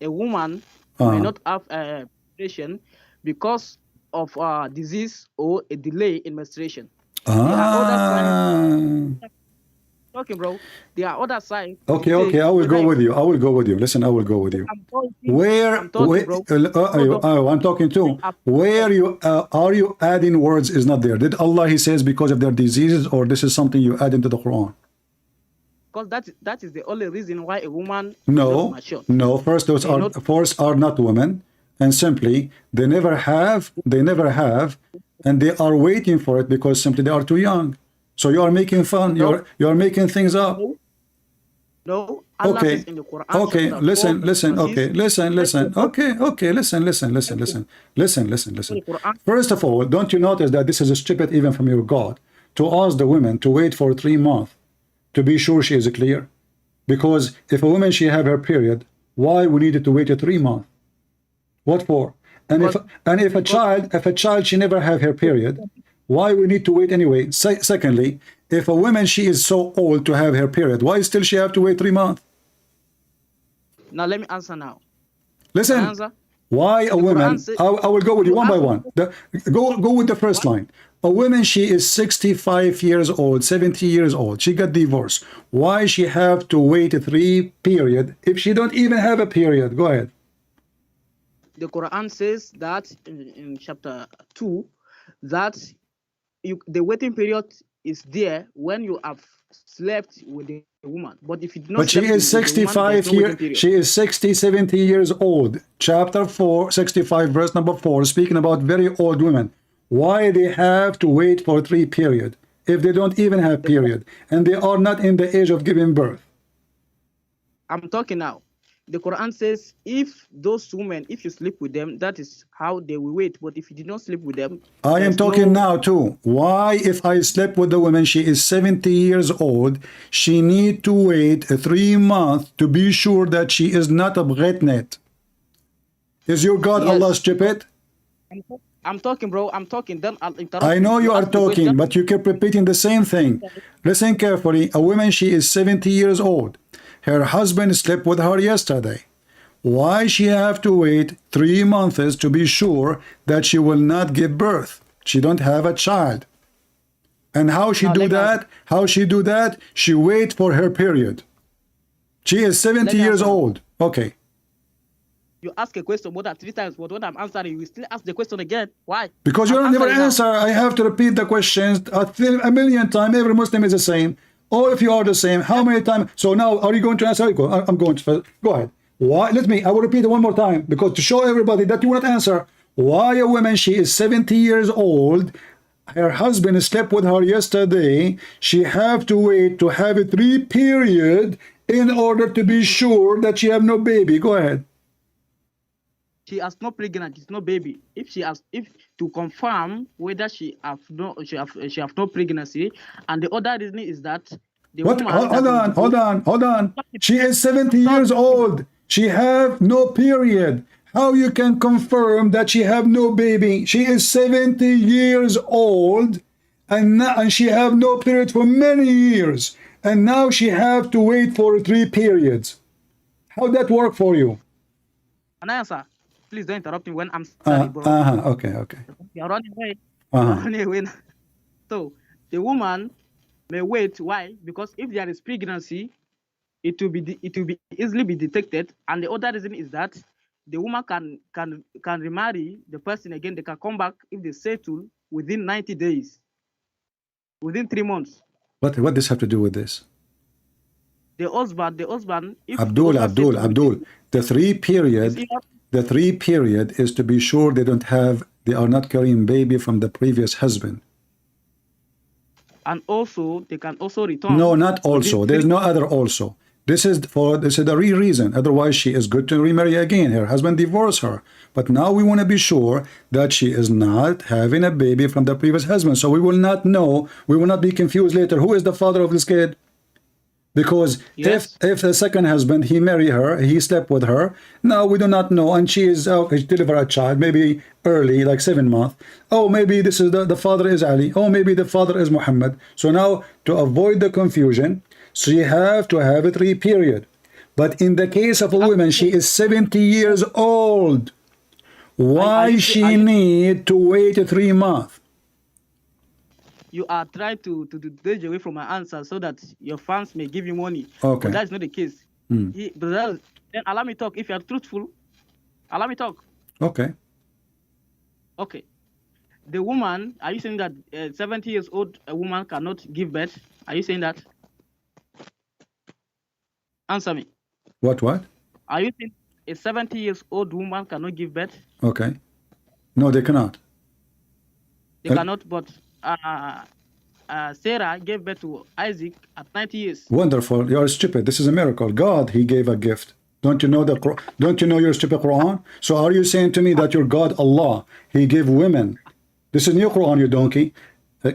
a woman may not have a menstruation because of disease or a delay in menstruation. There are other signs. Okay, bro. There are other signs. Okay. I will go with you. I will go with you. Listen, I will go with you. I'm talking too. Where you are you adding words is not there. Did Allah, he says, because of their diseases, or this is something you add into the Quran? Because that is the only reason why a woman no first those are not women, and simply they never have and they are waiting for it because simply they are too young. So you are making fun. You are making things up. No. Okay. Okay. Listen. Okay. Listen. Okay. Listen. First of all, don't you notice that this is stupid even from your God to ask the women to wait for 3 months to be sure she is clear? Because if a woman, she have her period, why we needed to wait 3 months? What for? And if a child she never have her period, why we need to wait anyway? Secondly, if a woman, she is so old to have her period, why still she have to wait 3 months? Now let me answer now. Listen. Why a woman? I will go with you one by one. Go with the first line. A woman, she is 65 years old, 70 years old. She got divorced. Why she have to wait 3 period if she don't even have a period? Go ahead. The Quran says that in chapter 2 that the waiting period is there when you have slept with the woman. But if you do not But she sleep is with the woman, there's 65 no waiting years, period. she is 60, 70 years old. Chapter 4, 65, verse number 4, speaking about very old women. Why they have to wait for 3 period if they don't even have period and they are not in the age of giving birth? I'm talking now. The Quran says if those women, if you sleep with them, that is how they will wait. But if you did not sleep with them, I am there's talking no... now too. Why, if I slept with the woman, she is 70 years old, she need to wait 3 months to be sure that she is not a bretnet? Is your God Yes. Allah stupid? I'm talking, bro. I'm talking. Then I'll interrupt I know you are ask the talking, question. but you keep repeating the same thing. Listen carefully. A woman, she is 70 years old. Her husband slept with her yesterday. Why she have to wait 3 months to be sure that she will not give birth? She don't have a child. And how she Now, do let me that? How she do that? She wait for her period. She is 70 Let me years answer. old. Okay. You ask a question more than 3 times, but when I'm answering, you still ask the question again. Why? Because you I'm don't never answering now. answer. I have to repeat the questions a million times. Every Muslim is the same. All of you are the same. How many times? So now, are you going to answer? I'm going to. Go ahead. Why? I will repeat it one more time because to show everybody that you will not answer. Why a woman, she is 70 years old, her husband slept with her yesterday, she have to wait to have a 3 period in order to be sure that she have no baby. Go ahead. She has no pregnant, it's no baby. If to confirm whether she have no pregnancy, and the other reason is that the What? woman Hold on. She is 70 years old. She have no period. How you can confirm that she have no baby? She is 70 years old, and she have no period for many years, and now she have to wait for 3 periods. How that work for you? Can I answer? Please don't interrupt me when I'm sorry, bro. Okay. You're running away. You're running away. So the woman may wait. Why? Because if there is pregnancy, it will be easily be detected. And the other reason is that the woman can remarry the person again. They can come back if they settle within 90 days, within 3 months. What does have to do with this? The husband. If Abdul. The 3 period. The 3 period is to be sure they are not carrying baby from the previous husband. And also they can also return. No, not also. There's no other also. This is the real reason. Otherwise, she is good to remarry again. Her husband divorced her. But now we want to be sure that she is not having a baby from the previous husband. So we will not know. We will not be confused later. Who is the father of this kid? Because yes. if the second husband, he married her, he slept with her, now we do not know, and she delivered a child, maybe early, like 7 months. Oh, maybe this is the father is Ali. Oh, maybe the father is Muhammad. So now, to avoid the confusion, she have to have a 3 period. But in the case of a woman, she is 70 years old. Why she need to wait 3 months? You are trying to dodge away from my answer so that your fans may give you money. Okay. But that's not the case. Then allow me talk. If you are truthful, allow me talk. Okay. Okay. The woman, are you saying that 70 years old a woman cannot give birth? Are you saying that? Answer me. What? Are you saying a 70 years old woman cannot give birth? Okay. No, they cannot. They cannot, but Sarah gave birth to Isaac at 90 years. Wonderful. You are stupid. This is a miracle. God, he gave a gift. Don't you know don't you know your stupid Quran? So are you saying to me that your God Allah, he gave women? This is new Quran, you donkey.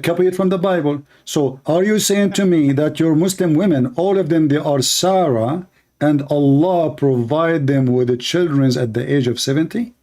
Copy it from the Bible. So are you saying to me that your Muslim women, all of them, they are Sarah, and Allah provide them with the children at the age of 70?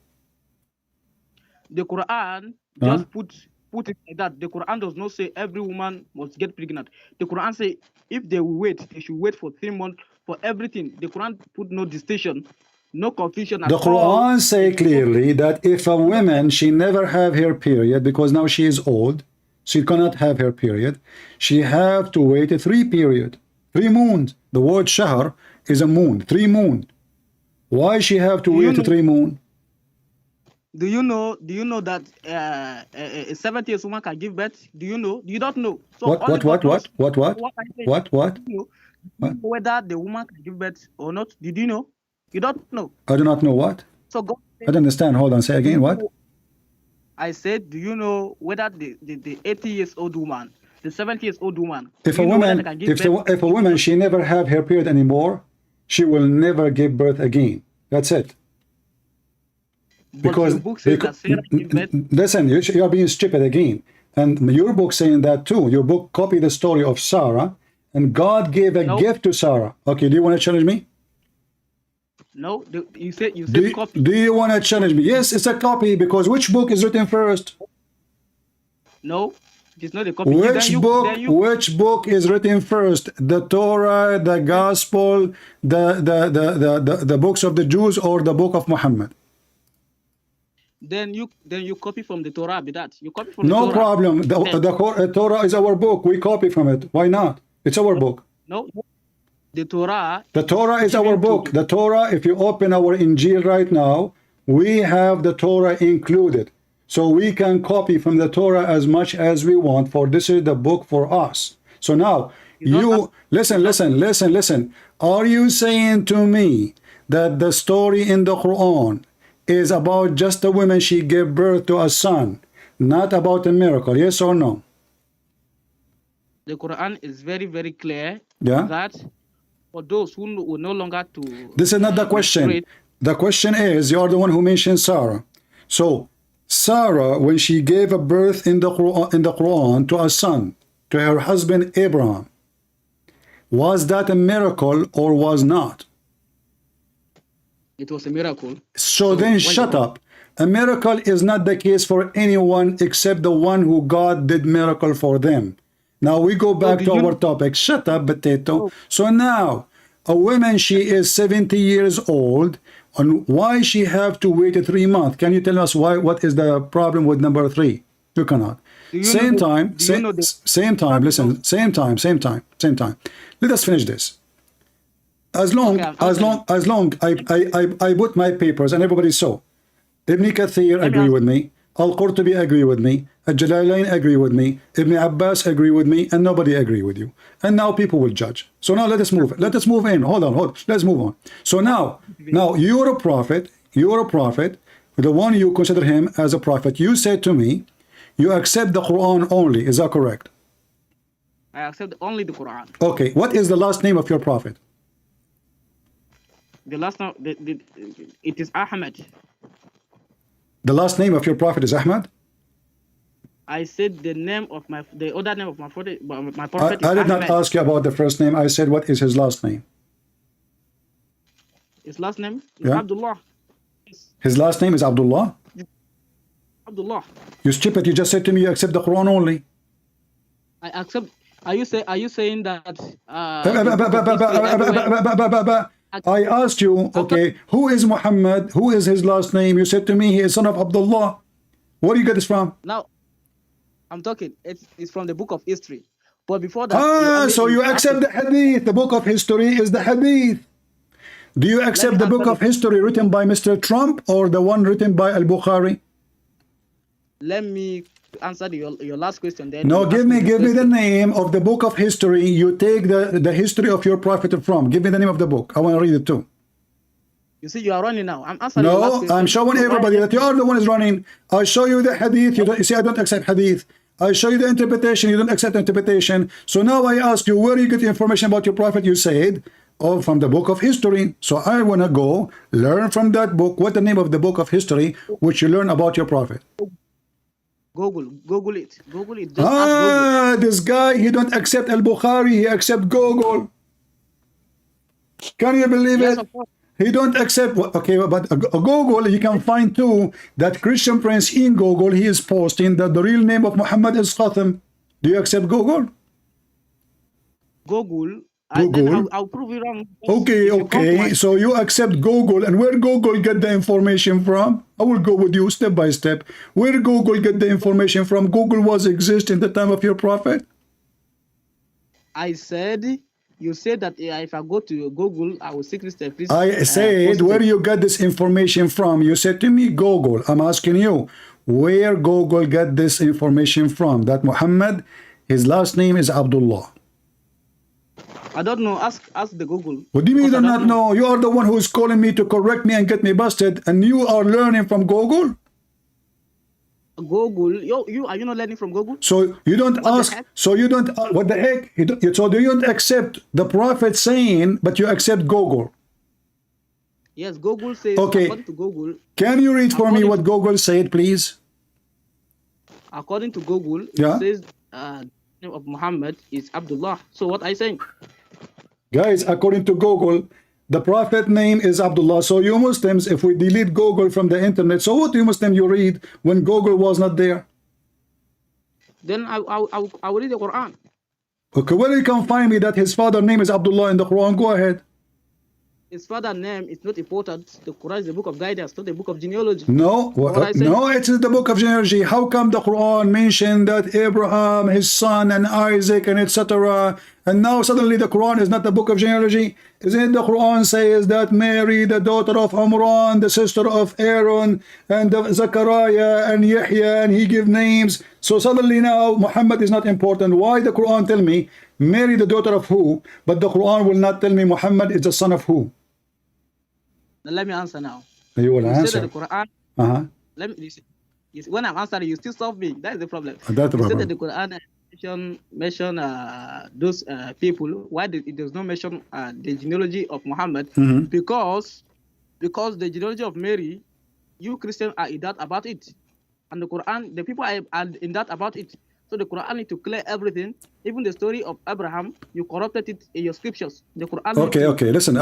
The Quran just put it like that. The Quran does not say every woman must get pregnant. The Quran say if they will wait, they should wait for 3 months for everything. The Quran put no distinction, no confusion at all. The Quran say clearly that if a woman, she never have her period because now she is old, she cannot have her period, she have to wait 3 period, 3 moons. The word shahr is a moon, 3 moon. Why she have to wait 3 moon? Do you know that a 70 years woman can give birth? Do you know? You don't know. So What? What? whether the woman can give birth or not? Did you know? You don't know. I do not know what. So God I don't understand. Hold on. Say again. What? I said, do you know whether the 80 years old woman, the 70 years old woman, If do a you know whether they woman, can give birth? if a woman, she never have her period anymore, she will never give birth again. That's it. But Because, your book says that Sarah gave birth. listen, you are being stupid again. And your book saying that too. Your book copy the story of Sarah, and God gave a No. gift to Sarah. Okay, do you want to challenge me? No, you said Do, copy. do you want to challenge me? Yes, it's a copy, because which book is written first? No, it's not a copy. Which book is written first? The Torah, the Gospel, the books of the Jews, or the book of Muhammad? Then you copy from the Torah. Be that you copy from the No Torah. problem. The Torah is our book. We copy from it. Why not? It's our book. No, the Torah. The Torah is our book. The Torah, if you open our Injil right now, we have the Torah included. So we can copy from the Torah as much as we want, for this is the book for us. So now, you listen. Are you saying to me that the story in the Quran is about just a woman, she gave birth to a son, not about a miracle? Yes or no? The Quran is very, very clear. Yeah. That for those who will no longer to. This is not the question. The question is, you are the one who mentioned Sarah. So Sarah, when she gave a birth in the Quran to a son, to her husband Abraham, was that a miracle or was not? It was a miracle. So then shut up. A miracle is not the case for anyone except the one who God did miracle for them. Now we go back to our topic. Shut up, potato. So now, a woman, she is 70 years old, and why she have to wait 3 months? Can you tell us why? What is the problem with number 3? You cannot. Same time. Listen. Same time. Let us finish this. As long I put my papers and everybody saw. Ibn Kathir agree with me. Al-Qurtubi agree with me. Al-Jalalain agree with me. Ibn Abbas agree with me, and nobody agree with you. And now people will judge. So now let us move. Let us move in. Hold on. Let's move on. So now you're a prophet. The one you consider him as a prophet. You said to me, you accept the Quran only. Is that correct? I accept only the Quran. Okay. What is the last name of your prophet? The last name, it is Ahmed. The last name of your prophet is Ahmad? I said the other name of my prophet. My prophet I did not ask you about the first name. I said, what is his last name? His last name is Abdullah. His last name is Abdullah? Abdullah. You stupid! You just said to me you accept the Quran only. I accept. Are you saying that? I asked you, okay, who is Muhammad? Who is his last name? You said to me he is son of Abdullah. Where do you get this from? Now, I'm talking. It's from the book of history. But before that, so you accept the hadith. The book of history is the hadith. Do you accept the book of history written by Mr. Trump or the one written by Al-Bukhari? Let me answer your last question. Then no, give me the name of the book of history you take the history of your prophet from. Give me the name of the book. I want to read it too. You see, you are running now. I'm answering your last question. No, I'm showing everybody that you are the one is running. I show you the hadith. You see, I don't accept hadith. I show you the interpretation. You don't accept the interpretation. So now I ask you, where do you get the information about your prophet? You said, oh, from the book of history. So I want to go learn from that book. What the name of the book of history which you learn about your prophet? Google it. Just Google. This guy, he don't accept Al-Bukhari, he accept Google. Can you believe it? He don't accept, okay, but Google, you can find too, that Christian Prince in Google, he is posting that the real name of Muhammad is Qasim. Do you accept Google? Google. I'll prove you wrong. Okay. So you accept Google, and where Google get the information from? I will go with you step by step. Where Google get the information from? Google was exist in the time of your prophet? You said that if I go to Google, I will seek this. I said, where you got this information from? You said to me, Google. I'm asking you, where Google got this information from? That Muhammad, his last name is Abdullah. I don't know. Ask the Google. What do you mean you do Because I not don't know? You are the one who is calling me to correct me and get me busted, and you are learning from Google? Google. You are you not learning from Google? So you don't What the ask, heck? so you don't, what the heck? So do you don't accept the prophet saying, but you accept Google? Yes, Google says, Okay. according to Google, Can you read for me According what to- Google said, please? according to Google, Yeah. it says the name of Muhammad is Abdullah. So what I saying? Guys, according to Google, the prophet name is Abdullah. So you Muslims, if we delete Google from the internet, so what you Muslim you read when Google was not there? Then I will read the Quran. Okay, where you can find me that his father name is Abdullah in the Quran? Go ahead. His father's name is not important. The Quran is the book of guidance, not the book of genealogy. No, What I say? no, it is the book of genealogy. How come the Quran mentioned that Abraham, his son, and Isaac, and etc., and now suddenly the Quran is not the book of genealogy? Isn't the Quran says that Mary, the daughter of Amran, the sister of Aaron, and of Zechariah, and Yahya, and he give names. So suddenly now Muhammad is not important. Why the Quran tell me Mary, the daughter of who, but the Quran will not tell me Muhammad is the son of who? Now let me answer now. You will You said answer. that the Quran. Uh-huh. Let me. When I'm answering, you still solve me. That is the problem. That's the You said problem. that the Quran mention those people. Why it does not mention the genealogy of Muhammad? Mhm. Because the genealogy of Mary, you Christians are in doubt about it, and the Quran, the people are in doubt about it. So the Quran need to clear everything. Even the story of Abraham, you corrupted it in your scriptures. The Quran. need Okay, to, okay. Listen,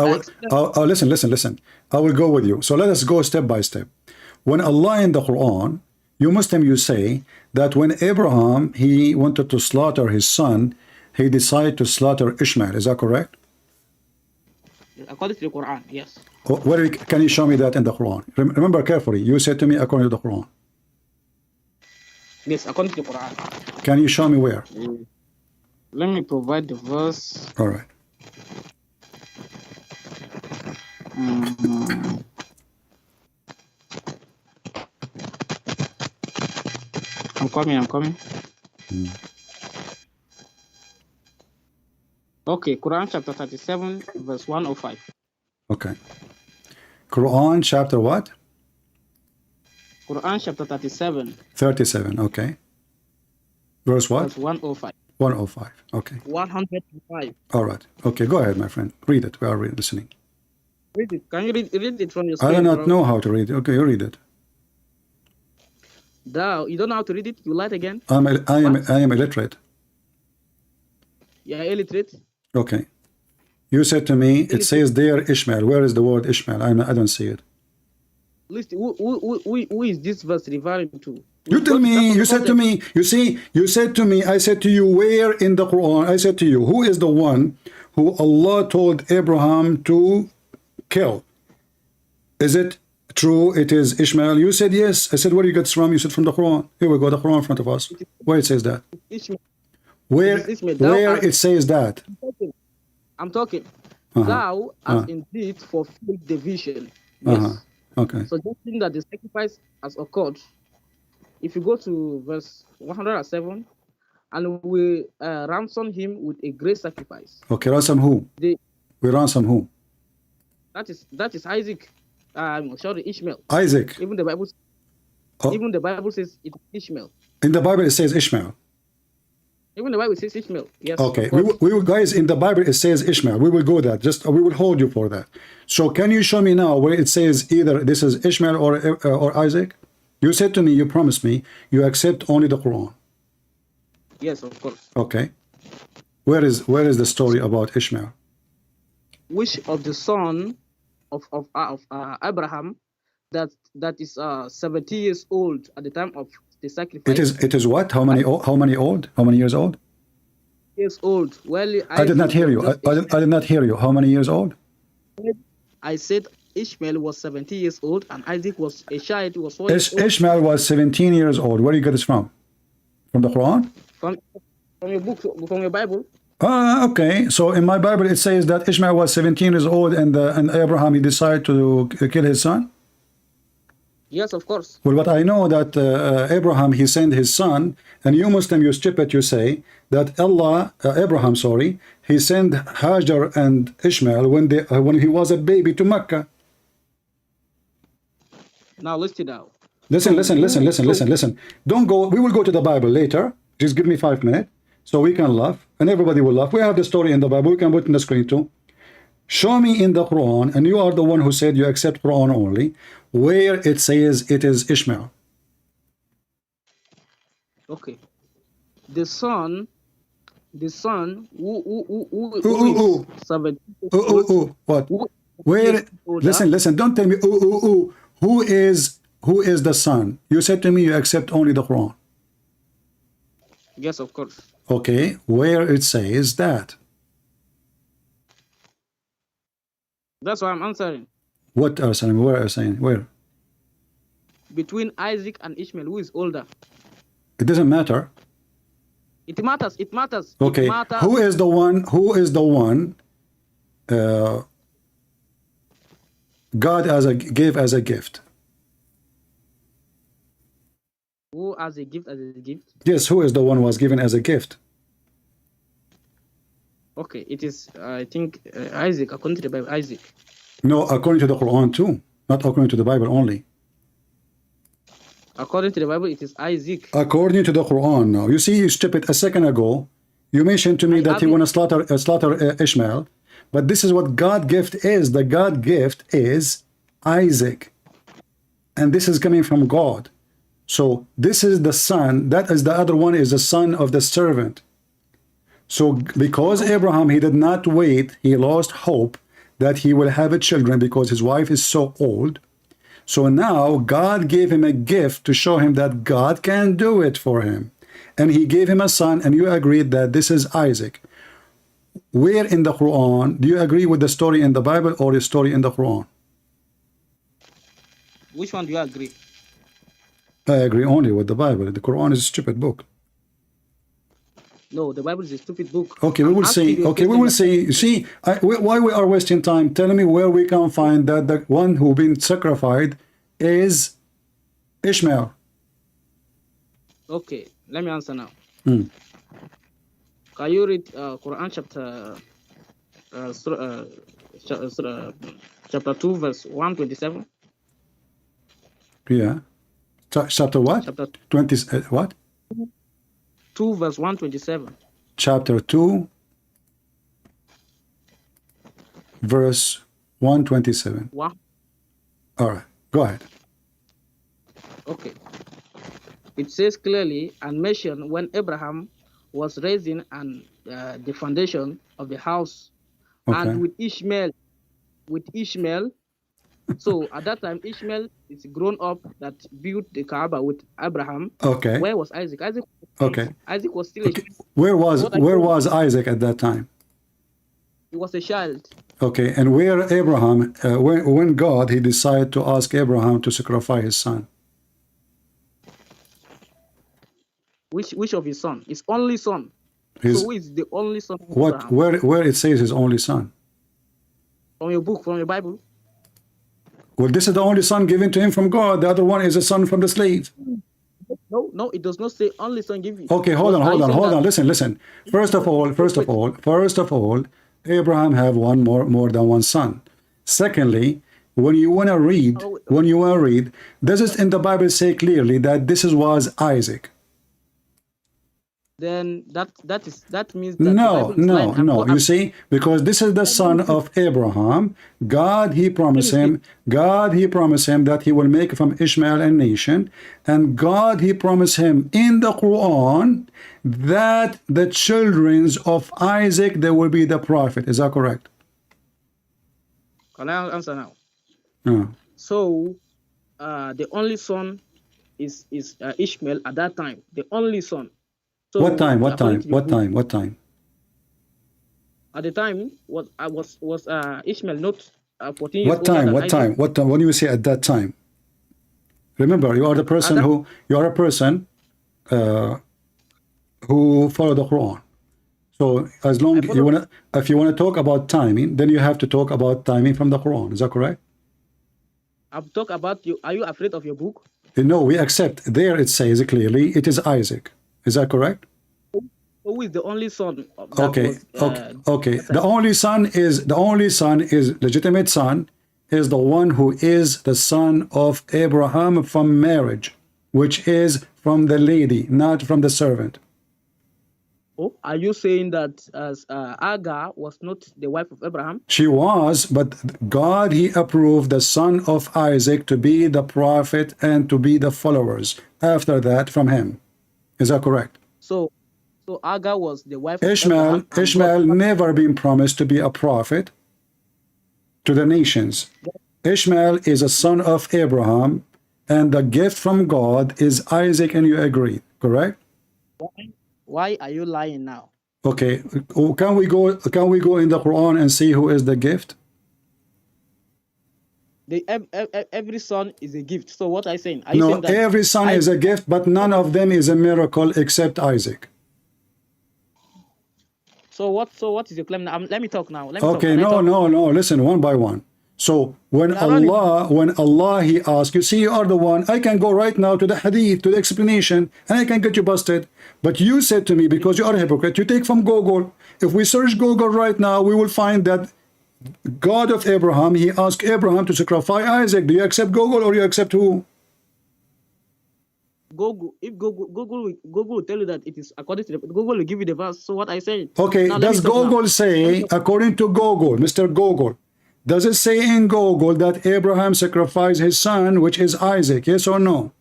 listen. I will go with you. So let us go step by step. When Allah in the Quran, you Muslim, you say that when Abraham, he wanted to slaughter his son, he decided to slaughter Ishmael. Is that correct? According to the Quran, yes. Can you show me that in the Quran? Remember carefully. You said to me according to the Quran. Yes, according to the Quran. Can you show me where? Let me provide the verse. All right. I'm coming. Okay, Quran chapter 37, verse 105. Okay. Quran chapter what? Quran chapter 37, 37. Okay. Verse what? verse 105. 105. Okay. 105. All right. Okay. Go ahead, my friend. Read it. We are listening. Read it. Can you read it from your I screen? do not bro? know how to read it. Okay, you read it. You don't know how to read it? You lied again? I am illiterate. You're illiterate? Okay. You said to me, it says there Ishmael. Where is the word Ishmael? I don't see it. Listen, who is this verse referring to? You tell me, you said to me, you see, you said to me, I said to you, where in the Quran? I said to you, who is the one who Allah told Abraham to kill? Is it true it is Ishmael? You said yes. I said, where you get this from? You said from the Quran. Here we go, the Quran in front of us. Where it says that? Ishmael. Where Ishmael. it says that? I'm talking. Uh-huh. Thou hast indeed fulfilled the vision. Yes. Uh-huh. Okay. Suggesting that the sacrifice has occurred. If you go to verse 107, and we ransom him with a great sacrifice. Okay, ransom who? We ransom who? That is Isaac. Sorry, Ishmael. Isaac. Even the Bible. Oh. Even the Bible says it's Ishmael. In the Bible it says Ishmael. Even the Bible says Ishmael. Yes. Okay, we will, guys, in the Bible it says Ishmael. We will go that. We will hold you for that. So can you show me now where it says either this is Ishmael or Isaac? You said to me, you promised me, you accept only the Quran. Yes, of course. Okay. Where is the story about Ishmael? Which of the son of Abraham that is 70 years old at the time of the sacrifice? It is what? How many old? How many years old? Years old. Well, I did not hear you. I did not hear you. How many years old? I said Ishmael was 70 years old and Isaac was a child. Was 4 years old. Ishmael was 17 years old. Where do you get this from? From the Quran? From your book, from your Bible. Okay. So in my Bible it says that Ishmael was 17 years old and Abraham he decided to kill his son. Yes, of course. Well, but I know that Abraham, he sent his son, and you Muslim, you stupid, you say that Abraham, sorry, he sent Hajar and Ishmael when he was a baby to Mecca. Now listen now. Listen. Don't go. We will go to the Bible later. Just give me 5 minutes so we can laugh and everybody will laugh. We have the story in the Bible. We can put it in the screen too. Show me in the Quran, and you are the one who said you accept Quran only, where it says it is Ishmael. Okay. The son who is 70. What? Where? Listen. Don't tell me. Who is the son? You said to me you accept only the Quran. Yes, of course. Okay. Where it says that? That's why I'm answering. What are saying? Where are saying? Where? Between Isaac and Ishmael, who is older? It doesn't matter. It matters. It matters. Okay. It matters. Who is the one? God gave as a gift. Who as a gift? Yes. Who is the one who was given as a gift? Okay. It is. I think Isaac, according to the Bible. Isaac. No, according to the Quran too, not according to the Bible only. According to the Bible, it is Isaac. According to the Quran, now you see, you stupid. A second ago, you mentioned to me that he want to slaughter Ishmael, but this is what God gift is. The God gift is Isaac, and this is coming from God. So this is the son. That is the other one is the son of the servant. So because Abraham, he did not wait, he lost hope that he will have a children because his wife is so old. So now God gave him a gift to show him that God can do it for him. And he gave him a son, and you agreed that this is Isaac. Where in the Quran, do you agree with the story in the Bible or the story in the Quran? Which one do you agree? I agree only with the Bible. The Quran is a stupid book. No, the Bible is a stupid book. Okay, we will see. Okay, we will see. You see, why we are wasting time? Tell me where we can find that the one who been sacrificed is Ishmael. Okay, let me answer now. Hmm. Can you read Quran chapter 2, verse 127? Yeah. Chapter what? Chapter 20. What? 2, verse 127. Chapter 2, verse 127. What? All right, go ahead. Okay. It says clearly and mentioned when Abraham was raising and the foundation of the house, Okay. and with Ishmael. So at that time, Ishmael is grown up that built the Kaaba with Abraham. Okay. Where was Isaac? Okay. Isaac was still Okay. Where was Isaac at that time? he was a child. Okay, and where Abraham, when God, he decided to ask Abraham to sacrifice his son? Which of his son? His only son. His, so who is the only son of what? Abraham? Where it says his only son? From your book, from your Bible. Well, this is the only son given to him from God. The other one is a son from the slave. No, it does not say only son give you. Okay, hold on. Listen. First of all, Abraham have more than one son. Secondly, when you want to read, does it in the Bible say clearly that this was Isaac? Then that means that no. You see, because this is the son of Abraham. God he promised him that he will make from Ishmael a nation, and God he promised him in the Quran that the children of Isaac they will be the prophet. Is that correct? Can I answer now? So the only son is Ishmael at that time. The only son. So What time? At the time, was Ishmael not 14 years old? What time? When you say at that time, remember you are the person who follow the Quran. So as long if you wanna talk about timing, then you have to talk about timing from the Quran. Is that correct? I've talked about you. Are you afraid of your book? No, we accept. There it says clearly it is Isaac. Is that correct? Who is the only son that Okay, was? okay. The only son is legitimate son, is the one who is the son of Abraham from marriage, which is from the lady, not from the servant. Oh, are you saying that Agar was not the wife of Abraham? She was, but God, he approved the son of Isaac to be the prophet and to be the followers after that from him. Is that correct? So Agar was the wife Ishmael, of Abraham. Ishmael never been promised to be a prophet to the nations. Ishmael is a son of Abraham, and the gift from God is Isaac, and you agree, correct? Why are you lying now? Okay, can we go in the Quran and see who is the gift? Every son is a gift. So what are you saying? Are No, you saying that every son is a gift, but none of them is a miracle except Isaac. So what is your claim now? Let me talk now. Okay, no, listen, one by one. So when Allah he asks, you see, you are the one, I can go right now to the hadith, to the explanation, and I can get you busted. But you said to me, because you are a hypocrite, you take from Google. If we search Google right now, we will find that God of Abraham, he asked Abraham to sacrifice Isaac. Do you accept Google or you accept who? Google, if Google will tell you that it is according to Google will give you the verse. So what I say? Okay, now, does Google say, according to Google, Mr. Google, does it say in Google that Abraham sacrificed his son, which is Isaac? Yes or no?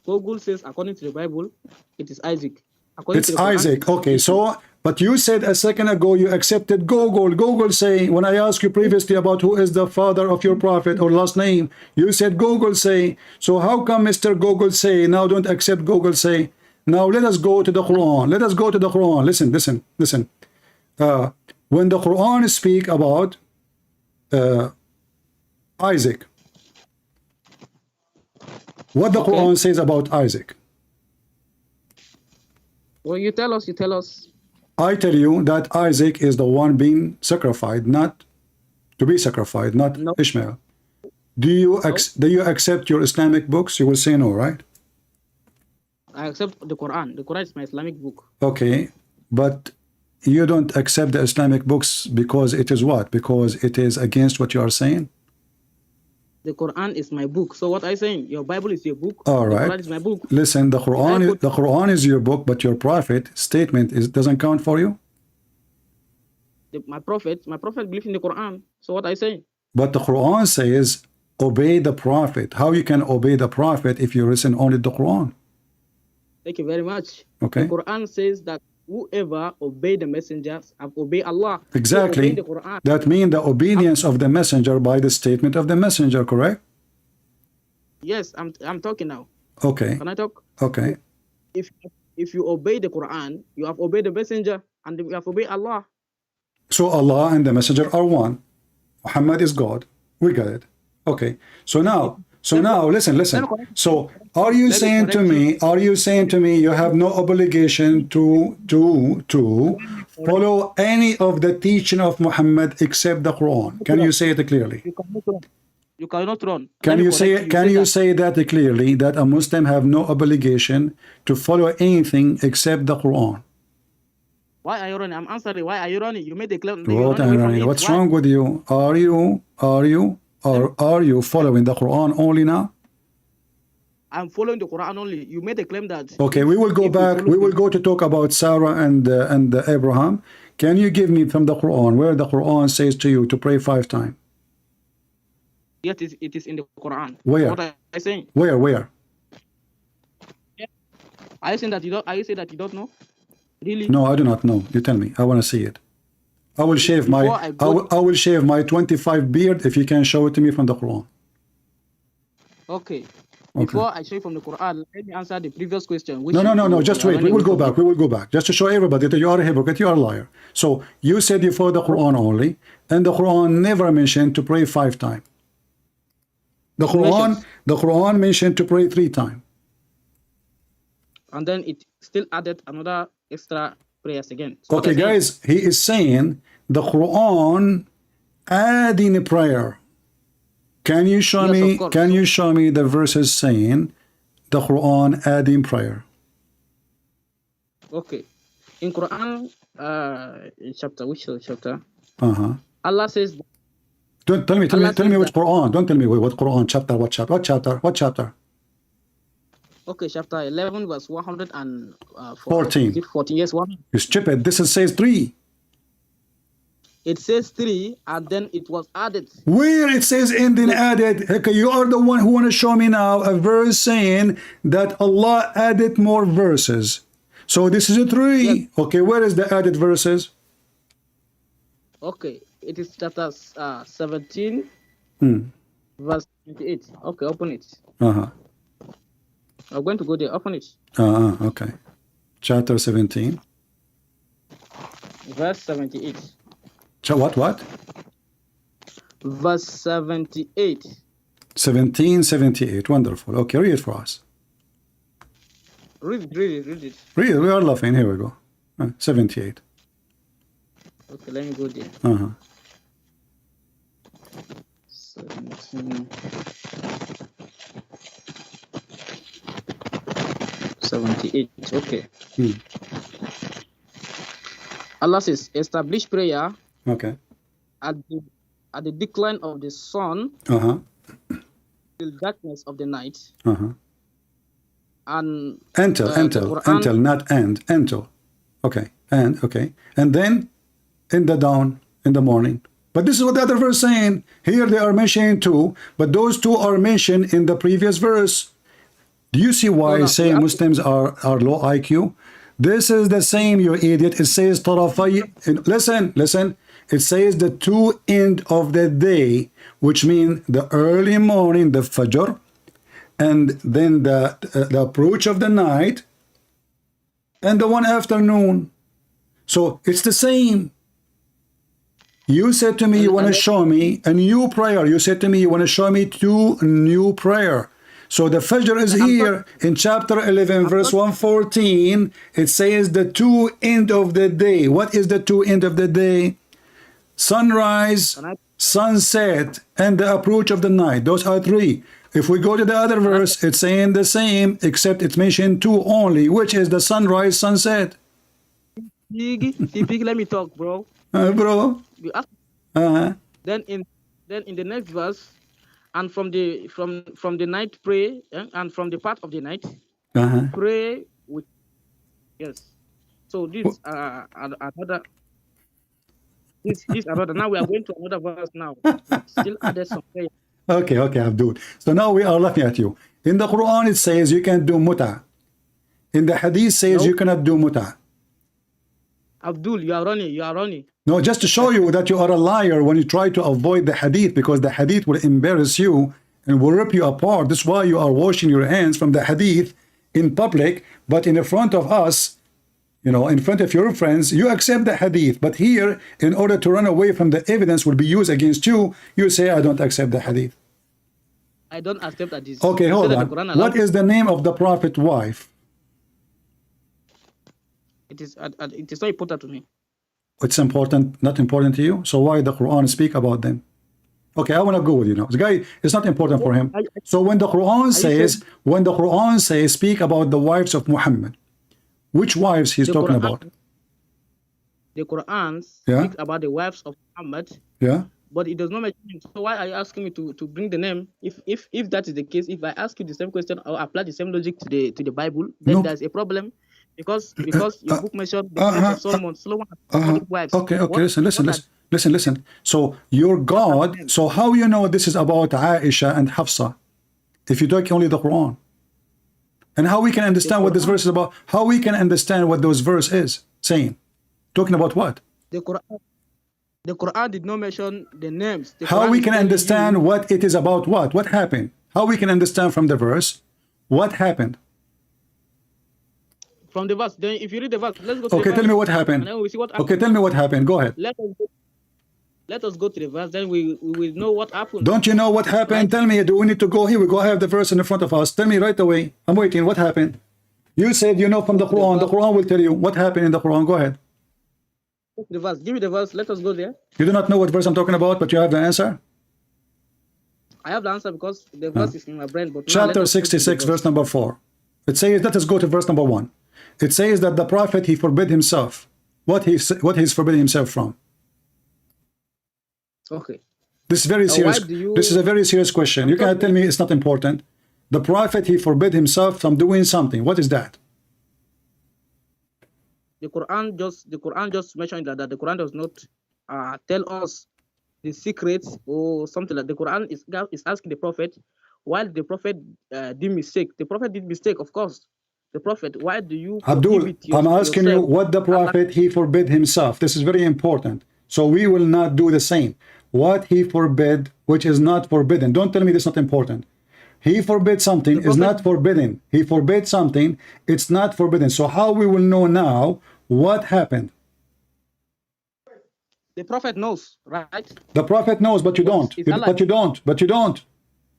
Google says, according to the Bible, it is Isaac. It's Isaac. Okay, so, but you said a second ago you accepted Google. Google say, when I asked you previously about who is the father of your prophet or last name, you said Google say. So how come Mr. Google say, now don't accept Google say? Now let us go to the Quran. Let us go to the Quran. Listen. When the Quran speak about Isaac, what the Quran says about Isaac? Well, you tell us. I tell you that Isaac is the one being sacrificed, not to be sacrificed, not Ishmael. Do you accept your Islamic books? You will say no, right? I accept the Quran. The Quran is my Islamic book. Okay, but you don't accept the Islamic books because it is what? Because it is against what you are saying? The Quran is my book. So what I saying? Your Bible is your book. All right. The Quran is my book. Listen, the Quran is your book, but your prophet statement doesn't count for you. My prophet believes in the Quran. So what I say? But the Quran says obey the prophet. How you can obey the prophet if you listen only to the Quran? Thank you very much. Okay. The Quran says that whoever obey the messengers have obeyed Allah. Exactly. The Quran. That means the obedience of the messenger by the statement of the messenger, correct? Yes, I'm talking now. Okay. Can I talk? Okay. If you obey the Quran, you have obeyed the messenger and you have obeyed Allah. So Allah and the messenger are one. Muhammad is God. We got it. Okay. So now listen. So are you saying to me you have no obligation to follow any of the teaching of Muhammad except the Quran? Can you say it clearly? You cannot run. Can you say that clearly, that a Muslim have no obligation to follow anything except the Quran? Why are you running? I'm answering. Why are you running? You made a claim. What's wrong with you? Are you following the Quran only now? I'm following the Quran only. You made a claim that. Okay, we will go back. We will go to talk about Sarah and Abraham. Can you give me from the Quran where the Quran says to you to pray 5 times? Yes, it is in the Quran. Where? What are you saying? Where? Are you saying that you don't? Are you saying that you don't know? Really? No, I do not know. You tell me. I want to see it. I will shave I will shave my 25 beard if you can show it to me from the Quran. Okay. Before I show you from the Quran, let me answer the previous question. No. Just wait. We will go back. We will go back. Just to show everybody that you are a hypocrite, you are a liar. So you said you follow the Quran only, and the Quran never mentioned to pray 5 times. The Quran mentioned to pray 3 times. And then it still added another extra prayers again. So okay, guys, he is saying the Quran adding a prayer. Can you show Yes, me? of course. Can you show me the verses saying the Quran adding prayer? Okay. In Quran, chapter, which chapter? Uh-huh. Allah says, Don't tell me. Tell me. Allah Tell me says which that- Quran. Don't tell me what Quran chapter. What chapter? What chapter? What chapter? okay, chapter 11, verse 114. 14. Is it 14? Yes, 1. You stupid. This is says 3. It says 3, and then it was added. Where it says ending added. Okay, you are the one who want to show me now a verse saying that Allah added more verses. So this is a 3. Yes. Okay, where is the added verses? Okay, it is chapter 17, verse 28. Okay, open it. Uh-huh. I'm going to go there. Open it. Okay. Chapter 17. Verse 78. What? Verse 78. 1778. Wonderful. Okay, read it for us. Read it, read it, read it. Read it. We are laughing. Here we go. 78. Okay, let me go there. Uh-huh. 17. 78. Okay. Allah says, establish prayer Okay. at the decline of the sun Uh-huh. till darkness of the night. Uh-huh. And Until, not end. Until. Okay. And then in the dawn, in the morning. But this is what the other verse saying. Here they are mentioning 2, but those 2 are mentioned in the previous verse. Do you see why I say Muslims are low IQ? This is the same, you idiot. It says tarafay. Listen. It says the 2 end of the day, which means the early morning, the Fajr, and then the approach of the night, and the one afternoon. So it's the same. You said to me you want to show me a new prayer. You said to me you want to show me 2 new prayer. So the Fajr is here in chapter 11, verse 114. It says the 2 end of the day. What is the 2 end of the day? Sunrise, sunset, and the approach of the night. Those are 3. If we go to the other verse, it's saying the same, except it's mentioned 2 only, which is the sunrise, sunset. Let me talk, bro. Bro. Then in the next verse, and from the night pray, and from the part of the night pray with, yes. So this another. This another. Now we are going to another verse now. Still added some prayer. Okay, Abdul. So now we are looking at you. In the Quran it says you can do muta. In the Hadith says you cannot do muta. Abdul, you are running. No, just to show you that you are a liar when you try to avoid the Hadith, because the Hadith will embarrass you and will rip you apart. That's why you are washing your hands from the Hadith in public, but in front of us, in front of your friends, you accept the Hadith. But here, in order to run away from the evidence will be used against you, you say, I don't accept the Hadith. I don't accept that. This. Okay, hold on. What is the name of the Prophet's wife? It is not important to me. It's important, not important to you? So why the Quran speak about them? Okay, I want to go with you now. This guy, it's not important for him. So when the Quran says, speak about the wives of Muhammad, which wives he's talking about? The Quran speaks about the wives of Muhammad. Yeah. But it does not mention. So why are you asking me to bring the name? If that is the case, if I ask you the same question or apply the same logic to the Bible, then there's a problem. Because your book mentioned the wives of Solomon. Solomon has wives. Okay, listen. So your God, so how you know this is about Aisha and Hafsa if you take only the Quran? And how we can understand what this verse is about? How we can understand what those verse is saying? Talking about what? The Quran did not mention the names. How we can understand what it is about what? What happened? How we can understand from the verse what happened? From the verse. Then if you read the verse, let's go to the verse. Okay, tell me what happened. And then we see what happened. Okay, tell me what happened. Go ahead. Let us go to the verse, then we will know what happened. Don't you know what happened? Right. Tell me, do we need to go here? We go have the verse in front of us. Tell me right away. I'm waiting. What happened? You said you know from the Quran. The Quran will tell you what happened in the Quran. Go ahead. The verse. Give me the verse. Let us go there. You do not know what verse I'm talking about, but you have the answer? I have the answer because the verse is in my brain. But now let Chapter us go to the 66, verse. verse number 4. It says, let us go to verse number 1. It says that the prophet, he forbid himself. What he's forbidding himself from? Okay. This is very serious. Why do you? This is a very serious question. You can't tell me it's not important. The prophet, he forbid himself from doing something. What is that? The Quran just mentioned that the Quran does not tell us the secrets or something like. The Quran is asking the prophet, while the prophet did mistake. The prophet did mistake, of course. The prophet, why do you Abdul, prohibit I'm asking you yourself? what the prophet, he forbid himself. This is very important. So we will not do the same. What he forbid, which is not forbidden. Don't tell me this is not important. He forbid something is not forbidden. He forbid something, it's not forbidden. So how we will know now what happened? The prophet knows, right? The prophet knows, but you don't. But you don't. But you don't.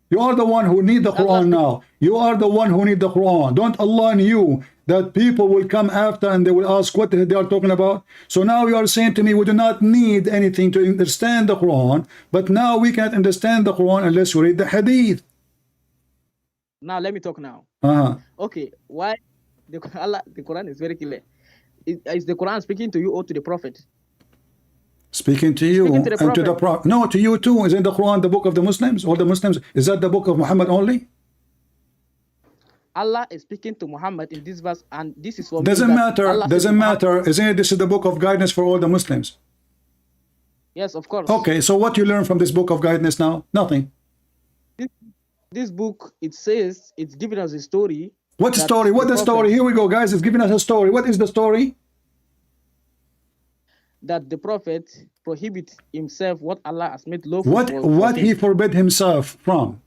You are the one who need the Quran now. You are the one who need the Quran. Don't Allah knew that people will come after and they will ask what they are talking about? So now you are saying to me, we do not need anything to understand the Quran, but now we can't understand the Quran unless we read the Hadith. Now let me talk now. Okay, why the Quran is very clear. Is the Quran speaking to you or to the prophet? Speaking to you and to the prophet. No, to you too. Isn't the Quran the book of the Muslims? All the Muslims? Is that the book of Muhammad only? Allah is speaking to Muhammad in this verse, and this is for doesn't matter. Doesn't matter. Isn't it? This is the book of guidance for all the Muslims. Yes, of course. Okay, so what you learn from this book of guidance now? Nothing. This book, it says, it's giving us a story. What story? What the story? Here we go, guys. It's giving us a story. What is the story? That the prophet prohibits himself what Allah has made lawful. What he forbid himself from?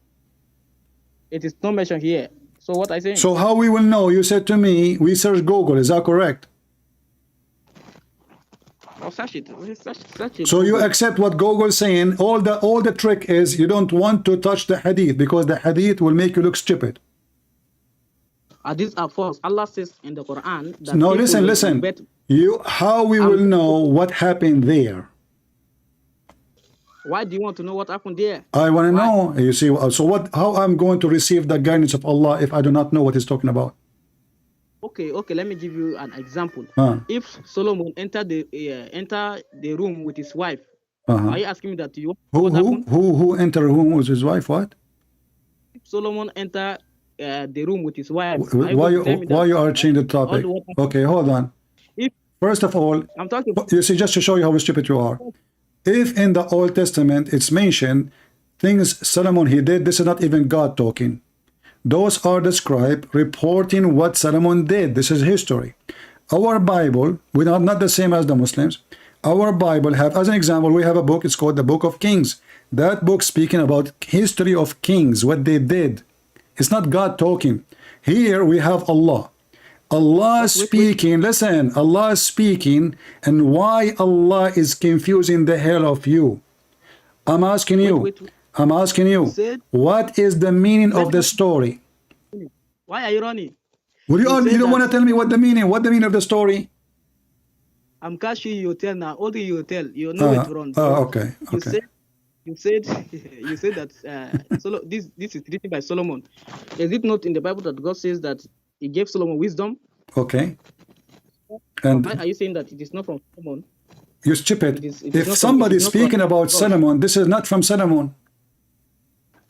It is not mentioned here. So what I say? So how we will know? You said to me, we search Google. Is that correct? Oh, search it. Search it. So you accept what Google is saying. All the trick is you don't want to touch the hadith because the hadith will make you look stupid. These are false. Allah says in the Quran that no, listen. How we will know what happened there? Why do you want to know what happened there? I want to know. You see, so what? How I'm going to receive the guidance of Allah if I do not know what He's talking about? Okay. Let me give you an example. If Solomon entered the room with his wife, are you asking me that? Who entered the room with his wife? What? If Solomon entered the room with his wife. Why you are changing the topic? Okay, hold on. First of all, I'm talking. You see, just to show you how stupid you are. If in the Old Testament it's mentioned things Solomon he did, this is not even God talking. Those are the scribe reporting what Solomon did. This is history. Our Bible, we are not the same as the Muslims. Our Bible have, as an example, we have a book. It's called the Book of Kings. That book speaking about history of kings, what they did. It's not God talking. Here we have Allah. Allah speaking, listen, Allah is speaking, and why Allah is confusing the hell of you. I'm asking you, what is the meaning of the story? Why are you running? You don't want to tell me what the meaning of the story? I'm catching you tell now. All you tell, you know it wrong. Okay. You said that this is written by Solomon. Is it not in the Bible that God says that He gave Solomon wisdom? Okay. And why are you saying that it is not from Solomon? You stupid. If somebody is speaking about Solomon, this is not from Solomon.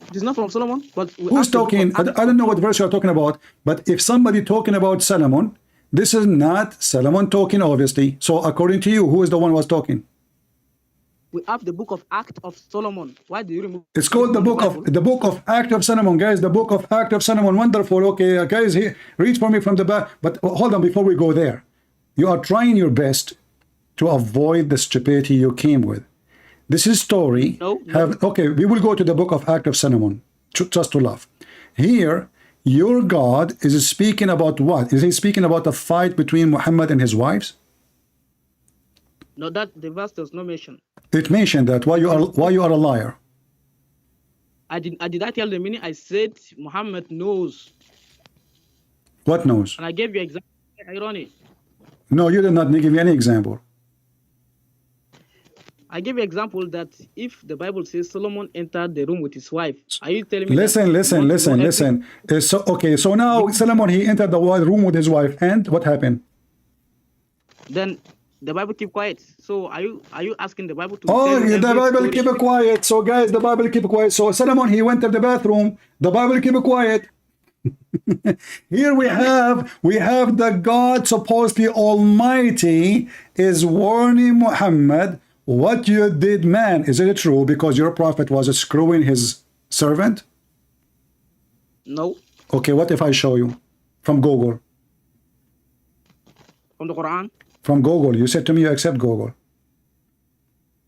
It is not from Solomon. But who's talking? I don't know what verse you are talking about. But if somebody talking about Solomon, this is not Solomon talking, obviously. So according to you, who is the one who was talking? We have the book of Acts of Solomon. Why do you remove? It's called the book of Act of Solomon, guys. The book of Act of Solomon. Wonderful. Okay, guys, here, read for me from the back. But hold on, before we go there, you are trying your best to avoid the stupidity you came with. This is story. Okay, we will go to the book of Act of Solomon, just to laugh. Here, your God is speaking about what? Is he speaking about a fight between Muhammad and his wives? No, that the verse does not mention. It mentioned that. Why you are a liar? Did I tell the meaning? I said Muhammad knows. What knows? And I gave you example. Irony. No, you did not give me any example. I give you example that if the Bible says Solomon entered the room with his wife, are you telling me listen, that listen, listen, listen. So okay, so now Solomon, he entered the room with his wife, and what happened? Then the Bible keep quiet. So are you asking the Bible to Oh, tell you the every Bible story? keep it quiet. So guys, the Bible keep it quiet. So Solomon, he went to the bathroom. The Bible keep it quiet. Here we have the God, supposedly Almighty, is warning Muhammad, what you did, man, is it true? Because your prophet was screwing his servant? No. Okay, what if I show you from Google? From the Quran? From Google. You said to me you accept Google.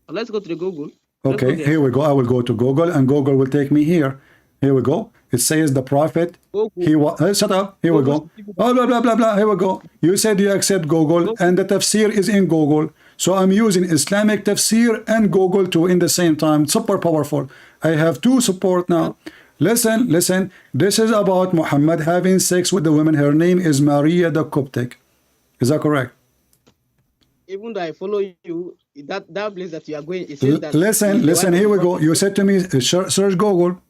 Let's go to the Google. Okay, here we go. I will go to Google, and Google will take me here. Here we go. It says the prophet. He was. Shut up. Here we go. Oh, blah blah blah blah. Here we go. You said you accept Google, and the tafsir is in Google. So I'm using Islamic tafsir and Google too in the same time. Super powerful. I have two support now. Listen, listen. This is about Muhammad having sex with the woman. Her name is Maria the Coptic. Is that correct? Even though I follow you, that place that you are going, it says that. Listen. Here we go. You said to me, search Google.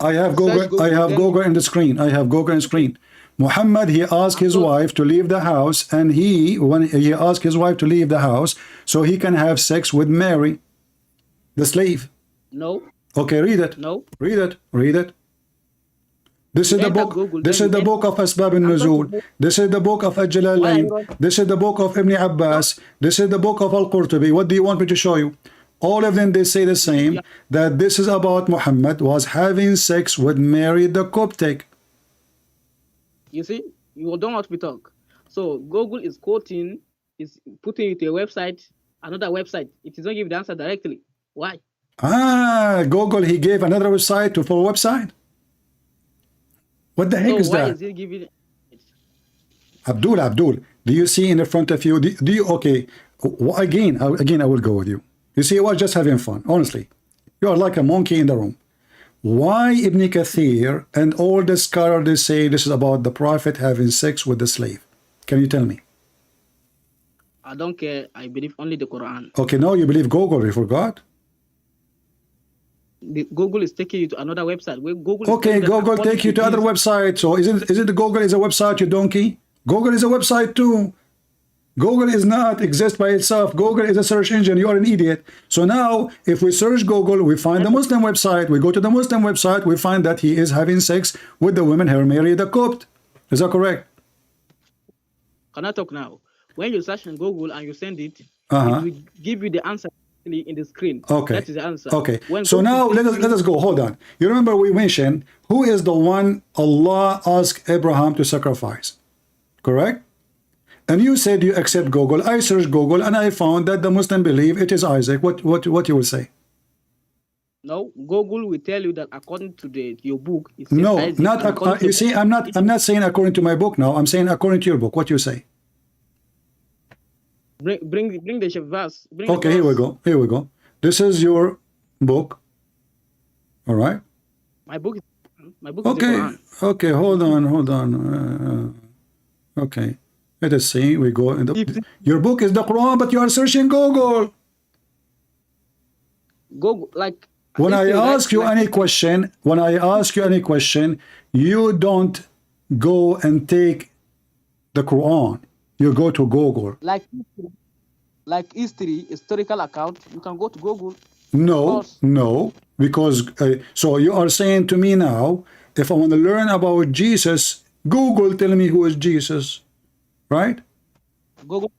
I have Google. I have Google in the screen. I have Google in the screen. Muhammad, he asked his wife to leave the house, and when he asked his wife to leave the house so he can have sex with Mary, the slave. No. Okay, read it. No. Read it. Read it. This is the book. This is the book of Asbab al-Nuzul. This is the book of Al-Jalalain. This is the book of Ibn Abbas. This is the book of Al-Qurtubi. What do you want me to show you? All of them, they say the same, that this is about Muhammad was having sex with Mary the Coptic. You see, you don't want to talk. So Google is quoting, is putting it to a website, another website. It is not giving the answer directly. Why? Google, he gave another website for a website. What the heck is why that? Is he giving it? Abdul, do you see in the front of you? Do you okay? Again, I will go with you. You see, I was just having fun. Honestly, you are like a monkey in the room. Why Ibn Kathir and all the scholars, they say this is about the prophet having sex with the slave? Can you tell me? I don't care. I believe only the Quran. Okay, now you believe Google. You forgot. Google is taking you to another website. Okay, Google take you to other website. So is it the Google is a website, you donkey? Google is a website too. Google is not exist by itself. Google is a search engine. You are an idiot. So now, if we search Google, we find the Muslim website. We go to the Muslim website. We find that he is having sex with the woman, her Mary the Copt. Is that correct? Can I talk now? When you search in Google and you send it, it will give you the answer in the screen. Okay. That is the answer. Okay. When so now let us go. Hold on. You remember we mentioned who is the one Allah asked Abraham to sacrifice? Correct? And you said you accept Google. I searched Google and I found that the Muslim believe it is Isaac. What you will say? No, Google will tell you that according to your book. It says no, Isaac, not. You see, I'm not saying according to my book now. I'm saying according to your book. What you say? Bring the verse. Okay, here we go. Here we go. This is your book. All right. My book. Okay. Is okay. Hold on. Okay. Let us see. We go in your book is the Quran, but you are searching Google. Google, like when I ask you any question, you don't go and take the Quran. You go to Google. Like historical account, you can go to Google. No, because so you are saying to me now, if I want to learn about Jesus, Google tell me who is Jesus. Right? Google.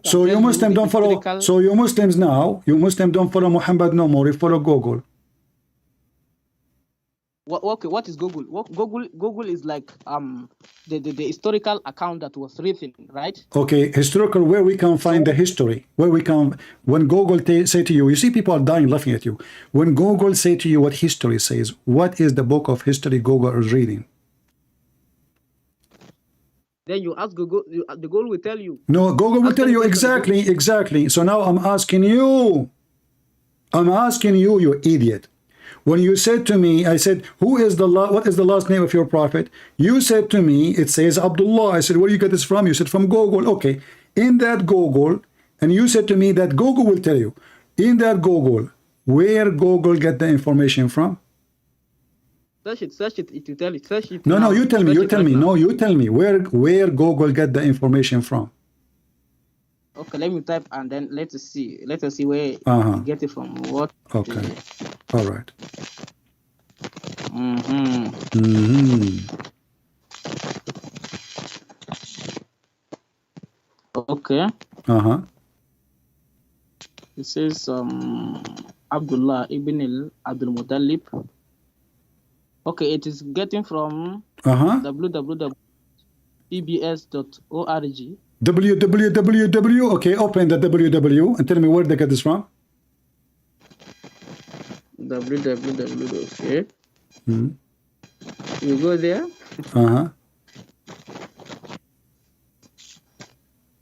So you Muslims don't follow. So you Muslims now, don't follow Muhammad no more. You follow Google. Okay, what is Google? Google is like the historical account that was written, right? Okay, historical, where we can find the history, when Google say to you, you see people are dying laughing at you. When Google say to you what history says, what is the book of history Google is reading? Then you ask Google, the Google will tell you. No, Google will tell you exactly. So now I'm asking you, you idiot. When you said to me, I said, what is the last name of your prophet? You said to me, it says Abdullah. I said, where do you get this from? You said from Google. Okay. In that Google, And you said to me that Google will tell you. In that Google, where Google get the information from? Search it, it will tell you. Search it No, now. no, you tell me, Search you it tell right me. now. No, you tell me where Google get the information from. Okay, let me type and then let us see. Let us see where you get it from. What? Okay. All right. Okay. It says Abdullah ibn Abdul Muttalib. Okay, it is getting from www.pbs.org. www. Okay, open the www and tell me where they get this from. www. Okay. You go there.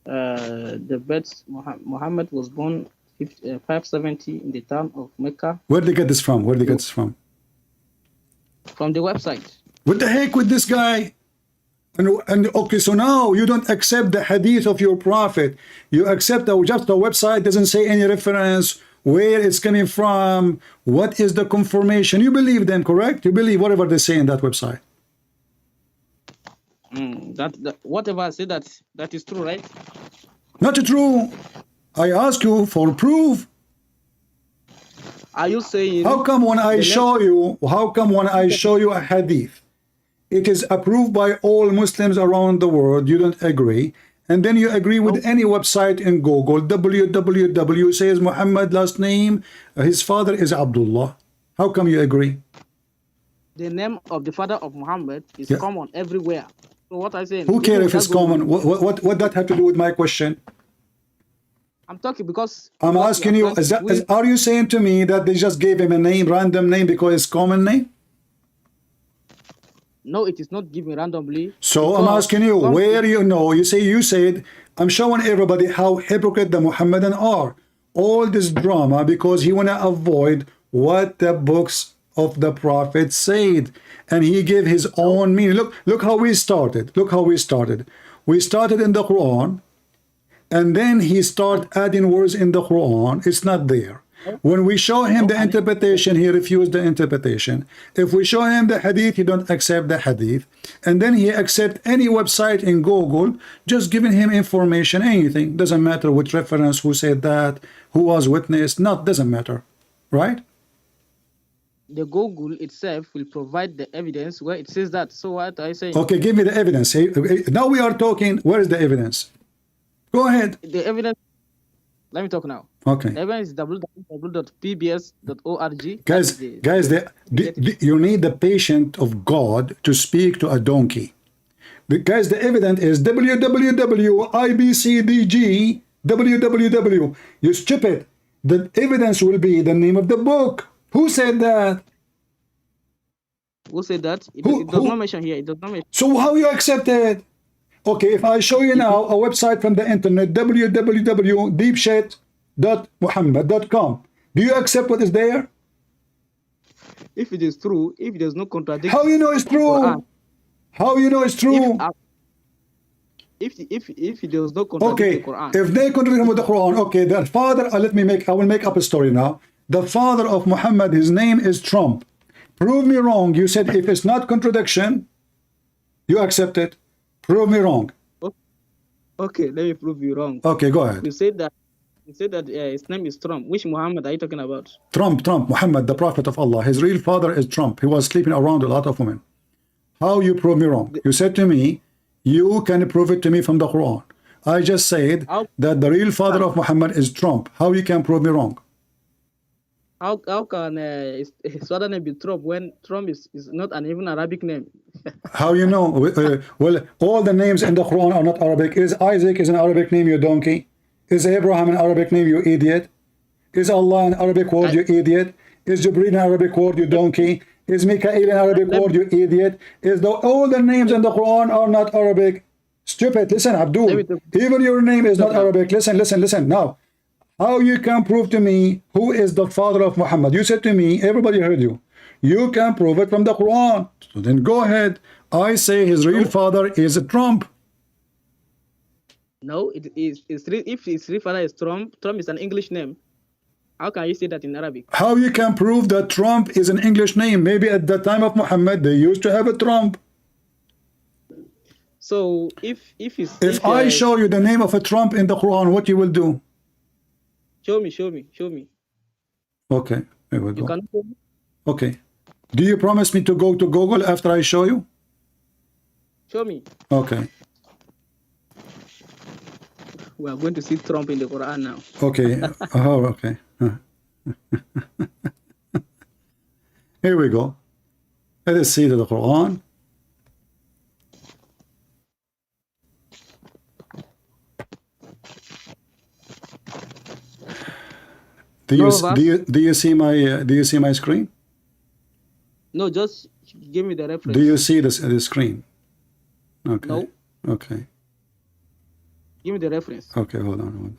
The birth Muhammad was born 570 in the town of Mecca. Where they get this from? Where they get this from? From the website. What the heck with this guy? And okay, so now you don't accept the hadith of your prophet. You accept just the website doesn't say any reference, where it's coming from, what is the confirmation. You believe them, correct? You believe whatever they say in that website. That whatever I say that is true, right? Not true. I ask you for proof. Are you saying? How come when I show you? How come when I show you a hadith, it is approved by all Muslims around the world, you don't agree, and then you agree with any website in Google, www says Muhammad last name, his father is Abdullah. How come you agree? The name of the father of Muhammad is common everywhere. So what I say? Who cares if it's common? What that have to do with my question? I'm talking because I'm asking you. Are you saying to me that they just gave him a name, random name, because it's common name? No, it is not given randomly. So I'm asking you, where you said, I'm showing everybody how hypocrite the Muhammadan are. All this drama because he want to avoid what the books of the prophet said. And he gave his own meaning. Look how we started. Look how we started. We started in the Quran. And then he started adding words in the Quran. It's not there. When we show him the interpretation, he refused the interpretation. If we show him the hadith, he don't accept the hadith. And then he accept any website in Google, just giving him information, anything. Doesn't matter which reference, who said that, who was witness, doesn't matter. Right? The Google itself will provide the evidence where it says that. So what I say? Okay, give me the evidence. Now we are talking, where is the evidence? Go ahead. The evidence, let me talk now. Okay. The evidence is www.pbs.org. Guys, you need the patience of God to speak to a donkey. Guys, the evidence is www.ibcdg www. You stupid. The evidence will be the name of the book. Who said that? Who said that? It does not mention here. It does not mention. So how you accept it? Okay, if I show you now a website from the internet, www.deepshit.muhammad.com, do you accept what is there? If it is true, if there's no contradiction. How you know it's true? How you know it's true? If there's no contradiction with the Quran. If they contradict with the Quran, okay, the father, I will make up a story now. The father of Muhammad, his name is Trump. Prove me wrong. You said if it's not contradiction, you accept it. Prove me wrong. Okay, let me prove you wrong. Okay, go ahead. You said that his name is Trump. Which Muhammad are you talking about? Trump, Muhammad, the prophet of Allah. His real father is Trump. He was sleeping around a lot of women. How you prove me wrong? You said to me, you can prove it to me from the Quran. I just said that the real father of Muhammad is Trump. How you can prove me wrong? How can his father name be Trump when Trump is not an even Arabic name? How you know? Well, all the names in the Quran are not Arabic. Is Isaac is an Arabic name, you donkey? Is Abraham an Arabic name, you idiot? Is Allah an Arabic word, you idiot? Is Jibreel an Arabic word, you donkey? Is Mikael an Arabic word, you idiot? All the names in the Quran are not Arabic. Stupid. Listen, Abdul. Even your name is not Arabic. Listen. Now, how you can prove to me who is the father of Muhammad? You said to me, everybody heard you. You can prove it from the Quran. So then go ahead. I say his real father is Trump. No, it is. If his real father is Trump, Trump is an English name. How can you say that in Arabic? How you can prove that Trump is an English name? Maybe at the time of Muhammad they used to have a Trump. So if I show you the name of a Trump in the Quran, what you will do? Show me. Okay, here we go. You can show me? Okay. Do you promise me to go to Google after I show you? Show me. Okay. We are going to see Trump in the Quran now. Okay. Oh, okay. Here we go. Let us see the Quran. Do you see my screen? No, just give me the reference. Do you see the screen? Okay. No. Okay. Give me the reference. Okay, hold on.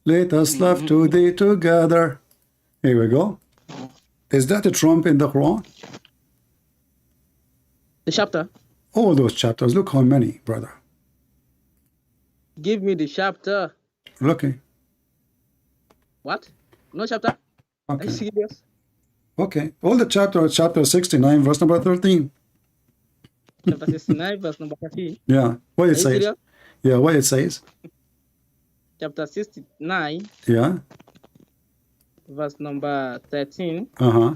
Let us laugh today together. Here we go. Is that a Trump in the Quran? The chapter? All those chapters. Look how many, brother. Give me the chapter. Okay. What? No chapter? Okay. Are you serious? Okay. All the chapters, chapter 69, verse number 13. Chapter 69, verse number 13. Yeah. What it says. Serious? Yeah, what it says. Chapter 69. Yeah. Verse number 13. Uh-huh.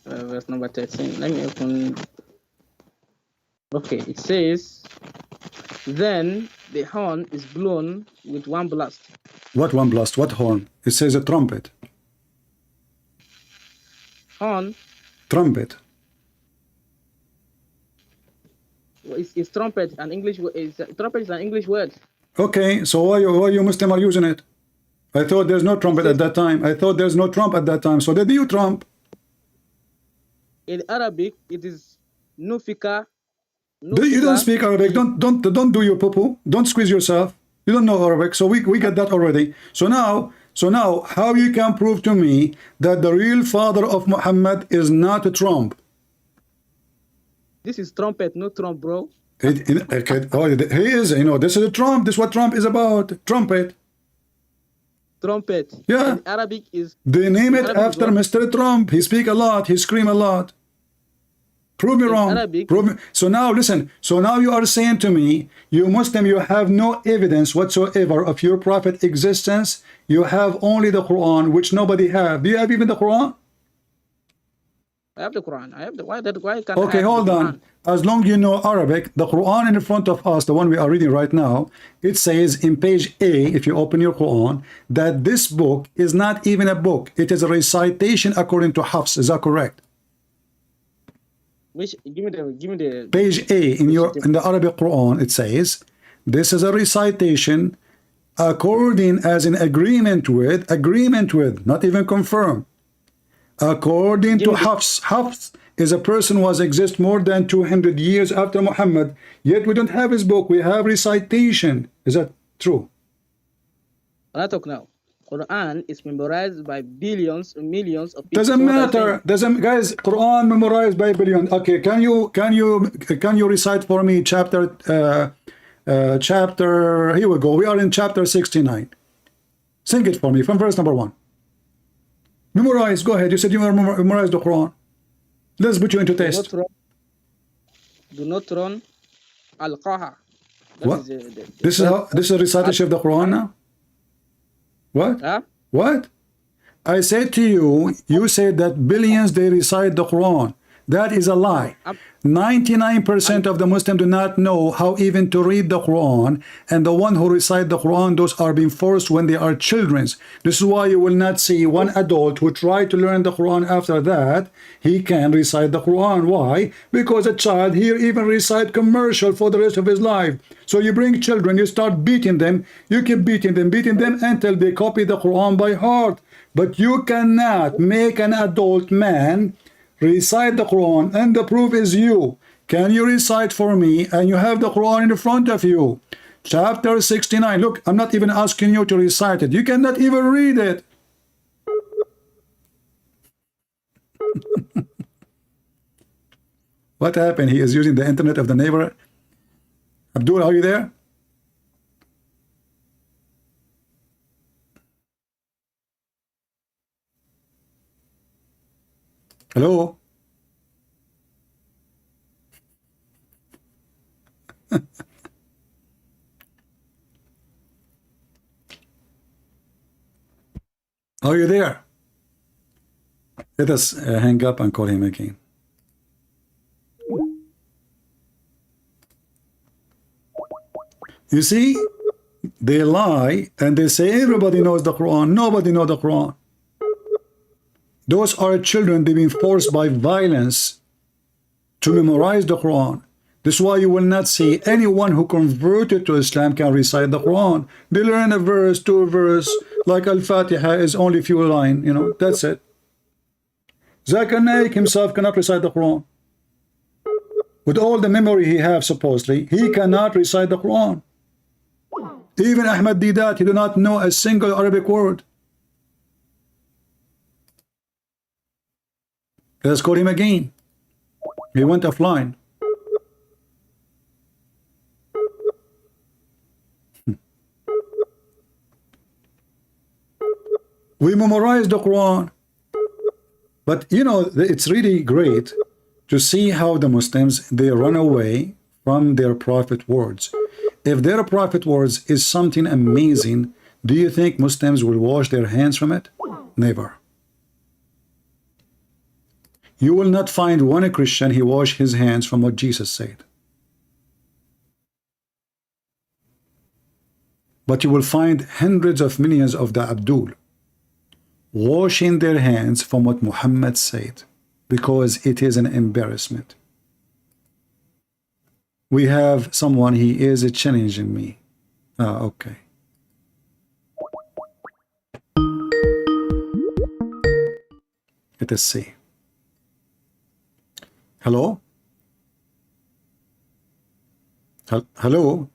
Verse number 13. Let me open. Okay, it says, then the horn is blown with one blast. What one blast? What horn? It says a trumpet. Horn. Trumpet. Is trumpet an English word? Trumpet is an English word. Okay, so why you Muslim are using it? I thought there's no trumpet at that time. I thought there's no trump at that time. So did you trump? In Arabic, it is nufika. You don't speak Arabic. Don't do your poo-poo. Don't squeeze yourself. You don't know Arabic. So we get that already. So now, how you can prove to me that the real father of Muhammad is not a Trump? This is trumpet, no Trump, bro. He is. This is a Trump. This is what Trump is about. Trumpet. Trumpet. Yeah. In Arabic is. They name it after Mr. Trump. He speak a lot. He scream a lot. Prove me wrong. Prove me. So now listen. So now you are saying to me, you Muslim, you have no evidence whatsoever of your prophet existence. You have only the Quran, which nobody have. Do you have even the Quran? I have the Quran. I have the why can't okay, hold on. As long as you know Arabic, the Quran in front of us, the one we are reading right now, it says in page A, if you open your Quran, that this book is not even a book. It is a recitation according to Hafs. Is that correct? Give me the page A in the Arabic Quran. It says this is a recitation according as in agreement with, not even confirmed. According to Hafs. Hafs is a person who has existed more than 200 years after Muhammad, yet we don't have his book. We have recitation. Is that true? I talk now. Quran is memorized by billions and millions of people. Doesn't matter. Guys, Quran memorized by billions. Okay, can you recite for me chapter here we go. We are in chapter 69. Sing it for me from verse number 1. Memorize. Go ahead. You said you memorize the Quran. Let's put you into test. Do not run al-qaha. What? This is a recitation of the Quran now? What? Huh? What? I said to you, you said that billions they recite the Quran. That is a lie. 99% of the Muslims do not know how even to read the Quran, and the one who recite the Quran, those are being forced when they are children. This is why you will not see one adult who try to learn the Quran after that, he can recite the Quran. Why? Because a child here even recite commercial for the rest of his life. So you bring children, you start beating them, you keep beating them until they copy the Quran by heart. But you cannot make an adult man recite the Quran, and the proof is you. Can you recite for me? And you have the Quran in front of you. Chapter 69. Look, I'm not even asking you to recite it. You cannot even read it. What happened? He is using the internet of the neighbor. Abdul, are you there? Hello? Are you there? Let us hang up and call him again. You see, they lie and they say everybody knows the Quran. Nobody knows the Quran. Those are children. They've been forced by violence to memorize the Quran. This is why you will not see anyone who converted to Islam can recite the Quran. They learn a verse, two verse, like Al-Fatiha is only few lines, you know, that's it. Zakir Naik himself cannot recite the Quran. With all the memory he has, supposedly, he cannot recite the Quran. Even Ahmad Didat, he do not know a single Arabic word. Let's call him again. He went offline. We memorize the Quran. But you know, it's really great to see how the Muslims, they run away from their prophet words. If their prophet words is something amazing, do you think Muslims will wash their hands from it? Never. You will not find one Christian he wash his hands from what Jesus said. But you will find hundreds of millions of the Abdul washing their hands from what Muhammad said, because it is an embarrassment. We have someone, he is challenging me. Okay. Let us see. Hello? Hello?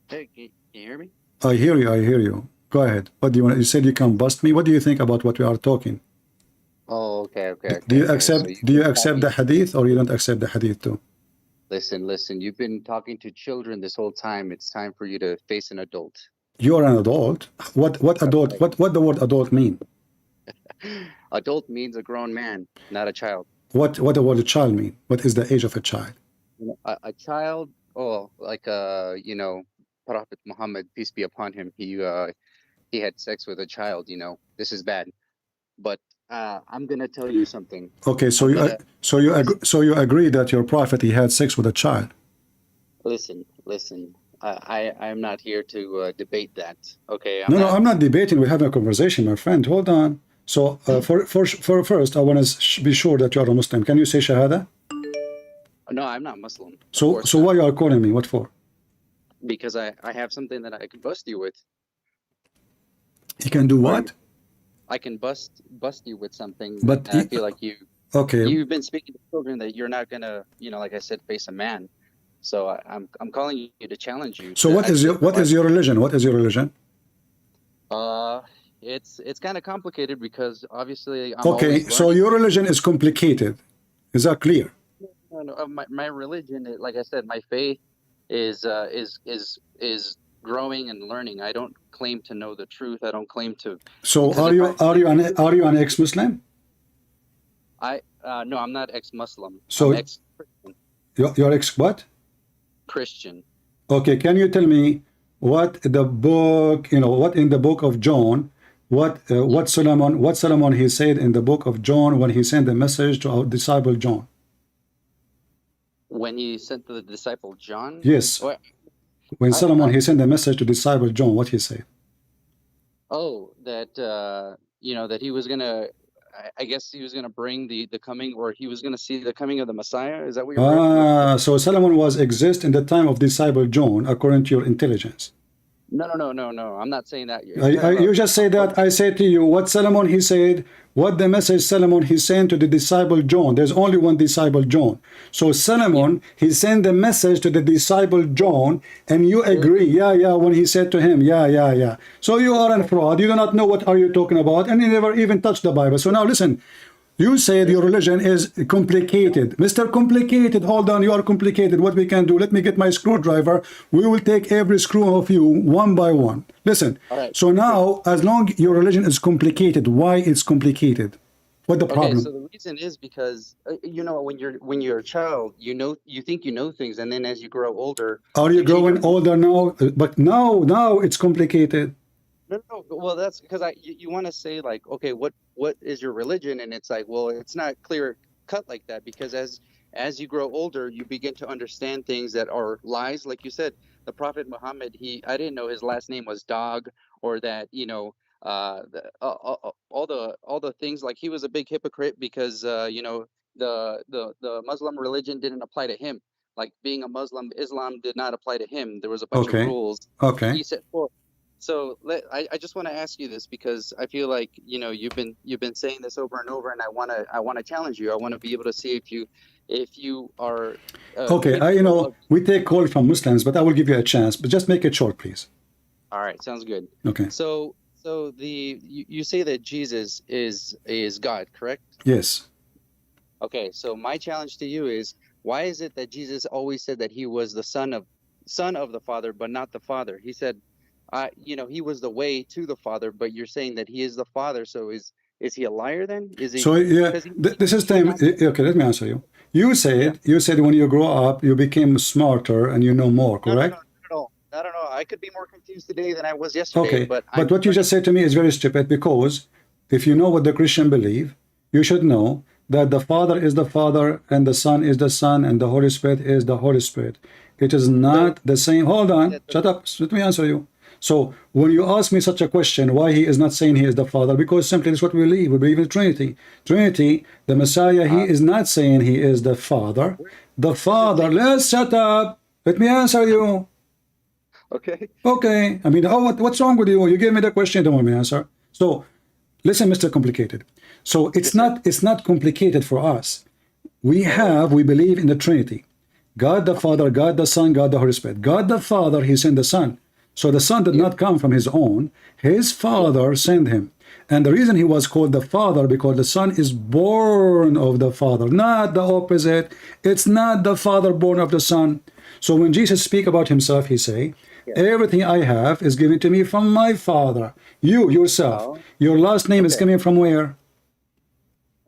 Hey, can you hear me? I hear you, I hear you. Go ahead. What do you want? You said you can bust me. What do you think about what we are talking? Oh, okay. Do you accept the hadith, or you don't accept the hadith too? Listen. You've been talking to children this whole time. It's time for you to face an adult. You're an adult. What adult? What the word adult mean? Adult means a grown man, not a child. What the word child mean? What is the age of a child? A child, like Prophet Muhammad, peace be upon him, he had sex with a child. This is bad. But I'm gonna tell you something. Okay, so you agree that your prophet, he had sex with a child? Listen. I'm not here to debate that. Okay. I'm not debating. We're having a conversation, my friend. Hold on. So for first, I want to be sure that you are a Muslim. Can you say Shahada? No, I'm not Muslim. So why you are calling me? What for? Because I have something that I can bust you with. You can do what? I can bust you with something. But I feel like okay. You've been speaking to children that you're not gonna, like I said, face a man. So I'm calling you to challenge you. So what is your religion? What is your religion? It's kind of complicated because obviously I'm okay. So your religion is complicated. Is that clear? No, my religion, like I said, my faith is growing and learning. I don't claim to know the truth. I don't claim to. So are you an ex-Muslim? No, I'm not ex-Muslim. So I'm ex-Christian. You're ex what? Christian. Okay, can you tell me what the book, what in the book of John, what Solomon he said in the book of John when he sent the message to our disciple John? When he sent the disciple John? Yes. When Solomon he sent the message to disciple John, what he said? Oh, that that he was gonna. I guess he was gonna bring the coming, or he was gonna see the coming of the Messiah. Is that what you're? So Solomon was exist in the time of disciple John, according to your intelligence. No. I'm not saying that. You just say that. I say to you what Solomon he said, what the message Solomon he sent to the disciple John. There's only one disciple John. So Solomon he sent the message to the disciple John, and you agree, yeah, when he said to him, yeah. So you are a fraud. You do not know what are you talking about, and you never even touched the Bible. So now listen. You said your religion is complicated. Mr. Complicated, hold on, you are complicated. What we can do, let me get my screwdriver. We will take every screw of you one by one. Listen, so now, as long your religion is complicated, why it's complicated? What the problem? Okay, so the reason is because, when you're a child, you think you know things, and then as you grow older... Are you growing older now? But now it's complicated. No. Well, that's because you want to say like, okay, what is your religion? And it's like, well, it's not clear cut like that, because as you grow older, you begin to understand things that are lies. Like you said, the Prophet Muhammad, I didn't know his last name was Dog, or that all the things, like he was a big hypocrite because the Muslim religion didn't apply to him. Like being a Muslim, Islam did not apply to him. There was a bunch of rules he set forth. So I just want to ask you this, because I feel like you've been saying this over and over, and I want to challenge you. I want to be able to see if you are okay. We take call from Muslims, but I will give you a chance. But just make it short, please. All right, sounds good. Okay. So you say that Jesus is God, correct? Yes. Okay. So my challenge to you is, why is it that Jesus always said that he was the son of the Father, but not the Father? He said, he was the way to the Father, but you're saying that he is the Father. So is he a liar then? Is he? So yeah, this is time. Okay, let me answer you. You said when you grow up, you became smarter and you know more, correct? No, not at all. I could be more confused today than I was yesterday. Okay, but what you just said to me is very stupid, because if you know what the Christian believe, you should know that the Father is the Father and the Son is the Son and the Holy Spirit is the Holy Spirit. It is not the same. Hold on, shut up. Let me answer you. So when you ask me such a question, why he is not saying he is the Father, because simply that's what we believe. We believe in Trinity. Trinity, the Messiah, he is not saying he is the Father. The Father, let's shut up. Let me answer you. Okay. I mean, what's wrong with you? You gave me the question, don't want me to answer. So listen, Mr. Complicated. So it's not complicated for us. We believe in the Trinity. God the Father, God the Son, God the Holy Spirit. God the Father, he sent the Son. So the Son did not come from his own. His Father sent him. And the reason he was called the Father, because the Son is born of the Father, not the opposite. It's not the Father born of the Son. So when Jesus speak about himself, he say, everything I have is given to me from my Father. You, yourself, your last name is coming from where?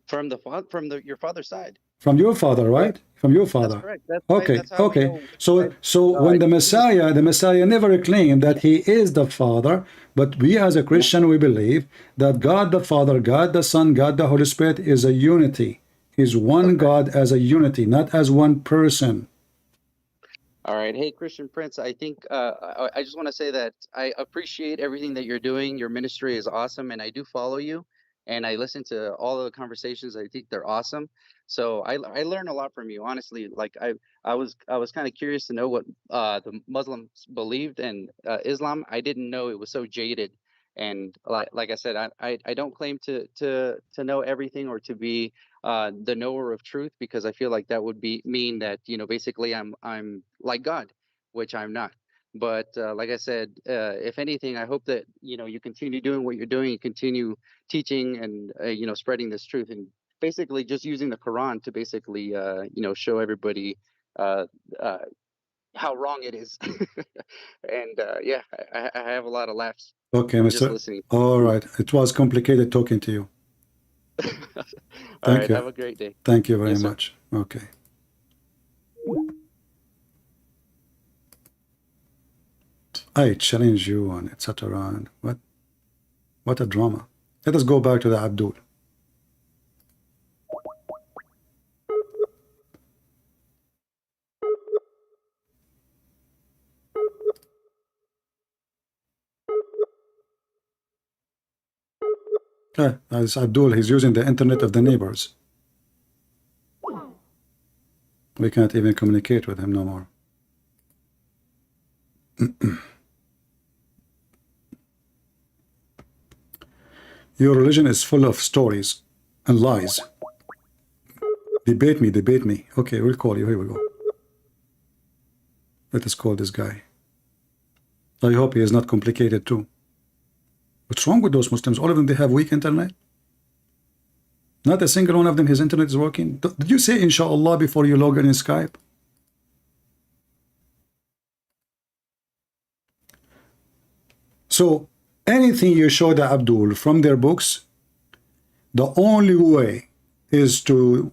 From your father's side. From your father, right? From your father. That's correct. Okay. So when the Messiah never claimed that he is the Father, but we as a Christian, we believe that God the Father, God the Son, God the Holy Spirit is a unity. He's one God as a unity, not as one person. All right. Hey, Christian Prince, I think I just want to say that I appreciate everything that you're doing. Your ministry is awesome, and I do follow you, and I listen to all of the conversations. I think they're awesome. So I learn a lot from you, honestly. Like I was kind of curious to know what the Muslims believed, and Islam. I didn't know it was so jaded. And like I said, I don't claim to know everything or to be the knower of truth, because I feel like that would mean that basically I'm like God, which I'm not. But like I said, if anything, I hope that you continue doing what you're doing, you continue teaching and spreading this truth, and basically just using the Quran to basically show everybody how wrong it is. And yeah, I have a lot of laughs. Okay, from Mr. just listening. All right. It was complicated talking to you. All right, have a great day. Thank you very Yes, sir. much. Okay. I challenge you on etc. What a drama. Let us go back to the Abdul. As Abdul, he's using the internet of the neighbors. We can't even communicate with him no more. Your religion is full of stories and lies. Debate me, debate me. Okay, we'll call you. Here we go. Let us call this guy. I hope he is not complicated too. What's wrong with those Muslims? All of them, they have weak internet. Not a single one of them, his internet is working. Did you say inshallah before you log in Skype? So anything you show the Abdul from their books, the only way is to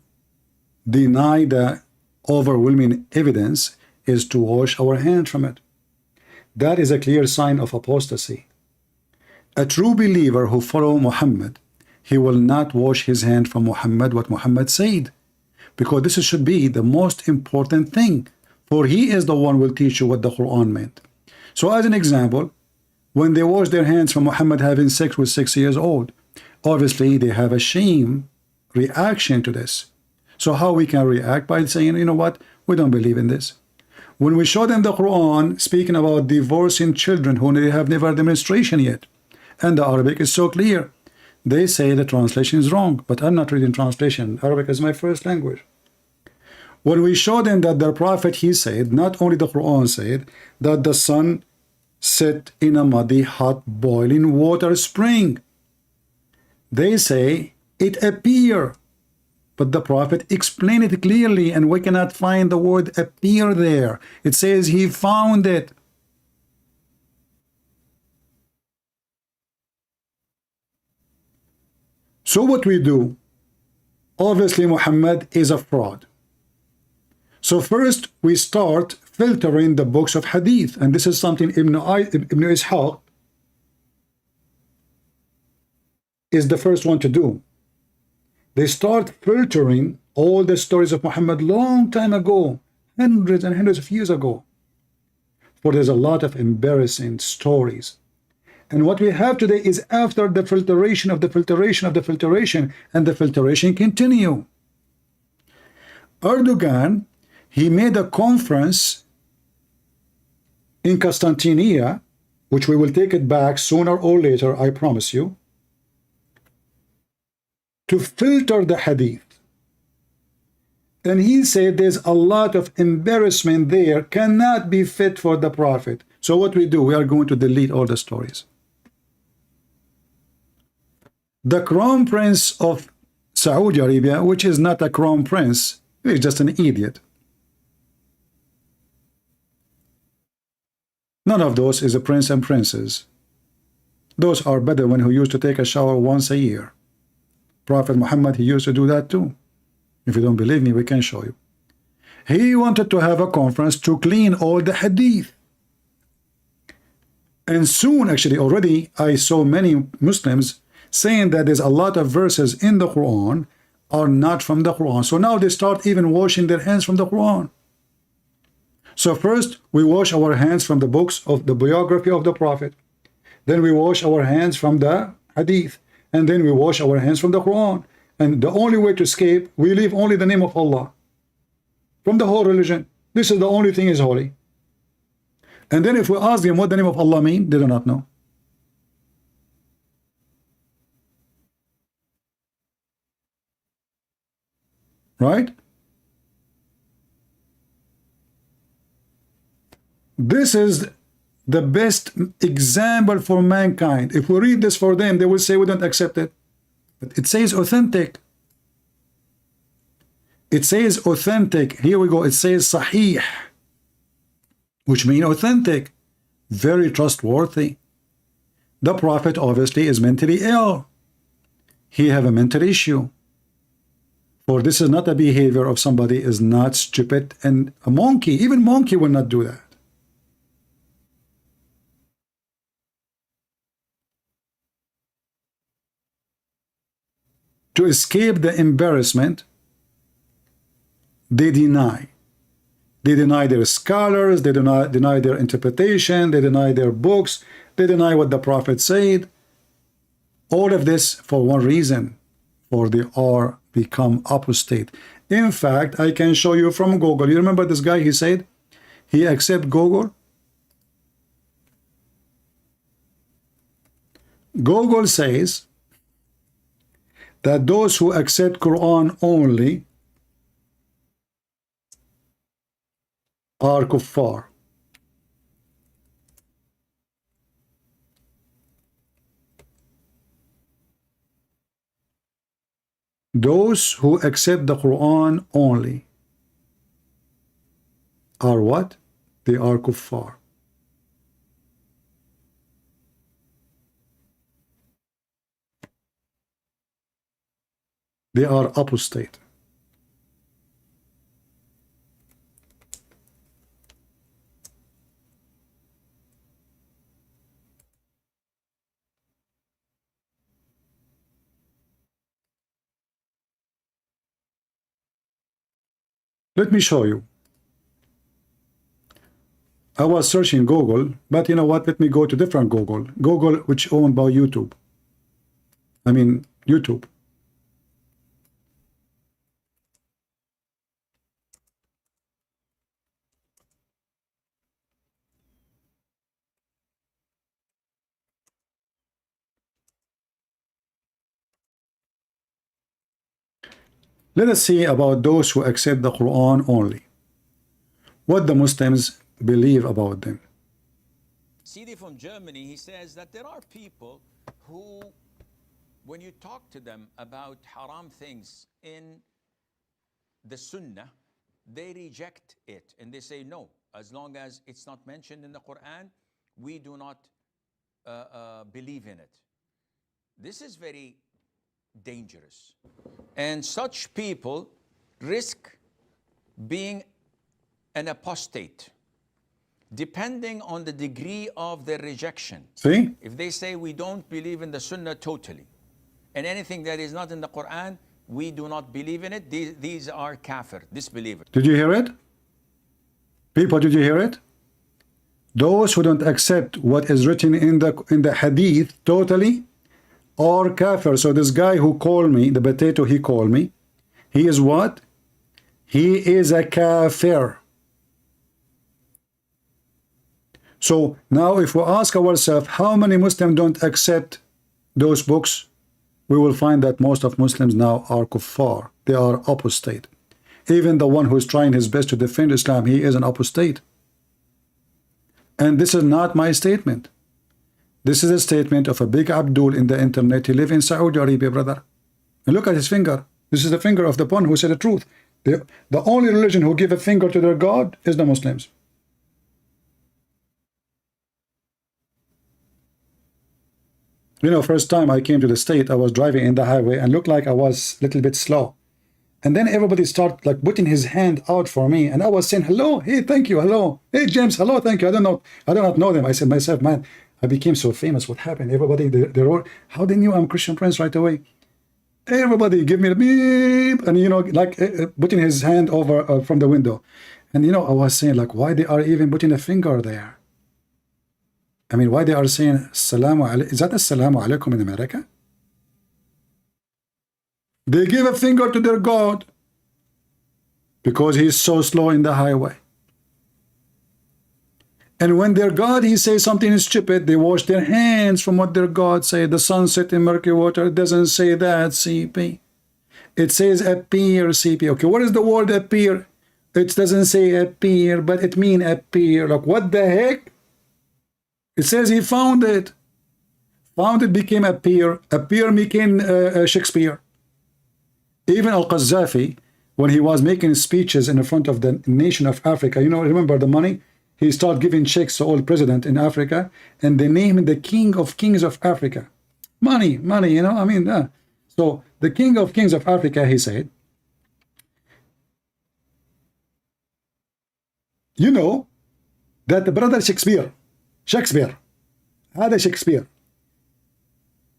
deny the overwhelming evidence is to wash our hand from it. That is a clear sign of apostasy. A true believer who follows Muhammad, he will not wash his hand from Muhammad, what Muhammad said, because this should be the most important thing, for he is the one who will teach you what the Quran meant. So as an example, when they wash their hands from Muhammad having sex with 6 years old, obviously they have a shame reaction to this. So how we can react? By saying, you know what, we don't believe in this. When we show them the Quran speaking about divorcing children who they have never demonstration yet, and the Arabic is so clear, they say the translation is wrong, but I'm not reading translation. Arabic is my first language. When we show them that the Prophet, he said, not only the Quran said, that the sun set in a muddy, hot, boiling water spring. They say it appear, but the Prophet explained it clearly, and we cannot find the word appear there. It says he found it. So what we do, obviously Muhammad is a fraud. So first we start filtering the books of hadith, and this is something Ibn Ishaq is the first one to do. They start filtering all the stories of Muhammad long time ago, hundreds and hundreds of years ago, for there's a lot of embarrassing stories. And what we have today is after the filtration of the filtration of the filtration, and the filtration continue. Erdogan, he made a conference in Constantinople, which we will take it back sooner or later, I promise you, to filter the hadith. And he said there's a lot of embarrassment there, cannot be fit for the Prophet. So what we do, we are going to delete all the stories. The Crown Prince of Saudi Arabia, which is not a Crown Prince, he's just an idiot. None of those is a prince and princess. Those are Bedouin who used to take a shower once a year. Prophet Muhammad, he used to do that too. If you don't believe me, we can show you. He wanted to have a conference to clean all the hadith. And soon, actually, already, I saw many Muslims saying that there's a lot of verses in the Quran are not from the Quran. So now they start even washing their hands from the Quran. So first, we wash our hands from the books of the biography of the Prophet. Then we wash our hands from the hadith. And then we wash our hands from the Quran. And the only way to escape, we leave only the name of Allah from the whole religion. This is the only thing is holy. And then if we ask them what the name of Allah means, they do not know. Right? This is the best example for mankind. If we read this for them, they will say we don't accept it. But it says authentic. It says authentic. Here we go. It says sahih, which means authentic, very trustworthy. The Prophet obviously is mentally ill. He have a mental issue. For this is not a behavior of somebody is not stupid and a monkey. Even monkey will not do that. To escape the embarrassment, they deny. They deny their scholars, they deny their interpretation, they deny their books, they deny what the Prophet said. All of this for one reason, for they are become apostate. In fact, I can show you from Google. You remember this guy, he said, he accept Google. Google says that those who accept Quran only are kuffar. Those who accept the Quran only are what? They are kuffar. They are apostate. Let me show you. I was searching Google, but you know what? Let me go to different Google. Google, which owned by YouTube. I mean, YouTube. Let us see about those who accept the Quran only. What the Muslims believe about them. CD from Germany, he says that there are people who, when you talk to them about haram things in the Sunnah, they reject it and they say no, as long as it's not mentioned in the Quran, we do not believe in it. This is very dangerous, and such people risk being an apostate depending on the degree of their rejection. See? If they say we don't believe in the Sunnah totally, and anything that is not in the Quran, we do not believe in it, these are kafir, disbelievers. Did you hear it? People, did you hear it? Those who don't accept what is written in the hadith totally are kafir. So this guy who called me, the potato he called me, he is what? He is a kafir. So now if we ask ourselves how many Muslims don't accept those books, we will find that most of Muslims now are kuffar. They are apostate. Even the one who is trying his best to defend Islam, he is an apostate. And this is not my statement. This is a statement of a big Abdul in the internet. He lives in Saudi Arabia, brother. And look at his finger. This is the finger of the one who said the truth. The only religion who give a finger to their God is the Muslims. You know, first time I came to the state, I was driving in the highway and looked like I was a little bit slow. And then everybody started like putting his hand out for me. And I was saying, hello, hey, thank you, hello. Hey, James, hello, thank you. I do not know them. I said myself, man, I became so famous. What happened? Everybody, they're all, how they knew I'm Christian Prince right away? Everybody give me the beep. And, you know, like putting his hand over from the window. And, you know, I was saying like, why they are even putting a finger there? I mean, why they are saying Assalamu alaikum? Is that Assalamu alaikum in America? They give a finger to their God because he's so slow in the highway. And when their God, he says something stupid, they wash their hands from what their God say. The sun set in murky water. It doesn't say that, CP. It says appear, CP. Okay, what is the word appear? It doesn't say appear, but it means appear. Like, what the heck? It says he found it. Found it became appear. Appear became Shakespeare. Even Al-Qaddafi, when he was making speeches in front of the nation of Africa, you know, remember the money? He started giving checks to all president in Africa, and they named the king of kings of Africa. Money, you know, I mean, so the king of kings of Africa, he said, you know, that the brother Shakespeare, هذا شكسبير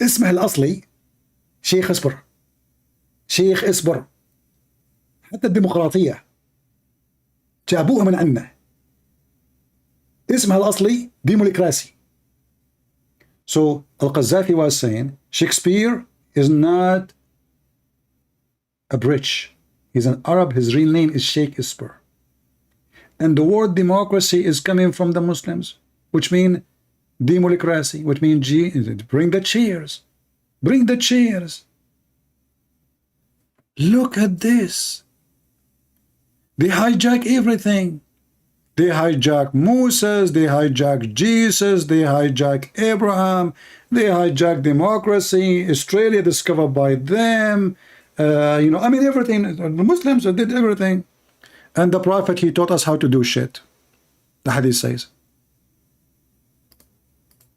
اسمه الأصلي شيخ اصبر شيخ اصبر حتى الديمقراطية جابوها من عنا اسمها الأصلي ديمقراطي. So Al-Qaddafi was saying Shakespeare is not a British, he's an Arab, his real name is Sheikh Isper, and the word democracy is coming from the Muslims, which mean democracy, which means bring the chairs, bring the chairs. Look at this. They hijack everything. They hijack Moses, they hijack Jesus, they hijack Abraham, they hijack democracy, Australia discovered by them. I mean, everything. The Muslims did everything. And the Prophet, he taught us how to do shit. The hadith says.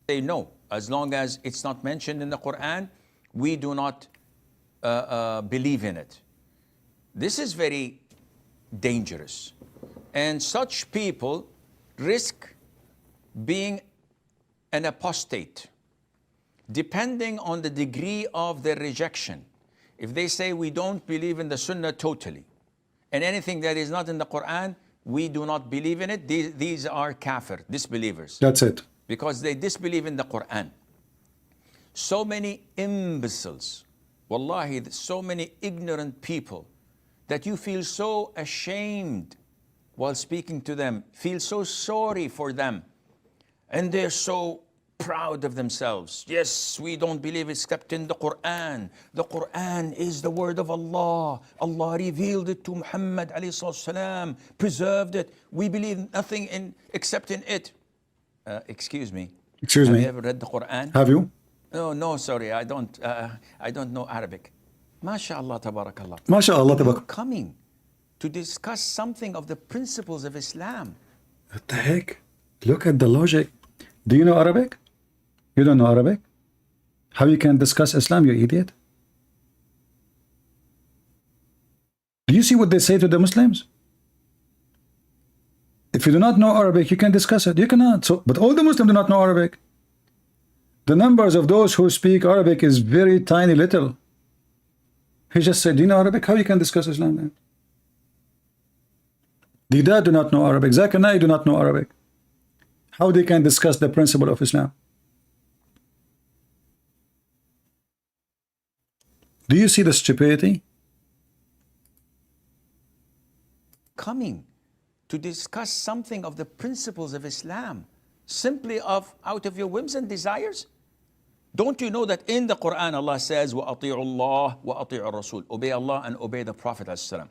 Say no, as long as it's not mentioned in the Quran, we do not believe in it. This is very dangerous. And such people risk being an apostate, depending on the degree of their rejection. If they say we don't believe in the Sunnah totally, and anything that is not in the Quran, we do not believe in it, these are kafir, disbelievers. That's it. Because they disbelieve in the Quran. So many imbeciles, wallahi, so many ignorant people, that you feel so ashamed while speaking to them, feel so sorry for them, and they're so proud of themselves. Yes, we don't believe except in the Quran. The Quran is the word of Allah. Allah revealed it to Muhammad alayhi salam, preserved it. We believe nothing except in it. Excuse me. Excuse Have me. you ever read the Quran? Have you? No, sorry, I don't know Arabic. MashaAllah, tabarakallah. MashaAllah, You're tabarakallah. coming to discuss something of the principles of Islam. What the heck? Look at the logic. Do you know Arabic? You don't know Arabic? How you can discuss Islam, you idiot? Do you see what they say to the Muslims? If you do not know Arabic, you can discuss it. You cannot. So, but all the Muslims do not know Arabic. The numbers of those who speak Arabic is very tiny little. He just said, do you know Arabic? How you can discuss Islam then? Dida do not know Arabic. Zakir Naik do not know Arabic. How they can discuss the principle of Islam? Do you see the stupidity? Coming to discuss something of the principles of Islam, simply out of your whims and desires? Don't you know that in the Quran Allah says, وَأَطِيعُ اللَّهِ وَأَطِيعُ الرَّسُولِ, obey Allah and obey the Prophet ﷺ.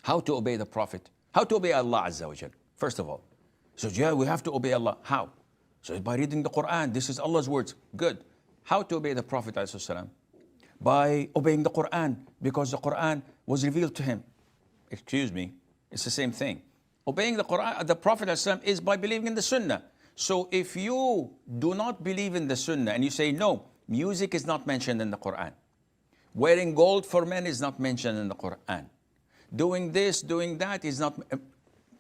How to obey the Prophet? How to obey Allah Azza wa Jal? First of all. So yeah, we have to obey Allah. How? So by reading the Quran, this is Allah's words. Good. How to obey the Prophet ﷺ? By obeying the Quran, because the Quran was revealed to him. Excuse me, it's the same thing. Obeying the Quran, the Prophet ﷺ, is by believing in the Sunnah. So if you do not believe in the Sunnah and you say, no, music is not mentioned in the Quran, wearing gold for men is not mentioned in the Quran, doing this, doing that is not,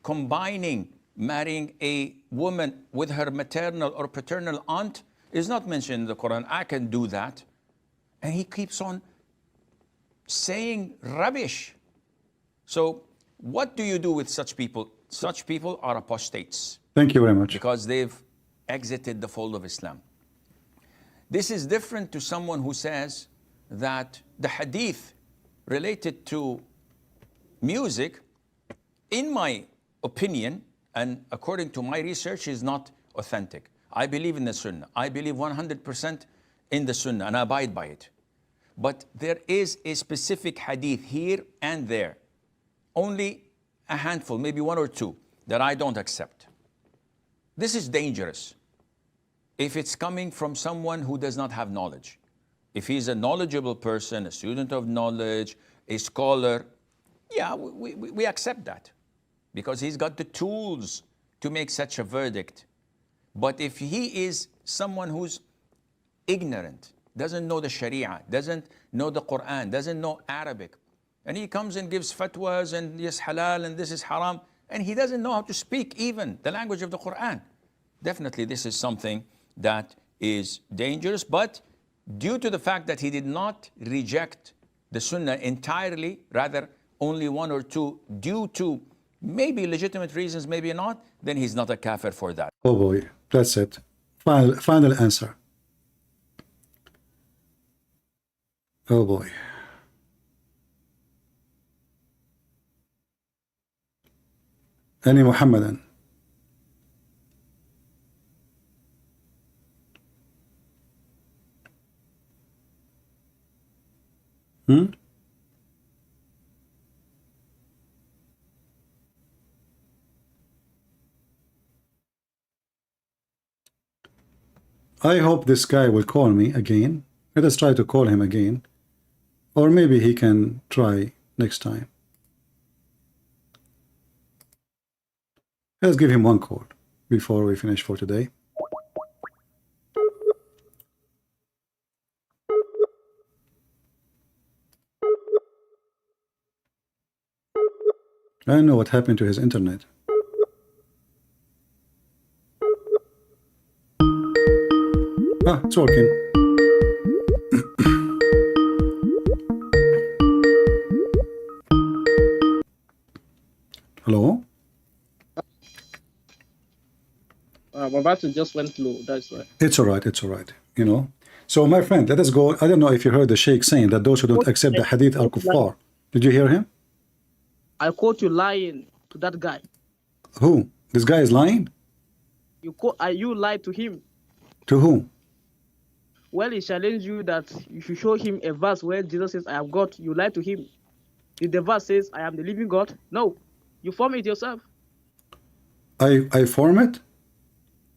combining, marrying a woman with her maternal or paternal aunt is not mentioned in the Quran. I can do that. And he keeps on saying rubbish. So what do you do with such people? Such people are apostates. Thank you very much. Because they've exited the fold of Islam. This is different to someone who says that the hadith related to music, in my opinion, and according to my research, is not authentic. I believe in the Sunnah. I believe 100% in the Sunnah and I abide by it. But there is a specific hadith here and there, only a handful, maybe one or two, that I don't accept. This is dangerous if it's coming from someone who does not have knowledge. If he's a knowledgeable person, a student of knowledge, a scholar, yeah, we accept that because he's got the tools to make such a verdict. But if he is someone who's ignorant, doesn't know the Sharia, doesn't know the Quran, doesn't know Arabic, and he comes and gives fatwas and yes halal and this is haram, and he doesn't know how to speak even the language of the Quran, definitely this is something that is dangerous. But due to the fact that he did not reject the Sunnah entirely, rather only one or two, due to maybe legitimate reasons, maybe not, then he's not a kafir for that. Oh boy, that's it. Final answer. Oh boy. Any Muhammadan. I hope this guy will call me again. Let us try to call him again. Or maybe he can try next time. Let's give him one call before we finish for today. I don't know what happened to his internet. Ah, it's working. Hello? My battery just went low, that's why. It's all right, it's all right, you know. So my friend, let us go. I don't know if you heard the Sheikh saying that those who don't accept the hadith are kuffar. Did you hear him? I caught you lying to that guy. Who? This guy is lying? You lied to him. To whom? Well, he challenged you that you should show him a verse where Jesus says, I am God. You lied to him. Did the verse says, I am the living God? No. You form it yourself. I form it?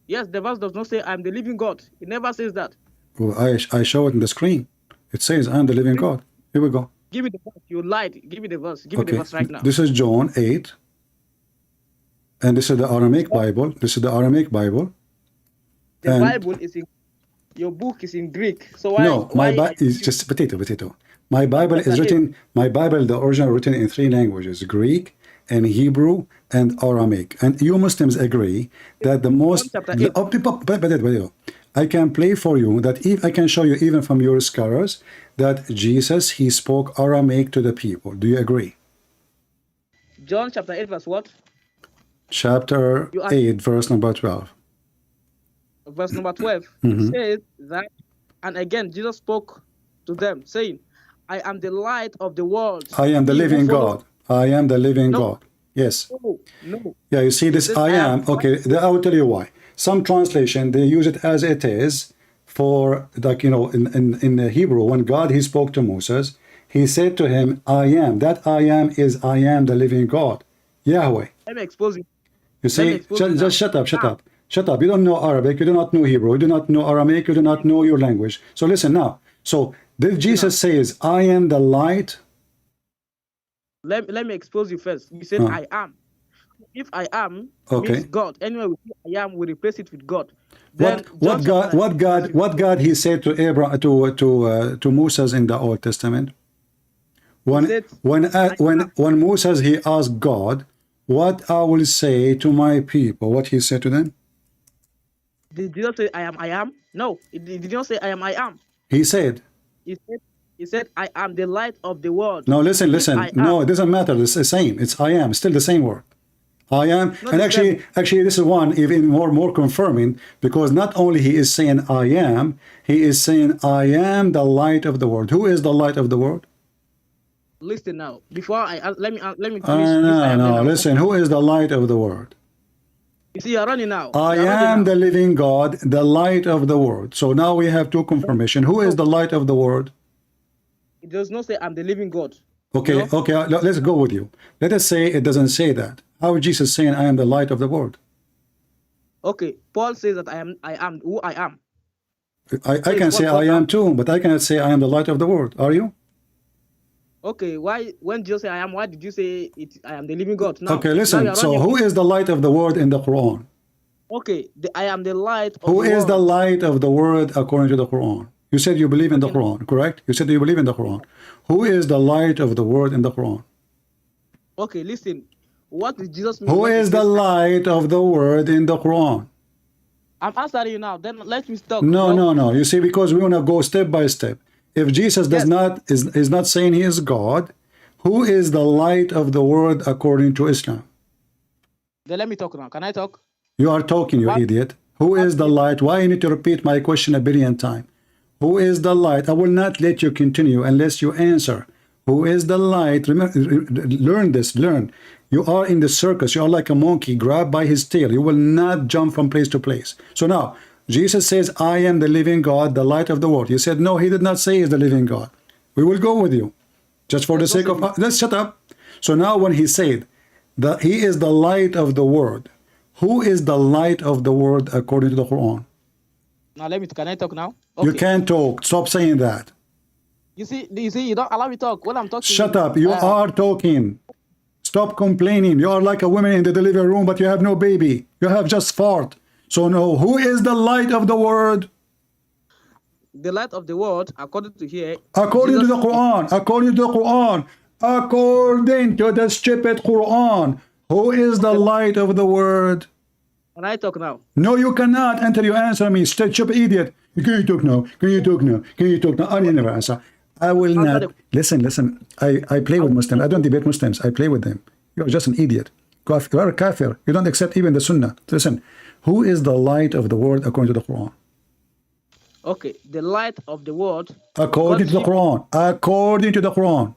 Yes, the verse does not say, I am the living God. It never says that. Well, I show it in the screen. It says, I am the living God. Here we go. Give me the verse. You lied. Give me the verse. Give me the verse right now. This is John 8. And this is the Aramaic Bible. This is the Aramaic Bible. The Bible is in... Your book is in Greek. So why... No, my Bible is just potato. My Bible is written... My Bible, the original, written in 3 languages. Greek and Hebrew and Aramaic. And you Muslims agree that the most... I can play for you that if I can show you even from your scholars that Jesus, he spoke Aramaic to the people. Do you agree? John chapter 8 verse what? Chapter 8 verse number 12. Verse number 12 says that, and again Jesus spoke to them saying, I am the light of the world. I am the living God. I am the living God. Yes. No. Yeah, you see this I am. Okay, I will tell you why. Some translation, they use it as it is for, like, you know, in the Hebrew, when God, he spoke to Moses, he said to him, I am. That I am is I am the living God. Yahweh. Let me expose you. You see, just shut up. Shut up. You don't know Arabic. You do not know Hebrew. You do not know Aramaic. You do not know your language. So listen now. So did Jesus says, I am the light? Let me expose you first. You said I am. If I am means God. Anyway, we see I am, we replace it with God. Then what God he said to Abraham to Moses in the Old Testament? When Moses he asked God, what I will say to my people, what he said to them? Did Jesus say I am? No, he did not say I am. He said. He said I am the light of the world. No, listen. No, it doesn't matter. It's the same. It's I am. Still the same word. I am. And actually, this is one even more confirming, because not only he is saying I am, he is saying I am the light of the world. Who is the light of the world? Listen now. Before let me finish. No. Listen. Who is the light of the world? You see, you're running now. I am the living God, the light of the world. So now we have two confirmation. Who is the light of the world? It does not say I'm the living God. Okay, let's go with you. Let us say it doesn't say that. How is Jesus saying I am the light of the world? Okay, Paul says that I am who I am. I can say I am too, but I cannot say I am the light of the world. Are you? Okay, why when Jesus say I am, why did you say I am the living God? Now, okay, listen. So who is the light of the world in the Quran? Okay, I am the light of who the is world. the light of the world according to the Quran? You said you believe in the Quran, correct? You said you believe in the Quran. Who is the light of the world in the Quran? Okay, listen. What did Jesus mean? Who is the light of the world in the Quran? I'm answering you now. Then let me talk. No. You see, because we want to go step by step. If Jesus is not saying he is God, who is the light of the world according to Islam? Then let me talk now. Can I talk? You are talking, you idiot. Who is the light? Why you need to repeat my question a billion times? Who is the light? I will not let you continue unless you answer. Who is the light? Remember, learn this, learn. You are in the circus. You are like a monkey grabbed by his tail. You will not jump from place to place. So now, Jesus says, I am the living God, the light of the world. You said, no, he did not say he is the living God. We will go with you. Just for the sake of... Let's shut up. So now when he said that he is the light of the world, who is the light of the world according to the Quran? Now can I talk now? You can't talk. Stop saying that. You see, you don't allow me to talk when I'm talking. Shut up. You are talking. Stop complaining. You are like a woman in the delivery room, but you have no baby. You have just fart. So no, who is the light of the world? The light of the world, according to here. According to the Quran. According to the Quran. According to the stupid Quran. Who is the light of the world? Can I talk now? No, you cannot until you answer me. Stupid idiot. Can you talk now? Can you talk now? Can you talk now? I never answer. I will not. Listen. I play with Muslims. I don't debate Muslims. I play with them. You're just an idiot. You are a kafir. You don't accept even the Sunnah. Listen, who is the light of the world according to the Quran? Okay, the light of the world. According to the Quran. According to the Quran.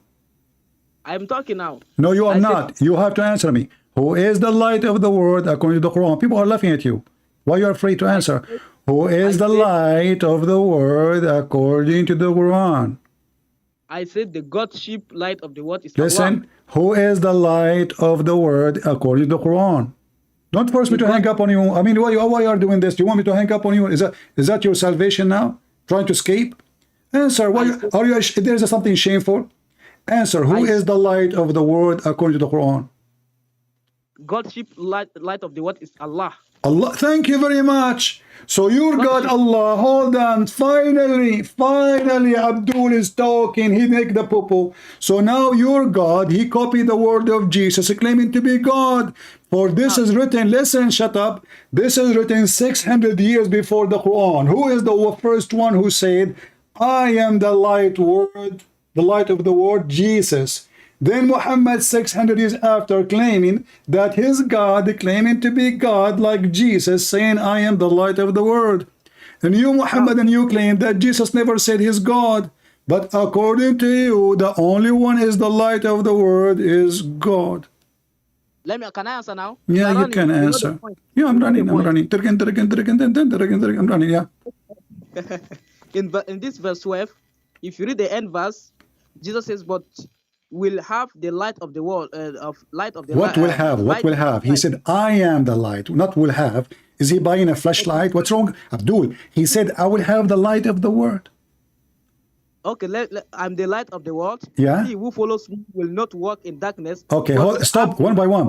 I'm talking now. No, you are not. You have to answer me. Who is the light of the world according to the Quran? People are laughing at you. Why you are afraid to answer? Who is the light of the world according to the Quran? I said the Godship light of the world is Listen, Allah. who is the light of the world according to the Quran? Don't force me to hang up on you. I mean, why you are doing this? Do you want me to hang up on you? Is that your salvation now? Trying to escape? Answer. Why are you? There is something shameful. Answer. Who is the light of the world according to the Quran? Godship light of the world is Allah. Allah. Thank you very much. So your God, Allah. Hold on. Finally, Abdul is talking. He make the poo-poo. So now your God, he copied the word of Jesus, claiming to be God. For this is written, listen, shut up. This is written 600 years before the Quran. Who is the first one who said, I am the light word, the light of the world? Jesus. Then Muhammad 600 years after claiming that his God, claiming to be God like Jesus, saying, I am the light of the world. And you, Muhammad, and you claim that Jesus never said he's God. But according to you, the only one is the light of the world is God. Can I answer now? Yeah, you can answer. Yeah, I'm running. I'm running, yeah. In this verse 12, if you read the end verse, Jesus says, but will have the light of the world, What will have? What will have? He said, I am the light, not will have. Is he buying a flashlight? What's wrong? Abdul, he said, I will have the light of the world. Okay, I'm the light of the world. Yeah. He who follows me will not walk in darkness. Okay, stop. One by one.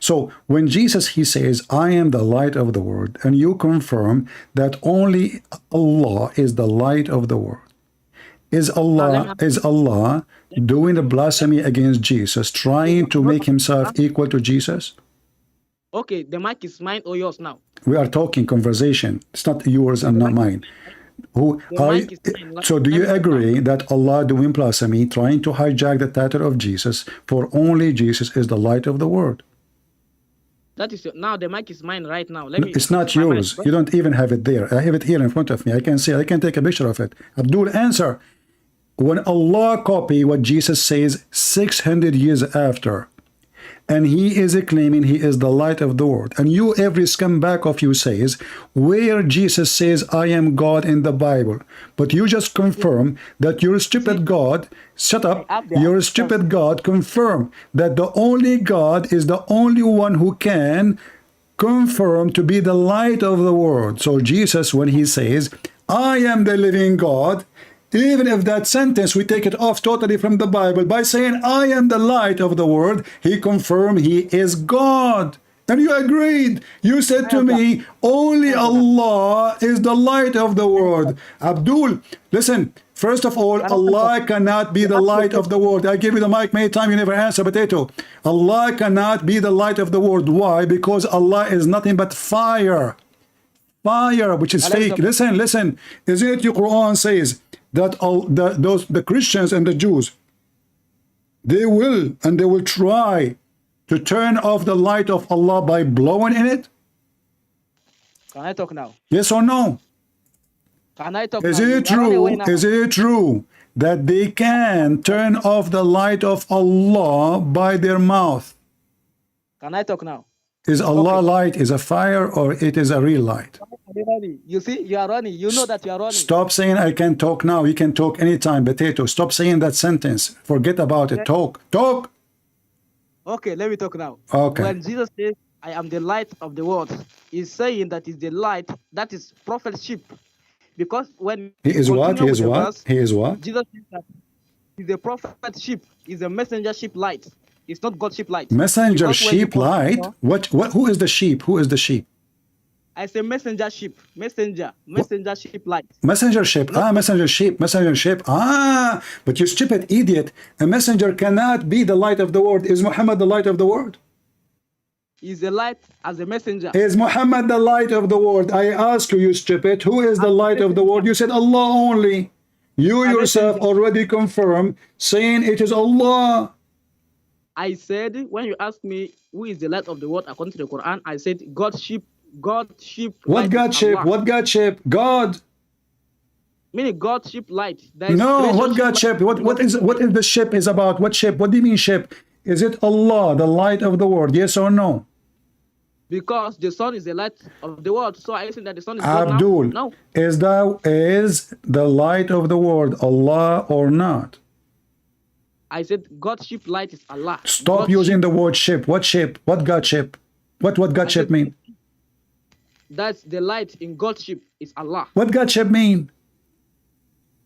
So when Jesus, he says, I am the light of the world, and you confirm that only Allah is the light of the world. Is Allah doing a blasphemy against Jesus, trying to make himself equal to Jesus? Okay, the mic is mine or yours now? We are talking conversation. It's not yours and not mine. So do you agree that Allah doing blasphemy, trying to hijack the title of Jesus, for only Jesus is the light of the world? That is now the mic is mine right now. It's not yours. You don't even have it there. I have it here in front of me. I can see. I can take a picture of it. Abdul, answer. When Allah copy what Jesus says 600 years after, and he is claiming he is the light of the world, and you, every scumbag of you says, where Jesus says, I am God in the Bible, but you just confirm that your stupid God, shut up, your stupid God confirm that the only God is the only one who can confirm to be the light of the world. So Jesus, when he says, I am the living God, even if that sentence, we take it off totally from the Bible, by saying, I am the light of the world, he confirmed he is God. And you agreed. You said to me, only Allah is the light of the world. Abdul, listen, first of all, Allah cannot be the light of the world. I gave you the mic many times, you never answer, potato. Allah cannot be the light of the world. Why? Because Allah is nothing but fire. Fire, which is fake. Listen. Isn't it your Quran says that the Christians and the Jews, they will try to turn off the light of Allah by blowing in it? Can I talk now? Yes or no? Can I talk Is now? it true? Is it true that they can turn off the light of Allah by their mouth? Can I talk now? Is Allah light, is a fire, or it is a real light? You see, you are running. You know that you are running. Stop saying I can talk now. You can talk anytime, potato. Stop saying that sentence. Forget about it. Talk. Okay, let me talk now. Okay. When Jesus says, I am the light of the world. He's saying that is the light, that is prophetship. Because when he is what? He is what? verse, He is what? Jesus says that he's a prophetship, he's a messengership light. It's not Godship light. Messenger Because when you sheep light? continue- What? Who is the sheep? Who is the sheep? I say messengership, messengership light. Messenger ship. Messenger sheep. Messenger ship. But you stupid idiot. A messenger cannot be the light of the world. Is Muhammad the light of the world? He's a light as a messenger. Is Muhammad the light of the world? I ask you, you stupid, who is the light of the world? You said Allah only. You yourself already confirmed, saying it is Allah. I said, when you ask me who is the light of the world according to the Quran, I said Godship. What Godship? What Godship? God. Meaning Godship light. No, what Godship? What is the ship is about? What ship? What do you mean ship? Is it Allah, the light of the world? Yes or no? Because the sun is the light of the world. So I think that the sun is Abdul, God now? No. Is the light of the world Allah or not? I said Godship light is Allah. Stop using the word ship. What ship? What Godship? What Godship mean? That's the light in Godship is Allah. What Godship mean?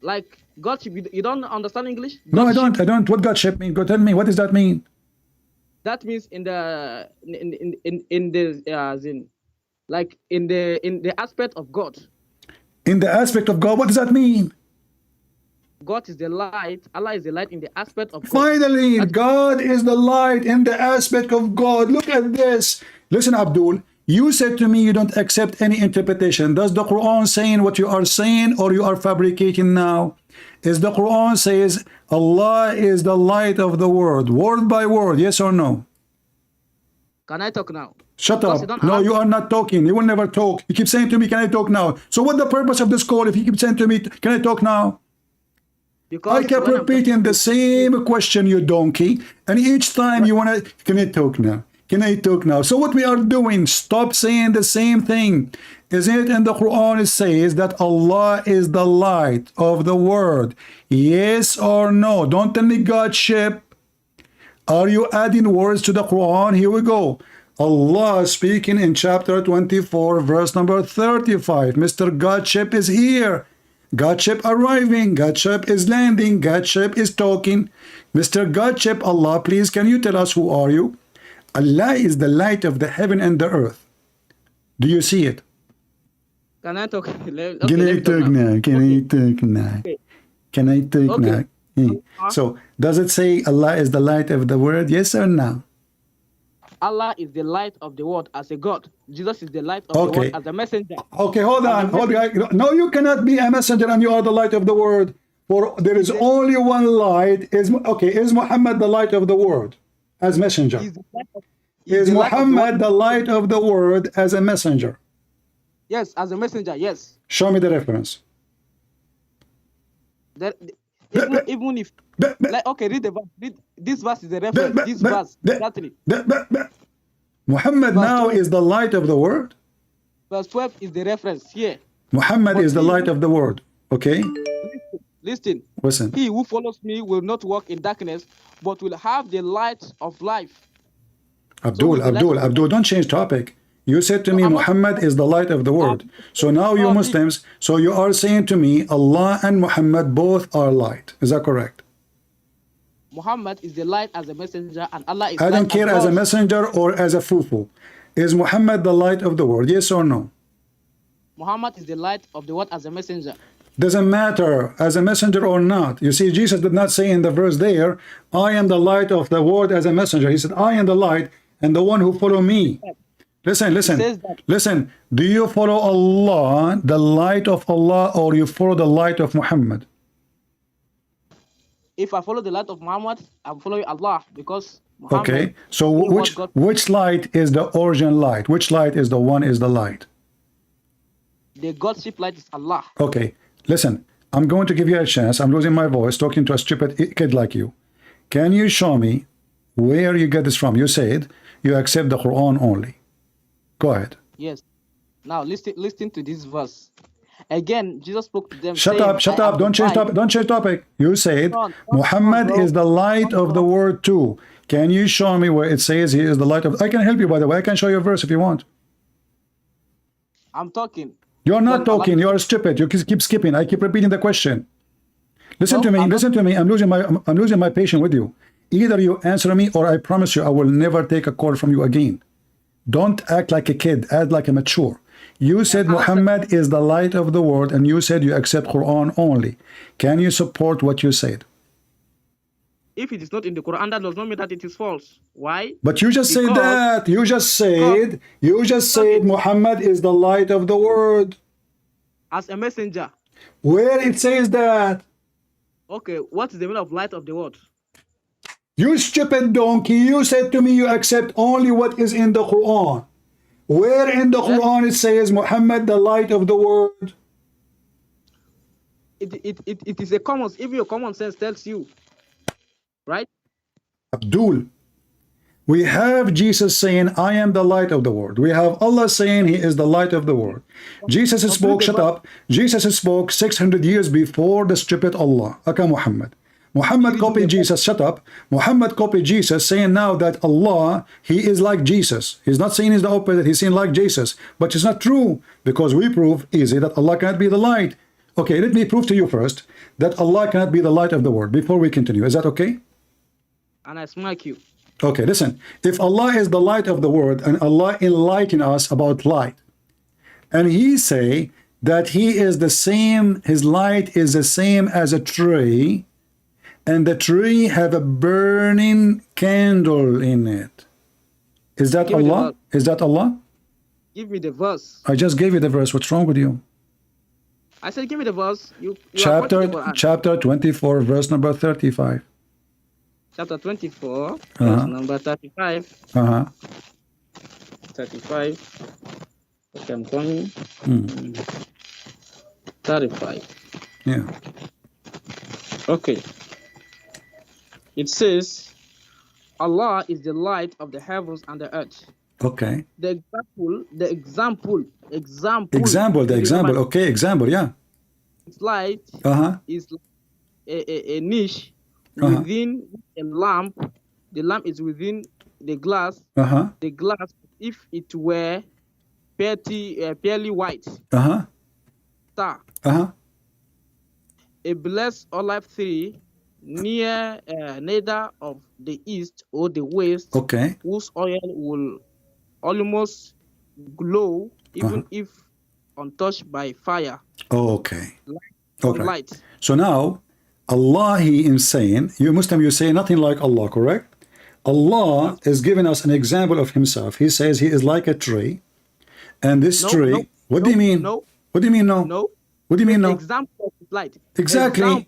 Like Godship, you don't understand English? No, I don't. What Godship mean? Go tell me. What does that mean? That means in the aspect of God. In the aspect of God, what does that mean? God is the light. Allah is the light in the aspect of God. Finally, God is the light in the aspect of God. Look at this. Listen, Abdul. You said to me you don't accept any interpretation. Does the Quran saying what you are saying, or you are fabricating now? Is the Quran says Allah is the light of the world, word by word, yes or no? Can I talk now? Shut up. No, you are not talking. You will never talk. You keep saying to me, can I talk now? So what the purpose of this call if you keep saying to me, can I talk now? Because I kept repeating the same question, you donkey. And each time you want to, can I talk now? Can I talk now? So what we are doing, stop saying the same thing. Isn't it in the Quran it says that Allah is the light of the world? Yes or no? Don't tell me Godship. Are you adding words to the Quran? Here we go. Allah speaking in chapter 24, verse number 35. Mr. Godship is here. Godship arriving. Godship is landing. Godship is talking. Mr. Godship, Allah, please, can you tell us who are you? Allah is the light of the heaven and the earth. Do you see it? Can I talk? Okay, Can I talk now? Can I talk now? Can I talk now? So, does it say Allah is the light of the world? Yes or no? Allah is the light of the world as a God. Jesus is the light of the world as a messenger. Okay, hold on. No, you cannot be a messenger and you are the light of the world. For there is only one light. Is Muhammad the light of the world as messenger? Is Muhammad the light of the world as a messenger? Yes, as a messenger, yes. Show me the reference. Even if, okay, read the verse. Read, this verse is the reference. This verse, exactly. Muhammad now is the light of the world. Verse 12 is the reference here. Muhammad is the light of the world. Okay? Listen. Listen. He who follows me will not walk in darkness, but will have the light of life. Abdul, don't change topic. You said to me, Muhammad is the light of the world. So now you Muslims, so you are saying to me, Allah and Muhammad both are light. Is that correct? Muhammad is the light as a messenger, and Allah is I don't care as a messenger or as a fufu. Is Muhammad the light of the world? Yes or no? Muhammad is the light of the world as a messenger. Doesn't matter as a messenger or not. You see, Jesus did not say in the verse there, I am the light of the world as a messenger. He said, I am the light and the one who follow me. Listen. Do you follow Allah, the light of Allah, or you follow the light of Muhammad? If I follow the light of Muhammad, I'm following Allah because Muhammad. Okay. So which light is the origin light? Which light is the one is the light? The Godship light is Allah. Okay. Listen, I'm going to give you a chance. I'm losing my voice talking to a stupid kid like you. Can you show me where you get this from? You said you accept the Quran only. Go ahead. Yes. Now listen to this verse. Again, Jesus spoke to them. Shut up. Don't change topic. You said Muhammad is the light of the world too. Can you show me where it says he is the light of... I can help you, by the way. I can show you a verse if you want. I'm talking. You're not talking. You are stupid. You keep skipping. I keep repeating the question. Listen to me. Listen to me. I'm losing my patience with you. Either you answer me, or I promise you I will never take a call from you again. Don't act like a kid. Act like a mature. You said Muhammad is the light of the world, and you said you accept Quran only. Can you support what you said? If it is not in the Quran, that does not mean that it is false. Why? But you just said that. You just said Muhammad is the light of the world. As a messenger. Where it says that? Okay, what is the meaning of light of the world? You stupid donkey, you said to me you accept only what is in the Quran. Where in the Quran it says Muhammad the light of the world? It is a common, even your common sense tells you, right? Abdul, we have Jesus saying, I am the light of the world. We have Allah saying he is the light of the world. Jesus spoke, shut up, Jesus spoke 600 years before the stupid Allah, aka Muhammad. Muhammad copied Jesus, shut up. Muhammad copied Jesus, saying now that Allah, he is like Jesus. He's not saying he's the opposite, he's saying like Jesus. But it's not true, because we prove easy that Allah cannot be the light. Okay, let me prove to you first that Allah cannot be the light of the world before we continue. Is that okay? And I smack you. Okay, listen. If Allah is the light of the world and Allah enlighten us about light, and he say that he is the same, his light is the same as a tree, and the tree have a burning candle in it. Is that Allah? Is that Allah? Give me the verse. I just gave you the verse. What's wrong with you? I said, give me the verse. You chapter 24, verse number 35. Chapter 24, verse number 35. 35. Okay, I'm coming. 35. Yeah. Okay. It says, Allah is the light of the heavens and the earth. Okay. The example. Okay, example, yeah. Its light is a niche within a lamp. The lamp is within the glass. The glass, if it were purely white. Star. A blessed olive tree near neither of the east or the west, whose oil will almost glow even if untouched by fire. Okay. Light. So now Allah, he is saying, you Muslim, you say nothing like Allah, correct? Allah is giving us an example of himself. He says he is like a tree, and this tree, what do you mean? What do you mean no? What do you mean no? Example of light. Exactly.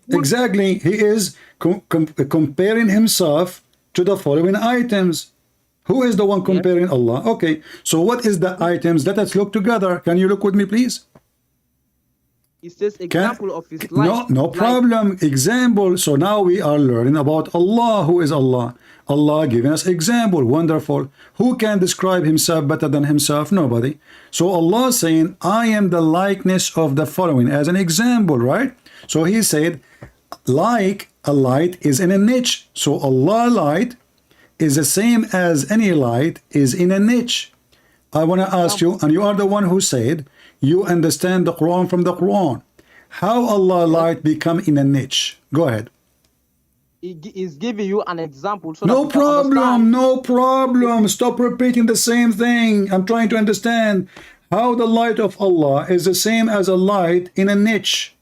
He is comparing himself to the following items. Who is the one comparing Allah? Okay, so what is the items? Let us look together. Can you look with me, please? It says example of his light. No problem. Example. So now we are learning about Allah. Who is Allah? Allah giving us example. Wonderful. Who can describe himself better than himself? Nobody. So Allah saying, I am the likeness of the following as an example, right? So he said, like a light is in a niche. So Allah light is the same as any light is in a niche. I want to ask you, and you are the one who said you understand the Quran from the Quran. How Allah light become in a niche? Go ahead. He is giving you an example. So no problem. Stop repeating the same thing. I'm trying to understand how the light of Allah is the same as a light in a niche.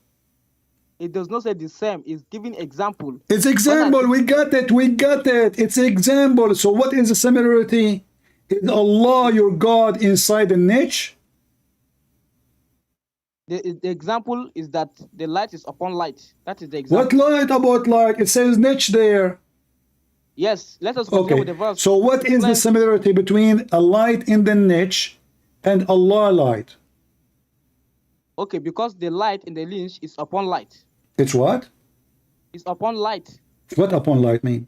It does not say the same. It's giving example. It's example. We got it. It's example. So what is the similarity? Is Allah your God inside the niche? The example is that the light is upon light. That is the example. What light about light? It says niche there. Yes, let us continue with the verse. So what is the similarity between a light in the niche and Allah light? Okay, because the light in the niche is upon light. It's what? It's upon light. What upon light mean?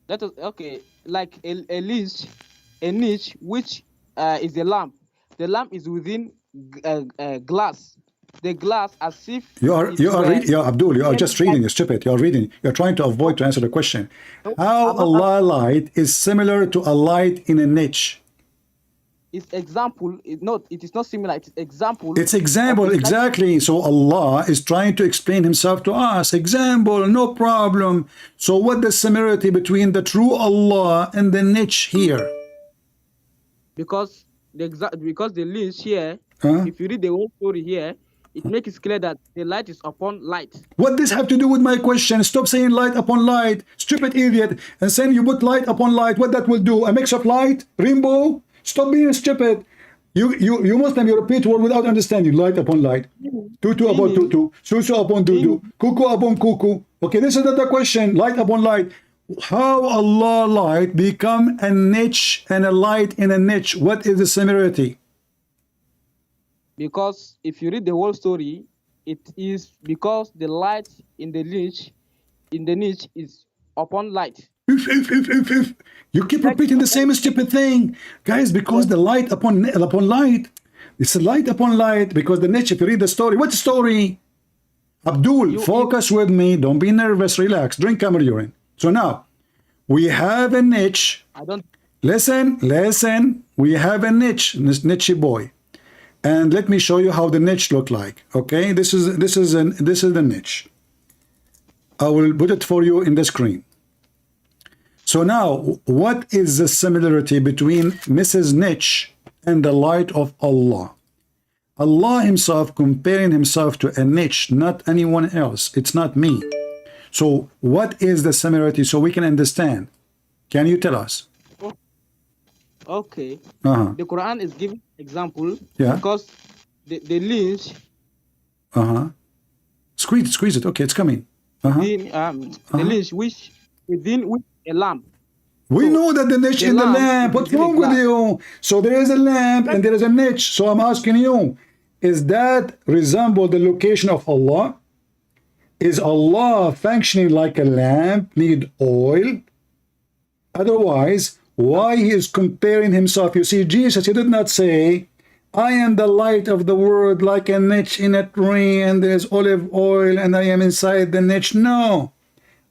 That is okay, like a niche which is the lamp. The lamp is within glass. the glass as if Abdul, you are just reading, you're stupid. You're reading, you're trying to avoid to answer the question. How Allah light is similar to a light in a niche? It's example, it is not similar, it's example. It's example, exactly. So Allah is trying to explain himself to us. Example, no problem. So what the similarity between the true Allah and the niche here? Because the lens here, if you read the whole story here, it makes it clear that the light is upon light. What does have to do with my question? Stop saying light upon light, stupid idiot. And saying you put light upon light, what that will do? A mix of light, rainbow? Stop being stupid. You Muslim, you repeat word without understanding. Light upon light. Tutu upon tutu. Susu upon tutu. Cuckoo upon cuckoo. Okay, this is not the question. Light upon light. How Allah light become a niche and a light in a niche? What is the similarity? Because if you read the whole story, it is because the light in the niche is upon light. You keep repeating the same stupid thing, guys. Because the light upon light, it's a light upon light. Because the niche, if you read the story, what story? Abdul, focus with me. Don't be nervous. Relax. Drink camel urine. So now we have a niche. Listen. We have a niche boy, and let me show you how the niche look like. Okay, this is the niche. I will put it for you in the screen. So now, what is the similarity between Mrs. Niche and the light of Allah? Allah himself comparing himself to a niche, not anyone else. It's not me. So what is the similarity so we can understand? Can you tell us? Okay. The Quran is giving example because the lynch. Squeeze it. Okay, it's coming. The lynch within a lamp. We know that the niche in the lamp. What's wrong with you? So there is a lamp and there is a niche. So I'm asking you, is that resemble the location of Allah? Is Allah functioning like a lamp, need oil? Otherwise, why he is comparing himself? You see, Jesus, he did not say, I am the light of the world, like a niche in a tree, and there's olive oil, and I am inside the niche. No.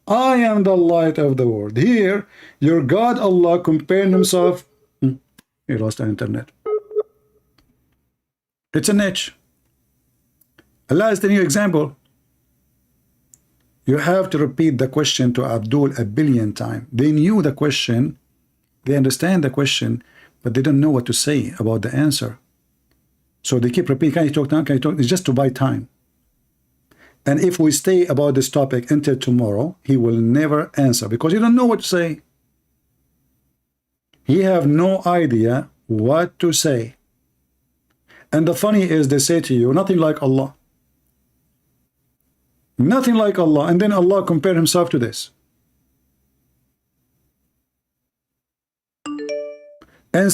I am the light of the world. Here, your God Allah comparing himself. He lost the internet. It's a niche. Allah is the new example. You have to repeat the question to Abdul 1 billion times. They knew the question, they understand the question, but they don't know what to say about the answer. So they keep repeating, can you talk now? Can you talk? It's just to buy time. And if we stay about this topic until tomorrow, he will never answer because he don't know what to say. He have no idea what to say. And the funny is they say to you, nothing like Allah. Nothing like Allah. And then Allah compare himself to this. And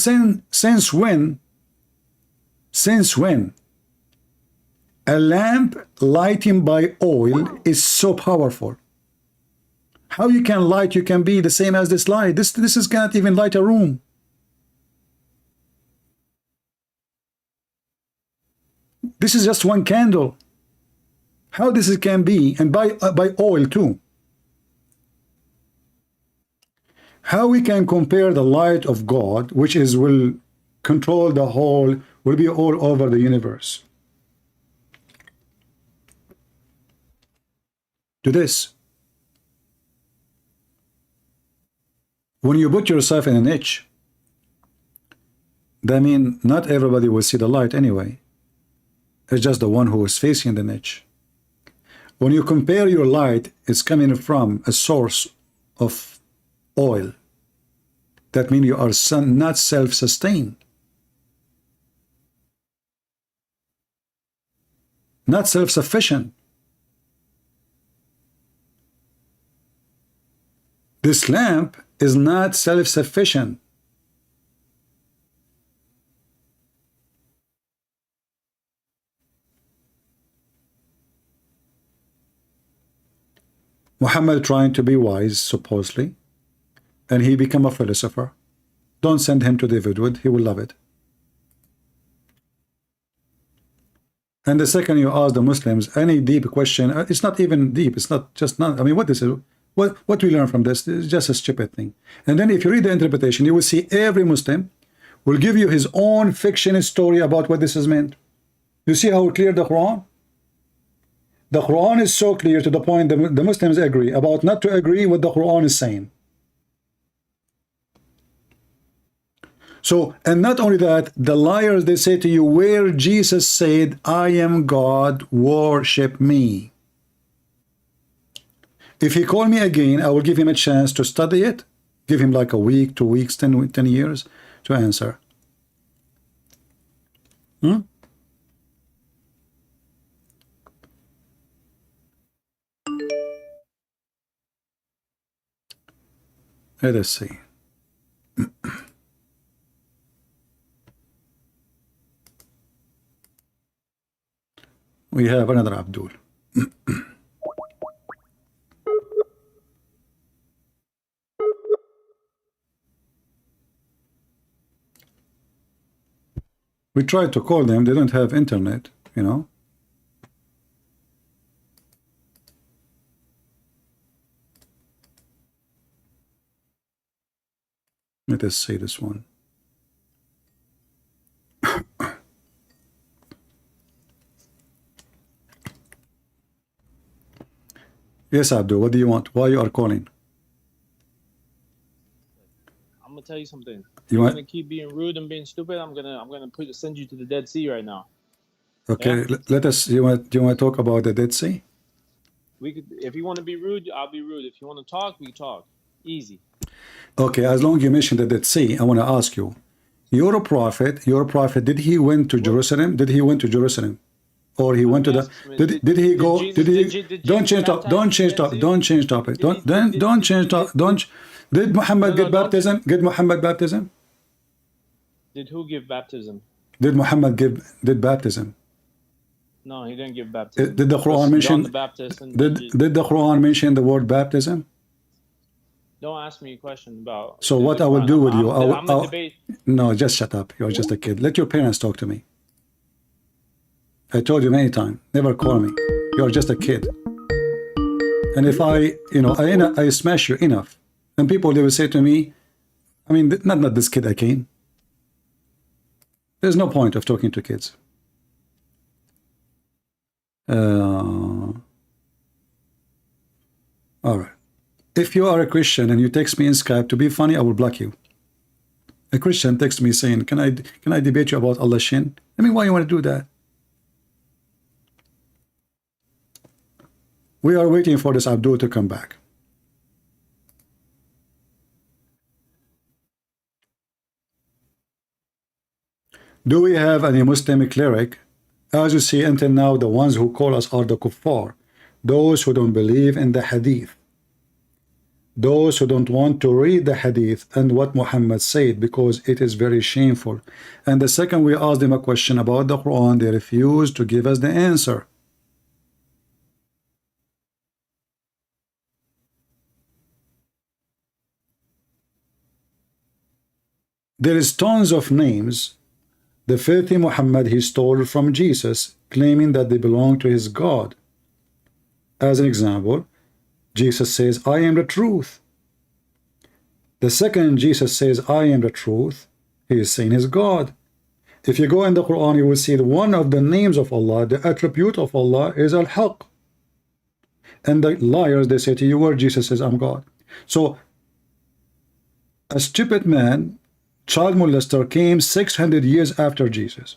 since when a lamp lighting by oil is so powerful? How you can light, you can be the same as this light. This is can't even light a room. This is just one candle. How this can be, and by oil too. How we can compare the light of God, which will control the whole, will be all over the universe, to this? When you put yourself in a niche, that means not everybody will see the light anyway. It's just the one who is facing the niche. When you compare your light, it's coming from a source of oil. That means you are not self-sustained. Not self-sufficient. This lamp is not self-sufficient. Muhammad trying to be wise, supposedly, and he become a philosopher. Don't send him to David Wood. He will love it. And the second you ask the Muslims any deep question, it's not even deep. It's not just not. I mean, what is it? What we learn from this is just a stupid thing. And then if you read the interpretation, you will see every Muslim will give you his own fiction story about what this is meant. You see how clear the Quran? The Quran is so clear to the point that the Muslims agree about not to agree what the Quran is saying. So, and not only that, the liars, they say to you, where Jesus said, I am God, worship me. If he call me again, I will give him a chance to study it. Give him like a week, 2 weeks, 10 years to answer. Let us see. We have another Abdul. We tried to call them, they don't have internet, you know. Let us see this one. Yes, Abdul, what do you want? Why you are calling? I'm gonna tell you something. You're gonna keep being rude and being stupid. I'm gonna send you to the Dead Sea right now. Okay, yeah? Let us. Do you want to talk about the Dead Sea? We could, if you want to be rude, I'll be rude. If you want to talk, we talk. Easy. Okay, as long as you mentioned the Dead Sea, I want to ask you. Your prophet, did he went to Jerusalem? Did he went to Jerusalem? Or he went to the did he go don't change topic, don't change topic, don't change topic, don't change topic, don't. Did Muhammad get baptism? Did Muhammad baptism? Did who give baptism? Did Muhammad did baptism? No, he didn't give baptism. Did the Quran mention did the Quran mention the word baptism? Don't ask me a question about. So what I will do with you? I'm debate. No, just shut up. You're just a kid. Let your parents talk to me. I told you many times, never call me. You're just a kid. And if I smash you enough, and people, they will say to me, I mean, not this kid again. There's no point of talking to kids. All right. If you are a Christian and you text me in Skype to be funny, I will block you. A Christian texts me saying, can I debate you about Allah Shin? I mean, why you want to do that? We are waiting for this Abdul to come back. Do we have any Muslim cleric? As you see, until now, the ones who call us are the kuffar, those who don't believe in the hadith, those who don't want to read the hadith and what Muhammad said because it is very shameful. And the second we ask them a question about the Quran, they refuse to give us the answer. There is tons of names the filthy Muhammad he stole from Jesus, claiming that they belong to his God. As an example, Jesus says, I am the truth. The second Jesus says, I am the truth, he is saying his God. If you go in the Quran, you will see that one of the names of Allah, the attribute of Allah, is Al-Haq. And the liars, they say to you, where Jesus says, I'm God. So, a stupid man, child molester, came 600 years after Jesus.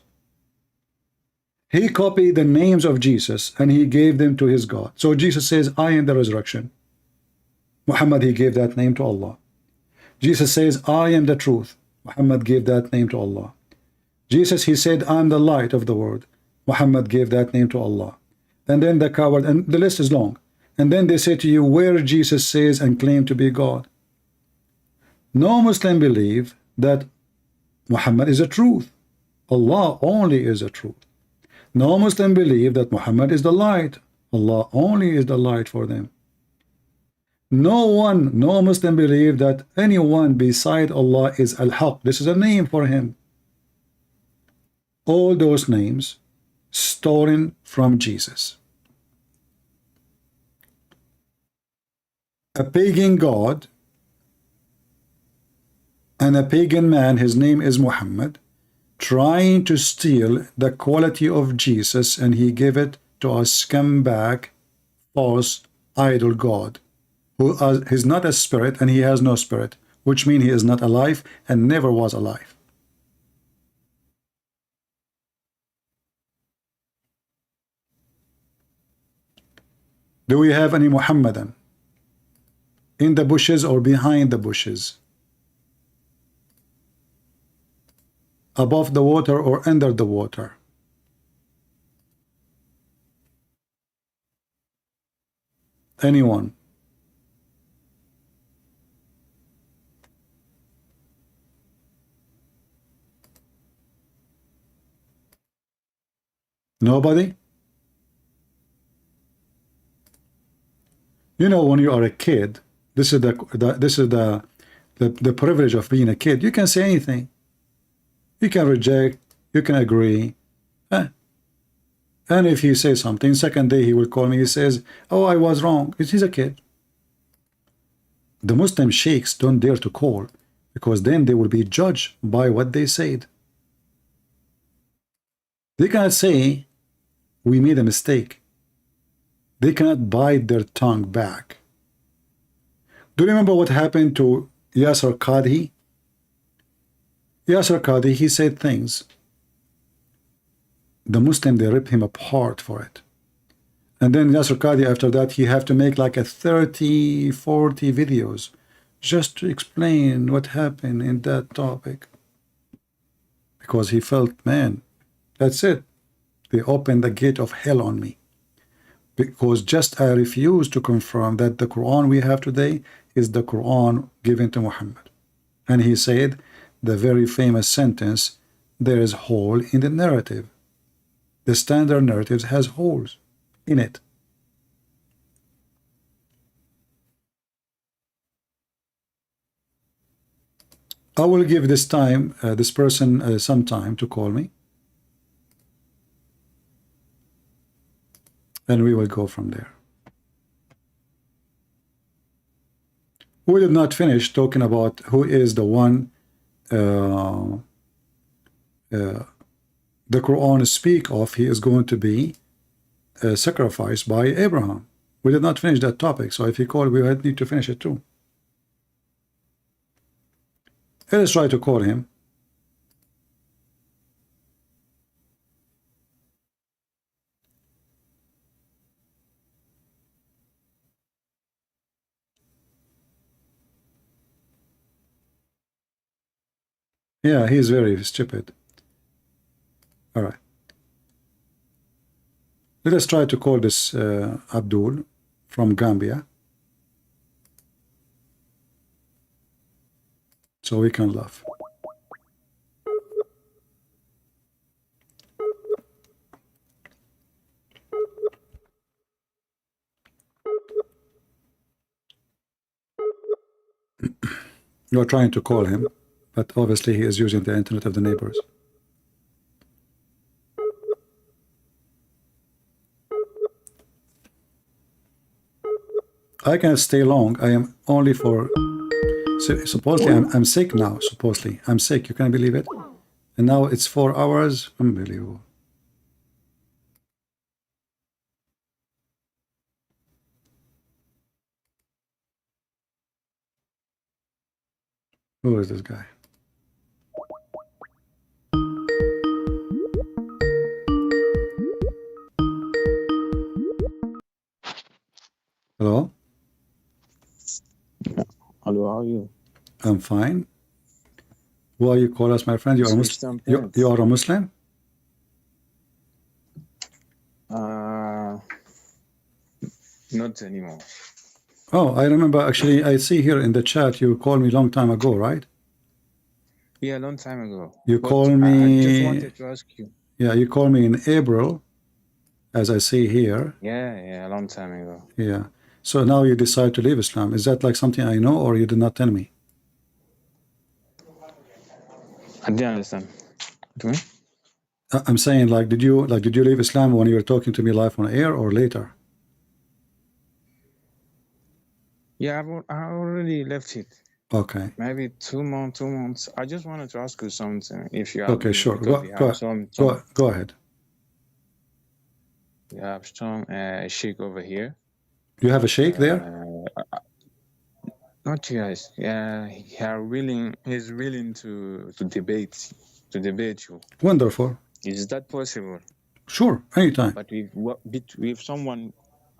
He copied the names of Jesus and he gave them to his God. So Jesus says, I am the resurrection. Muhammad, he gave that name to Allah. Jesus says, I am the truth. Muhammad gave that name to Allah. Jesus, he said, I am the light of the world. Muhammad gave that name to Allah. And then the coward, and the list is long. And then they say to you, where Jesus says and claim to be God. No Muslim believe that Muhammad is the truth. Allah only is the truth. No Muslim believe that Muhammad is the light. Allah only is the light for them. No Muslim believe that anyone beside Allah is Al-Haq. This is a name for him. All those names stolen from Jesus. A pagan god and a pagan man, his name is Muhammad, trying to steal the quality of Jesus, and he gave it to a scumbag, false idol god, who is not a spirit and he has no spirit, which means he is not alive and never was alive. Do we have any Muhammadan in the bushes or behind the bushes? Above the water or under the water? Anyone? Nobody? You know, when you are a kid, this is the privilege of being a kid. You can say anything. You can reject, you can agree. And if he says something, second day he will call me, he says, oh, I was wrong. He's a kid. The Muslim sheikhs don't dare to call, because then they will be judged by what they said. They cannot say, we made a mistake. They cannot bite their tongue back. Do you remember what happened to Yasser Qadhi? Yasser Qadhi, he said things. The Muslim, they ripped him apart for it. And then Yasser Qadhi, after that, he have to make like a 30, 40 videos just to explain what happened in that topic. Because he felt, man, that's it. They opened the gate of hell on me. Because just I refuse to confirm that the Quran we have today is the Quran given to Muhammad. And he said the very famous sentence, there is hole in the narrative. The standard narratives has holes in it. I will give this time, this person some time to call me. And we will go from there. We did not finish talking about who is the one the Quran speak of. He is going to be sacrificed by Abraham. We did not finish that topic, so if you call, we need to finish it too. Let's try to call him. Yeah, he's very stupid. All right. Let us try to call this Abdul from Gambia, so we can laugh. You're trying to call him, but obviously he is using the internet of the neighbors. I can't stay long. I am only for... supposedly I'm sick now. Supposedly I'm sick. You can believe it? And now it's 4 hours. Unbelievable. Who is this guy? Hello? Hello, how are you? I'm fine. Why you call us, my friend? You are Muslim? You are a Muslim? Not anymore. Oh, I remember actually. I see here in the chat you called me long time ago, right? Yeah, a long time ago. You But called me. I just wanted to ask you. Yeah, you called me in April, as I see here. Yeah, a long time ago. Yeah. So now you decide to leave Islam. Is that like something I know, or you did not tell me? I didn't understand. What do you mean? I'm saying, like, did you leave Islam when you were talking to me live on air or later? Yeah, I already left it. Okay. Maybe 2 months. I just wanted to ask you something, if you Okay, agree, sure. because we have some. Go ahead. We have some sheikh over here. You have a sheikh there? Not you guys. Yeah, he's willing to debate you. Wonderful. Is that possible? Sure, anytime. But with someone,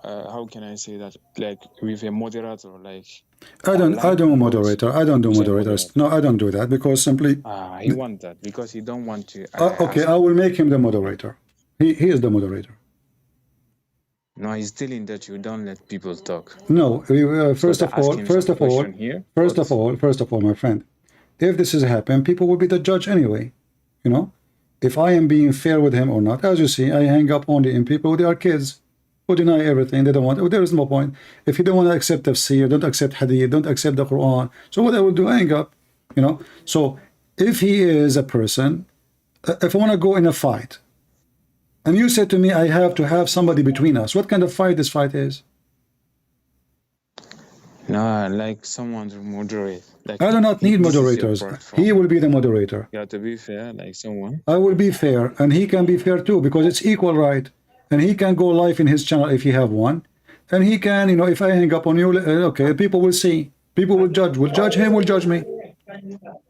how can I say that? Like with a moderator, like. I don't moderator. I don't do moderators. No, I don't do that because simply. He want that because he don't want to. Okay, I will make him the moderator. He is the moderator. No, he's telling that you don't let people talk. No, first of all, my friend, if this has happened, people will be the judge anyway. You know, if I am being fair with him or not. As you see, I hang up only in people. They are kids who deny everything. They don't want. There is no point. If you don't want to accept tafsir, don't accept hadith, don't accept the Quran. So what I will do, I hang up. You know. So if he is a person, if I want to go in a fight, and you said to me, I have to have somebody between us. What kind of fight this fight is? No, like someone to moderate. Like, I do not need moderators. He will be the moderator. You have to be fair, like someone. I will be fair, and he can be fair too, because it's equal right. And he can go live in his channel if he have one. And he can, you know, if I hang up on you, okay, people will see. People will judge. Will judge him, will judge me.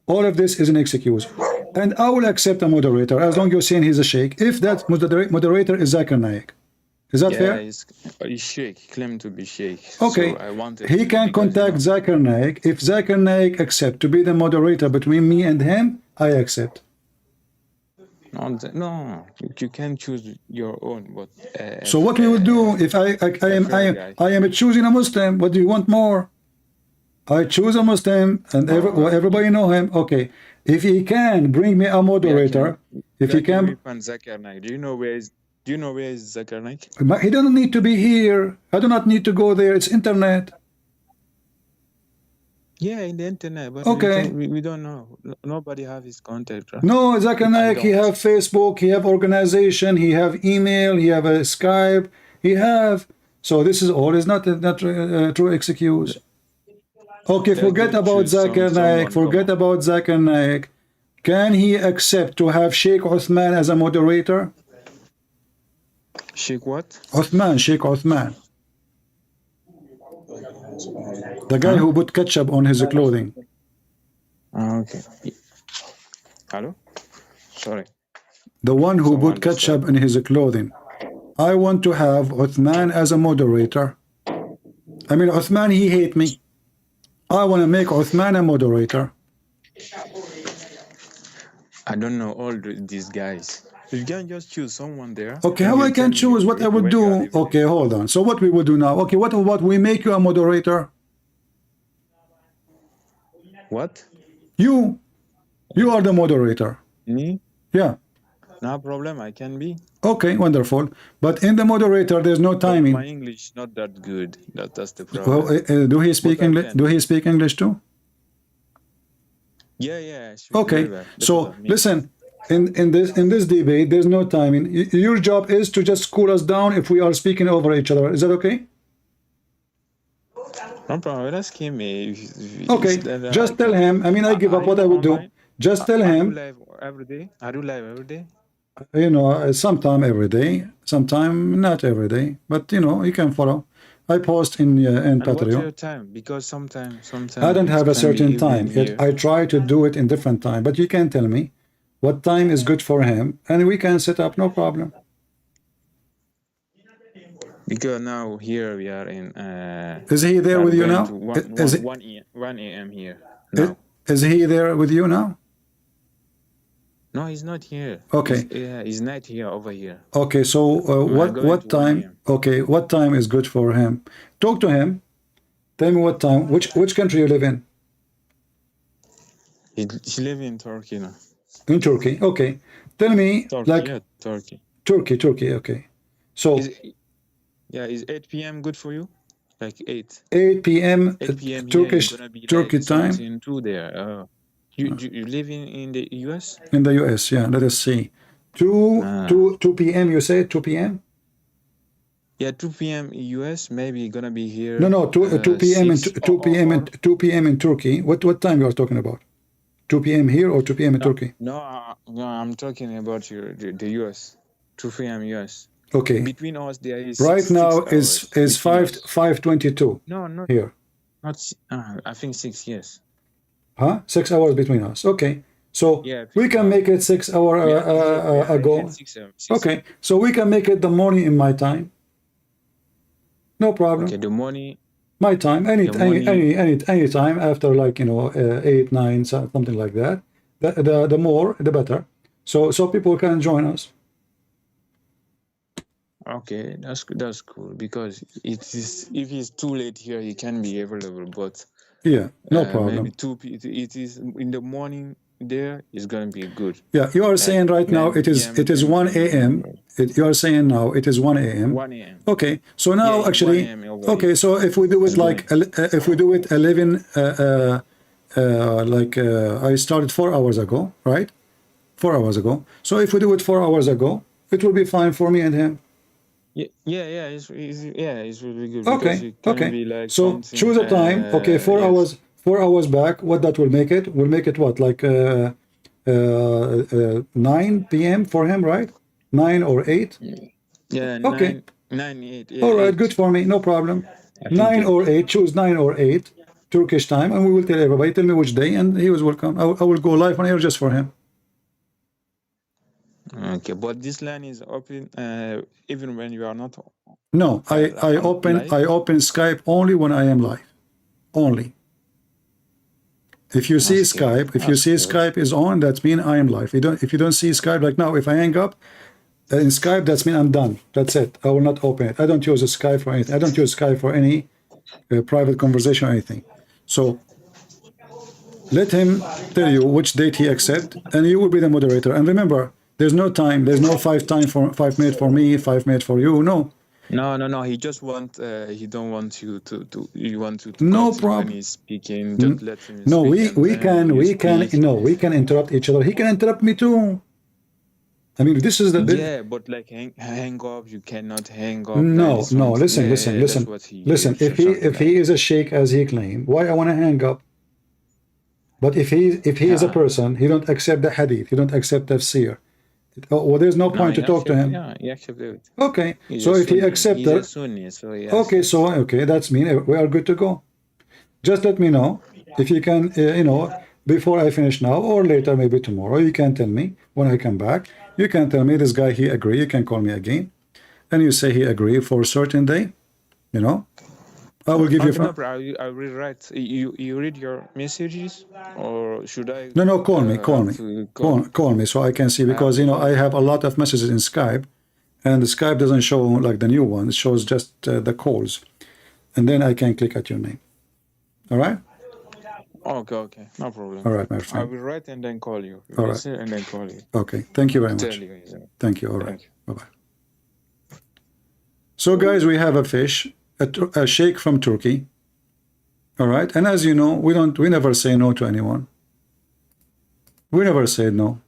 All of this is an excuse. And I will accept a moderator as long as you're saying he's a sheikh. If that moderator is Zakir Naik. Is that fair? He's sheikh. He claimed to be sheikh. Okay. So he can contact Zakir Naik. If Zakir Naik accept to be the moderator between me and him, I accept. No, you can choose your own. But so what we will do if I am choosing a Muslim? What do you want more? I choose a Muslim, and everybody know him. Okay, if he can bring me a moderator, if he can. Zakir Naik. Do you know where is Zakir Naik? He doesn't need to be here. I do not need to go there. It's internet. Yeah, in the internet, but okay. we don't know. Nobody have his contact, right? No, Zakir Naik, he have Facebook, he have organization, he have email, he have a Skype, he have. So this is all is not true excuse. Okay, forget about Zakir Naik. Forget about Zakir Naik. Can he accept to have Sheikh Uthman as a moderator? Sheikh what? Uthman, Sheikh Uthman. The guy who put ketchup on his clothing. Okay. Hello? Sorry. The one who put ketchup in his clothing. I want to have Uthman as a moderator. I mean, Uthman, he hate me. I want to make Uthman a moderator. I don't know all these guys. You can just choose someone there. Okay, how I can choose what I would do? Okay, hold on. So what we would do now? Okay, what about we make you a moderator? What? You are the moderator. Me? Yeah. No problem, I can be. Okay, wonderful. But in the moderator, there's no timing. My English not that good. That's the problem. Well, do he speak English? Do he speak English too? Yeah. Okay, so listen. In this debate, there's no timing. Your job is to just cool us down if we are speaking over each other. Is that okay? No problem. Ask him. Okay, just tell him. I mean, I give up what I would do. Just tell him. Every day? Are you live every day? You know, sometime every day, sometime not every day. But you know, you can follow. I post in Patreon. What's your time? Because sometimes I don't have a certain time. I try to do it in different time. But you can tell me what time is good for him, and we can set up, no problem. Because now here we are in. Is he there with you now? 1 a.m. here. Now. Is he there with you now? No, he's not here. Okay. He's not here over here. Okay, so what time? Okay, what time is good for him? Talk to him. Tell me what time. Which country you live in? He lives in Turkey now. In Turkey, okay. Tell me, Turkey. Turkey, okay. So, is 8 p.m. good for you? Like 8? 8 p.m. Turkey time. There. You live in the U.S.? In the U.S., yeah. Let us see. 2 p.m. You say 2 p.m. Yeah, 2 p.m. US. Maybe gonna be here. No, 2 p.m. and 2 p.m. and 2 p.m. in Turkey. What time you are talking about? 2 p.m. here or 2 p.m. in Turkey? No, I'm talking about the US. 2 p.m. US. Okay. Between us, there is right now 6 is 5:22. No, not here. Not. I think 6. Yes. Huh? 6 hours between us. Okay. So yeah, we can make it 6 hour ago. 6 okay. So we can make it the morning in my time. No problem. Okay, the morning. My time, any time after, like, 8, 9, something like that. The more, the better. So people can join us. Okay, that's cool, because it is, if it's too late here, he can be available. But yeah, no problem. Maybe it is in the morning. There is going to be good. Yeah, you are saying right now it is 1 a.m. You are saying now it is 1 a.m. 1 a.m. Okay, so now yeah, actually, okay, so if we do it like if we do it 11, I started 4 hours ago, right? 4 hours ago. So if we do it 4 hours ago, it will be fine for me and him. Yeah, it's really good. Okay, okay. Be like so choose a time. Okay, 4 hours. 4 hours back. What that will make it? Will make it what, like 9 p.m. for him, right? 9 or 8. Yeah. Okay. 9, 8. Yeah, all right, 8. good for me. No problem. 9 or 8. Choose 9 or 8 Turkish time, and we will tell everybody. Tell me which day, and he was welcome. I will go live on air just for him. Okay, but this line is open even when you are not. No, I open Skype only when I am live. Only. If you see Skype, Skype is on, that means I am live. If you don't see Skype, like now, if I hang up in Skype, that means I'm done. That's it. I will not open it. I don't use a Skype for anything. I don't use Skype for any private conversation or anything. So let him tell you which date he accept, and you will be the moderator. And remember, there's no time. There's no 5 minutes for me, 5 minutes for you. No. No. He just want. He don't want you to. You want to. No problem. When he's speaking, just let him. No, speak we can interrupt each other. He can interrupt me too. I mean, this is the. Yeah, but like hang up, you cannot hang up. No. Listen. If he is a sheikh as he claimed, why I want to hang up? But if he is a person, he don't accept the hadith. He don't accept tafsir. Well, there's no point to talk to him. Yeah, he accepted it. Okay, so if he accepts it, okay, that's mean we are good to go. Just let me know if you can, before I finish now or later, maybe tomorrow. You can tell me when I come back. You can tell me this guy he agree. You can call me again, and you say he agree for a certain day. I will give you. I will write. You read your messages, or should I? No. Call me. Call me so I can see, because I have a lot of messages in Skype, and the Skype doesn't show like the new one. It shows just the calls, and then I can click at your name. All right. Okay, no problem. All right, my friend. I will write and then call you. All right. And then call you. Okay. Thank you very much. Thank you. All right. Bye bye. So, guys, we have a fish. A sheikh from Turkey, all right, and as you know, we never say no to anyone. We never say no.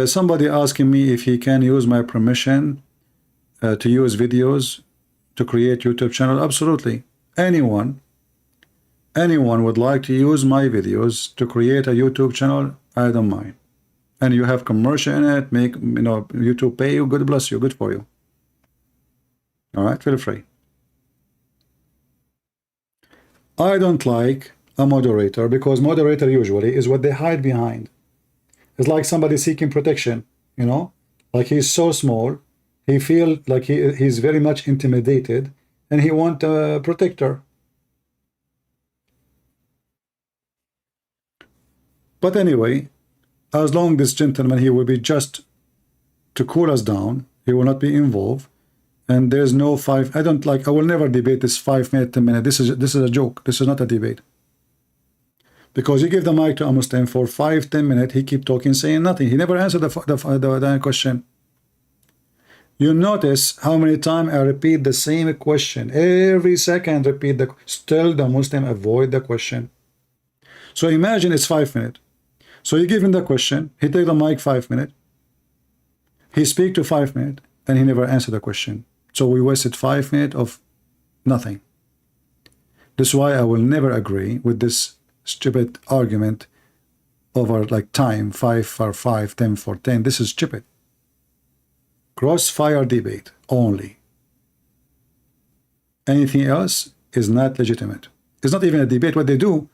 Somebody asking me if he can use my permission to use videos to create YouTube channel. Absolutely, anyone would like to use my videos to create a YouTube channel, I don't mind. And you have commercial in it, make YouTube pay you, God bless you, good for you. All right, feel free. I don't like a moderator, because moderator usually is what they hide behind. It's like somebody seeking protection, like he's so small, he feel like he's very much intimidated, and he want a protector. But anyway, as long as this gentleman, he will be just to cool us down, he will not be involved, and there's no I will never debate this 5 minute, 10 minute. This is a joke. This is not a debate. Because you give the mic to a Muslim for 5, 10 minutes, he keep talking, saying nothing. He never answered the question. You notice how many times I repeat the same question. Every second repeat still the Muslim avoid the question. So imagine it's 5 minutes. So you give him the question, he take the mic 5 minutes, he speak to 5 minutes, and he never answered the question. So we wasted 5 minutes of nothing. This is why I will never agree with this stupid argument over like time, 5 for 5, 10 for 10. This is stupid. Crossfire debate only. Anything else is not legitimate. It's not even a debate. What they do,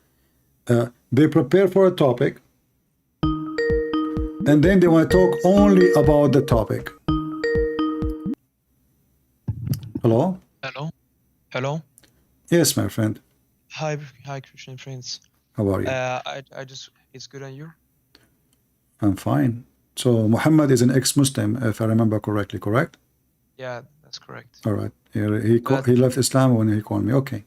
they prepare for a topic, and then they want to talk only about the topic. Hello? Hello? Hello? Yes, my friend. Hi, Christian friends. How are you? I just, it's good on you? I'm fine. So Muhammad is an ex-Muslim, if I remember correctly, correct? Yeah, that's correct. All right. He left Islam when he called me. Okay.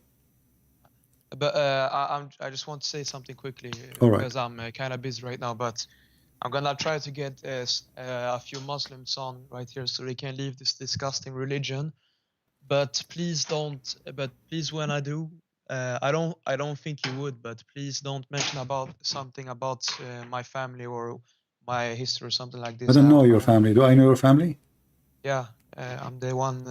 But I just want to say something quickly All right. because I'm kind of busy right now. But I'm gonna try to get a few Muslims on right here so they can leave this disgusting religion. But please don't. But please, when I do, I don't think you would. But please don't mention about something about my family or my history or something like this. I don't know your family. Do I know your family? Yeah, I'm the one.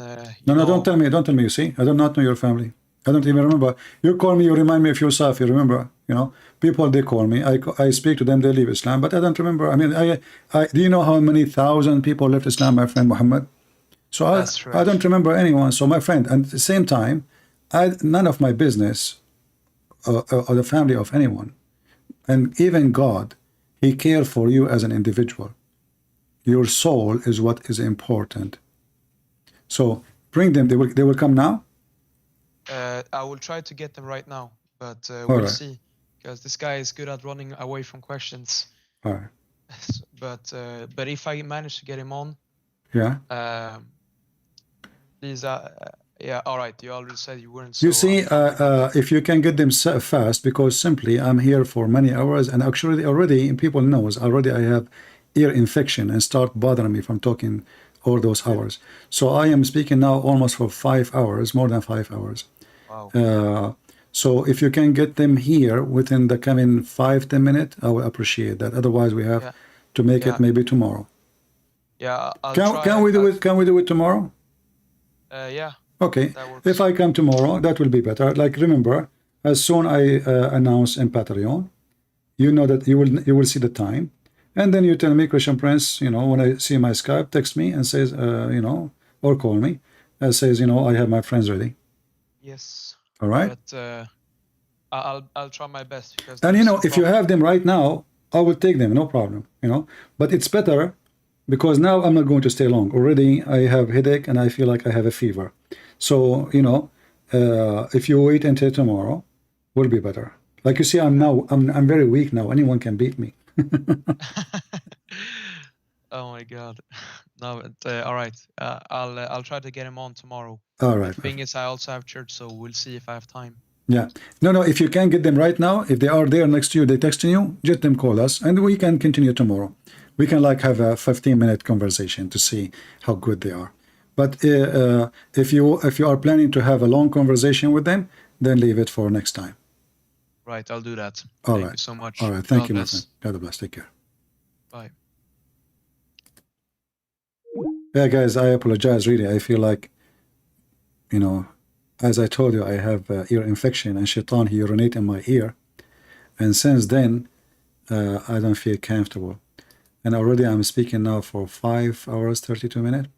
No, don't tell me. Don't tell me. You see, I do not know your family. I don't even remember. You call me. You remind me of yourself. You remember? You know, people they call me. I speak to them. They leave Islam, but I don't remember. I mean, do you know how many thousand people left Islam, my friend Muhammad? So I don't remember anyone. So my friend, and at the same time, none of my business or the family of anyone, and even God, He cares for you as an individual. Your soul is what is important. So bring them. They will come now. I will try to get them right now, but we'll right. see, because this guy is good at running away from questions. All right. But if I manage to get him on, yeah. Please, yeah. All right. You already said you weren't. You see, if you can get them fast, because simply I'm here for many hours, and actually already people knows already I have ear infection and start bothering me from talking all those hours. So I am speaking now almost for 5 hours, more than 5 hours. Wow. So if you can get them here within the coming 5-10 minutes, I will appreciate that. Otherwise, we have to make it maybe tomorrow. Yeah, can we do it? Can we do it tomorrow? Yeah. Okay. If I come tomorrow, that will be better. Like remember, as soon I announce in Patreon, you know that you will see the time. And then you tell me, Christian Prince, you know, when I see my Skype, text me and says, you know, or call me and says, you know, I have my friends ready. Yes. All right. But I'll try my best. Because and you know, if you have them right now, I will take them, no problem. You know, but it's better because now I'm not going to stay long. Already I have headache and I feel like I have a fever. So you know, if you wait until tomorrow, will be better. Like you see, I'm very weak now. Anyone can beat me. Oh my God. No, but, all right. I'll try to get him on tomorrow. All right. The thing is, I also have church, so we'll see if I have time. Yeah. No. If you can get them right now, if they are there next to you, they texting you, just them call us, and we can continue tomorrow. We can like have a 15-minute conversation to see how good they are. But if you are planning to have a long conversation with them, then leave it for next time. Right, I'll do that. All Thank right. you so much. All right. Thank you, my friend. God bless. Take care. Bye. Yeah, guys, I apologize. Really, I feel like, you know, as I told you, I have ear infection, and Shaitan, he urinate in my ear, and since then, I don't feel comfortable. And already I'm speaking now for 5 hours 32 minutes,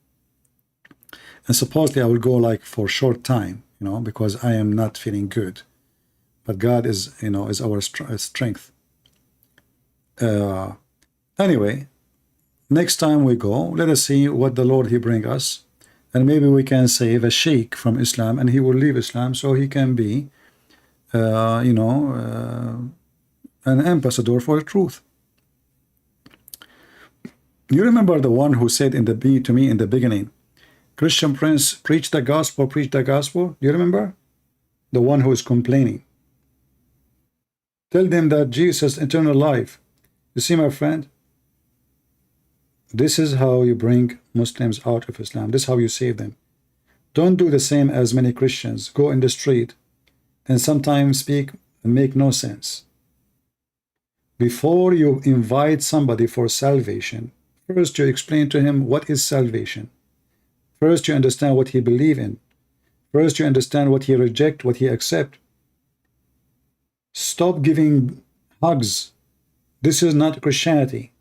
and supposedly I will go like for short time, you know, because I am not feeling good. But God is, you know, is our strength. Anyway, next time we go, let us see what the Lord he bring us, and maybe we can save a sheikh from Islam, and he will leave Islam so he can be, you know, an ambassador for the truth. You remember the one who said to me in the beginning, Christian Prince, preach the gospel, preach the gospel. Do you remember? The one who is complaining. Tell them that Jesus eternal life. You see, my friend, this is how you bring Muslims out of Islam. This is how you save them. Don't do the same as many Christians. Go in the street and sometimes speak and make no sense. Before you invite somebody for salvation, first you explain to him what is salvation. First you understand what he believes in. First you understand what he rejects, what he accepts. Stop giving hugs. This is not Christianity.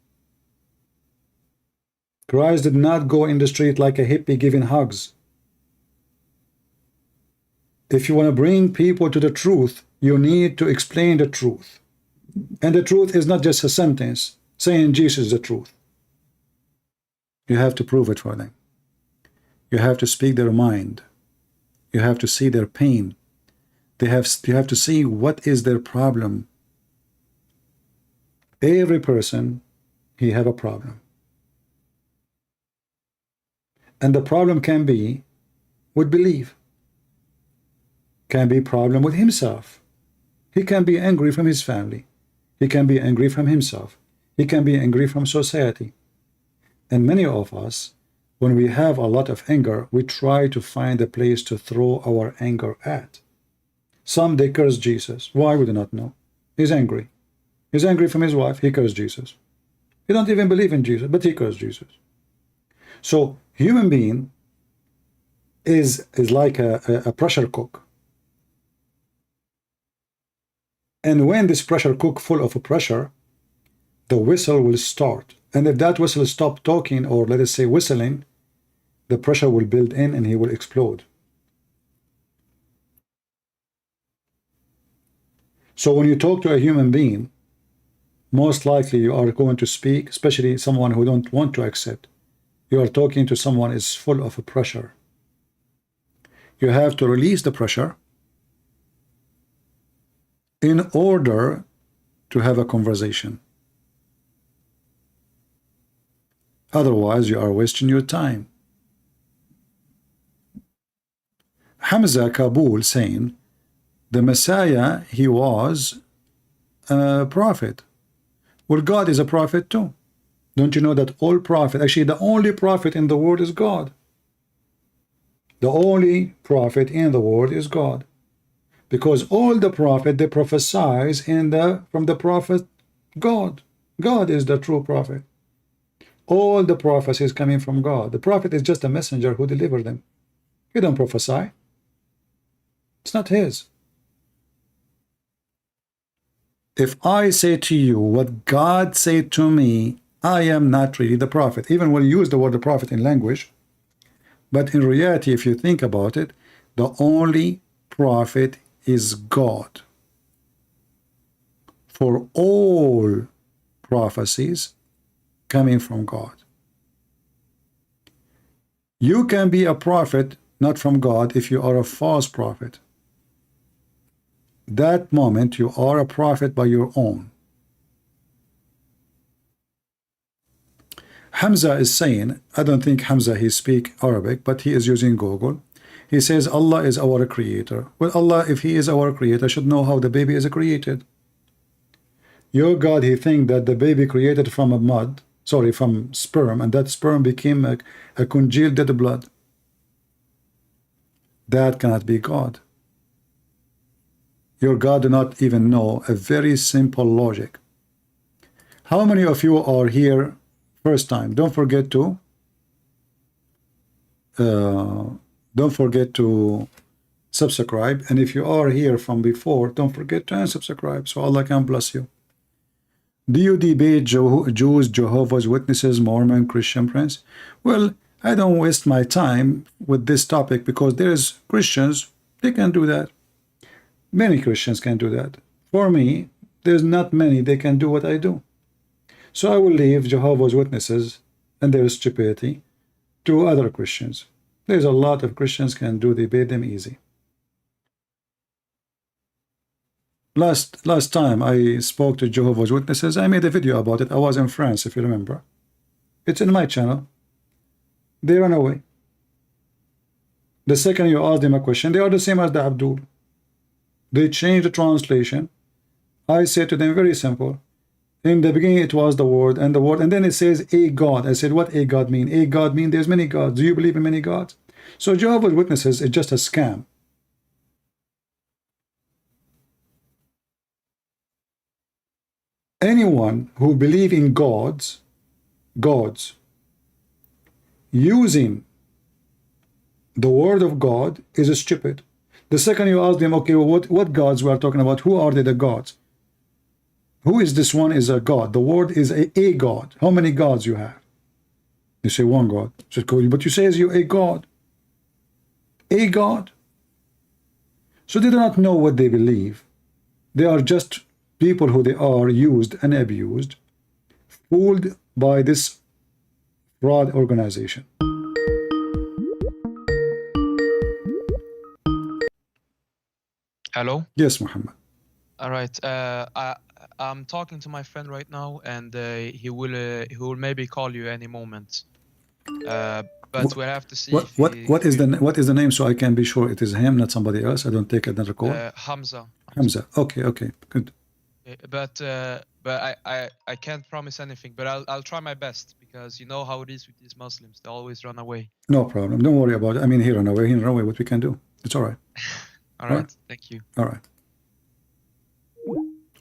Christ did not go in the street like a hippie giving hugs. If you want to bring people to the truth, you need to explain the truth. And the truth is not just a sentence saying Jesus is the truth. You have to prove it for them. You have to speak their mind. You have to see their pain. You have to see what is their problem. Every person, he have a problem. And the problem can be with belief. Can be problem with himself. He can be angry from his family. He can be angry from himself. He can be angry from society. And many of us, when we have a lot of anger, we try to find a place to throw our anger at. Some, they curse Jesus. Why? We do not know. He's angry. He's angry from his wife. He cursed Jesus. He don't even believe in Jesus, but he cursed Jesus. So human being is like a pressure cook. And when this pressure cook full of pressure, the whistle will start. And if that whistle stop talking, or let us say whistling, the pressure will build in and he will explode. So when you talk to a human being, most likely you are going to speak, especially someone who don't want to accept. You are talking to someone who is full of pressure. You have to release the pressure in order to have a conversation. Otherwise, you are wasting your time. Hamza Kabul saying, the Messiah, he was a prophet. Well, God is a prophet too. Don't you know that all prophets, actually the only prophet in the world is God. The only prophet in the world is God. Because all the prophet, they prophesize from the prophet God. God is the true prophet. All the prophecies coming from God. The prophet is just a messenger who delivered them. He don't prophesy. It's not his. If I say to you what God said to me, I am not really the prophet. Even when you use the word the prophet in language. But in reality, if you think about it, the only prophet is God. For all prophecies coming from God. You can be a prophet not from God if you are a false prophet. That moment you are a prophet by your own. Hamza is saying, I don't think Hamza he speak Arabic, but he is using Google. He says Allah is our creator. Well, Allah, if he is our creator, should know how the baby is created. Your God, he think that the baby created from from sperm, and that sperm became a congealed dead blood. That cannot be God. Your God do not even know a very simple logic. How many of you are here first time? Don't forget to subscribe. And if you are here from before, don't forget to unsubscribe so Allah can bless you. Do you debate Jews, Jehovah's Witnesses, Mormon, Christian, Prince? Well, I don't waste my time with this topic because there is Christians, they can do that. Many Christians can do that. For me, there's not many they can do what I do. So I will leave Jehovah's Witnesses and their stupidity to other Christians. There's a lot of Christians can do, debate them easy. Last time I spoke to Jehovah's Witnesses, I made a video about it. I was in France, if you remember. It's in my channel. They ran away. The second you ask them a question, they are the same as the Abdul. They changed the translation. I said to them, very simple. In the beginning it was the word, and then it says a God. I said, what a God mean? A God mean there's many gods. Do you believe in many gods? So Jehovah's Witnesses is just a scam. anyone who believe in gods using the word of God is stupid. The second you ask them, okay, well, what gods we are talking about? Who are they, the gods? Who is this one is a god? The word is a god. How many gods you have? You say one God. So, but you say you a God. A God. So they do not know what they believe. They are just people who they are used and abused, fooled by this fraud organization. Hello? Yes, Muhammad. All right. I'm talking to my friend right now, and he will maybe call you any moment. But we'll have to see what is the name, so I can be sure it is him, not somebody else. I don't take another call. Hamza. Hamza. Okay, good. But I can't promise anything. But I'll try my best, because you know how it is with these Muslims. They always run away. No problem. Don't worry about it. I mean, he run away. What we can do? It's all right. All right. Thank you. All right.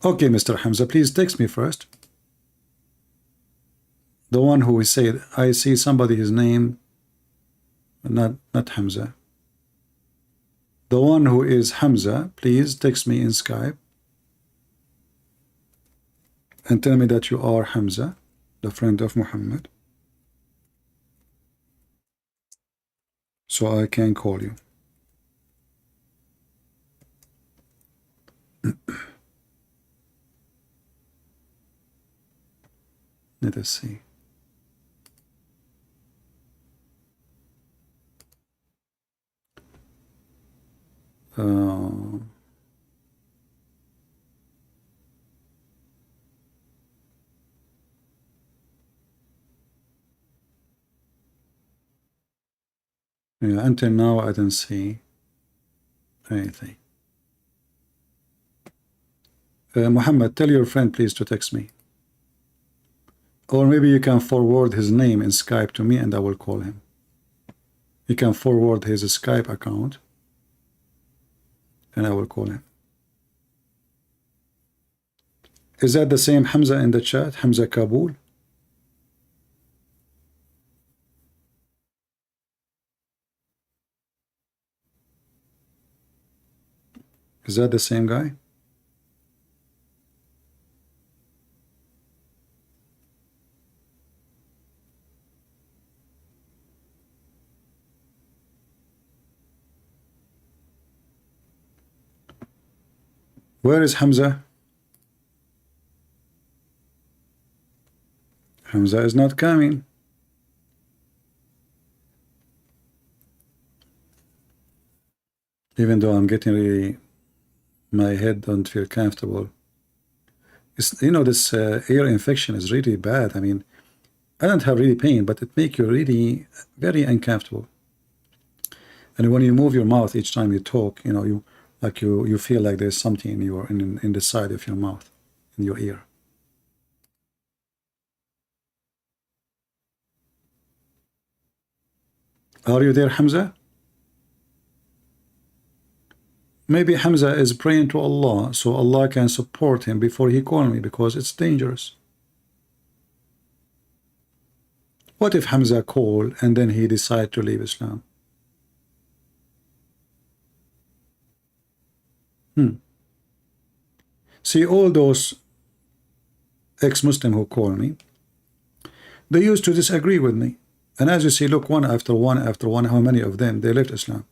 Okay, Mr. Hamza, please text me first. The one who said, I see somebody, his name, not Hamza. The one who is Hamza, please text me in Skype and tell me that you are Hamza, the friend of Muhammad, so I can call you. Let us see. Yeah, until now I don't see anything. Muhammad, tell your friend please to text me. Or maybe you can forward his name in Skype to me and I will call him. You can forward his Skype account and I will call him. Is that the same Hamza in the chat? Hamza Kabul? Is that the same guy? Where is Hamza? Hamza is not coming. Even though I'm getting really, my head don't feel comfortable. It's, you know, this ear infection is really bad. I mean, I don't have really pain, but it makes you really very uncomfortable. And when you move your mouth each time you talk, you know, you feel like there's something in your in the side of your mouth, in your ear. Are you there, Hamza? Maybe Hamza is praying to Allah, so Allah can support him before he call me, because it's dangerous. What if Hamza call and then he decide to leave Islam? See, all those ex-Muslim who call me, they used to disagree with me. And as you see, look, one after one after one, how many of them, they left Islam.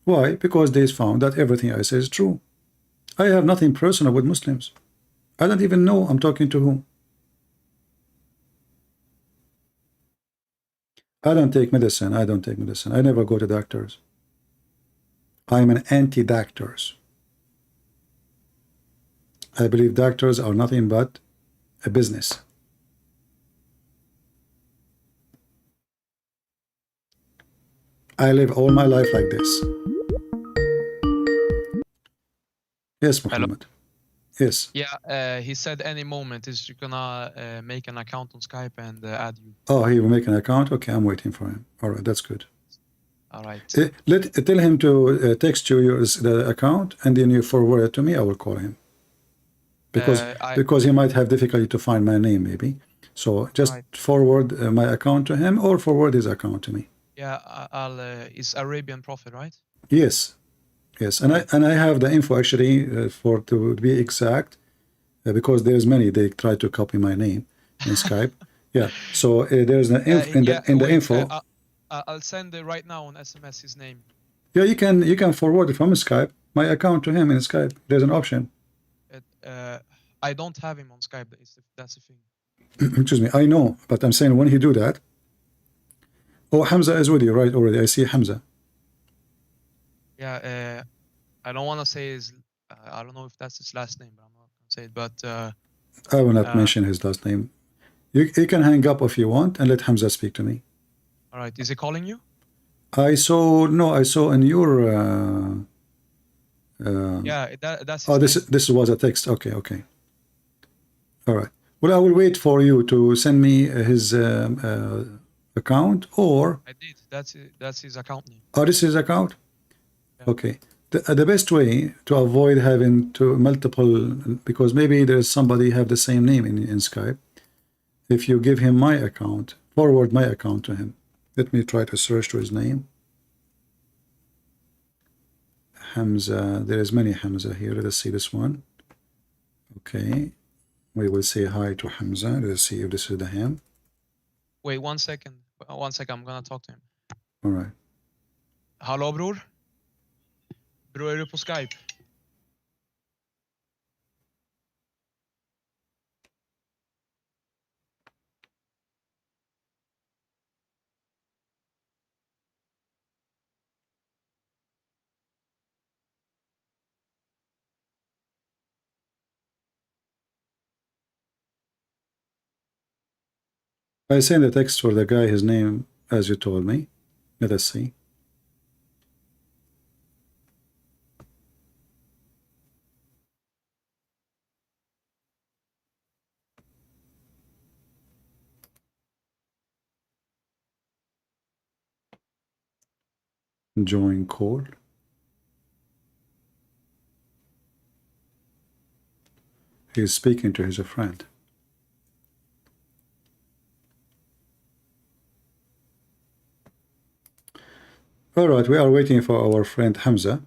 Why? Because they found that everything I say is true. I have nothing personal with Muslims. I don't even know I'm talking to whom. I don't take medicine. I don't take medicine. I never go to doctors. I'm an anti-doctors. I believe doctors are nothing but a business. I live all my life like this. Yes, Muhammad. Hello? Yes. Yeah, he said any moment is gonna make an account on Skype and add you. Oh, he will make an account? Okay, I'm waiting for him. All right, that's good. All right. Tell him to text you the account, and then you forward it to me. I will call him. because he might have difficulty to find my name maybe. So just forward my account to him or forward his account to me. Yeah, it's Arabian Prophet, right? Yes, yes, and I have the info actually for to be exact because there's many they try to copy my name in Skype. Yeah, so there's the in the info. I'll send it right now on SMS his name. Yeah, you can forward it from Skype my account to him in Skype. There's an option. I don't have him on Skype. That's the thing. Excuse me, I know, but I'm saying when he do that. Oh, Hamza is with you, right? Already, I see Hamza. Yeah, I don't want to say his. I don't know if that's his last name, but I'm not gonna say it. But I will not mention his last name. You can hang up if you want and let Hamza speak to me. All right, is he calling you? I saw in your. Yeah, that's. His oh, name. this was a text. Okay. All right. Well, I will wait for you to send me his account, or. I did. That's his account name. Oh, this is his account. Yeah. Okay. The best way to avoid having to multiple, because maybe there's somebody have the same name in Skype. If you give him my account, forward my account to him. Let me try to search to his name. Hamza. There is many Hamza here. Let us see this one. Okay. We will say hi to Hamza. Let's see if this is the him. Wait 1 second. 1 second. I'm gonna talk to him. All right. Hallå bror? Bror, är du på Skype? I sent a text for the guy, his name, as you told me. Let us see. Join call. He's speaking to his friend. All right, we are waiting for our friend Hamza.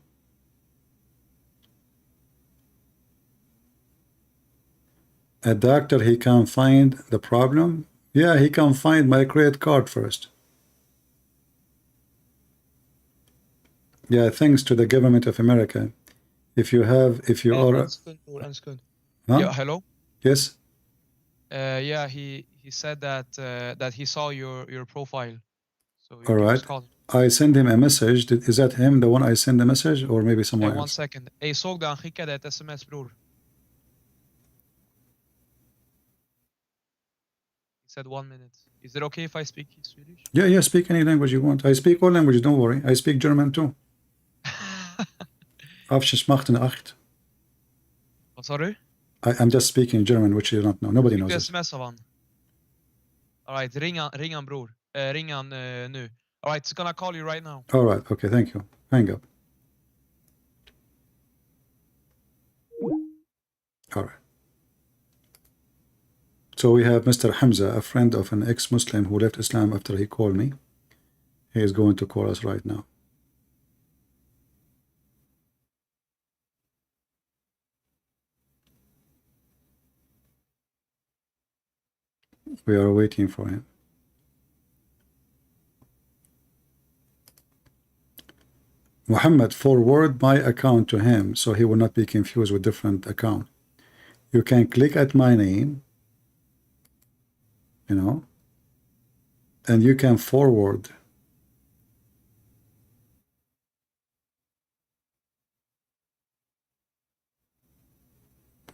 A doctor, he can find the problem. Yeah, he can find my credit card first. Yeah, thanks to the government of America. If you are... That's good. Huh? Yeah, hello? Yes? Yeah, he said that he saw your profile. So all right. I send him a message. Is that him, the one I send the message? Or maybe someone else? 1 second. Jag såg det, han skickade ett sms, bror. He said 1 minute. Is it okay if I speak Swedish? Yeah, speak any language you want. I speak all languages, don't worry. I speak German too. Afschmachten 8. Vad sa du? I'm just speaking German, which you don't know. Nobody knows it. SMS av han. All right, ring han bror. Ring han nu. All right, it's gonna call you right now. All right, okay, thank you. Hang up. All right. So we have Mr. Hamza, a friend of an ex-Muslim who left Islam after he called me. He is going to call us right now. We are waiting for him. Muhammad, forward my account to him so he will not be confused with different account. You can click at my name, you know, and you can forward.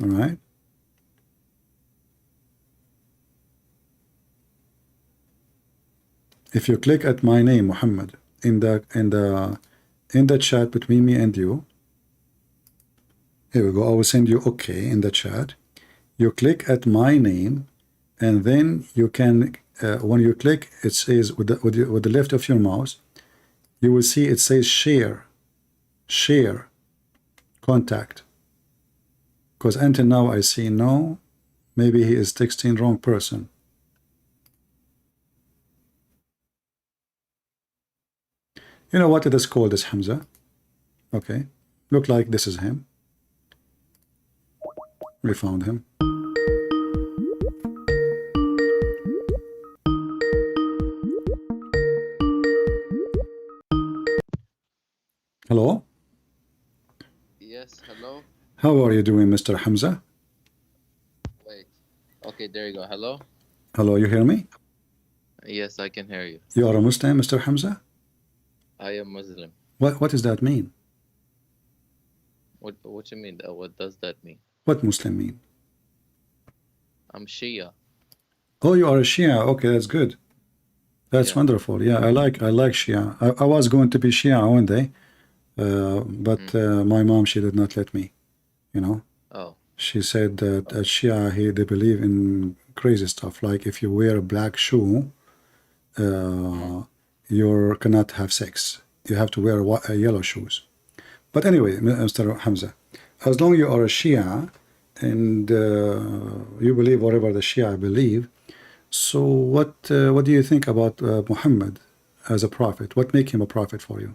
All right. If you click at my name, Muhammad, in the chat between me and you, here we go. I will send you okay in the chat. You click at my name, and then you can, when you click, it says with the left of your mouse, you will see it says share, contact. Because until now I see no. Maybe he is texting wrong person. You know what it is called, this Hamza? Okay. Look like this is him. We found him. Hello? Yes, hello? How are you doing, Mr. Hamza? Wait. Okay, there you go. Hello? Hello, you hear me? Yes, I can hear you. You are a Muslim, Mr. Hamza? I am Muslim. What does that mean? What you mean? What does that mean? What Muslim mean? I'm Shia. Oh, you are a Shia. Okay, that's good. That's wonderful. Yeah, I like Shia. I was going to be Shia one day, but my mom, she did not let me, you know. Oh. She said that at Shia, they believe in crazy stuff. Like if you wear a black shoe, you cannot have sex. You have to wear yellow shoes. But anyway, Mr. Hamza, as long as you are a Shia and you believe whatever the Shia believe, so what do you think about Muhammad as a prophet? What make him a prophet for you?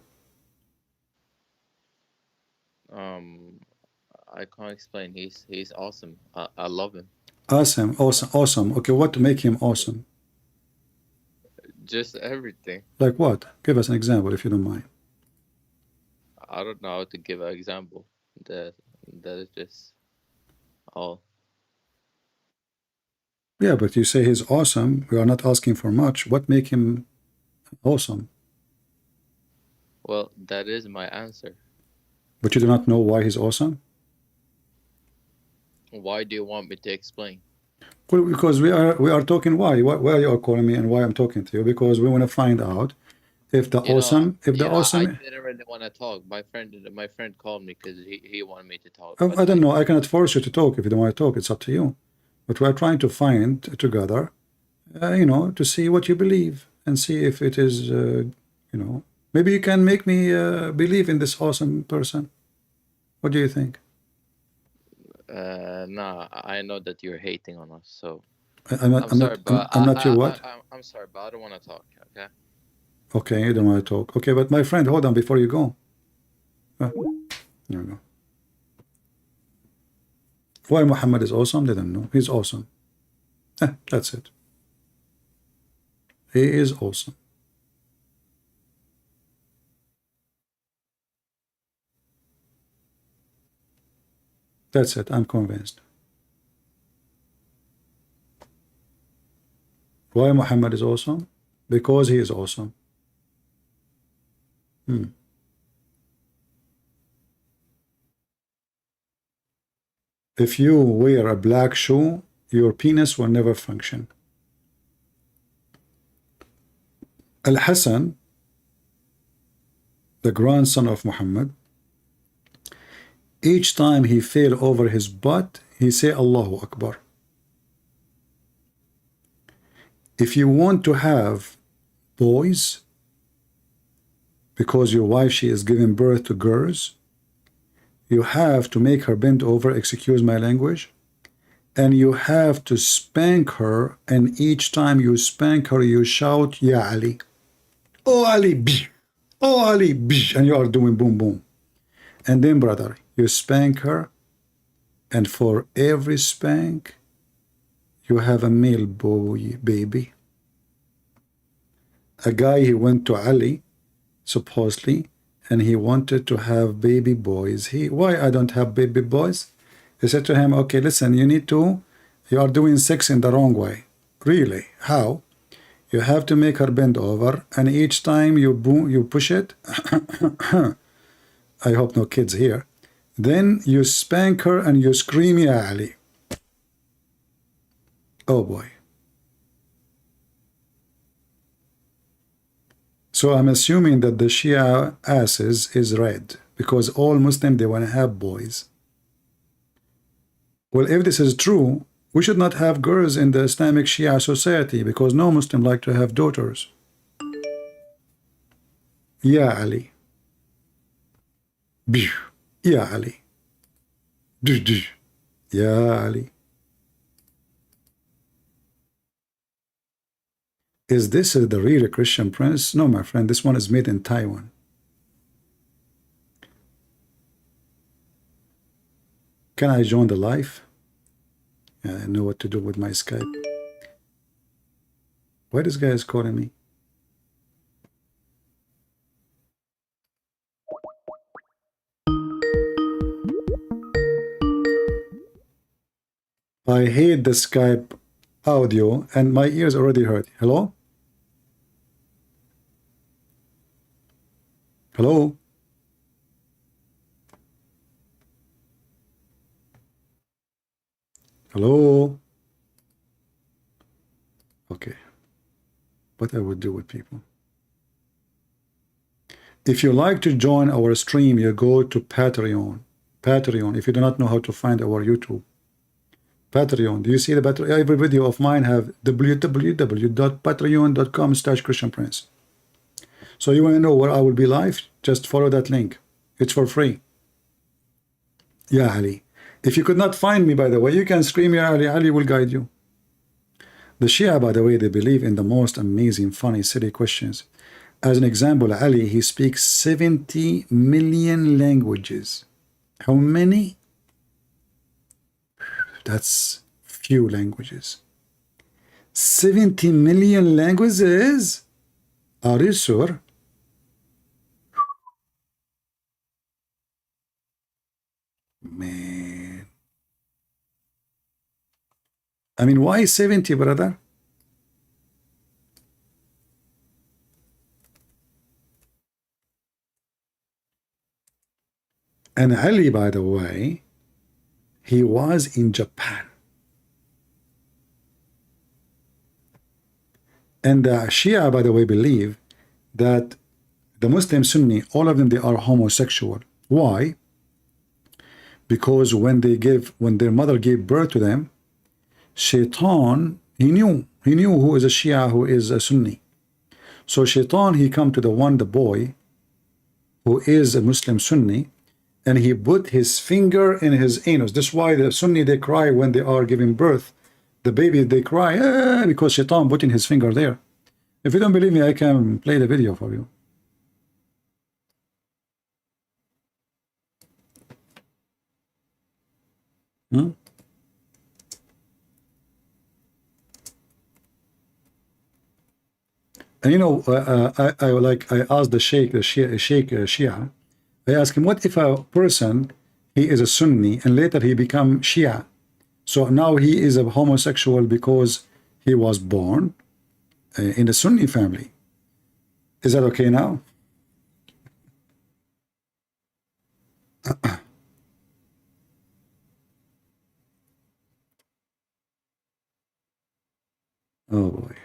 I can't explain. He's awesome. I love him. Awesome. Okay, what to make him awesome? Just everything. Like what? Give us an example if you don't mind. I don't know how to give an example. That is just all. Yeah, but you say he's awesome. We are not asking for much. What make him awesome? Well, that is my answer. But you do not know why he's awesome? Why do you want me to explain? Well, because we are talking why you are calling me and why I'm talking to you, because we want to find out if the awesome. I didn't really want to talk. My friend called me because he wanted me to talk. I don't know. I cannot force you to talk. If you don't want to talk, it's up to you. But we are trying to find together, to see what you believe and see if it is, maybe you can make me believe in this awesome person. What do you think? Nah, I know that you're hating on us, so I'm not your what? I'm sorry, but I don't want to talk. Okay. Okay, you don't want to talk. Okay, but my friend, hold on before you go. There you go. Why Muhammad is awesome? They don't know. He's awesome. That's it. He is awesome. That's it. I'm convinced. Why Muhammad is awesome? Because he is awesome. If you wear a black shoe, your penis will never function. Al-Hassan, the grandson of Muhammad, each time he fell over his butt, he say Allahu Akbar. If you want to have boys, because your wife, she is giving birth to girls, you have to make her bend over, excuse my language, and you have to spank her, and each time you spank her, you shout, Ya Ali. Oh Ali, bih. Oh Ali, bih. And you are doing boom, boom. And then, brother, you spank her, and for every spank, you have a male boy, baby. A guy, he went to Ali, supposedly, and he wanted to have baby boys. Why I don't have baby boys? He said to him, okay, listen, you are doing sex in the wrong way. Really? How? You have to make her bend over, and each time you push it, I hope no kids here, then you spank her and you scream, Ya Ali. Oh boy. So I'm assuming that the Shia asses is red, because all Muslims, they want to have boys. Well, if this is true, we should not have girls in the Islamic Shia society, because no Muslim like to have daughters. Ya Ali. Ya Ali. Yeah, Ali. Is this the real Christian prince? No, my friend, this one is made in Taiwan. Can I join the live? Yeah, I know what to do with my Skype. Why this guy is calling me? I hate the Skype audio and my ears already hurt. Hello? Hello? Hello? Okay. What I would do with people. If you like to join our stream, you go to Patreon. Patreon, if you do not know how to find our YouTube. Patreon. Do you see the Patreon? Every video of mine have www.patreon.com/ChristianPrince. So you want to know where I will be live? Just follow that link. It's for free. Yeah, Ali. If you could not find me, by the way, you can scream, Ya Ali. Ali will guide you. The Shia, by the way, they believe in the most amazing, funny, silly questions. As an example, Ali, he speaks 70 million languages. How many? That's few languages. 70 million languages? Are you sure? Man. I mean, why 70, brother? And Ali, by the way, he was in Japan. And the Shia, by the way, believe that the Muslim Sunni, all of them, they are homosexual. Why? Because when their mother gave birth to them, Shaitan, he knew who is a Shia, who is a Sunni. So Shaitan, he come to the boy, who is a Muslim Sunni, and he put his finger in his anus. That's why the Sunni, they cry when they are giving birth. The baby, they cry, because Shaitan put in his finger there. If you don't believe me, I can play the video for you. Hmm? And you know, I asked the Shia, I asked him, what if a person, he is a Sunni and later he become Shia? So now he is a homosexual because he was born in a Sunni family. Is that okay now? Oh boy.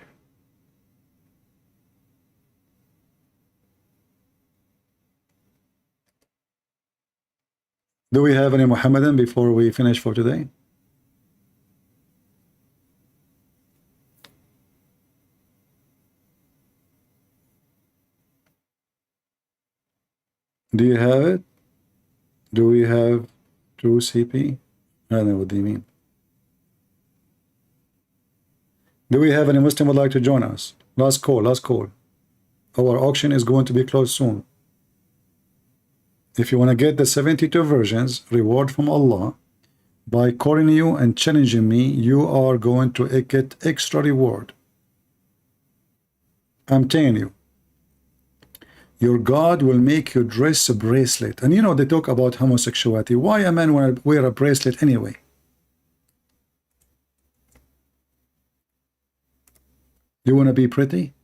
Do we have any Muhammadan before we finish for today? Do you have it? Do we have true CP? I don't know what do you mean. Do we have any Muslim would like to join us? Last call, last call. Our auction is going to be closed soon. If you want to get the 72 versions, reward from Allah, by calling you and challenging me, you are going to get extra reward. I'm telling you. Your God will make you dress a bracelet. And you know, they talk about homosexuality. Why a man want to wear a bracelet anyway? You want to be pretty?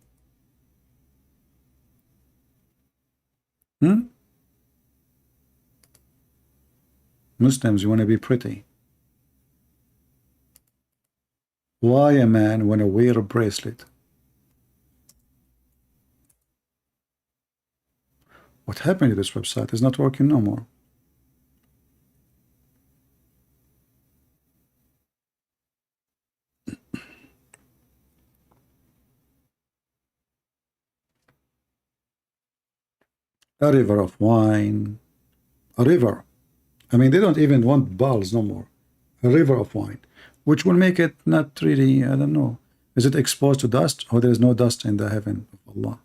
Muslims, you want to be pretty. Why a man want to wear a bracelet? What happened to this website? It's not working no more. A river of wine. A river. I mean, they don't even want balls no more. a river of wine, which will make it not really, I don't know, is it exposed to dust, or there is no dust in the heaven of Allah?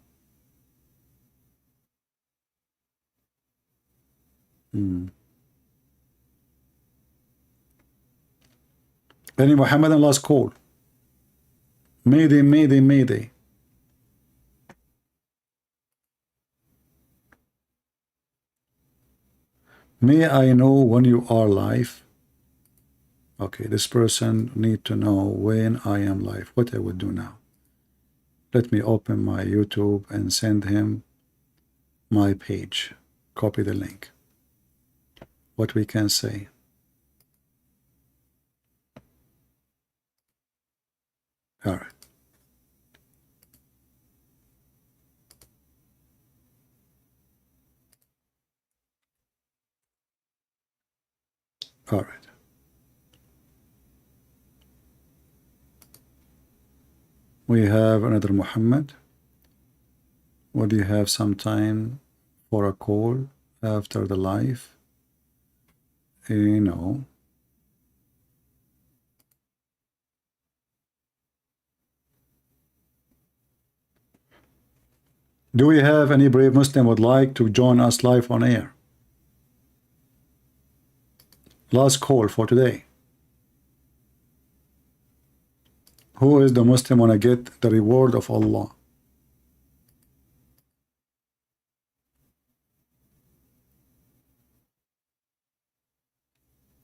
Any Muhammadan last call? Mayday, mayday, mayday. May I know when you are live? Okay, this person need to know when I am live. What I would do now? Let me open my YouTube and send him my page. Copy the link. What we can say. All right. All right. We have another Muhammad. Would you have some time for a call after the live? No. Do we have any brave Muslim would like to join us live on air? Last call for today. Who is the Muslim wanna get the reward of Allah?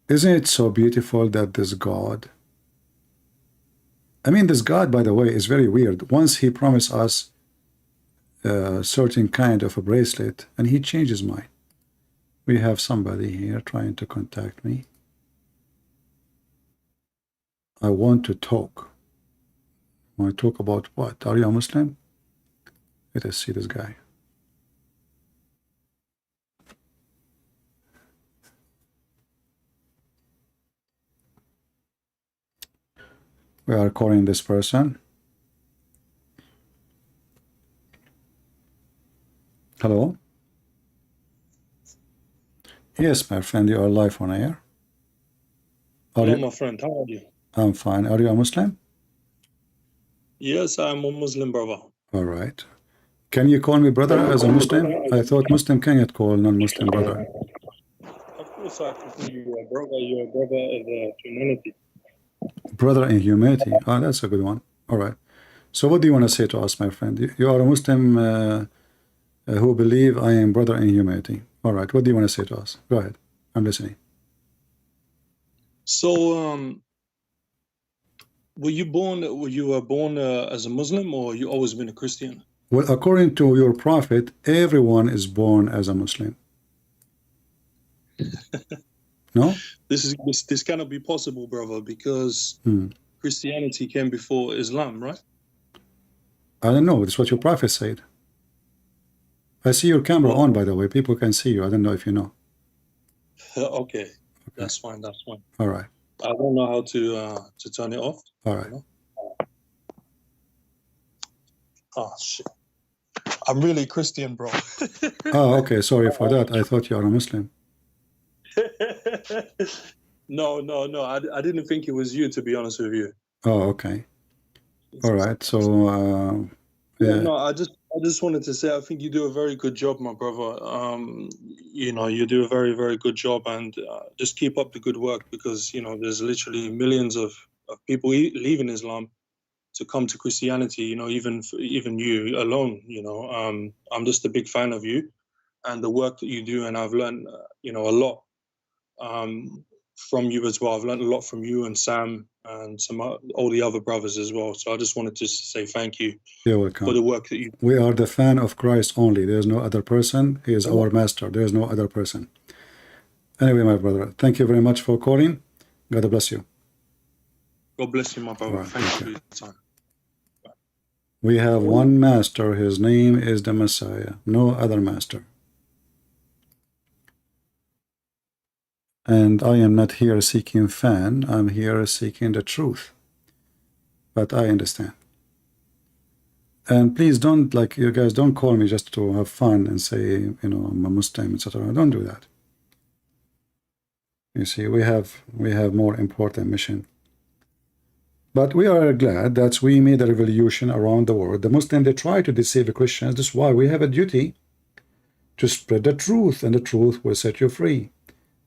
Isn't it so beautiful that this God, I mean, this God, by the way, is very weird. Once he promised us a certain kind of a bracelet, and he changed his mind. We have somebody here trying to contact me. I want to talk. I want to talk about what? Are you a Muslim? Let us see this guy. We are calling this person. Hello? Yes, my friend, you are live on air. Hello, my friend. How are you? I'm fine. Are you a Muslim? Yes, I'm a Muslim, brother. All right. Can you call me brother as a Muslim? I thought Muslim cannot call non-Muslim brother. Of course, I can call you a brother. You're a brother of humanity. Brother in humanity. Oh, that's a good one. All right. So what do you want to say to us, my friend? You are a Muslim who believe I am brother in humanity. All right. What do you want to say to us? Go ahead. I'm listening. So, were you born as a Muslim, or you always been a Christian? Well, according to your prophet, everyone is born as a Muslim. No? This cannot be possible, brother, because Christianity came before Islam, right? I don't know. That's what your prophet said. I see your camera on, by the way. People can see you. I don't know if you know. Okay. That's fine. That's fine. All right. I don't know how to turn it off. All right. Oh shit! I'm really Christian, bro. Oh, okay. Sorry for that. I thought you are a Muslim. No. I didn't think it was you, to be honest with you. Oh, okay. All right. So, yeah. No, I just wanted to say I think you do a very good job, my brother. You do a very, very good job, and just keep up the good work, because there's literally millions of people leaving Islam to come to Christianity. Even you alone. I'm just a big fan of you and the work that you do, and I've learned a lot from you as well. I've learned a lot from you and Sam and all the other brothers as well. So I just wanted to say thank you. You're welcome. For the work that you do. We are the fan of Christ only. There's no other person. He is our master. There is no other person. Anyway, my brother, thank you very much for calling. God bless you. God bless you, my brother. Right, thank you for your time. We have one master. His name is the Messiah. No other master. And I am not here seeking fan. I'm here seeking the truth. But I understand. And please don't, you guys don't call me just to have fun and say, I'm a Muslim, etc. Don't do that. You see, we have more important mission. But we are glad that we made a revolution around the world. The Muslims, they try to deceive the Christians. That's why we have a duty to spread the truth, and the truth will set you free.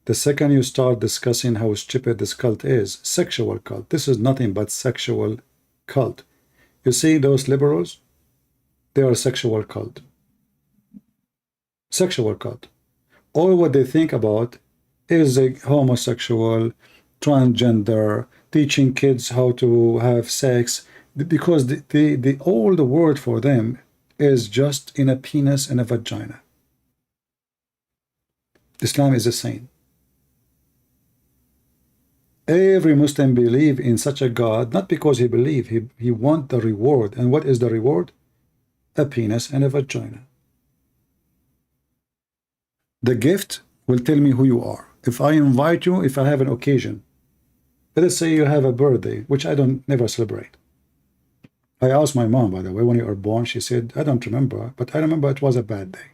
The second you start discussing how stupid this cult is, sexual cult, this is nothing but sexual cult. You see those liberals, they are a sexual cult. Sexual cult. All what they think about is a homosexual, transgender, teaching kids how to have sex, because all the word for them is just in a penis and a vagina. Islam is the same. Every Muslim believe in such a God, not because he believe, he want the reward. And what is the reward? A penis and a vagina. The gift will tell me who you are. If I invite you, if I have an occasion, let us say you have a birthday, which I don't never celebrate. I asked my mom, by the way, when you were born, she said, I don't remember, but I remember it was a bad day.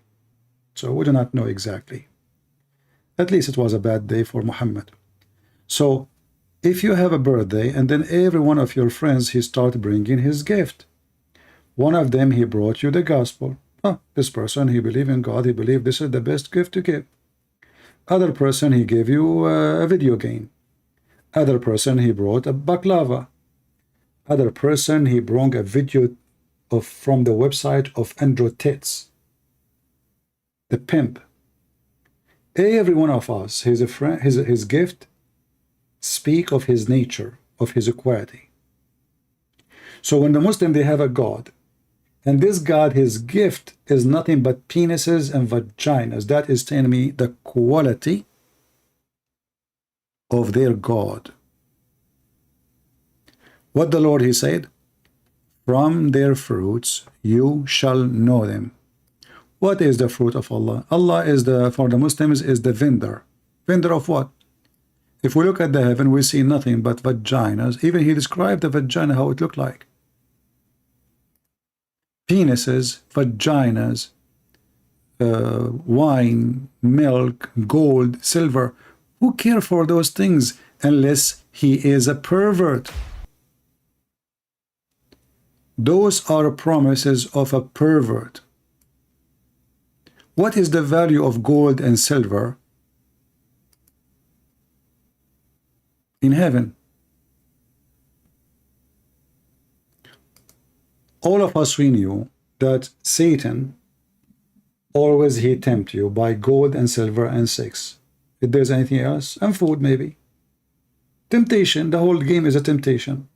So we do not know exactly. At least it was a bad day for Muhammad. So if you have a birthday, and then every one of your friends, he started bringing his gift. One of them, he brought you the gospel. This person, he believed in God, he believed this is the best gift to give. Other person, he gave you a video game. Other person, he brought a baklava. Other person, he brought a video from the website of Andrew Tits, the pimp. Every one of us, his friend, his gift speak of his nature, of his equality. So when the Muslim, they have a God, and this God, his gift is nothing but penises and vaginas. That is telling me the quality of their God. What the Lord, he said, from their fruits you shall know them. What is the fruit of Allah? Allah is for the Muslims, is the vendor. Vendor of what? If we look at the heaven, we see nothing but vaginas. Even he described the vagina, how it looked like. Penises, vaginas, wine, milk, gold, silver. Who cares for those things unless he is a pervert? Those are promises of a pervert. What is the value of gold and silver in heaven? All of us, we knew that Satan always he tempt you by gold and silver and sex. If there's anything else, and food maybe. Temptation, the whole game is a temptation.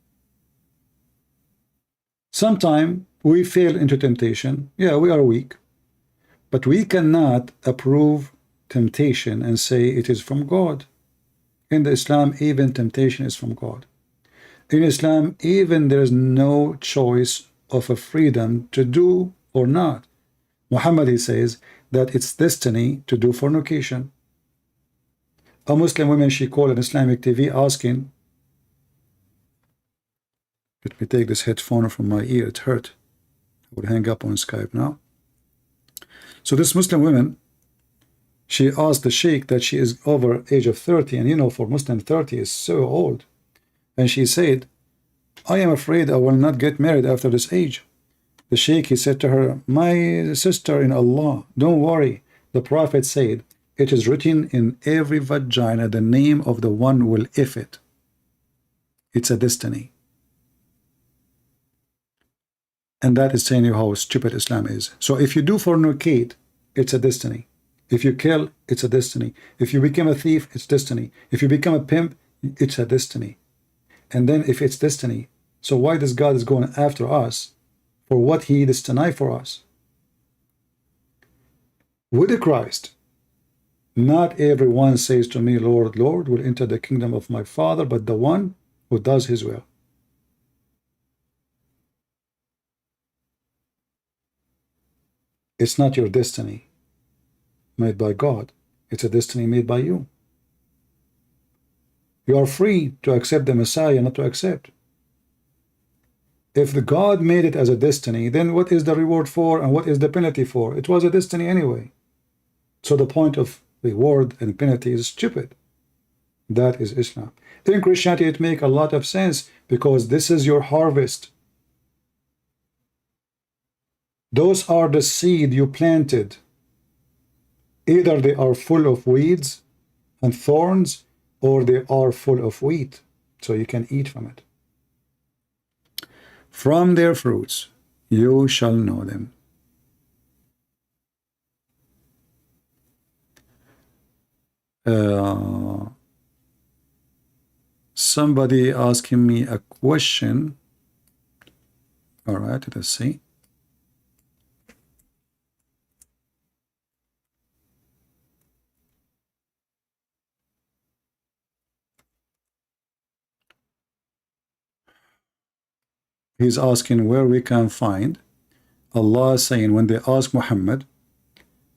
Sometimes we fail into temptation. Yeah, we are weak. But we cannot approve temptation and say it is from God. In the Islam, even temptation is from God. In Islam, even there is no choice of a freedom to do or not. Muhammad, he says that it's destiny to do fornication. A Muslim woman, she called an Islamic TV asking, let me take this headphone from my ear, it hurt. I would hang up on Skype now. So this Muslim woman, she asked the sheikh that she is over age of 30, and you know, for Muslim 30 is so old. And she said, I am afraid I will not get married after this age. The sheikh, he said to her, my sister in Allah, don't worry. The Prophet said, it is written in every vagina, the name of the one will if it. It's a destiny. And that is saying you how stupid Islam is. So if you do fornicate, it's a destiny. If you kill, it's a destiny. If you become a thief, it's destiny. If you become a pimp, it's a destiny. And then if it's destiny, so why does God is going after us for what he destined for us? With the Christ, not everyone says to me, Lord, Lord, will enter the kingdom of my Father, but the one who does his will. It's not your destiny made by God. It's a destiny made by you. You are free to accept the Messiah, not to accept. If the God made it as a destiny, then what is the reward for and what is the penalty for? It was a destiny anyway. So the point of reward and penalty is stupid. That is Islam. In Christianity, it makes a lot of sense because this is your harvest. Those are the seed you planted. Either they are full of weeds and thorns, or they are full of wheat, so you can eat from it. From their fruits you shall know them. Somebody asking me a question. All right, let's see. He's asking where we can find Allah saying when they ask Muhammad,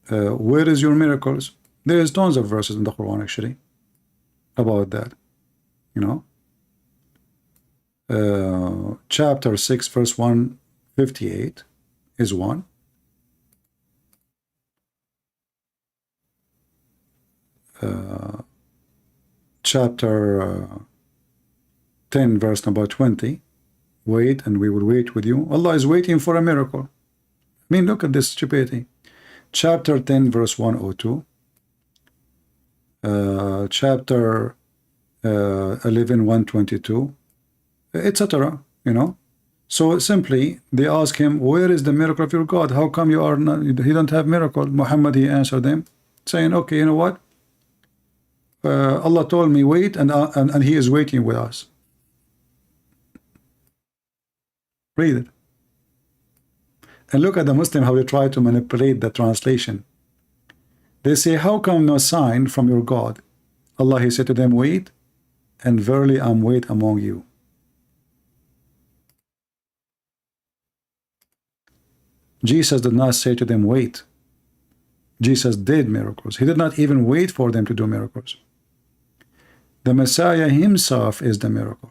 where is your miracles? There's tons of verses in the Quran actually about that, you know. Chapter 6 verse 158 is one. Chapter 10 verse number 20, wait and we will wait with you. Allah is waiting for a miracle. I mean, look at this stupidity. Chapter 10 verse 102, chapter 11 122, etc. You know, so simply they ask him, where is the miracle of your God? How come you are not, he don't have miracle? Muhammad, he answered them saying, okay, you know what, Allah told me wait, and he is waiting with us. Read it and look at the Muslim how they try to manipulate the translation. They say, how come no sign from your God? Allah, he said to them, wait, and verily I'm wait among you. Jesus did not say to them, wait. Jesus did miracles. He did not even wait for them to do miracles. The Messiah himself is the miracle.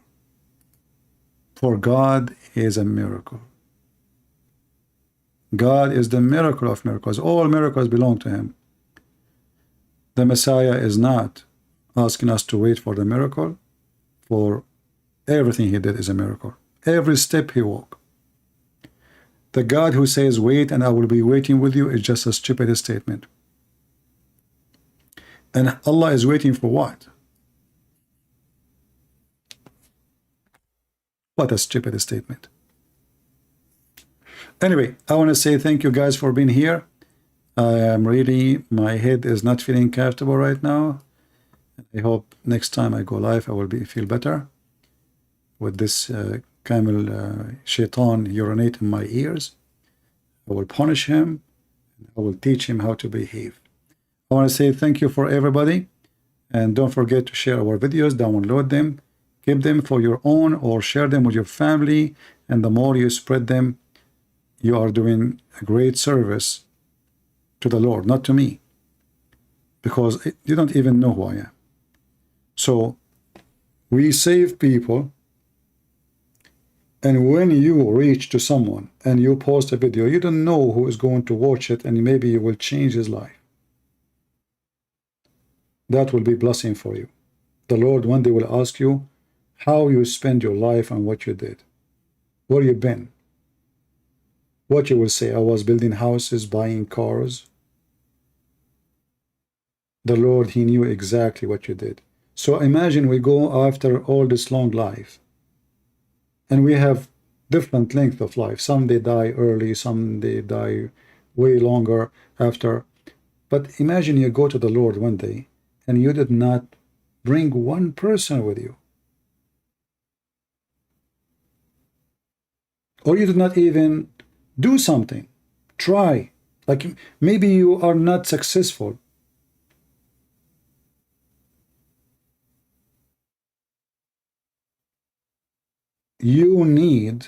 For God is a miracle. God is the miracle of miracles. All miracles belong to him. The Messiah is not asking us to wait for the miracle, for everything he did is a miracle. Every step he walked. The God who says, wait and I will be waiting with you, is just a stupid statement. And Allah is waiting for what? What a stupid statement. Anyway, I want to say thank you guys for being here. I am really, my head is not feeling comfortable right now. I hope next time I go live I will feel better with this camel shaitan urinate in my ears. I will punish him. I will teach him how to behave. I want to say thank you for everybody, and don't forget to share our videos, download them, keep them for your own, or share them with your family, and the more you spread them, you are doing a great service to the Lord, not to me, because you don't even know who I am. So we save people, and when you reach to someone and you post a video, you don't know who is going to watch it, and maybe you will change his life. That will be blessing for you. The Lord one day will ask you how you spend your life and what you did, where you been. What you will say, I was building houses, buying cars. The Lord, he knew exactly what you did. So imagine we go after all this long life, and we have different length of life. Some they die early, some they die way longer after. But imagine you go to the Lord one day and you did not bring one person with you. Or you did not even do something. Try. Like maybe you are not successful. You need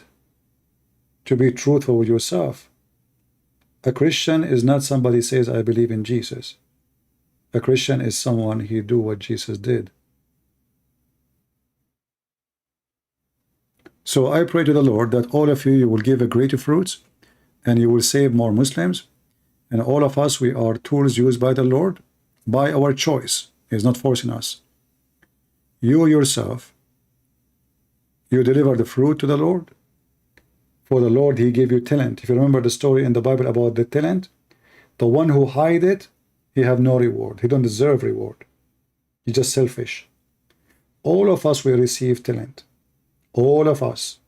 to be truthful with yourself. A Christian is not somebody says, I believe in Jesus. A Christian is someone who do what Jesus did. So I pray to the Lord that all of you will give a greater fruits, and you will save more Muslims. And all of us, we are tools used by the Lord by our choice. He is not forcing us. You yourself, you deliver the fruit to the Lord. For the Lord, he gave you talent. If you remember the story in the Bible about the talent, the one who hide it, he have no reward. He don't deserve reward. He's just selfish. All of us will receive talent. All of us.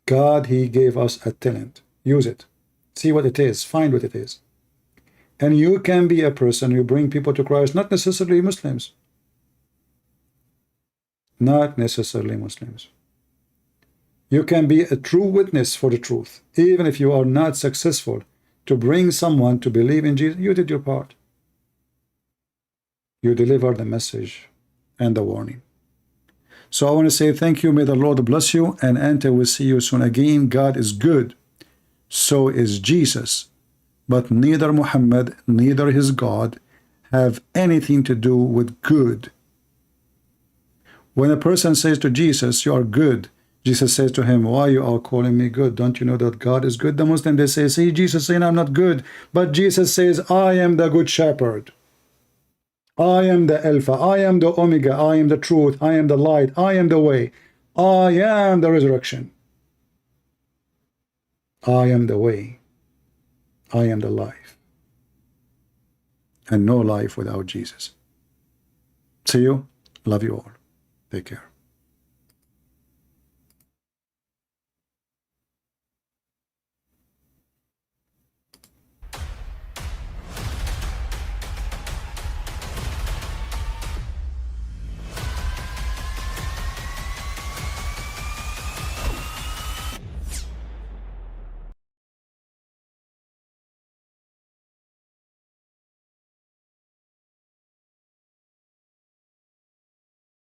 God, he gave us a talent. Use it. See what it is. Find what it is. And you can be a person who bring people to Christ, not necessarily Muslims. Not necessarily Muslims. You can be a true witness for the truth. Even if you are not successful to bring someone to believe in Jesus, you did your part. You delivered the message and the warning. So I want to say thank you. May the Lord bless you. And until we see you soon again, God is good. So is Jesus. But neither Muhammad, neither his God have anything to do with good. When a person says to Jesus, you are good, Jesus says to him, why you are calling me good? Don't you know that God is good? The Muslim, they say, see, Jesus saying I'm not good. But Jesus says, I am the good shepherd. I am the Alpha. I am the Omega. I am the truth. I am the light. I am the way. I am the resurrection. I am the way. I am the life. And no life without Jesus. See you. Love you all. Take care.